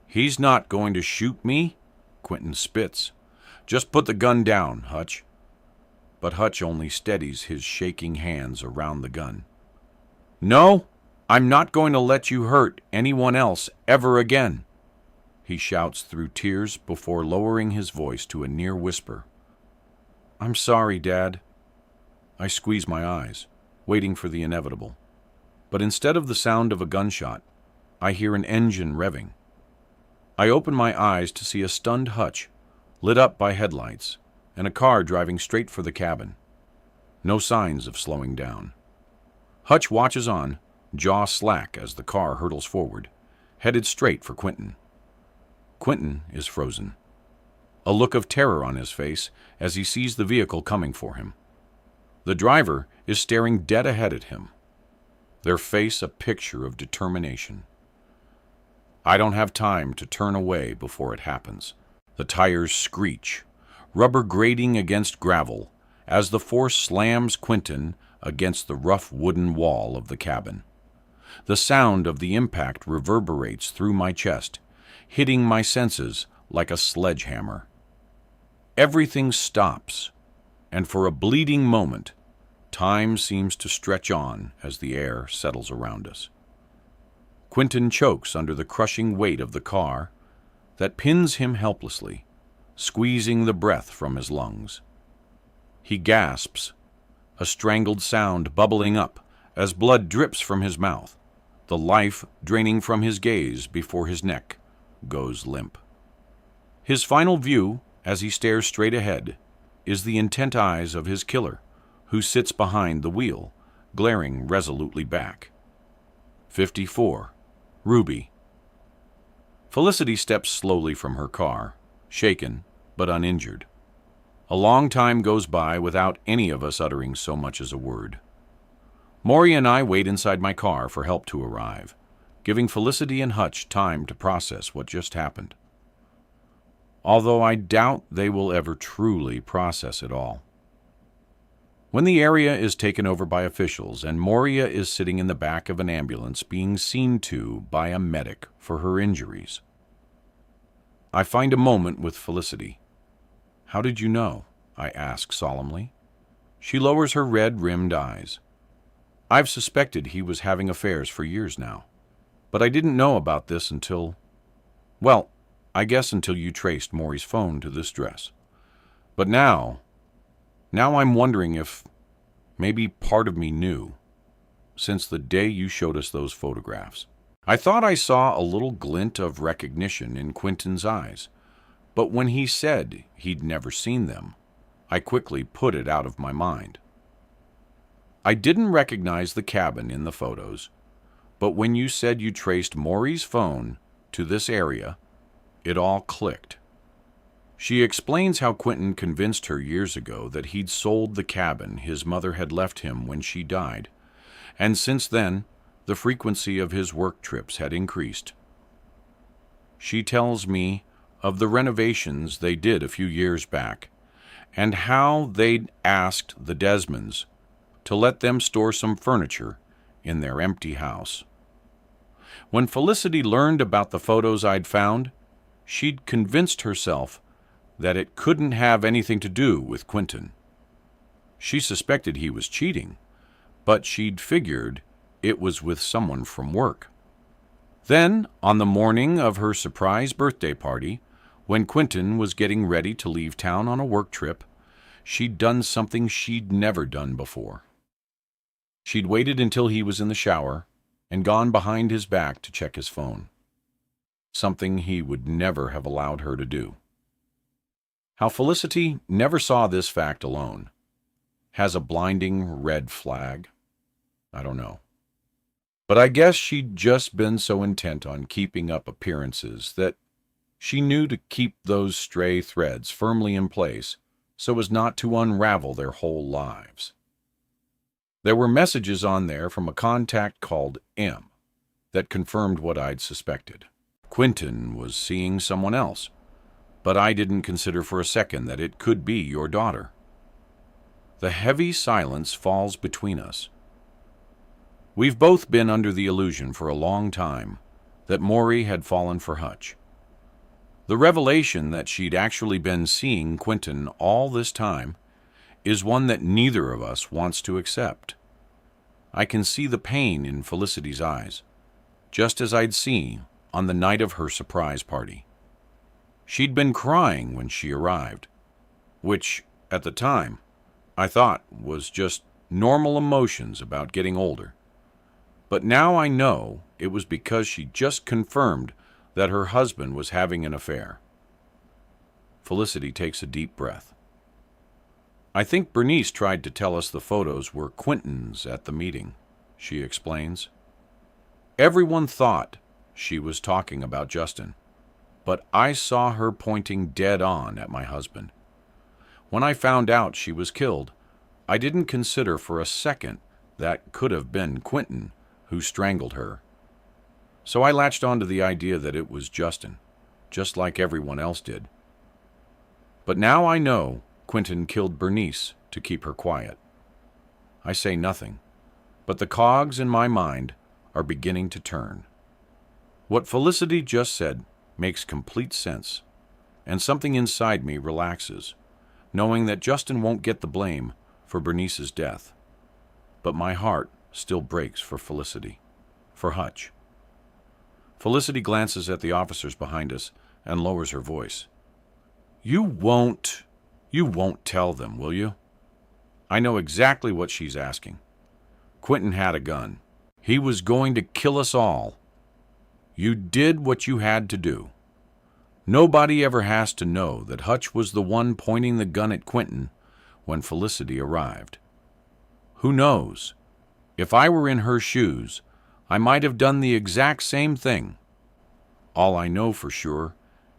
He's not going to shoot me? Quentin spits. Just put the gun down, Hutch. But Hutch only steadies his shaking hands around the gun. No, I'm not going to let you hurt anyone else ever again, he shouts through tears before lowering his voice to a near whisper. I'm sorry, Dad. I squeeze my eyes, waiting for the inevitable. But instead of the sound of a gunshot, I hear an engine revving. I open my eyes to see a stunned Hutch, lit up by headlights, and a car driving straight for the cabin. No signs of slowing down. Hutch watches on, jaw slack as the car hurtles forward, headed straight for Quentin. Quentin is frozen, a look of terror on his face as he sees the vehicle coming for him. The driver is staring dead ahead at him, their face a picture of determination. I don't have time to turn away before it happens. The tires screech, rubber grating against gravel, as the force slams Quentin against the rough wooden wall of the cabin. The sound of the impact reverberates through my chest, hitting my senses like a sledgehammer. Everything stops, and for a bleeding moment, time seems to stretch on as the air settles around us. Quentin chokes under the crushing weight of the car that pins him helplessly, squeezing the breath from his lungs. He gasps, a strangled sound bubbling up as blood drips from his mouth, the life draining from his gaze before his neck goes limp. His final view, as he stares straight ahead, is the intent eyes of his killer, who sits behind the wheel, glaring resolutely back. 54. Ruby. Felicity steps slowly from her car, shaken but uninjured. A long time goes by without any of us uttering so much as a word. Maury and I wait inside my car for help to arrive, giving Felicity and Hutch time to process what just happened. Although I doubt they will ever truly process it all. When the area is taken over by officials and Moria is sitting in the back of an ambulance being seen to by a medic for her injuries, I find a moment with Felicity. "How did you know?" I ask solemnly. She lowers her red-rimmed eyes. "I've suspected he was having affairs for years now, but I didn't know about this until, well, I guess until you traced Maury's phone to this dress. But now I'm wondering if maybe part of me knew, since the day you showed us those photographs." I thought I saw a little glint of recognition in Quentin's eyes, but when he said he'd never seen them, I quickly put it out of my mind. I didn't recognize the cabin in the photos, but when you said you traced Maury's phone to this area, it all clicked. She explains how Quentin convinced her years ago that he'd sold the cabin his mother had left him when she died, and since then, the frequency of his work trips had increased. She tells me of the renovations they did a few years back, and how they'd asked the Desmonds to let them store some furniture in their empty house. When Felicity learned about the photos I'd found, she'd convinced herself that it couldn't have anything to do with Quentin. She suspected he was cheating, but she'd figured it was with someone from work. Then, on the morning of her surprise birthday party, when Quentin was getting ready to leave town on a work trip, she'd done something she'd never done before. She'd waited until he was in the shower and gone behind his back to check his phone, something he would never have allowed her to do. How Felicity never saw this fact alone, has a blinding red flag, I don't know. But I guess she'd just been so intent on keeping up appearances that she knew to keep those stray threads firmly in place so as not to unravel their whole lives. There were messages on there from a contact called M that confirmed what I'd suspected. Quentin was seeing someone else, but I didn't consider for a second that it could be your daughter. The heavy silence falls between us. We've both been under the illusion for a long time that Maury had fallen for Hutch. The revelation that she'd actually been seeing Quentin all this time is one that neither of us wants to accept. I can see the pain in Felicity's eyes, just as I'd seen on the night of her surprise party. She'd been crying when she arrived, which, at the time, I thought was just normal emotions about getting older. But now I know it was because she just confirmed that her husband was having an affair. Felicity takes a deep breath. "I think Bernice tried to tell us the photos were Quentin's at the meeting," she explains. "Everyone thought she was talking about Justin, but I saw her pointing dead on at my husband. When I found out she was killed, I didn't consider for a second that could have been Quentin who strangled her. So I latched onto the idea that it was Justin, just like everyone else did. But now I know Quentin killed Bernice to keep her quiet. I say nothing, but the cogs in my mind are beginning to turn. What Felicity just said makes complete sense, and something inside me relaxes, knowing that Justin won't get the blame for Bernice's death. But my heart still breaks for Felicity, for Hutch. Felicity glances at the officers behind us and lowers her voice. You won't tell them, will you?" I know exactly what she's asking. Quentin had a gun. He was going to kill us all. You did what you had to do. Nobody ever has to know that Hutch was the one pointing the gun at Quentin when Felicity arrived. Who knows? If I were in her shoes, I might have done the exact same thing. All I know for sure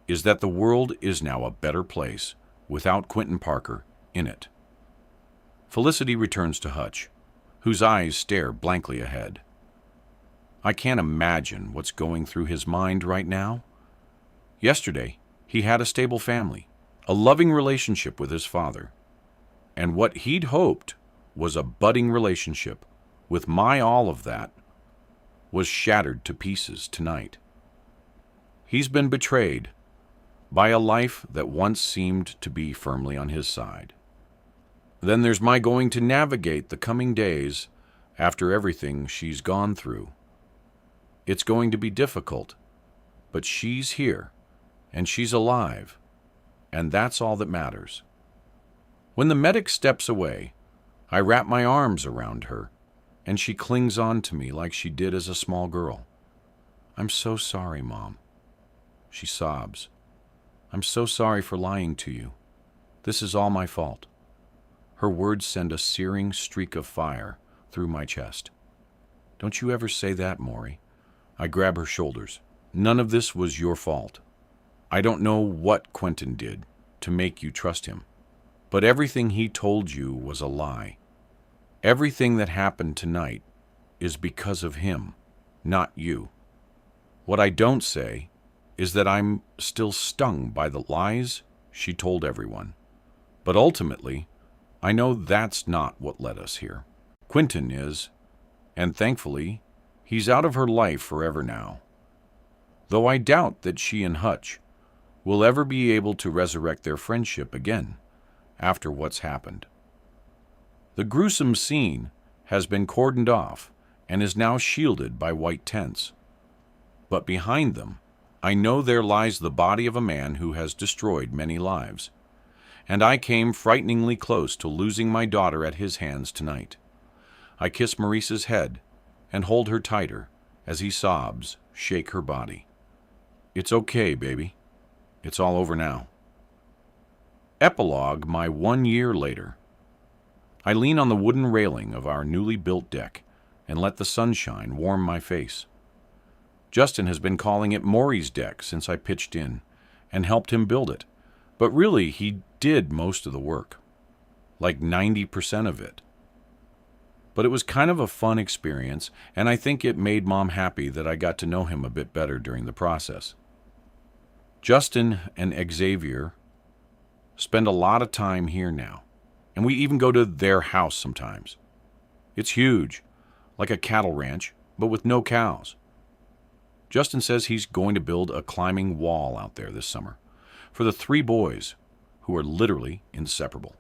is that the world is now a better place without Quentin Parker in it. Felicity returns to Hutch, whose eyes stare blankly ahead. I can't imagine what's going through his mind right now. Yesterday, he had a stable family, a loving relationship with his father, and what he'd hoped was a budding relationship with my all of that was shattered to pieces tonight. He's been betrayed by a life that once seemed to be firmly on his side. Then there's my going to navigate the coming days after everything she's gone through. It's going to be difficult, but she's here, and she's alive, and that's all that matters. When the medic steps away, I wrap my arms around her, and she clings on to me like she did as a small girl. "I'm so sorry, Mom." She sobs. "I'm so sorry for lying to you. This is all my fault." Her words send a searing streak of fire through my chest. "Don't you ever say that, Maury." I grab her shoulders. "None of this was your fault. I don't know what Quentin did to make you trust him, but everything he told you was a lie. Everything that happened tonight is because of him, not you. What I don't say is that I'm still stung by the lies she told everyone. But ultimately, I know that's not what led us here. Quentin is, and thankfully, he's out of her life forever now. Though I doubt that she and Hutch will ever be able to resurrect their friendship again after what's happened. The gruesome scene has been cordoned off and is now shielded by white tents. But behind them, I know there lies the body of a man who has destroyed many lives, and I came frighteningly close to losing my daughter at his hands tonight. I kiss Maurice's head and hold her tighter as he sobs, shake her body. "It's okay, baby. It's all over now." Epilogue, my 1 year later. I lean on the wooden railing of our newly built deck and let the sunshine warm my face. Justin has been calling it Maury's deck since I pitched in and helped him build it, but really he did most of the work, like 90% of it. But it was kind of a fun experience, and I think it made Mom happy that I got to know him a bit better during the process. Justin and Xavier spend a lot of time here now, and we even go to their house sometimes. It's huge, like a cattle ranch, but with no cows. Justin says he's going to build a climbing wall out there this summer for the 3 boys who are literally inseparable: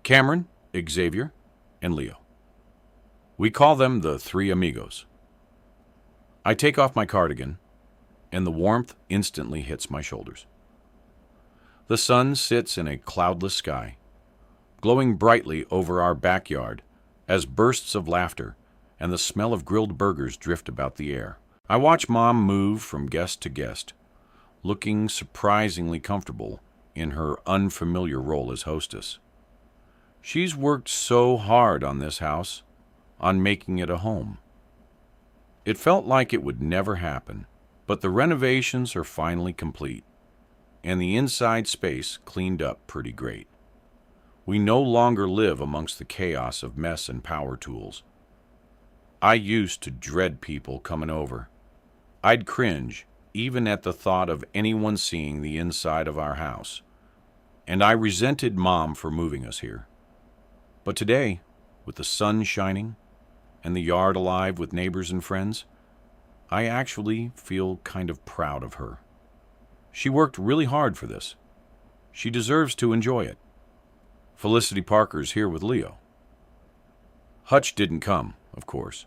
Cameron, Xavier, and Leo. We call them the 3 amigos. I take off my cardigan, and the warmth instantly hits my shoulders. The sun sits in a cloudless sky, glowing brightly over our backyard as bursts of laughter and the smell of grilled burgers drift about the air. I watch Mom move from guest to guest, looking surprisingly comfortable in her unfamiliar role as hostess. She's worked so hard on this house, on making it a home. It felt like it would never happen, but the renovations are finally complete, and the inside space cleaned up pretty great. We no longer live amongst the chaos of mess and power tools. I used to dread people coming over. I'd cringe even at the thought of anyone seeing the inside of our house, and I resented Mom for moving us here. But today, with the sun shining and the yard alive with neighbors and friends, I actually feel kind of proud of her. She worked really hard for this. She deserves to enjoy it. Felicity Parker's here with Leo. Hutch didn't come, of course.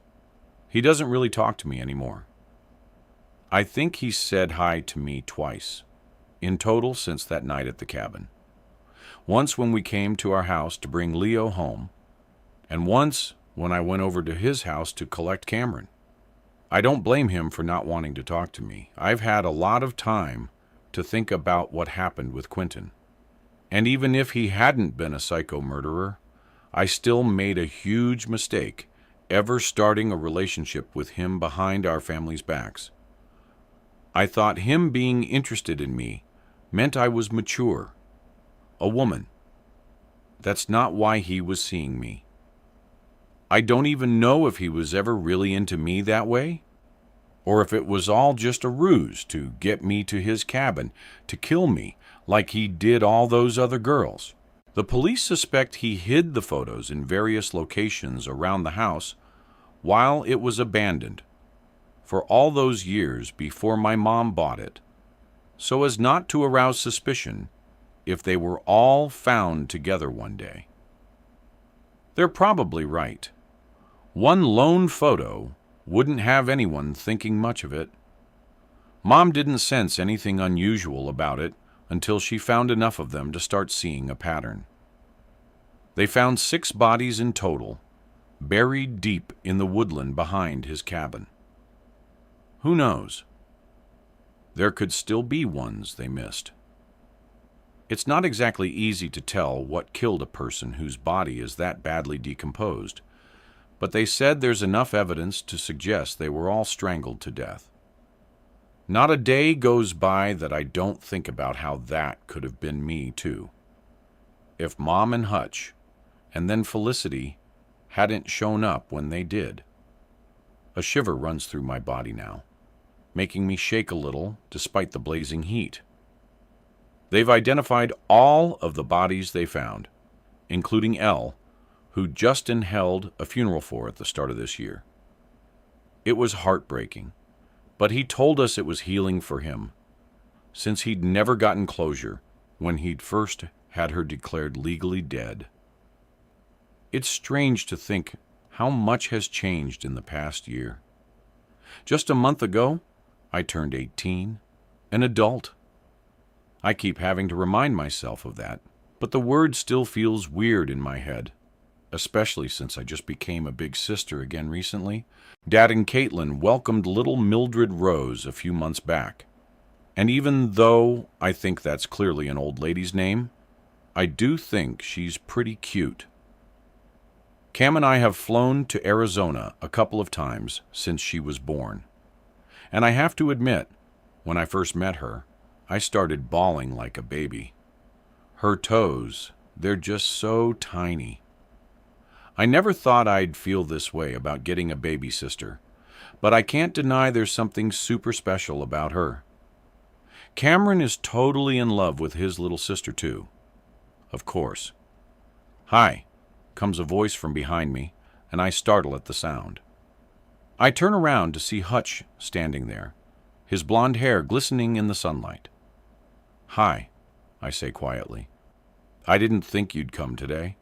He doesn't really talk to me anymore. I think he said hi to me twice, in total since that night at the cabin. Once when we came to our house to bring Leo home, and once when I went over to his house to collect Cameron. I don't blame him for not wanting to talk to me. I've had a lot of time to think about what happened with Quentin. And even if he hadn't been a psycho murderer, I still made a huge mistake ever starting a relationship with him behind our family's backs. I thought him being interested in me meant I was mature, a woman. That's not why he was seeing me. I don't even know if he was ever really into me that way, or if it was all just a ruse to get me to his cabin to kill me like he did all those other girls. The police suspect he hid the photos in various locations around the house while it was abandoned for all those years before my mom bought it, so as not to arouse suspicion if they were all found together one day. They're probably right. One lone photo wouldn't have anyone thinking much of it. Mom didn't sense anything unusual about it until she found enough of them to start seeing a pattern. They found 6 bodies in total, buried deep in the woodland behind his cabin. Who knows? There could still be ones they missed. It's not exactly easy to tell what killed a person whose body is that badly decomposed, but they said there's enough evidence to suggest they were all strangled to death. Not a day goes by that I don't think about how that could have been me, too. If Mom and Hutch, and then Felicity, hadn't shown up when they did. A shiver runs through my body now, making me shake a little despite the blazing heat. They've identified all of the bodies they found, including Elle, who Justin held a funeral for at the start of this year. It was heartbreaking, but he told us it was healing for him, since he'd never gotten closure when he'd first had her declared legally dead. It's strange to think how much has changed in the past year. Just a month ago, I turned 18, an adult. I keep having to remind myself of that, but the word still feels weird in my head, especially since I just became a big sister again recently. Dad and Caitlin welcomed little Mildred Rose a few months back, and even though I think that's clearly an old lady's name, I do think she's pretty cute. Cam and I have flown to Arizona a couple of times since she was born, and I have to admit, when I first met her, I started bawling like a baby. Her toes, they're just so tiny. I never thought I'd feel this way about getting a baby sister, but I can't deny there's something super special about her. Cameron is totally in love with his little sister too. Of course. "Hi," comes a voice from behind me, and I startle at the sound. I turn around to see Hutch standing there, his blonde hair glistening in the sunlight. "Hi," I say quietly. "I didn't think you'd come today."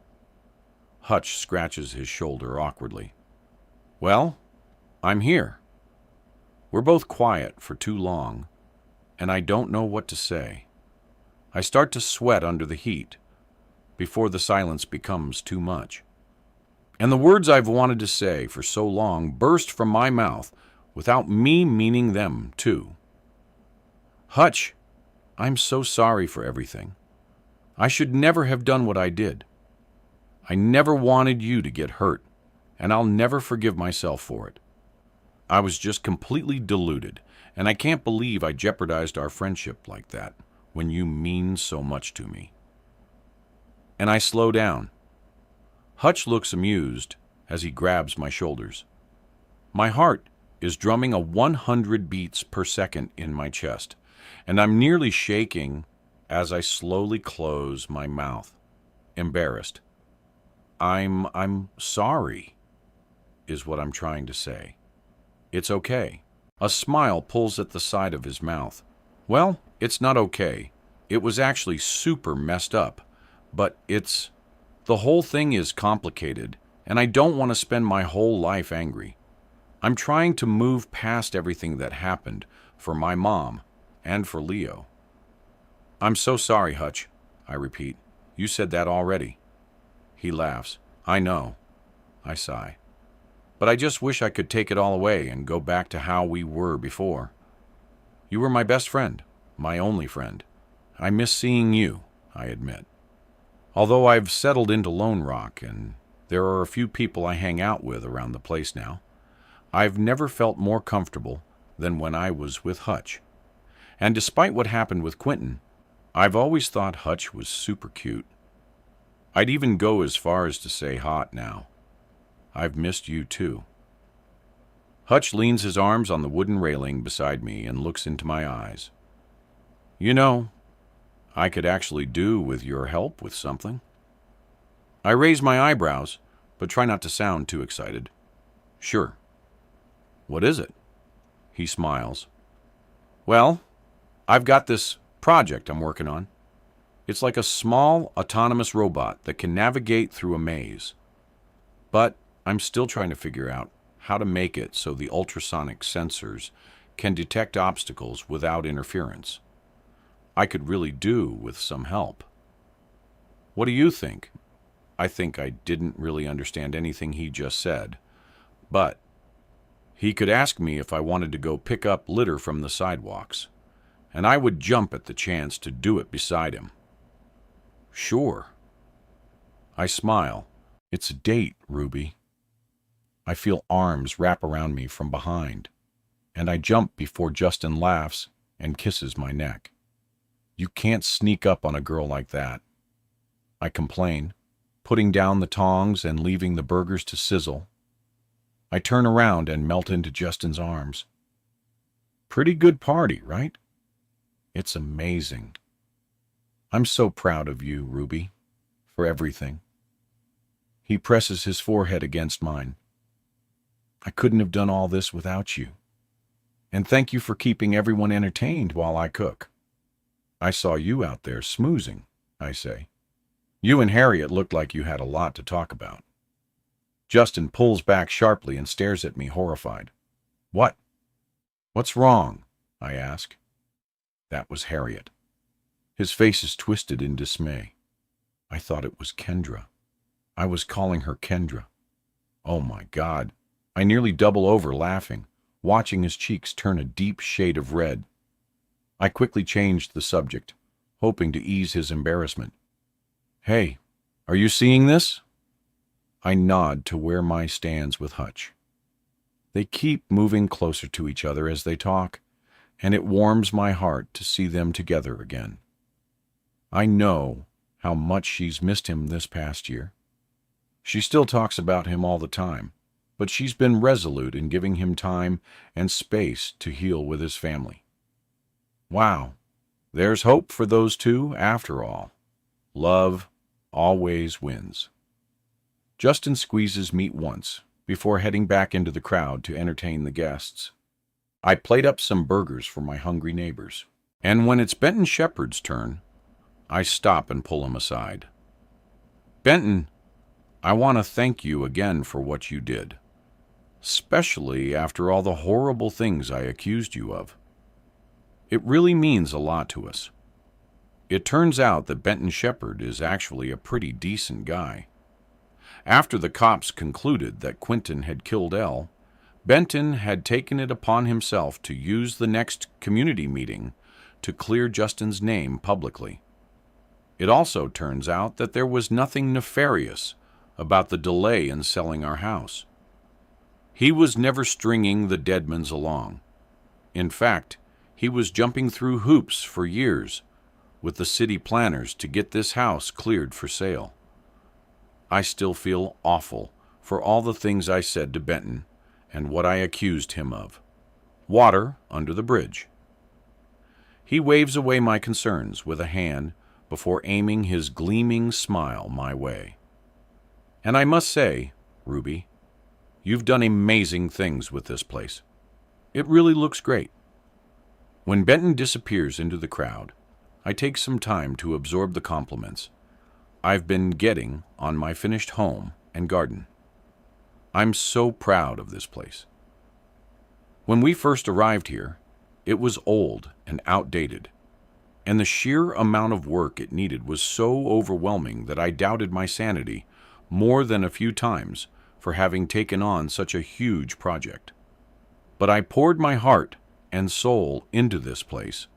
Hutch scratches his shoulder awkwardly. "Well, I'm here." We're both quiet for too long, and I don't know what to say. I start to sweat under the heat before the silence becomes too much. And the words I've wanted to say for so long burst from my mouth without me meaning them too. "Hutch, I'm so sorry for everything. I should never have done what I did. I never wanted you to get hurt, and I'll never forgive myself for it. I was just completely deluded, and I can't believe I jeopardized our friendship like that when you mean so much to me." And I slow down. Hutch looks amused as he grabs my shoulders. My heart is drumming a 100 beats per second in my chest, and I'm nearly shaking as I slowly close my mouth, embarrassed. I'm sorry, is what I'm trying to say. It's okay. A smile pulls at the side of his mouth. Well, it's not okay. It was actually super messed up, but the whole thing is complicated, and I don't want to spend my whole life angry. I'm trying to move past everything that happened for my mom and for Leo. "I'm so sorry, Hutch," I repeat. "You said that already." He laughs. "I know." I sigh. "But I just wish I could take it all away and go back to how we were before. You were my best friend, my only friend. I miss seeing you, I admit. Although I've settled into Lone Rock and there are a few people I hang out with around the place now, I've never felt more comfortable than when I was with Hutch. And despite what happened with Quentin, I've always thought Hutch was super cute. I'd even go as far as to say hot now. I've missed you too. Hutch leans his arms on the wooden railing beside me and looks into my eyes. You know, I could actually do with your help with something. I raise my eyebrows, but try not to sound too excited. Sure. What is it? He smiles. Well, I've got this project I'm working on. It's like a small, autonomous robot that can navigate through a maze. But I'm still trying to figure out how to make it so the ultrasonic sensors can detect obstacles without interference. I could really do with some help. What do you think? I think I didn't really understand anything he just said, but he could ask me if I wanted to go pick up litter from the sidewalks, and I would jump at the chance to do it beside him. Sure. I smile. It's a date, Ruby. I feel arms wrap around me from behind, and I jump before Justin laughs and kisses my neck. You can't sneak up on a girl like that. I complain, putting down the tongs and leaving the burgers to sizzle. I turn around and melt into Justin's arms. Pretty good party, right? It's amazing. I'm so proud of you, Ruby, for everything. He presses his forehead against mine. I couldn't have done all this without you. And thank you for keeping everyone entertained while I cook. I saw you out there smoozing, I say. You and Harriet looked like you had a lot to talk about. Justin pulls back sharply and stares at me horrified. What? What's wrong? I ask. That was Harriet. His face is twisted in dismay. I thought it was Kendra. I was calling her Kendra. Oh my God. I nearly double over laughing, watching his cheeks turn a deep shade of red. I quickly changed the subject, hoping to ease his embarrassment. Hey, are you seeing this? I nod to where my stands with Hutch. They keep moving closer to each other as they talk, and it warms my heart to see them together again. I know how much she's missed him this past year. She still talks about him all the time, but she's been resolute in giving him time and space to heal with his family. Wow, there's hope for those two after all. Love always wins. Justin squeezes meat once before heading back into the crowd to entertain the guests. I plate up some burgers for my hungry neighbors, and when it's Benton Shepard's turn, I stop and pull him aside. Benton, I want to thank you again for what you did, especially after all the horrible things I accused you of. It really means a lot to us. It turns out that Benton Shepard is actually a pretty decent guy. After the cops concluded that Quentin had killed Elle, Benton had taken it upon himself to use the next community meeting to clear Justin's name publicly. It also turns out that there was nothing nefarious about the delay in selling our house. He was never stringing the Deadmans along. In fact, he was jumping through hoops for years with the city planners to get this house cleared for sale. I still feel awful for all the things I said to Benton and what I accused him of. Water under the bridge. He waves away my concerns with a hand before aiming his gleaming smile my way. And I must say, Ruby, you've done amazing things with this place. It really looks great. When Benton disappears into the crowd, I take some time to absorb the compliments I've been getting on my finished home and garden. I'm so proud of this place. When we first arrived here, it was old and outdated, and the sheer amount of work it needed was so overwhelming that I doubted my sanity more than a few times for having taken on such a huge project. But I poured my heart and soul into this place,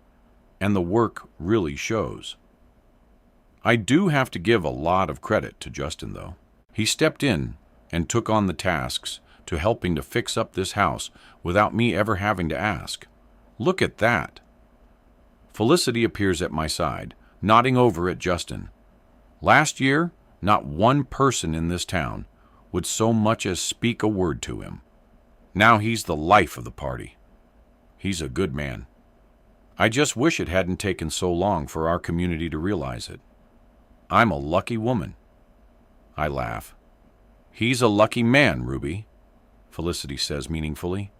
and the work really shows. I do have to give a lot of credit to Justin, though. He stepped in and took on the tasks to helping to fix up this house without me ever having to ask. Look at that. Felicity appears at my side, nodding over at Justin. Last year, not one person in this town would so much as speak a word to him. Now he's the life of the party. He's a good man. I just wish it hadn't taken so long for our community to realize it. I'm a lucky woman. I laugh. He's a lucky man, Ruby, Felicity says meaningfully.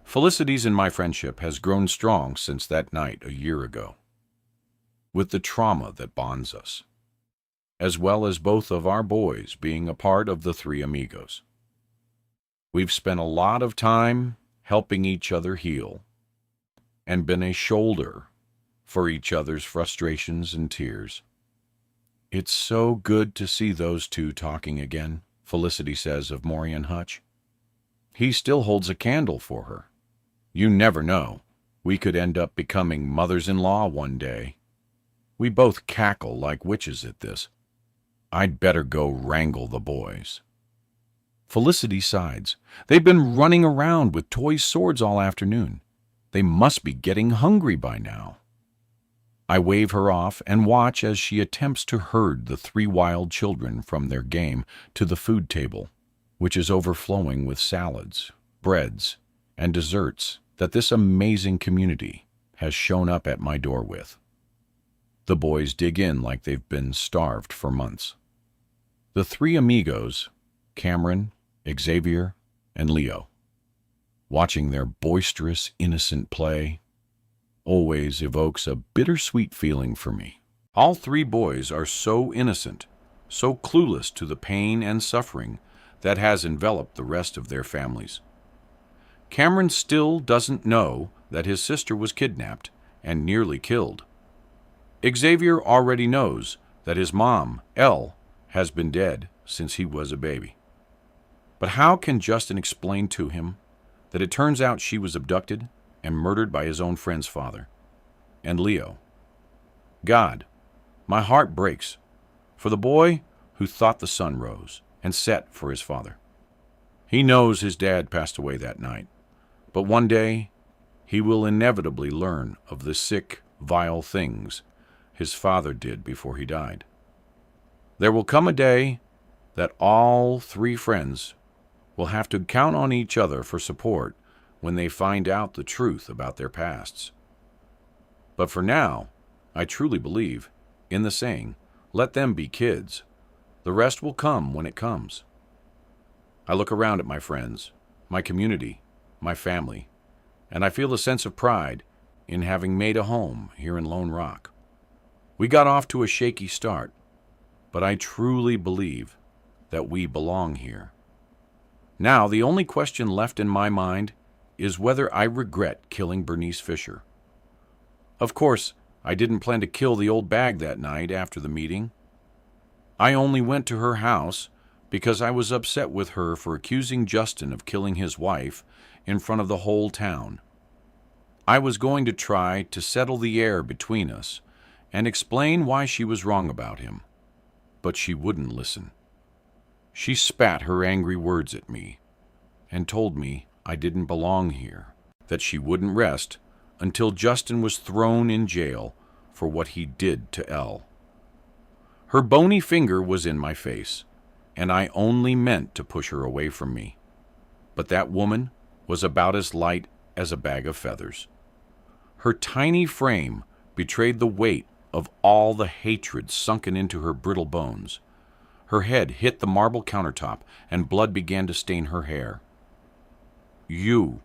Felicity's in my friendship has grown strong since that night a year ago, with the trauma that bonds us, as well as both of our boys being a part of the three amigos. We've spent a lot of time helping each other heal and been a shoulder for each other's frustrations and tears. It's so good to see those two talking again, Felicity says of Maury Hutch. He still holds a candle for her. You never know. We could end up becoming mothers-in-law one day. We both cackle like witches at this. I'd better go wrangle the boys. Felicity sides. They've been running around with toy swords all afternoon. They must be getting hungry by now. I wave her off and watch as she attempts to herd the three wild children from their game to the food table, which is overflowing with salads, breads, and desserts that this amazing community has shown up at my door with. The boys dig in like they've been starved for months. The three amigos, Cameron, Xavier, and Leo, watching their boisterous, innocent play, always evokes a bittersweet feeling for me. All three boys are so innocent, so clueless to the pain and suffering that has enveloped the rest of their families. Cameron still doesn't know that his sister was kidnapped and nearly killed. Xavier already knows that his mom, Elle, has been dead since he was a baby. But how can Justin explain to him that it turns out she was abducted and murdered by his own friend's father? And Leo. God, my heart breaks for the boy who thought the sun rose and set for his father. He knows his dad passed away that night, but one day he will inevitably learn of the sick, vile things his father did before he died. There will come a day that all three friends will have to count on each other for support when they find out the truth about their pasts. But for now, I truly believe in the saying, let them be kids. The rest will come when it comes. I look around at my friends, my community, my family, and I feel a sense of pride in having made a home here in Lone Rock. We got off to a shaky start, but I truly believe that we belong here. Now, the only question left in my mind is whether I regret killing Bernice Fisher. Of course, I didn't plan to kill the old bag that night after the meeting. I only went to her house because I was upset with her for accusing Justin of killing his wife in front of the whole town. I was going to try to settle the air between us and explain why she was wrong about him, but she wouldn't listen. She spat her angry words at me and told me I didn't belong here, that she wouldn't rest until Justin was thrown in jail for what he did to Elle. Her bony finger was in my face, and I only meant to push her away from me. But that woman was about as light as a bag of feathers. Her tiny frame betrayed the weight of all the hatred sunken into her brittle bones. Her head hit the marble countertop, and blood began to stain her hair. You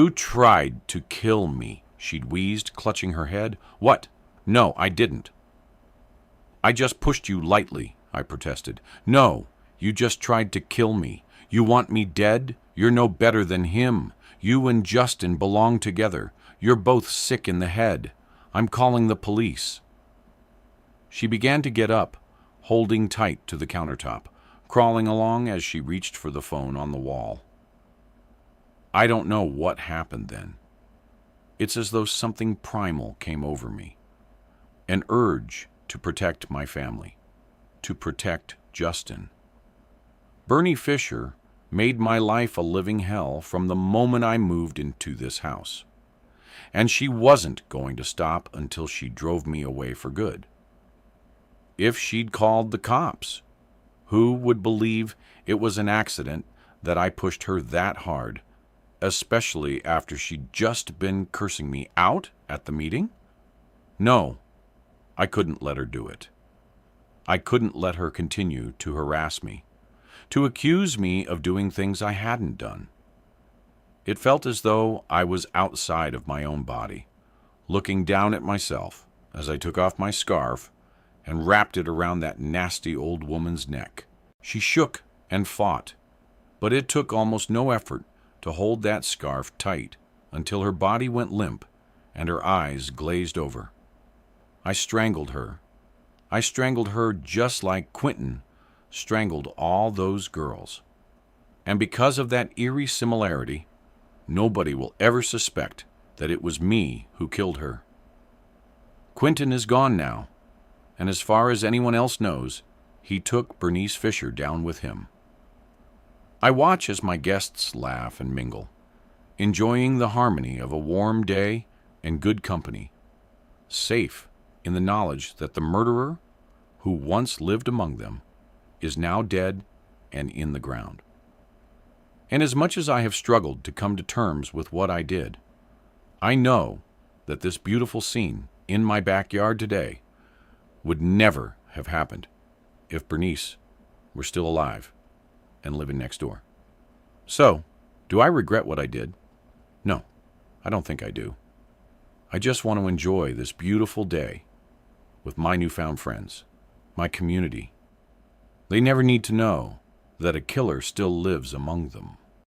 tried to kill me, she'd wheezed, clutching her head. What? No, I didn't. I just pushed you lightly, I protested. No, you just tried to kill me. You want me dead? You're no better than him. You and Justin belong together. You're both sick in the head. I'm calling the police. She began to get up, holding tight to the countertop, crawling along as she reached for the phone on the wall. I don't know what happened then. It's as though something primal came over me. An urge to protect my family, to protect Justin. Bernie Fisher made my life a living hell from the moment I moved into this house. And she wasn't going to stop until she drove me away for good. If she'd called the cops, Who would believe it was an accident that I pushed her that hard, especially after she'd just been cursing me out at the meeting? No, I couldn't let her do it. I couldn't let her continue to harass me, to accuse me of doing things I hadn't done. It felt as though I was outside of my own body, looking down at myself as I took off my scarf and wrapped it around that nasty old woman's neck. She shook and fought, but it took almost no effort to hold that scarf tight until her body went limp and her eyes glazed over. I strangled her. I strangled her just like Quentin strangled all those girls. And because of that eerie similarity, nobody will ever suspect that it was me who killed her. Quentin is gone now, and as far as anyone else knows, he took Bernice Fisher down with him. I watch as my guests laugh and mingle, enjoying the harmony of a warm day and good company, safe in the knowledge that the murderer, who once lived among them, is now dead and in the ground. And as much as I have struggled to come to terms with what I did, I know that this beautiful scene in my backyard today would never have happened if Bernice were still alive and living next door. So, do I regret what I did? No, I don't think I do. I just want to enjoy this beautiful day with my newfound friends, my community. They never need to know that a killer still lives among them.